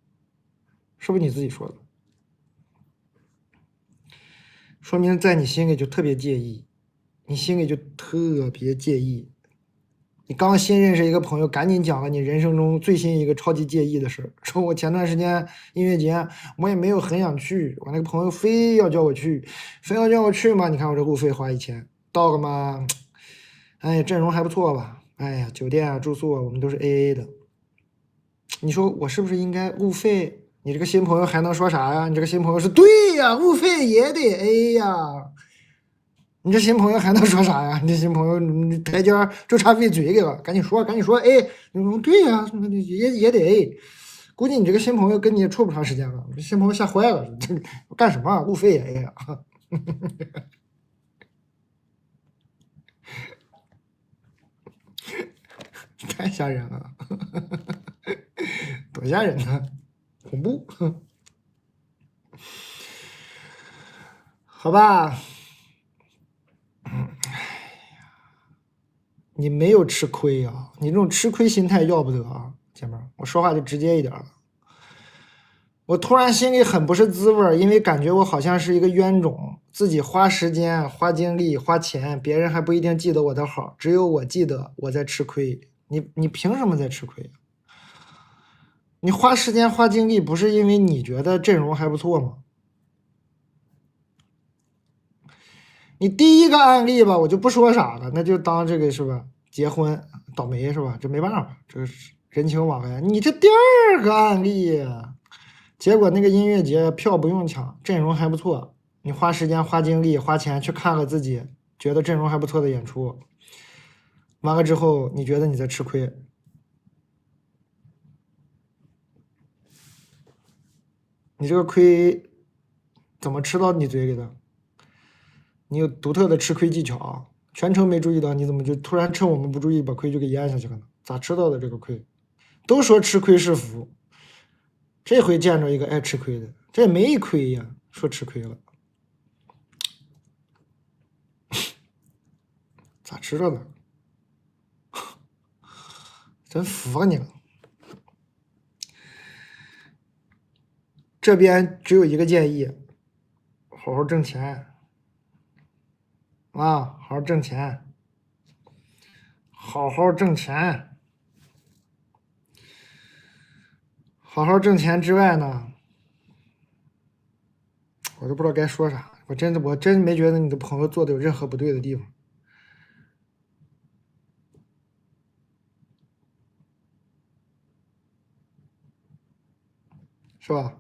A: 是不是你自己说的？说明在你心里就特别介意，你心里就特别介意。你刚新认识一个朋友，赶紧讲了你人生中最新一个超级介意的事儿。说我前段时间音乐节，我也没有很想去，我那个朋友非要叫我去，非要叫我去嘛。你看我这路费花1000，到了吗？哎呀，阵容还不错吧？哎呀，酒店啊、住宿啊，我们都是 AA 的。你说我是不是应该路费？你这个新朋友还能说啥呀？你这个新朋友是对呀，路费也得 AA 呀。你这新朋友还能说啥呀？你这新朋友你台阶就差喂嘴给了，赶紧说，赶紧说，哎，你说对呀，也得 A。估计你这个新朋友跟你也处不长时间了，新朋友吓坏了，这干什么？路费也 A 呀？太吓人了，多吓人呢，恐怖。好吧，你没有吃亏啊，你这种吃亏心态要不得啊，姐妹儿，我说话就直接一点了。我突然心里很不是滋味儿，因为感觉我好像是一个冤种，自己花时间、花精力、花钱，别人还不一定记得我的好，只有我记得我在吃亏。你凭什么在吃亏？你花时间、花精力，不是因为你觉得阵容还不错吗？你第一个案例吧，我就不说啥了，那就当这个是吧？结婚倒霉是吧？这没办法，这是人情往来。你这第二个案例，结果那个音乐节票不用抢，阵容还不错，你花时间、花精力、花钱去看了自己觉得阵容还不错的演出，完了之后你觉得你在吃亏，你这个亏怎么吃到你嘴里的？你有独特的吃亏技巧，全程没注意到，你怎么就突然趁我们不注意把亏就给咽下去了呢？咋吃到的这个亏？都说吃亏是福，这回见着一个爱吃亏的，这也没亏呀，说吃亏了，咋知道的？真服了你了。这边只有一个建议，好好挣钱啊，好好挣钱，好好挣钱，好好挣钱之外呢，我都不知道该说啥。我真没觉得你的朋友做的有任何不对的地方，是吧？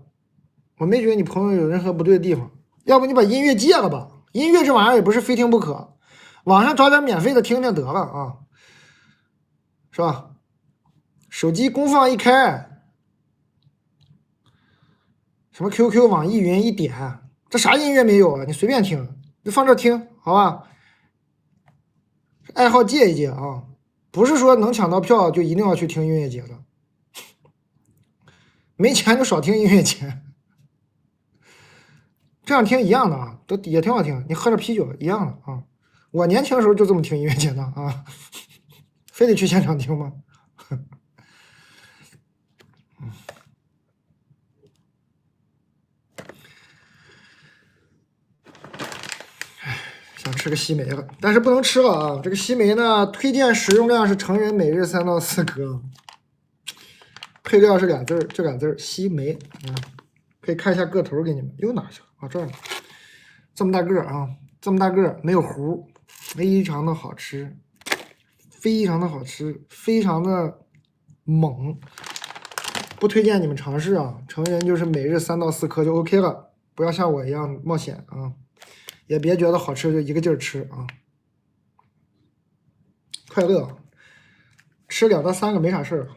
A: 我没觉得你朋友有任何不对的地方。要不你把音乐戒了吧？音乐这玩意儿也不是非听不可，网上找点免费的听听得了啊，是吧？手机功放一开，什么 QQ、网易云一点，这啥音乐没有啊？你随便听，就放这听，好吧？爱好戒一戒啊，不是说能抢到票就一定要去听音乐节的，没钱就少听音乐节。这样听一样的啊，都也挺好听。你喝点啤酒一样的啊。我年轻的时候就这么听音乐节的啊，非得去现场听吗？想吃个西梅了，但是不能吃了啊。这个西梅呢，推荐食用量是成人每日3到4颗，配料是俩字儿，这俩字儿西梅啊。可以看一下个头给你们，又哪去了啊？这儿呢，这么大个啊，这么大个没有核，非常的好吃，非常的好吃，非常的猛，不推荐你们尝试啊。成人就是每日3到4颗就 OK 了，不要像我一样冒险啊，也别觉得好吃就一个劲儿吃啊。快乐，吃2到3个没啥事儿。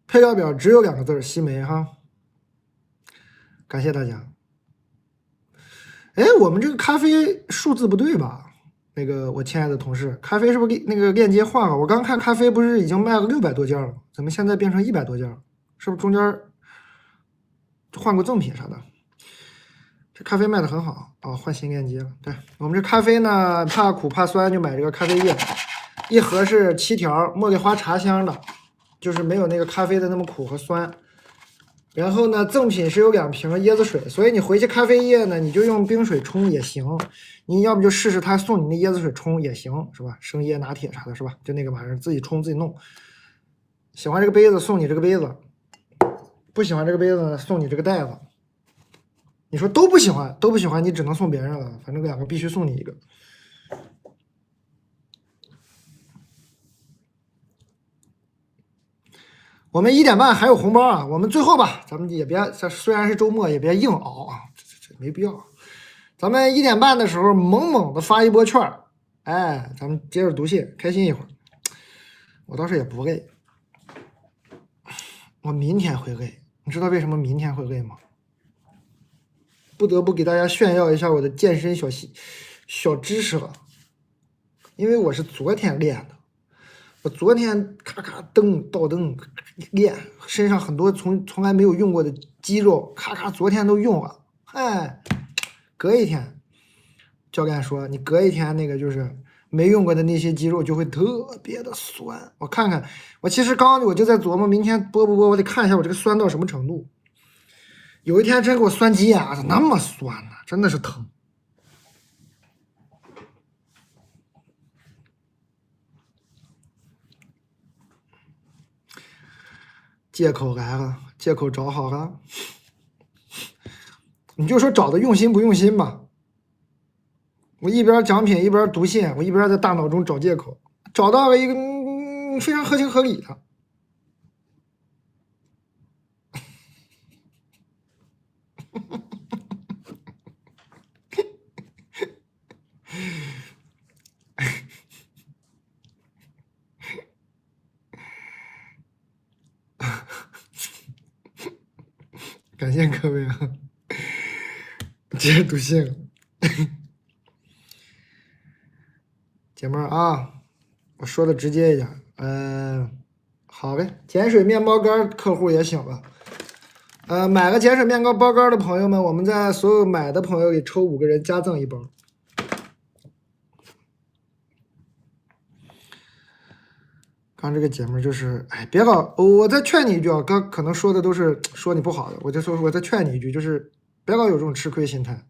A: 配料表只有2个字，西梅哈。感谢大家。哎，我们这个咖啡数字不对吧？那个我亲爱的同事，咖啡是不是那个链接换了？我刚看咖啡不是已经卖了600多件了，怎么现在变成100多件了？是不是中间换过赠品啥的？这咖啡卖的很好啊，换新链接了。对我们这咖啡呢，怕苦怕酸就买这个咖啡液，一盒是7条，茉莉花茶香的，就是没有那个咖啡的那么苦和酸。然后呢，赠品是有2瓶椰子水，所以你回去咖啡液呢，你就用冰水冲也行，你要不就试试他送你那椰子水冲也行，是吧？生椰拿铁啥的，是吧？就那个玩意儿自己冲自己弄。喜欢这个杯子送你这个杯子，不喜欢这个杯子呢送你这个袋子。你说都不喜欢，都不喜欢，你只能送别人了，反正2个必须送你1个。我们1点半还有红包啊！我们最后吧，咱们也别，虽然是周末，也别硬熬啊，这没必要。咱们1点半的时候猛猛的发一波券，哎，咱们接着读信，开心一会儿。我倒是也不累，我明天会累。你知道为什么明天会累吗？不得不给大家炫耀一下我的健身小知识了，因为我是昨天练的。我昨天咔咔倒蹬练，身上很多从来没有用过的肌肉，咔咔昨天都用了。哎，隔一天，教练说你隔一天那个就是没用过的那些肌肉就会特别的酸。我看看，我其实刚刚我就在琢磨，明天播不播，我得看一下我这个酸到什么程度。有一天真给我酸急眼了，咋那么酸呢？真的是疼。借口来了，借口找好了，你就说找的用心不用心吧。我一边奖品一边读信，我一边在大脑中找借口，找到了一个非常合情合理的。感谢各位啊！接着读信，姐妹儿啊，我说的直接一点，好嘞，碱水面包干客户也醒了，买了碱水面包干的朋友们，我们在所有买的朋友里抽5个人加赠1包。刚这个姐妹就是，哎，别老，我再劝你一句啊，刚可能说的都是说你不好的，我再劝你一句，就是别老有这种吃亏心态，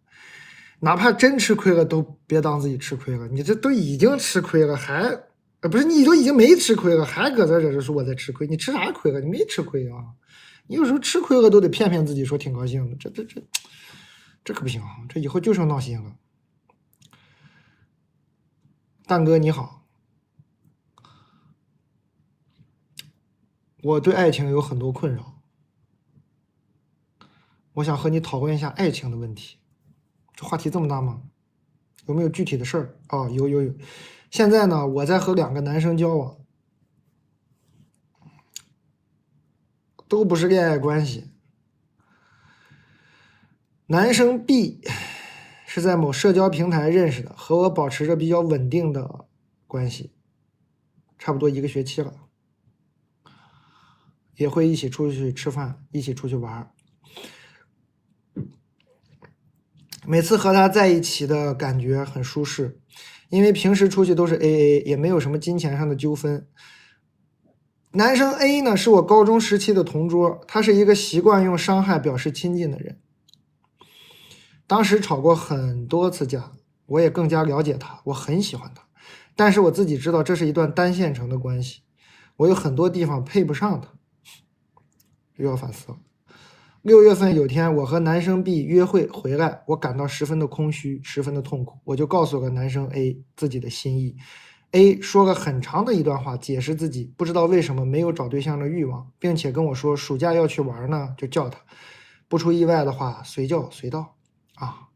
A: 哪怕真吃亏了，都别当自己吃亏了。你这都已经吃亏了，还不是你都已经没吃亏了，还搁这惹着说我在吃亏，你吃啥亏了？你没吃亏啊！你有时候吃亏了都得骗骗自己说挺高兴的，这可不行，这以后就剩闹心了。蛋哥你好。我对爱情有很多困扰，我想和你讨论一下爱情的问题。这话题这么大吗？有没有具体的事儿？哦，有。现在呢，我在和2个男生交往，都不是恋爱关系。男生 B 是在某社交平台认识的，和我保持着比较稳定的关系，差不多1个学期了。也会一起出去吃饭，一起出去玩。每次和他在一起的感觉很舒适，因为平时出去都是 AA， 也没有什么金钱上的纠纷。男生 A 呢，是我高中时期的同桌，他是一个习惯用伤害表示亲近的人。当时吵过很多次架，我也更加了解他，我很喜欢他，但是我自己知道这是一段单线程的关系，我有很多地方配不上他。又要反思了。6月份有天，我和男生 B 约会回来，我感到十分的空虚，十分的痛苦，我就告诉了男生 A 自己的心意。A 说了很长的一段话，解释自己不知道为什么没有找对象的欲望，并且跟我说暑假要去玩呢，就叫他。不出意外的话，随叫随到啊。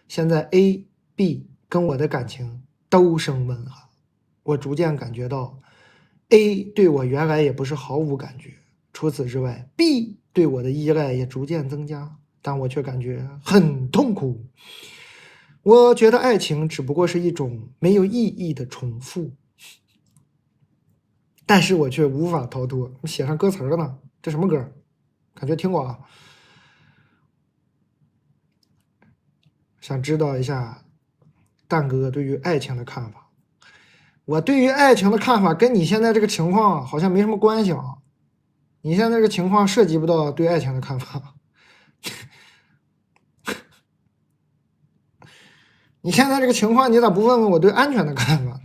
A: 现在 A、B 跟我的感情都升温了，我逐渐感觉到 A 对我原来也不是毫无感觉。除此之外 ，B 对我的依赖也逐渐增加，但我却感觉很痛苦。我觉得爱情只不过是一种没有意义的重复，但是我却无法逃脱。写上歌词了呢，这什么歌？感觉听过啊。想知道一下蛋哥对于爱情的看法。我对于爱情的看法跟你现在这个情况好像没什么关系啊。你现在这个情况涉及不到对爱情的看法。你现在这个情况，你咋不问问我对安全的看法呢？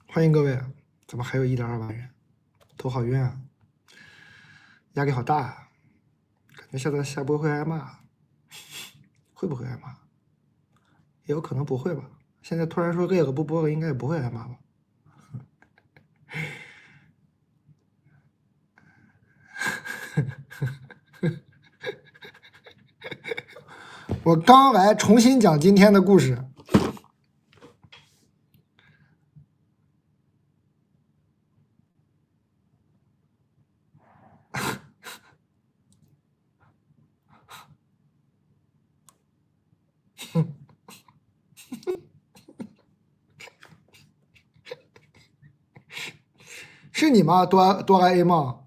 A: 欢迎各位，怎么还有1.2万人？头好晕啊，压力好大啊，感觉现在下播会挨骂，会不会挨骂？也有可能不会吧。现在突然说累了不播了，应该也不会挨骂吧。我刚来重新讲今天的故事。是你吗？哆啦 A 梦？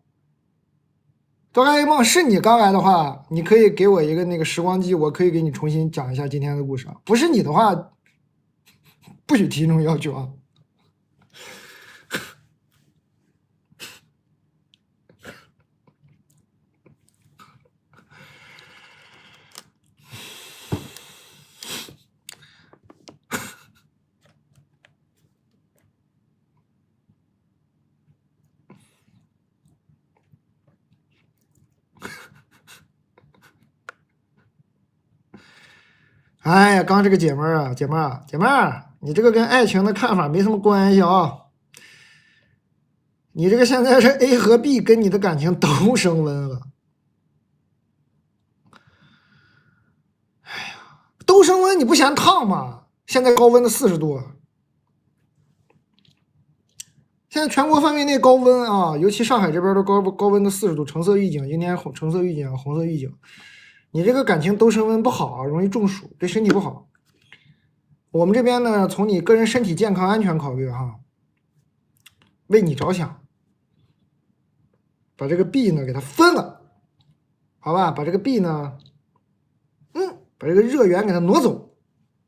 A: 哆啦 A 梦是你刚来的话，你可以给我一个那个时光机，我可以给你重新讲一下今天的故事啊。不是你的话，不许提这种要求啊。哎呀，刚这个姐妹儿啊，姐妹儿啊，姐妹儿，你这个跟爱情的看法没什么关系啊。你这个现在是 A 和 B 跟你的感情都升温了。哎呀，都升温你不嫌烫吗？现在高温的40度，现在全国范围内高温啊，尤其上海这边都高温的40度，橙色预警，今天橙色预警，红色预警。你这个感情都升温不好啊，容易中暑，对身体不好。我们这边呢，从你个人身体健康安全考虑哈，为你着想，把这个 B 呢给它分了，好吧？把这个 B 呢，把这个热源给它挪走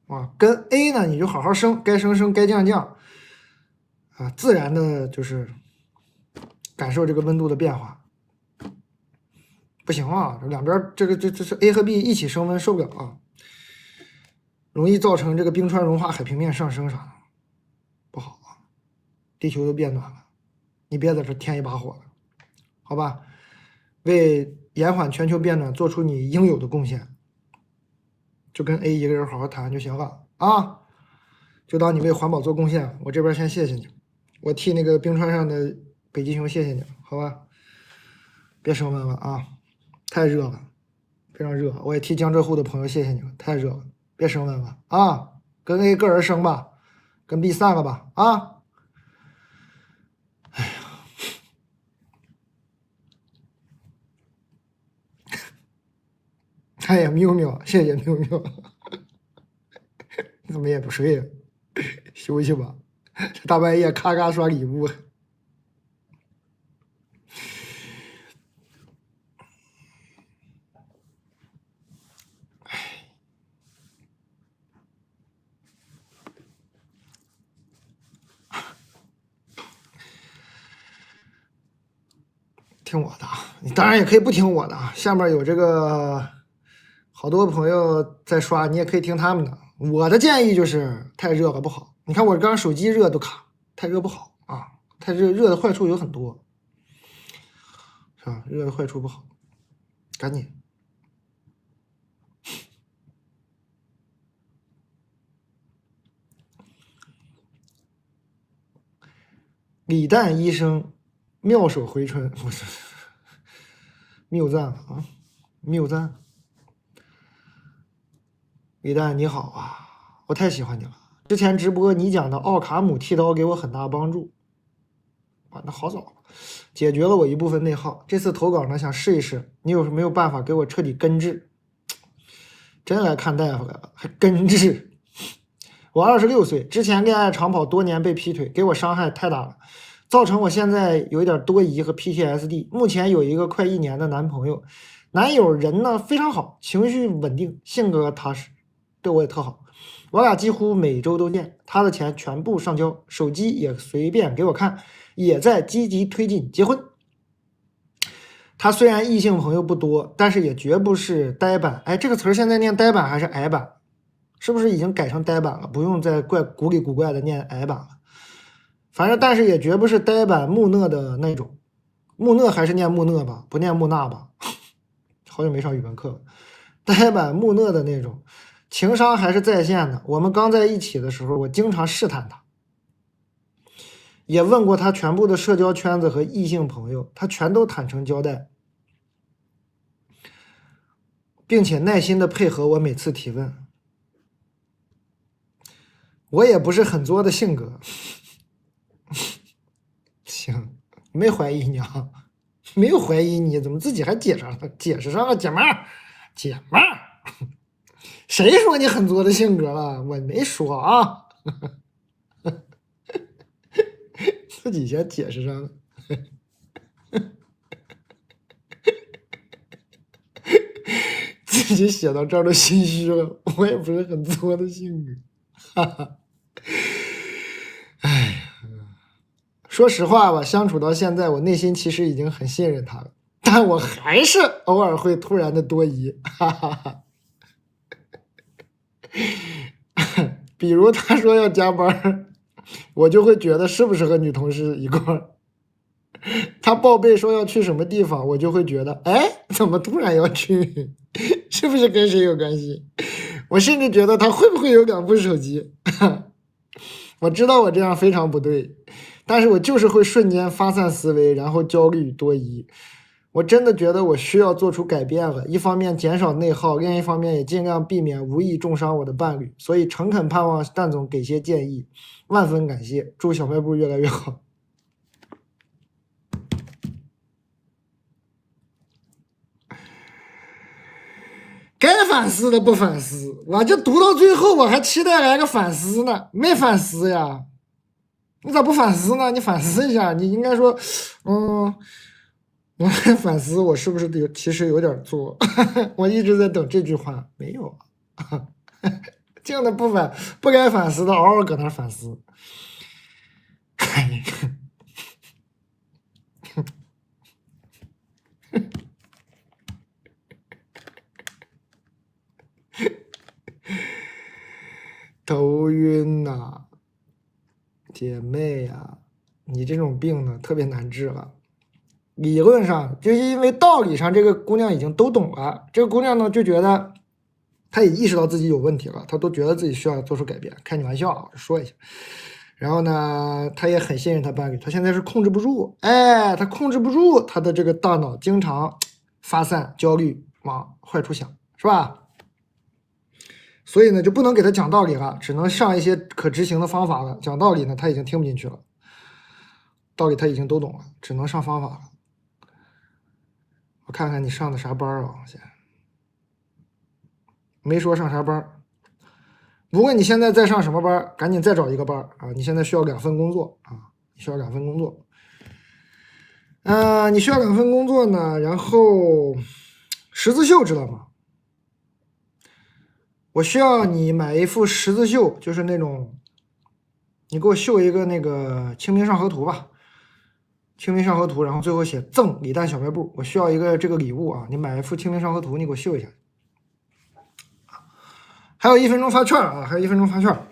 A: 啊，跟 A 呢你就好好升，该升升，该降降啊，自然的就是感受这个温度的变化。不行啊，两边这是 A 和 B 一起升温受不了啊，容易造成这个冰川融化、海平面上升啥的，不好啊，地球都变暖了，你别在这添一把火了，好吧？为延缓全球变暖做出你应有的贡献，就跟 A 一个人好好谈就行了啊，就当你为环保做贡献，我这边先谢谢你，我替那个冰川上的北极熊谢谢你，好吧？别升温了啊，太热了，非常热，我也替江浙沪的朋友谢谢你们，太热了，别升温了啊，跟 A 个人升吧，跟 B 散了吧啊！哎呀，哎呀，喵喵，谢谢喵喵，你怎么也不睡呀？休息吧，这大半夜咔咔刷礼物。听我的，你当然也可以不听我的。下面有这个好多朋友在刷，你也可以听他们的。我的建议就是太热了不好。你看我刚手机热都卡，太热不好啊，太热的坏处有很多，是吧？热的坏处不好，赶紧。李诞医生妙手回春，不是谬赞啊，谬赞。李诞你好啊，我太喜欢你了。之前直播你讲的奥卡姆剃刀给我很大帮助。啊，那好早，解决了我一部分内耗。这次投稿呢，想试一试，你有没有办法给我彻底根治？真来看大夫来了，还根治？我26岁，之前恋爱长跑多年被劈腿，给我伤害太大了，造成我现在有一点多疑和 PTSD。目前有一个快1年的男朋友，男友人呢非常好，情绪稳定，性格踏实，对我也特好。我俩几乎每周都见，他的钱全部上交，手机也随便给我看，也在积极推进结婚。他虽然异性朋友不多，但是也绝不是呆板。哎，这个词儿现在念呆板还是矮板？是不是已经改成呆板了？不用再古里古怪的念矮板了。反正但是也绝不是呆板木讷的那种。木讷还是念木讷吧，不念木讷吧？好久没上语文课了。呆板木讷的那种，情商还是在线的。我们刚在一起的时候，我经常试探他，也问过他全部的社交圈子和异性朋友，他全都坦诚交代，并且耐心的配合我每次提问。我也不是很作的性格。行，没怀疑你啊，没有怀疑你，怎么自己还解释上了？姐妹儿，谁说你很作的性格了？我没说啊。自己先解释上了。自己写到这儿都心虚了，我也不是很作的性格。哈哈。哎，说实话吧，相处到现在，我内心其实已经很信任他了，但我还是偶尔会突然的多疑。哈哈哈。比如他说要加班，我就会觉得是不是和女同事一块儿。他报备说要去什么地方，我就会觉得，哎，怎么突然要去？是不是跟谁有关系？我甚至觉得他会不会有2部手机？我知道我这样非常不对，但是我就是会瞬间发散思维，然后焦虑多疑。我真的觉得我需要做出改变了，一方面减少内耗，另一方面也尽量避免无意重伤我的伴侣，所以诚恳盼望蛋总给些建议，万分感谢，祝小卖部越来越好。该反思的不反思，我就读到最后，我还期待来个反思呢，没反思呀。你咋不反思呢？你反思一下，你应该说，我还反思我是不是其实有点作。我一直在等这句话，没有。这样的不该反思的，嗷嗷搁那反思。头晕呐，姐妹呀，你这种病呢特别难治了。理论上就是因为道理上这个姑娘已经都懂了，这个姑娘呢就觉得她也意识到自己有问题了，她都觉得自己需要做出改变。开你玩笑啊，说一下。然后呢，她也很信任她伴侣，她现在是控制不住，哎，她控制不住她的这个大脑，经常发散焦虑往坏处想，是吧？所以呢，就不能给他讲道理了，只能上一些可执行的方法了。讲道理呢，他已经听不进去了，道理他已经都懂了，只能上方法了。我看看你上的啥班啊？先没说上啥班。如果你现在在上什么班，赶紧再找一个班啊！你现在需要2份工作啊，需要2份工作。你需要2份工作呢，然后十字绣知道吗？我需要你买一副十字绣，就是那种，你给我绣一个那个清明上河图吧，清明上河图，然后最后写赠李诞小卖部，我需要一个这个礼物啊，你买一副清明上河图，你给我绣一下。还有1分钟发券啊，还有1分钟发券。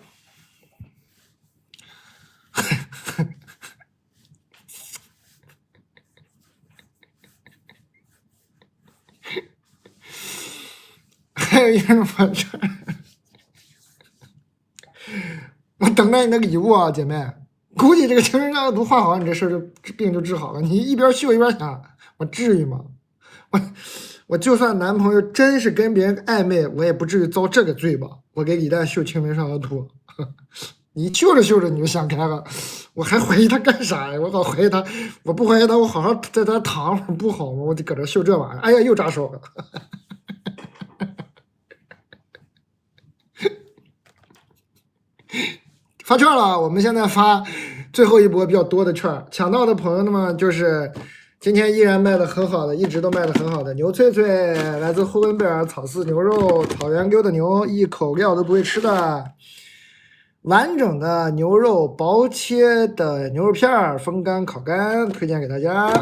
A: 还有1分钟发券。我等待你的礼物啊，姐妹。估计这个清明上河图画好，你这事儿病就治好了。你一边绣一边想，我至于吗？我就算男朋友真是跟别人暧昧，我也不至于遭这个罪吧？我给李诞绣清明上河图，你绣着绣着你就想开了，我还怀疑他干啥呀？我老怀疑他，我不怀疑他，我好好在他躺会儿不好吗？我得搁这秀这玩意儿。哎呀，又扎手了。发券了，我们现在发最后一波比较多的券，抢到的朋友们就是今天依然卖的很好的，一直都卖的很好的牛脆脆，来自呼伦贝尔草饲牛肉，草原溜的牛，一口料都不会吃的。完整的牛肉，薄切的牛肉片，风干烤干，推荐给大家。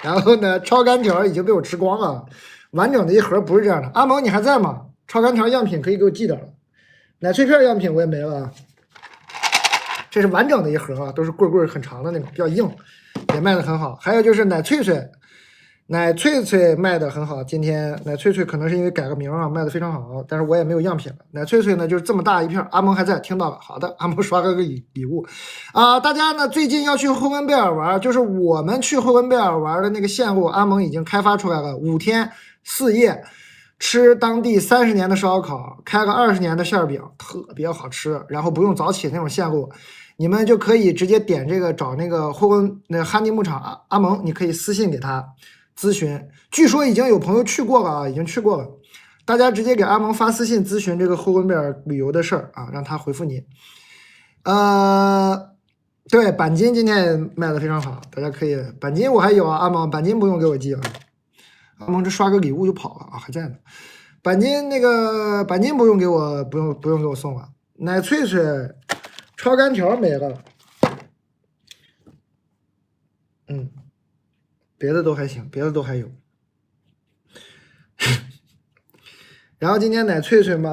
A: 然后呢，超干条已经被我吃光了，完整的一盒不是这样的。阿蒙，你还在吗？超干条样品可以给我寄点了。奶脆片样品我也没了，这是完整的一盒啊，都是棍棍很长的那种，比较硬，也卖的很好。还有就是奶脆脆。奶脆脆卖的很好，今天奶脆脆可能是因为改个名啊，卖的非常好，但是我也没有样品了。奶脆脆呢就是这么大一片，阿蒙还在，听到了，好的，阿蒙刷个礼物啊、大家呢最近要去呼伦贝尔玩，就是我们去呼伦贝尔玩的那个线路，阿蒙已经开发出来了，5天4夜，吃当地30年的烧烤，开个20年的馅饼，特别好吃，然后不用早起那种线路。你们就可以直接点这个找那个哈尼牧场阿蒙，你可以私信给他咨询，据说已经有朋友去过了啊，已经去过了。大家直接给阿蒙发私信咨询这个呼伦贝尔旅游的事儿啊，让他回复你。对，钣金今天也卖的非常好，大家可以。钣金我还有啊，阿蒙，钣金不用给我寄啊。阿蒙这刷个礼物就跑了啊，还在呢。钣金不用给我，不用给我送了。奶脆脆，超干条没了。别的都还行，别的都还有。然后今天奶脆脆嘛，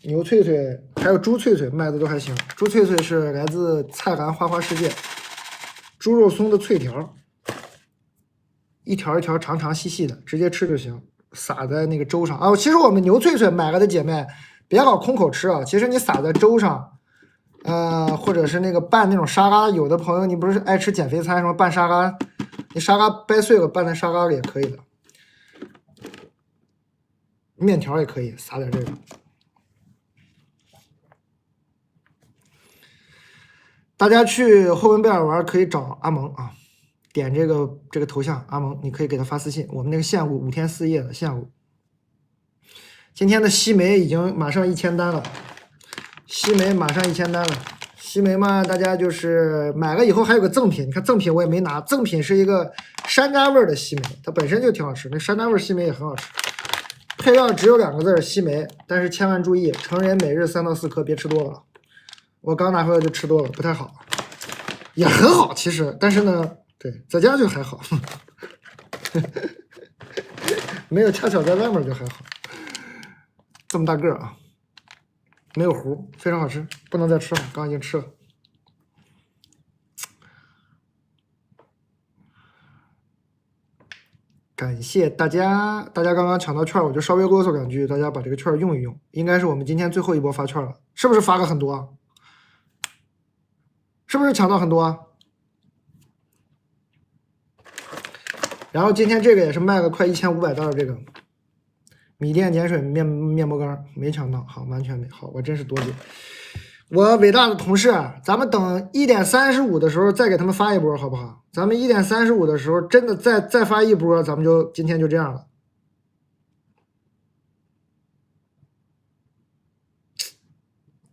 A: 牛脆脆，还有猪脆脆卖的都还行。猪脆脆是来自菜篮花花世界，猪肉松的脆条，一条一条长长细细的，直接吃就行，撒在那个粥上啊。其实我们牛脆脆买了的姐妹，别老空口吃啊。其实你撒在粥上，或者是那个拌那种沙拉，有的朋友你不是爱吃减肥餐，什么拌沙拉，你沙拉掰碎了拌在沙拉里也可以的。面条也可以撒点这个。大家去呼伦贝尔玩可以找阿蒙啊，点这个头像阿蒙，你可以给他发私信。我们那个线路5天4夜的线路，今天的西梅已经马上1000单了，西梅马上1000单了。西梅嘛，大家就是买了以后还有个赠品，你看赠品我也没拿，赠品是一个山楂味的西梅，它本身就挺好吃，那山楂味西梅也很好吃。配料只有2个字西梅，但是千万注意，成人每日3到4颗，别吃多了。我刚拿回来就吃多了，不太好，也很好其实，但是呢，对，在家就还好，没有恰巧在外面就还好。这么大个啊，没有核，非常好吃，不能再吃了，刚已经吃了。感谢大家，大家刚刚抢到券，我就稍微啰嗦2句，大家把这个券用一用，应该是我们今天最后一波发券了，是不是发了很多啊？是不是抢到很多啊？然后今天这个也是卖了快1500袋这个米店碱水面膜干，没抢到，好，完全没好，我真是多谢我伟大的同事，咱们等1点35的时候再给他们发一波，好不好？咱们1点35的时候真的再发一波，咱们就今天就这样了。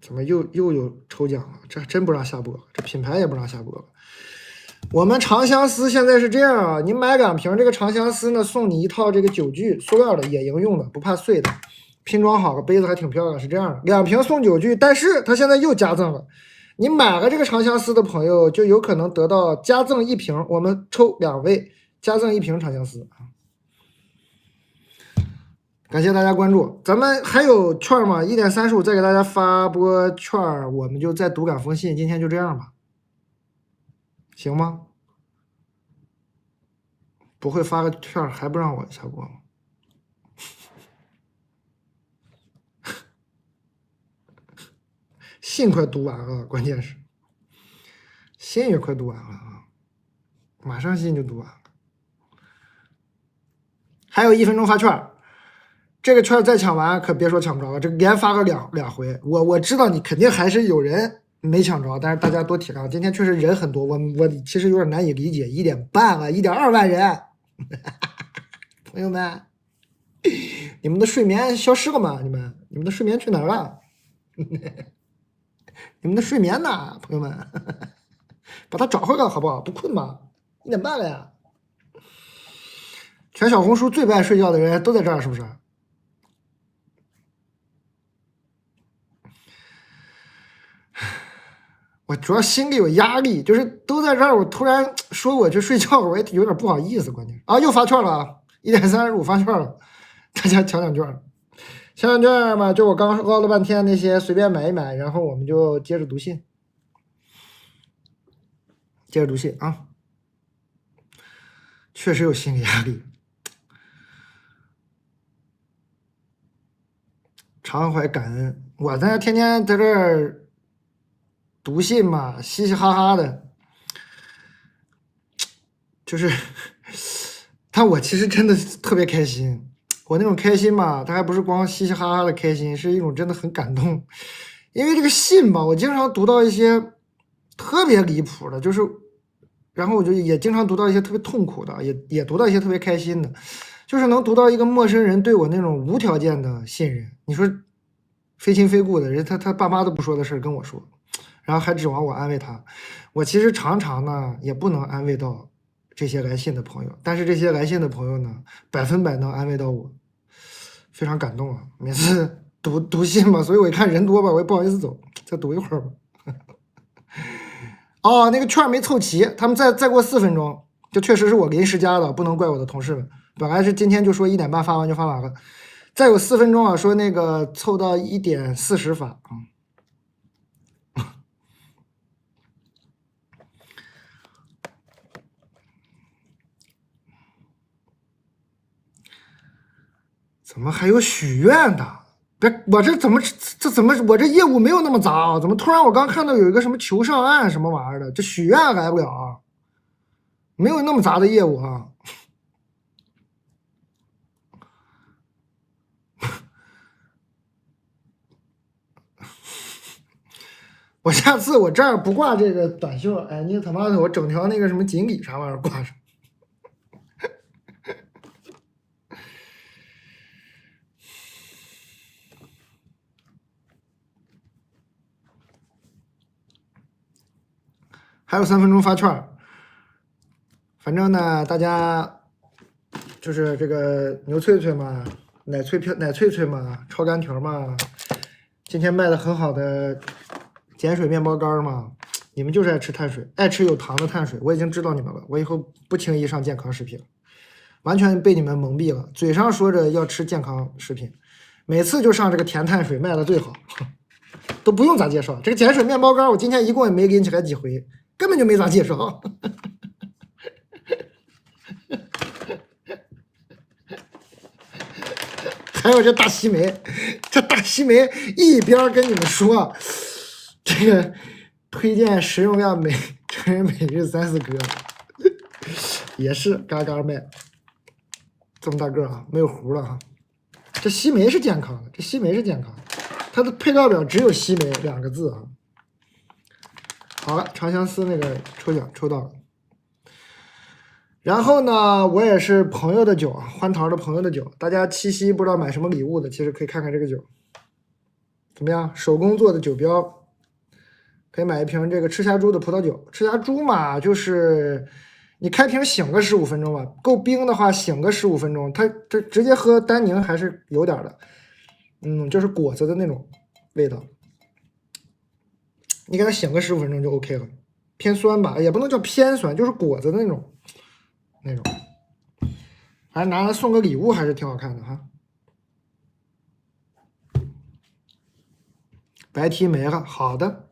A: 怎么又有抽奖了？这真不让下播，这品牌也不让下播。我们长相思现在是这样啊，你买2瓶这个长相思呢，送你一套这个酒具，塑料的野营用的，不怕碎的，拼装好了，杯子还挺漂亮，是这样的，2瓶送酒具，但是它现在又加赠了，你买了这个长相思的朋友就有可能得到加赠1瓶，我们抽2位加赠1瓶长相思啊。感谢大家关注，咱们还有券吗？1点35再给大家发波券，我们就再读2封信，今天就这样吧，行吗？不会发个券还不让我下播吗？信快读完了，关键是信也快读完了啊，马上信就读完了，还有1分钟发券。这个券再抢完，可别说抢不着了，这连发个两回。我知道你肯定还是有人没抢着，但是大家多体谅，今天确实人很多，我其实有点难以理解，1点半了，1.2万人，朋友们，你们的睡眠消失了吗？你们的睡眠去哪儿了？你们的睡眠呢，朋友们？把它找回来好不好？不困吗？1点半了呀！全小红书最不爱睡觉的人都在这儿，是不是？我主要心里有压力，就是都在这儿，我突然说我去睡觉，我也有点不好意思。关键啊，又发券了，1.35发券了，大家抢券，抢券嘛，就我刚唠了半天那些，随便买一买，然后我们就接着读信，啊。确实有心理压力，常怀感恩。我在天天在这儿读信嘛，嘻嘻哈哈的，就是，但我其实真的特别开心。我那种开心嘛，它还不是光嘻嘻哈哈的开心，是一种真的很感动。因为这个信吧，我经常读到一些特别离谱的，就是，然后我就也经常读到一些特别痛苦的，也读到一些特别开心的，就是能读到一个陌生人对我那种无条件的信任。你说非亲非故的人，他爸妈都不说的事跟我说，然后还指望我安慰他。我其实常常呢也不能安慰到这些来信的朋友，但是这些来信的朋友呢100%能安慰到我，非常感动啊！每次读信嘛，所以我一看人多吧，我也不好意思走，再读一会儿吧。哦，那个券没凑齐，他们再过4分钟，就确实是我临时加的，不能怪我的同事们。本来是今天就说1点半发完就发完了，再有4分钟啊，说那个凑到1点40发啊。怎么还有许愿的？别，我这怎么我这业务没有那么杂？怎么突然我刚看到有一个什么求上岸什么玩意儿的，这许愿来不了啊？没有那么杂的业务啊。我下次我这儿不挂这个短袖，哎，你他妈的我整条那个什么锦鲤啥玩意儿挂上。还有3分钟发券，反正呢，大家就是这个牛脆脆嘛，奶脆脆嘛，超干条嘛，今天卖的很好的碱水面包干嘛，你们就是爱吃碳水，爱吃有糖的碳水，我已经知道你们了，我以后不轻易上健康食品，完全被你们蒙蔽了，嘴上说着要吃健康食品，每次就上这个甜碳水卖的最好，都不用咋介绍，这个碱水面包干我今天一共也没拎起来几回。根本就没咋介绍，还有这大西梅，这大西梅一边跟你们说这个推荐食用量成人每日3-4颗，也是嘎嘎卖，这么大个啊，没有核了哈。这西梅是健康的，这西梅是健康的，它的配料表只有西梅2个字啊。好了，长相思那个抽奖抽到了，然后呢，我也是朋友的酒，欢桃的朋友的酒，大家七夕不知道买什么礼物的，其实可以看看这个酒，怎么样？手工做的酒标，可以买一瓶这个赤霞珠的葡萄酒。赤霞珠嘛，就是你开瓶醒个15分钟吧，够冰的话醒个15分钟，它直接喝单宁还是有点的，就是果子的那种味道。你给它醒个15分钟就 OK 了，偏酸吧，也不能叫偏酸，就是果子的那种，反正拿来送个礼物还是挺好看的哈。白 T 没了，好的，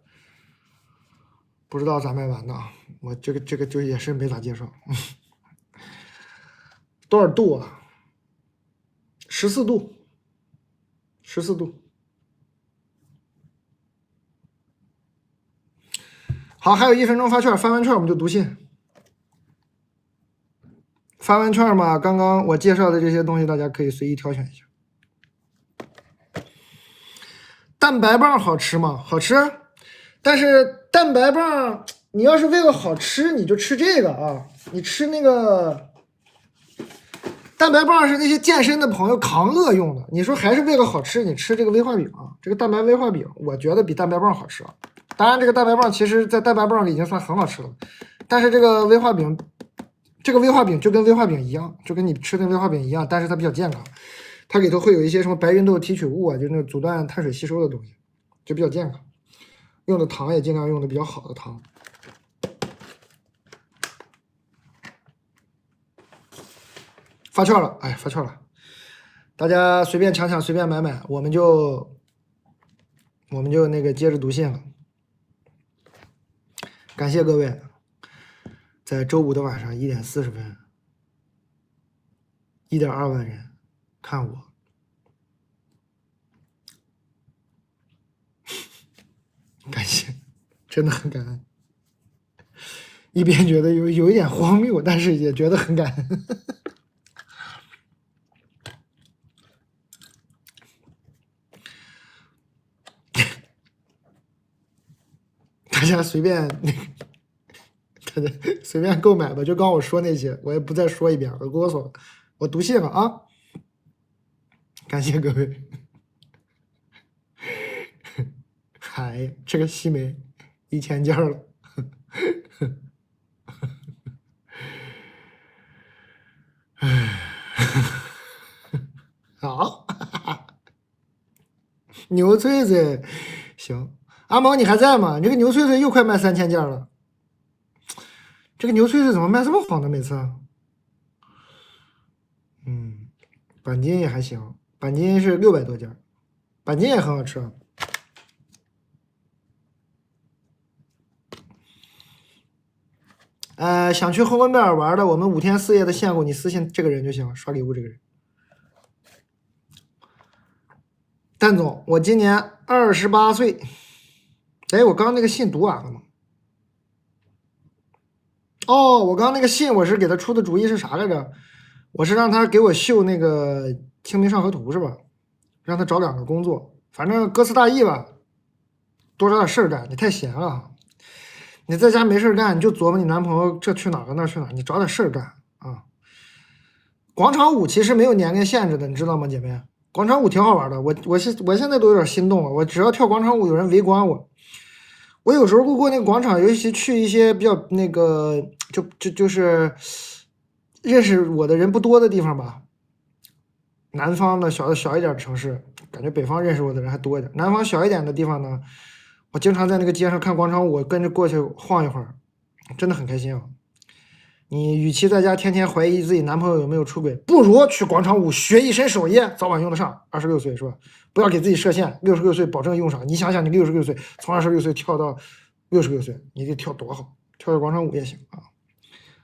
A: 不知道咋卖完的啊，我这个就也是没咋介绍。多少度啊？14度，14度。好，还有1分钟发券，发完券我们就读信。发完券嘛，刚刚我介绍的这些东西，大家可以随意挑选一下。蛋白棒好吃吗？好吃，但是蛋白棒你要是为了好吃，你就吃这个啊，你吃那个蛋白棒是那些健身的朋友扛饿用的。你说还是为了好吃，你吃这个威化饼啊，这个蛋白威化饼，我觉得比蛋白棒好吃啊。当然，这个蛋白棒其实在蛋白棒里已经算很好吃了，但是这个威化饼，这个威化饼就跟威化饼一样，就跟你吃的威化饼一样，但是它比较健康。它里头会有一些什么白芸豆提取物啊，就是那个阻断碳水吸收的东西，就比较健康。用的糖也尽量用的比较好的糖。发券了，哎，发券了，大家随便抢抢，随便买买，我们就那个接着读信了。感谢各位，在周五的晚上1点40分，1.2万人看我。感谢，真的很感恩。一边觉得有一点荒谬，但是也觉得很感恩。大家随便大家随便购买吧，就刚我说那些，我也不再说一遍了，啰嗦了。我读信了啊！感谢各位。嗨，这个西梅1000件了。好，牛翠翠，行，阿毛你还在吗？这个牛翠翠又快卖3000件了。这个牛翠翠怎么卖这么好呢？每次，板筋也还行，板筋是600多件，板筋也很好吃。想去呼伦贝尔玩的，我们5天4夜的限购，你私信这个人就行，刷礼物这个人。蛋总，我今年28岁。哎，我刚刚那个信读完了吗？哦，我刚刚那个信我是给他出的主意是啥来着？我是让他给我秀那个《清明上河图》是吧？让他找2个工作，反正歌词大意吧，多找点事儿干。你太闲了，你在家没事干，你就琢磨你男朋友这去哪儿那去哪儿，你找点事儿干啊。广场舞其实没有年龄限制的，你知道吗，姐妹？广场舞挺好玩的，我现在都有点心动了。我只要跳广场舞，有人围观我。我有时候路过那个广场，尤其去一些比较那个，就是认识我的人不多的地方吧。南方的小一点的城市，感觉北方认识我的人还多一点。南方小一点的地方呢，我经常在那个街上看广场舞，跟着过去晃一会儿，真的很开心啊。你与其在家天天怀疑自己男朋友有没有出轨，不如去广场舞学一身手艺，早晚用得上。26岁是吧？不要给自己设限，66岁保证用上。你想想，你66岁从26岁跳到66岁，你得跳多好？跳个广场舞也行啊。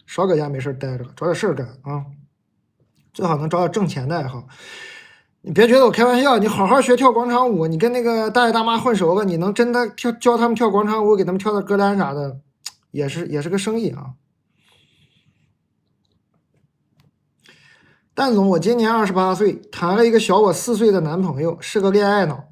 A: 少搁家没事待着，找点事儿干啊。最好能找点挣钱的爱好。你别觉得我开玩笑，你好好学跳广场舞，你跟那个大爷大妈混熟了，你能真的教他们跳广场舞，给他们跳点歌单啥的，也是个生意啊。蛋总，我今年28岁，谈了一个小我4岁的男朋友，是个恋爱脑，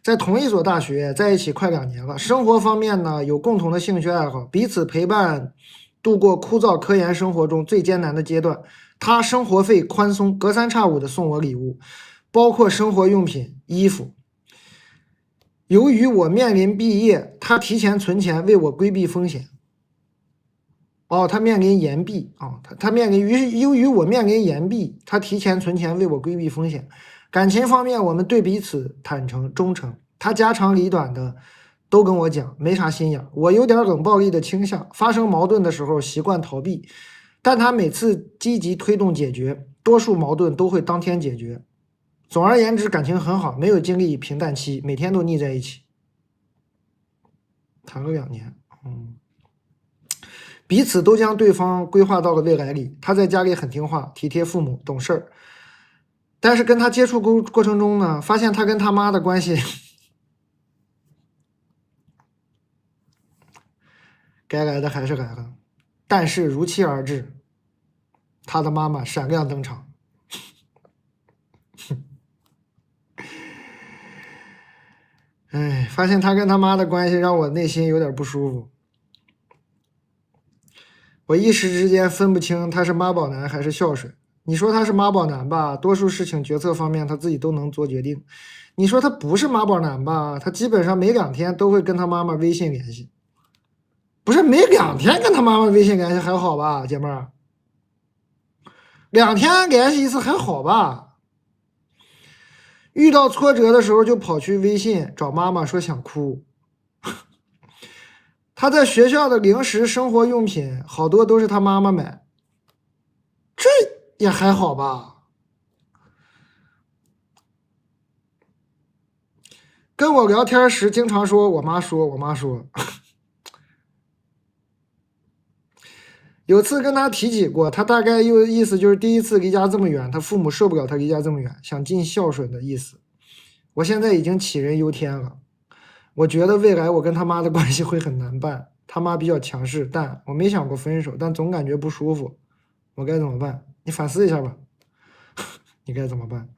A: 在同一所大学，在一起快2年了。生活方面呢，有共同的兴趣爱好，彼此陪伴度过枯燥科研生活中最艰难的阶段。他生活费宽松，隔三差五的送我礼物，包括生活用品、衣服。由于我面临毕业，他提前存钱为我规避风险。哦，他面临延毕啊，他面临由于我面临延毕，他提前存钱为我规避风险。感情方面，我们对彼此坦诚忠诚，他家长里短的都跟我讲，没啥心眼。我有点冷暴力的倾向，发生矛盾的时候习惯逃避，但他每次积极推动解决，多数矛盾都会当天解决。总而言之，感情很好，没有经历平淡期，每天都腻在一起。谈了2年，彼此都将对方规划到了未来里。他在家里很听话，体贴父母，懂事儿。但是跟他接触过程中呢，发现他跟他妈的关系该来的还是来了。但是如期而至，他的妈妈闪亮登场。哎，发现他跟他妈的关系让我内心有点不舒服。我一时之间分不清他是妈宝男还是孝顺。你说他是妈宝男吧，多数事情决策方面他自己都能做决定。你说他不是妈宝男吧，他基本上每2天都会跟他妈妈微信联系。不是每2天跟他妈妈微信联系还好吧，姐妹儿？2天联系一次还好吧？遇到挫折的时候就跑去微信找妈妈说想哭。他在学校的零食、生活用品好多都是他妈妈买，这也还好吧？跟我聊天时经常说我妈说我妈说。有次跟他提起过，他大概意思就是第一次离家这么远，他父母受不了他离家这么远，想尽孝顺的意思。我现在已经杞人忧天了，我觉得未来我跟他妈的关系会很难办，他妈比较强势，但我没想过分手，但总感觉不舒服，我该怎么办？你反思一下吧，你该怎么办？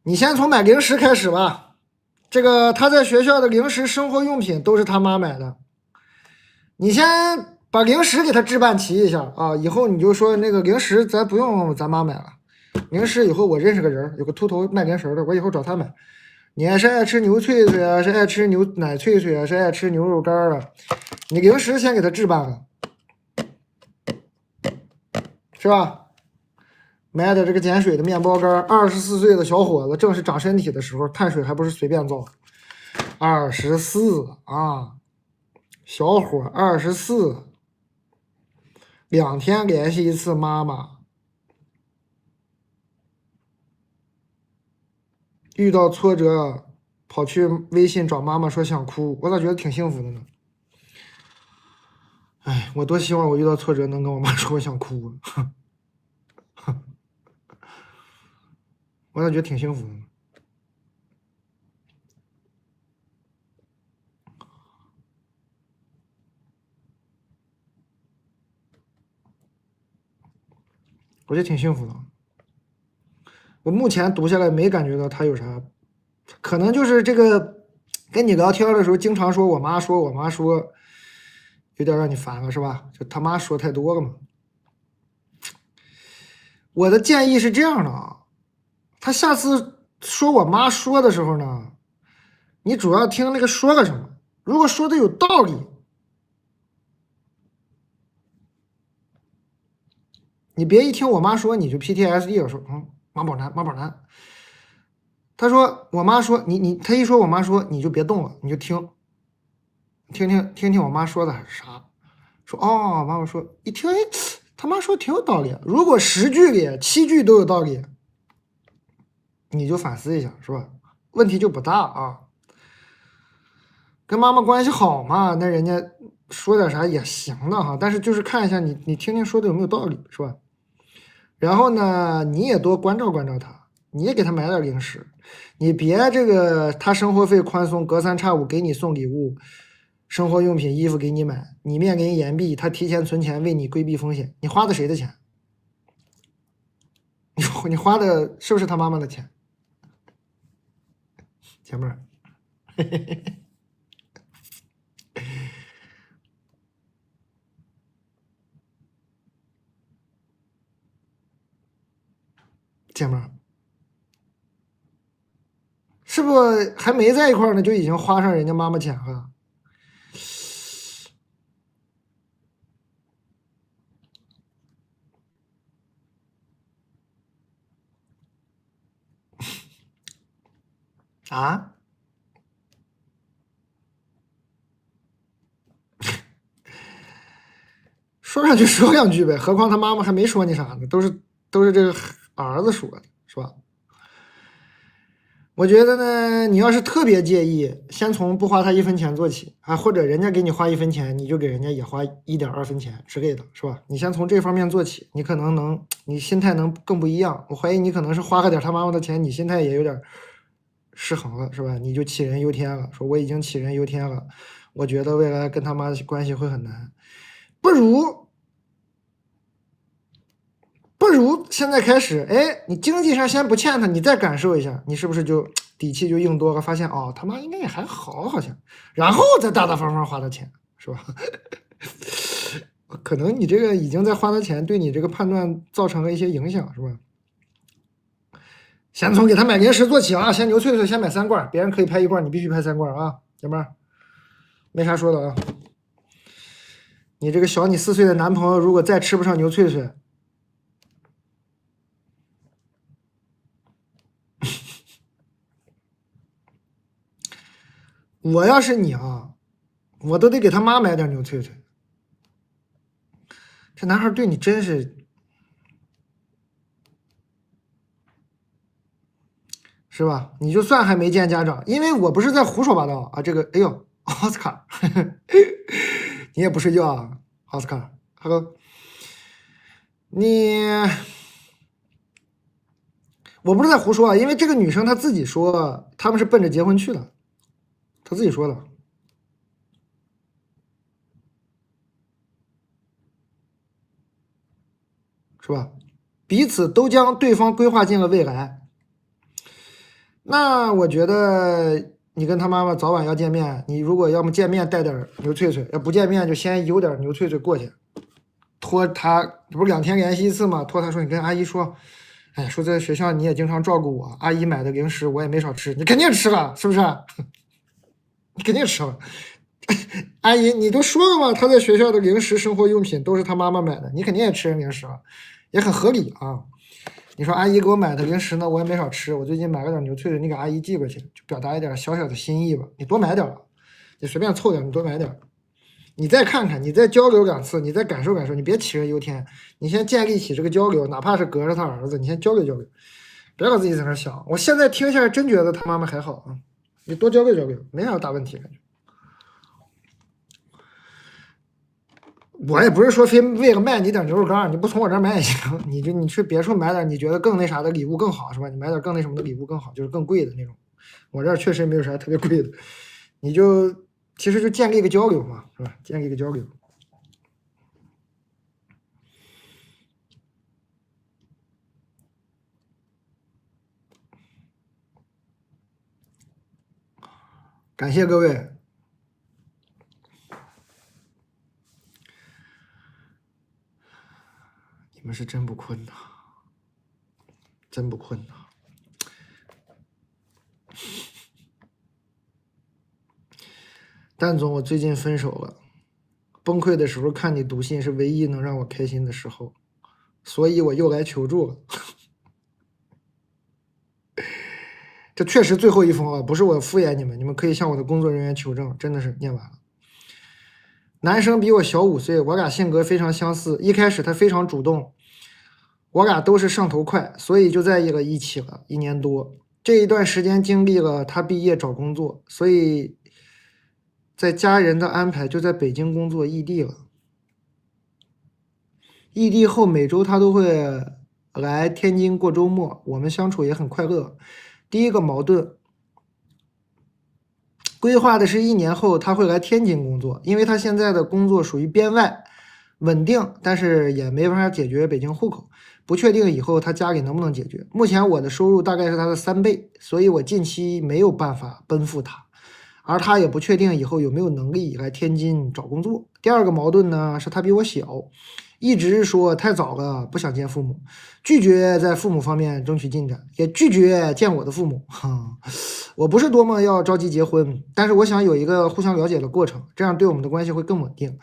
A: 你先从买零食开始吧。这个他在学校的零食、生活用品都是他妈买的。你先把零食给他置办齐一下啊，以后你就说那个零食咱不用咱妈买了，零食以后我认识个人，有个秃头卖零食的，我以后找他买。你是爱吃牛脆脆啊，是爱吃牛奶脆脆啊，是爱吃牛肉干啊？你零食先给他置办了，是吧？买点这个碱水的面包干，24岁的小伙子正是长身体的时候，碳水还不是随便造。24啊，小伙24，2天联系一次妈妈，遇到挫折跑去微信找妈妈说想哭，我咋觉得挺幸福的呢？哎，我多希望我遇到挫折能跟我妈说我想哭，我咋觉得挺幸福的呢？我觉得挺幸福的。我目前读下来没感觉到他有啥，可能就是这个跟你聊天的时候经常说我妈说我妈说，有点让你烦了是吧？就他妈说太多了嘛。我的建议是这样的啊，他下次说我妈说的时候呢，你主要听那个说个什么，如果说的有道理，你别一听我妈说你就 PTSD 了，说妈宝男妈宝男。他说我妈说他一说我妈说你就别动了，你就听我妈说的是啥。说哦，妈妈说一听，哎，他妈说挺有道理。如果10句里7句都有道理，你就反思一下，是吧？问题就不大啊。跟妈妈关系好嘛，那人家说点啥也行的哈。但是就是看一下你听听说的有没有道理，是吧？然后呢，你也多关照关照他，你也给他买点零食，你别这个他生活费宽松，隔三差五给你送礼物。生活用品、衣服给你买，你面临延毕，他提前存钱为你规避风险，你花的谁的钱？你花的是不是他妈妈的钱？姐妹儿，姐妹儿，是不还没在一块儿呢，就已经花上人家妈妈钱了？啊？说两句说两句呗，何况他妈妈还没说你啥呢，都是这个儿子说的，是吧？我觉得呢，你要是特别介意，先从不花他1分钱做起啊，或者人家给你花1分钱，你就给人家也花1.2分钱之类的，是吧？你先从这方面做起，你可能你心态能更不一样。我怀疑你可能是花个点他妈妈的钱，你心态也有点失衡了，是吧？你就杞人忧天了，说我已经杞人忧天了，我觉得未来跟他妈关系会很难，不如现在开始，哎，你经济上先不欠他，你再感受一下，你是不是就底气就硬多了？发现哦，他妈应该也还好，好像，然后再大大方方花的钱，是吧？可能你这个已经在花的钱对你这个判断造成了一些影响，是吧？先从给他买零食做起啊，先牛脆脆先买3罐，别人可以拍1罐，你必须拍3罐啊，姐妹儿，没啥说的啊。你这个小你4岁的男朋友如果再吃不上牛脆脆，我要是你啊，我都得给他妈买点牛脆脆。这男孩对你真是吧？你就算还没见家长，因为我不是在胡说八道啊。这个，哎呦，奥斯卡，你也不睡觉啊，奥斯卡，Hello，我不是在胡说啊，因为这个女生她自己说他们是奔着结婚去的，她自己说的，是吧？彼此都将对方规划进了未来。那我觉得你跟他妈妈早晚要见面，你如果要么见面带点牛脆脆，要不见面就先邮点牛脆脆过去，托他不是2天联系一次吗？托他说你跟阿姨说，哎，说在学校你也经常照顾我，阿姨买的零食我也没少吃，你肯定吃了，是不是？你肯定吃了。阿姨，你都说了嘛，他在学校的零食、生活用品都是他妈妈买的，你肯定也吃人零食了，也很合理啊。你说阿姨给我买的零食呢，我也没少吃，我最近买了点牛脆脆，你给阿姨寄过去，就表达一点小小的心意吧。你多买点吧，你随便凑点，你多买点。你再看看，你再交流2次，你再感受感受，你别杞人忧天，你先建立起这个交流，哪怕是隔着他儿子，你先交流交流，别老自己在那想。我现在听下来真觉得他妈妈还好啊，你多交流交流，没啥大问题感觉。我也不是说非为了卖你点牛肉干，你不从我这儿买也行，你去别处买点你觉得更那啥的礼物更好是吧？你买点更那什么的礼物更好，就是更贵的那种。我这儿确实没有啥特别贵的，你就其实就建立一个交流嘛，是吧？建立一个交流。感谢各位。你们是真不困呐，真不困呐。蛋总，我最近分手了，崩溃的时候看你读信是唯一能让我开心的时候，所以我又来求助了。这确实最后一封啊，不是我敷衍你们，你们可以向我的工作人员求证，真的是念完了。男生比我小5岁，我俩性格非常相似，一开始他非常主动。我俩都是上头快，所以就在一起了1年多。这一段时间经历了他毕业找工作，所以在家人的安排就在北京工作，异地了。异地后每周他都会来天津过周末，我们相处也很快乐。第一个矛盾，规划的是1年后他会来天津工作，因为他现在的工作属于编外，稳定，但是也没法解决北京户口。不确定以后他家里能不能解决。目前我的收入大概是他的3倍，所以我近期没有办法奔赴他，而他也不确定以后有没有能力来天津找工作。第二个矛盾呢，是他比我小，一直说太早了，不想见父母，拒绝在父母方面争取进展，也拒绝见我的父母。我不是多么要着急结婚，但是我想有一个互相了解的过程，这样对我们的关系会更稳定。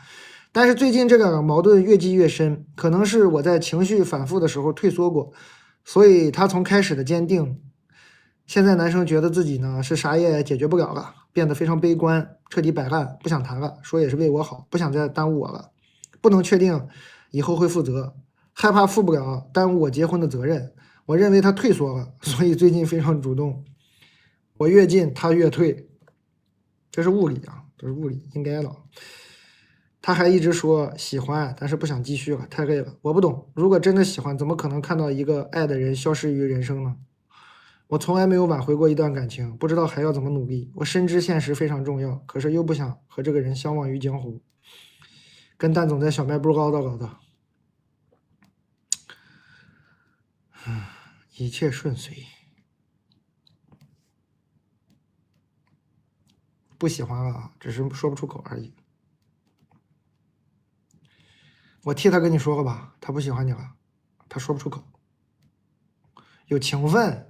A: 但是最近这个矛盾越积越深，可能是我在情绪反复的时候退缩过，所以他从开始的坚定，现在男生觉得自己呢是啥也解决不了了，变得非常悲观，彻底摆烂，不想谈了，说也是为我好，不想再耽误我了，不能确定以后会负责，害怕负不了耽误我结婚的责任。我认为他退缩了，所以最近非常主动，我越近他越退，这是物理啊，这是物理，应该的。他还一直说喜欢，但是不想继续了，太累了。我不懂，如果真的喜欢，怎么可能看到一个爱的人消失于人生呢？我从来没有挽回过一段感情，不知道还要怎么努力。我深知现实非常重要，可是又不想和这个人相忘于江湖。跟蛋总在小卖部唠叨唠叨。一切顺遂。不喜欢了，只是说不出口而已。我替他跟你说过吧，他不喜欢你了，他说不出口。有情分，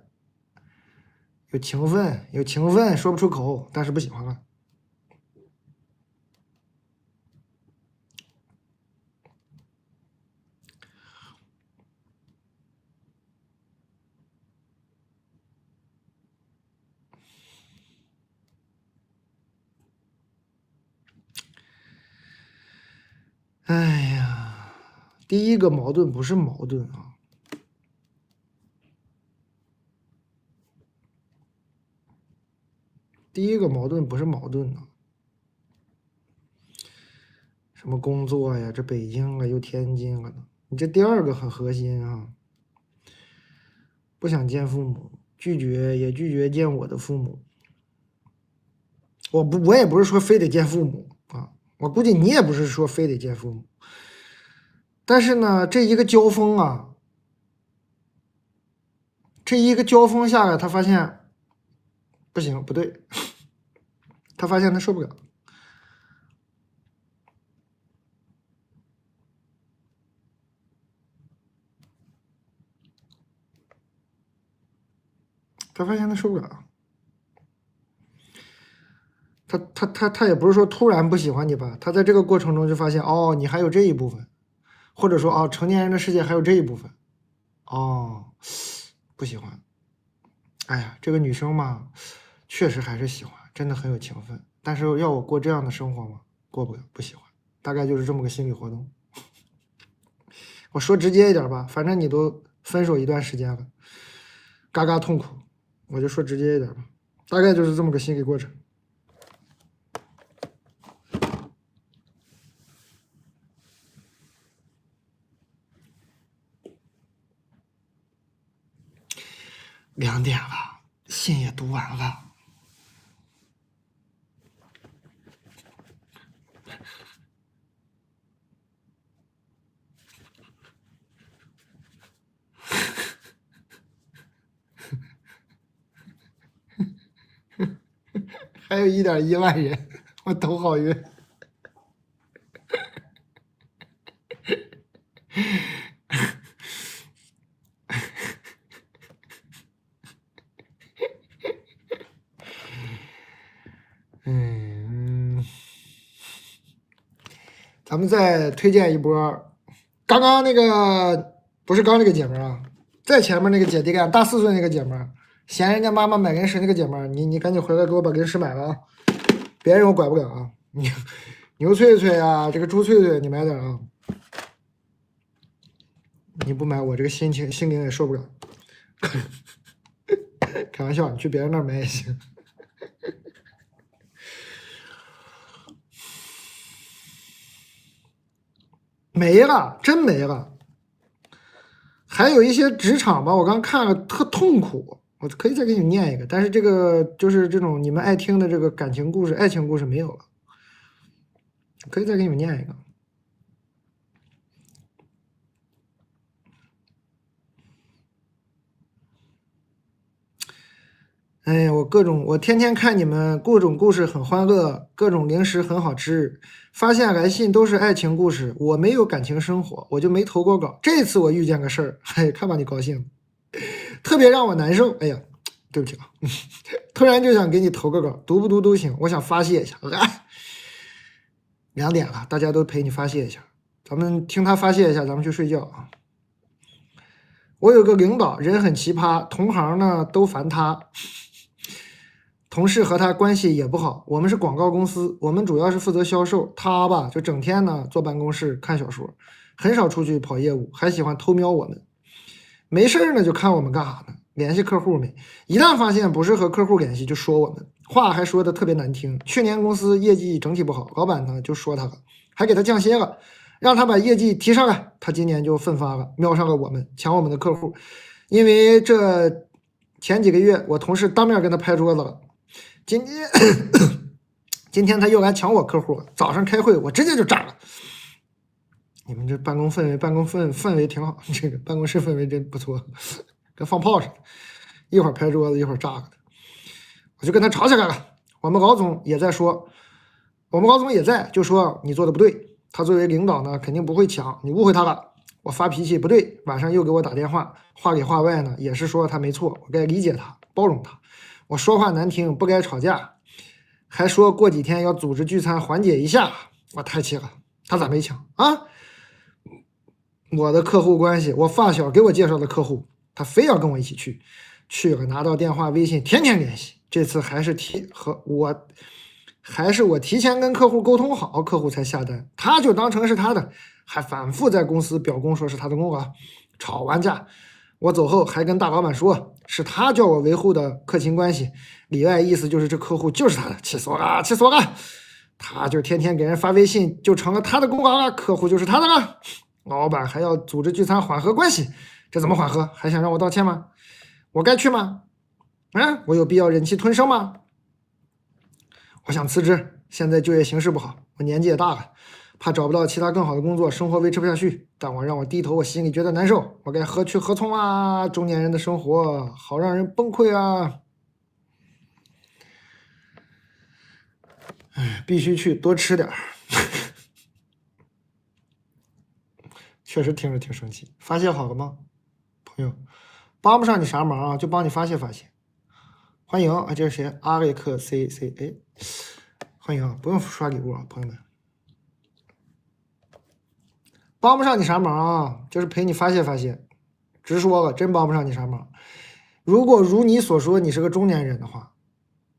A: 有情分，有情分，说不出口，但是不喜欢了。哎呀，第一个矛盾不是矛盾啊。第一个矛盾不是矛盾啊。什么工作呀？这北京啊，又天津了呢。你这第二个很核心啊。不想见父母，拒绝也拒绝见我的父母。我也不是说非得见父母啊，我估计你也不是说非得见父母。但是呢，这一个交锋啊，这一个交锋下来，他发现不行，不对，他发现他受不了。他发现他受不了。他也不是说突然不喜欢你吧，他在这个过程中就发现，哦，你还有这一部分，或者说啊，成年人的世界还有这一部分，哦，不喜欢。哎呀，这个女生嘛，确实还是喜欢，真的很有情分。但是要我过这样的生活吗？过不了，不喜欢。大概就是这么个心理活动。我说直接一点吧，反正你都分手一段时间了，嘎嘎痛苦，我就说直接一点吧，大概就是这么个心理过程。2点了，信也读完了。还有1.1万人，我头好晕。咱们再推荐一波，刚刚那个不是刚那个姐们啊，在前面那个姐弟恋大4岁那个姐们，嫌人家妈妈买零食那个姐们，你赶紧回来给我把零食买了啊！别人我管不了啊，你牛脆脆啊，这个猪脆脆你买点啊，你不买我这个心灵也受不了。开玩笑，你去别人那儿买也行。没了，真没了。还有一些职场吧，我刚看了特痛苦，我可以再给你念一个，但是这个就是这种你们爱听的这个感情故事、爱情故事没有了，可以再给你们念一个。哎呀，我天天看你们各种故事很欢乐，各种零食很好吃，发现来信都是爱情故事，我没有感情生活，我就没投过稿。这次我遇见个事儿，嘿，看把你高兴，特别让我难受。哎呀，对不起啊，突然就想给你投个稿，读不读都行，我想发泄一下。2点了，大家都陪你发泄一下，咱们听他发泄一下，咱们去睡觉啊。我有个领导，人很奇葩，同行呢都烦他。同事和他关系也不好，我们是广告公司，我们主要是负责销售。他吧就整天呢坐办公室看小说，很少出去跑业务，还喜欢偷瞄我们。没事呢就看我们干啥呢？联系客户没？一旦发现不是和客户联系，就说我们，话还说的特别难听。去年公司业绩整体不好，老板呢就说他了，还给他降薪了，让他把业绩提上来。他今年就奋发了，瞄上了我们，抢我们的客户。因为这前几个月我同事当面跟他拍桌子了，今天今天他又来抢我客户了。早上开会我直接就炸了。你们这办公氛围挺好，这个办公室氛围真不错，跟放炮似的，一会儿拍桌子，一会儿炸了。我就跟他吵起来了。我们老总也在，就说你做的不对。他作为领导呢，肯定不会抢，你误会他了。我发脾气不对，晚上又给我打电话，话里话外呢也是说他没错，我该理解他，包容他。我说话难听，不该吵架，还说过几天要组织聚餐缓解一下，我太气了。他咋没抢啊？我的客户关系，我发小给我介绍的客户，他非要跟我一起去了，拿到电话微信天天联系。这次还是我提前跟客户沟通好，客户才下单，他就当成是他的，还反复在公司表功说是他的功劳。吵完架，我走后还跟大老板说是他叫我维护的客情关系，里外意思就是这客户就是他的，气死我了，气死我了！他就天天给人发微信，就成了他的功劳了，客户就是他的了。老板还要组织聚餐缓和关系，这怎么缓和？还想让我道歉吗？我该去吗？我有必要忍气吞声吗？我想辞职，现在就业形势不好，我年纪也大了，怕找不到其他更好的工作，生活维持不下去。但让我低头，我心里觉得难受。我该何去何从啊？中年人的生活好让人崩溃啊！必须去多吃点确实听着挺生气。发泄好了吗，朋友？帮不上你啥忙啊，就帮你发泄发泄。欢迎啊，这是谁？阿瑞克 CC， 哎，欢迎啊，不用刷礼物啊，朋友们。帮不上你啥忙啊，就是陪你发泄发泄。直说了，真帮不上你啥忙。如果如你所说，你是个中年人的话，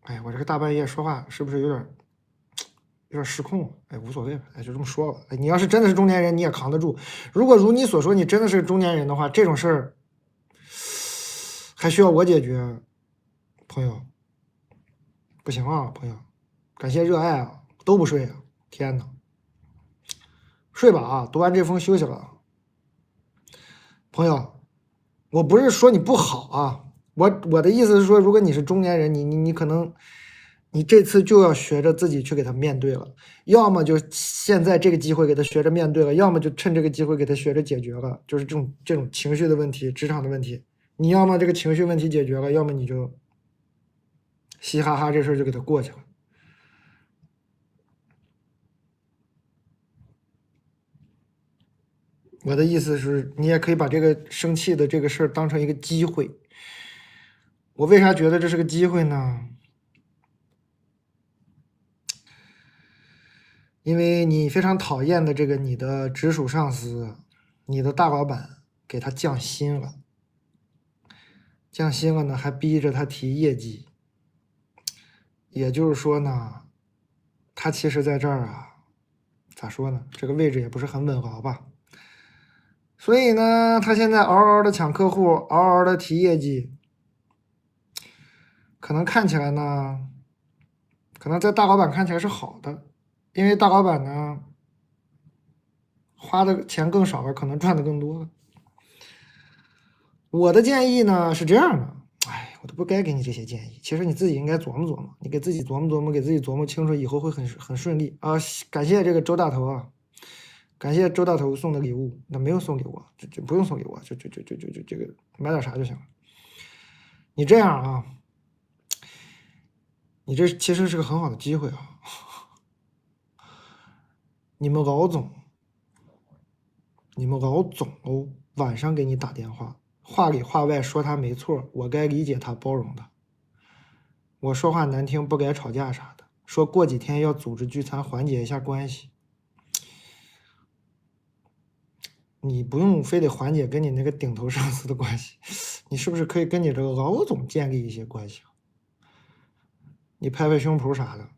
A: 哎，我这个大半夜说话是不是有点失控？哎，无所谓，哎，就这么说吧。哎，你要是真的是中年人，你也扛得住。如果如你所说，你真的是中年人的话，这种事儿还需要我解决，朋友，不行啊，朋友，感谢热爱啊，都不睡啊，天哪，睡吧啊，读完这封休息了，朋友，我不是说你不好啊，我的意思是说，如果你是中年人，你可能。你这次就要学着自己去给他面对了，要么就现在这个机会给他学着面对了，要么就趁这个机会给他学着解决了，就是这种情绪的问题、职场的问题，你要么这个情绪问题解决了，要么你就嘻哈哈这事儿就给他过去了。我的意思是，你也可以把这个生气的这个事儿当成一个机会。我为啥觉得这是个机会呢？因为你非常讨厌的这个你的直属上司，你的大老板给他降薪了，降薪了呢，还逼着他提业绩。也就是说呢，他其实在这儿啊，咋说呢？这个位置也不是很稳牢吧。所以呢，他现在嗷嗷的抢客户，嗷嗷的提业绩，可能看起来呢，可能在大老板看起来是好的。因为大老板呢，花的钱更少了，可能赚的更多了。我的建议呢是这样的，哎，我都不该给你这些建议。其实你自己应该琢磨琢磨，你给自己琢磨琢磨，给自己琢磨清楚，以后会很顺利啊！感谢这个周大头啊，感谢周大头送的礼物。那没有送礼物，就不用送礼物，就这个买点啥就行了。你这样啊，你这其实是个很好的机会啊。你们老总哦，晚上给你打电话，话里话外说他没错，我该理解他，包容他。我说话难听，不该吵架啥的，说过几天要组织聚餐缓解一下关系。你不用非得缓解跟你那个顶头上司的关系，你是不是可以跟你这个老总建立一些关系？你拍拍胸脯啥的，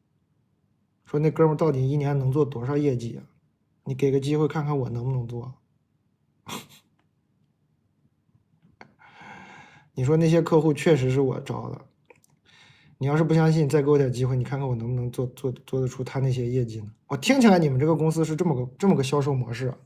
A: 说那哥们到底一年能做多少业绩啊？你给个机会看看我能不能做。你说那些客户确实是我招的，你要是不相信，再给我点机会，你看看我能不能做得出他那些业绩呢？我听起来你们这个公司是这么个销售模式啊。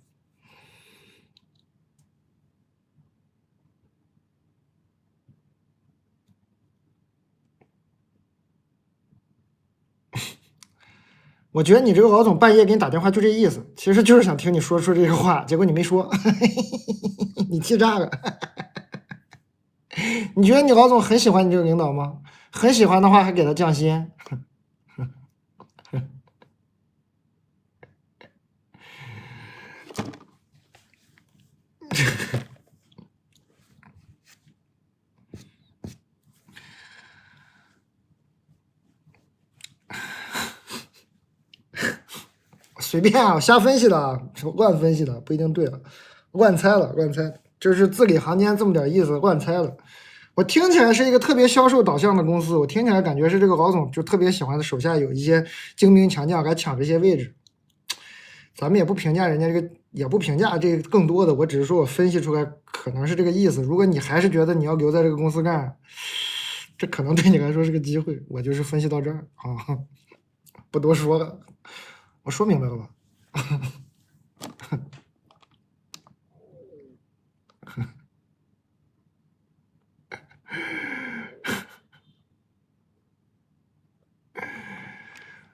A: 我觉得你这个老总半夜给你打电话就这意思，其实就是想听你说出这个话，结果你没说，你气炸了。你觉得你老总很喜欢你这个领导吗？很喜欢的话，还给他降薪。随便啊，我瞎分析的啊，乱分析的，不一定对了，乱猜了，乱猜，就是字里行间这么点意思，乱猜了。我听起来是一个特别销售导向的公司，我听起来感觉是这个老总就特别喜欢的手下有一些精兵强将来抢这些位置。咱们也不评价人家这个，也不评价这个更多的，我只是说我分析出来可能是这个意思。如果你还是觉得你要留在这个公司干，这可能对你来说是个机会。我就是分析到这儿啊，不多说了。我说明白了吧？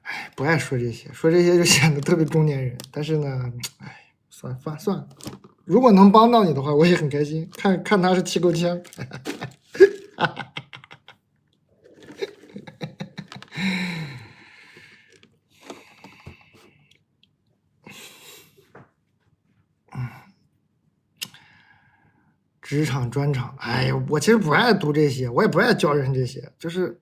A: 哎，不爱说这些，说这些就显得特别中年人。但是呢，哎，算了。如果能帮到你的话，我也很开心。看看他是气够呛。职场专场，哎呀，我其实不爱读这些，我也不爱教人这些，就是，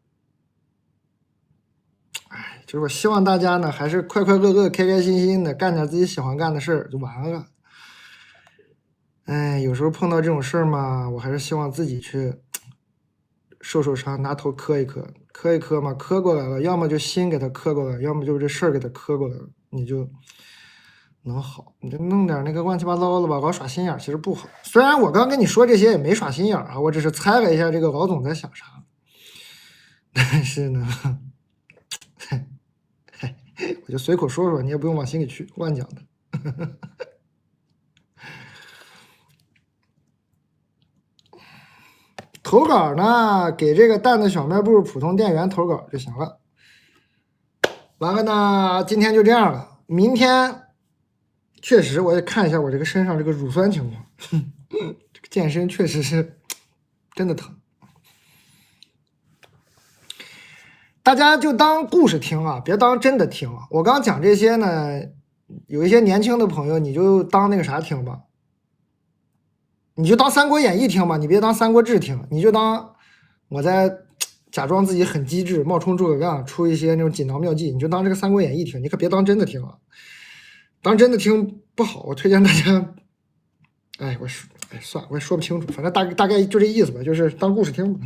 A: 哎，就是我希望大家呢，还是快快乐乐、开开心心的干点自己喜欢干的事儿就完了。哎，有时候碰到这种事儿嘛，我还是希望自己去受受伤，拿头磕一磕，磕一磕嘛，磕过来了，要么就心给他磕过来，要么就是这事儿给他磕过来了，你就能好。你就弄点那个乱七八糟的吧，老耍心眼儿其实不好。虽然我刚跟你说这些也没耍心眼儿啊，我只是猜了一下这个老总在想啥。但是呢，我就随口说说，你也不用往心里去，乱讲的。投稿呢，给这个蛋的小卖部普通店员投稿就行了。完了呢，今天就这样了。明天确实我也看一下我这个身上这个乳酸情况，这个健身确实是真的疼。大家就当故事听啊，别当真的听啊。我刚讲这些呢，有一些年轻的朋友，你就当那个啥听吧，你就当《三国演义》听吧，你别当《三国志》听，你就当我在假装自己很机智，冒充诸葛亮，出一些那种锦囊妙计，你就当这个《三国演义》听，你可别当真的听啊。当真的听不好，我推荐大家，哎，我说，哎，算了，我也说不清楚，反正大概就这意思吧，就是当故事听吧。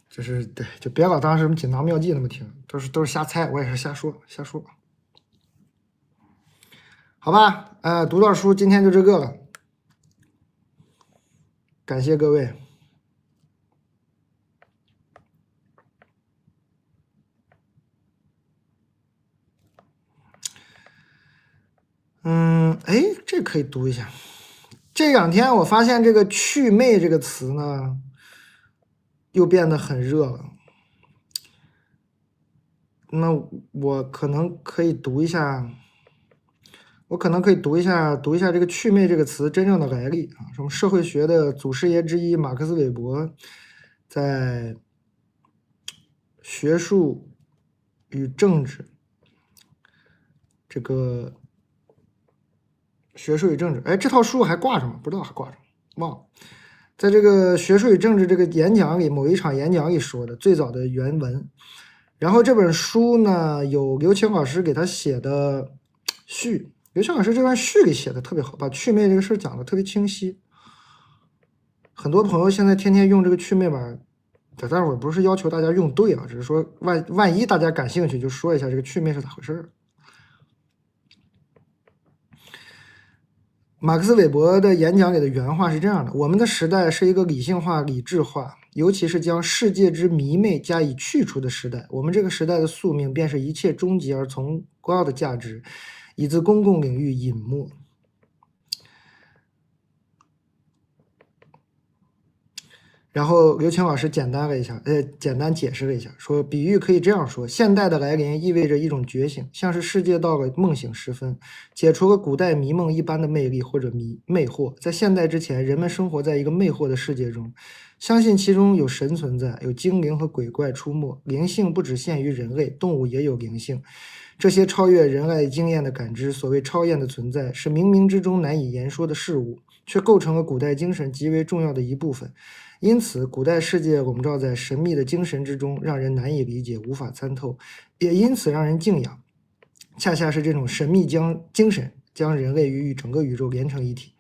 A: 就是对，就别老当什么锦囊妙计那么听，都是瞎猜，我也是瞎说。好吧，读段书，今天就这个了，感谢各位。哎，这可以读一下。这两天我发现这个祛魅这个词呢，又变得很热了。那我可能可以读一下，读一下这个祛魅这个词真正的来历啊。什么社会学的祖师爷之一马克思韦伯在《学术与政治》这个学术与政治，哎，这套书还挂着吗？不知道还挂着，忘了。在这个学术与政治这个演讲里，某一场演讲里说的最早的原文。然后这本书呢，有刘擎老师给他写的序，刘擎老师这段序给写的特别好，把祛魅这个事讲的特别清晰。很多朋友现在天天用这个祛魅吧，但是我不是要求大家用对啊，只是说万一大家感兴趣，就说一下这个祛魅是咋回事。马克思韦伯的演讲里的原话是这样的：我们的时代是一个理性化、理智化，尤其是将世界之迷昧加以去除的时代。我们这个时代的宿命，便是一切终极而崇高的价值，以自公共领域隐没。然后刘青老师简单解释了一下，说比喻可以这样说：现代的来临意味着一种觉醒，像是世界到了梦醒时分，解除了古代迷梦一般的魅力或者魅惑。在现代之前，人们生活在一个魅惑的世界中，相信其中有神存在，有精灵和鬼怪出没，灵性不只限于人类，动物也有灵性。这些超越人类经验的感知，所谓超验的存在，是冥冥之中难以言说的事物，却构成了古代精神极为重要的一部分。因此，古代世界笼罩在神秘的精神之中，让人难以理解，无法参透，也因此让人敬仰。恰恰是这种神秘精神，将人类与整个宇宙连成一体。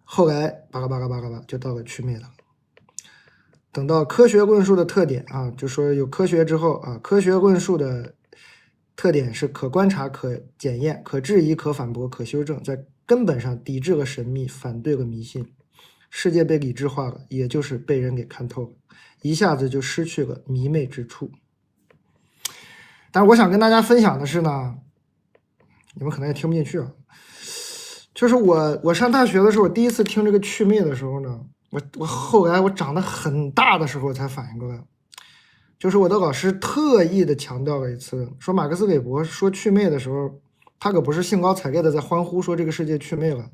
A: 后来，巴拉巴拉巴拉巴，就到了祛魅了。等到科学论述的特点啊，就说有科学之后啊，科学论述的特点是可观察、可检验、可质疑、可反驳、可修正，在根本上抵制了神秘，反对了迷信。世界被理智化了，也就是被人给看透了，一下子就失去了迷魅之处。但是我想跟大家分享的是呢，你们可能也听不进去啊，就是我上大学的时候，我第一次听这个祛魅的时候呢，我后来我长得很大的时候才反应过来，就是我的老师特意的强调了一次，说马克思韦伯说祛魅的时候，他可不是兴高采烈的在欢呼说这个世界祛魅了。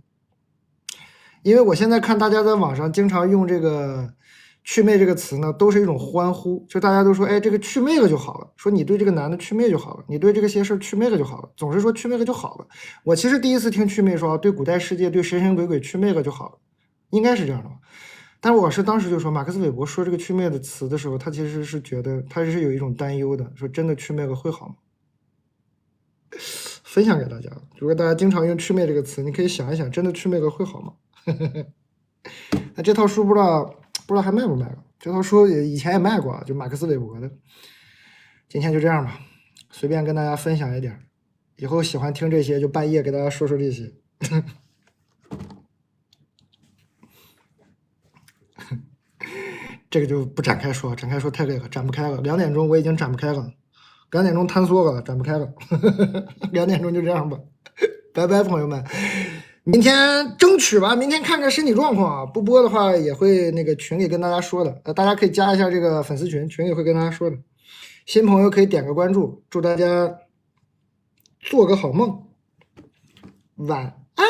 A: 因为我现在看大家在网上经常用这个“祛魅”这个词呢，都是一种欢呼，就大家都说，哎，这个祛魅了就好了，说你对这个男的祛魅就好了，你对这个些事祛魅了就好了，总是说祛魅了就好了。我其实第一次听祛魅说，对古代世界、对神神鬼鬼祛魅了就好了，应该是这样的吧？但是我是当时就说，马克思韦伯说这个祛魅的词的时候，他其实是觉得他是有一种担忧的，说真的祛魅了会好吗？分享给大家，如果大家经常用祛魅这个词，你可以想一想，真的祛魅了会好吗？那这套书不知道还卖不卖了？这套书以前也卖过，就马克思韦伯的。今天就这样吧，随便跟大家分享一点，以后喜欢听这些就半夜给大家说说这些。这个就不展开说，展开说太累了，展不开了。2点钟我已经展不开了，2点钟坍缩了，展不开了。2点钟就这样吧，拜拜，朋友们。明天争取吧，明天看看身体状况啊，不播的话也会那个群里跟大家说的，大家可以加一下这个粉丝群，群里会跟大家说的。新朋友可以点个关注，祝大家做个好梦，晚安。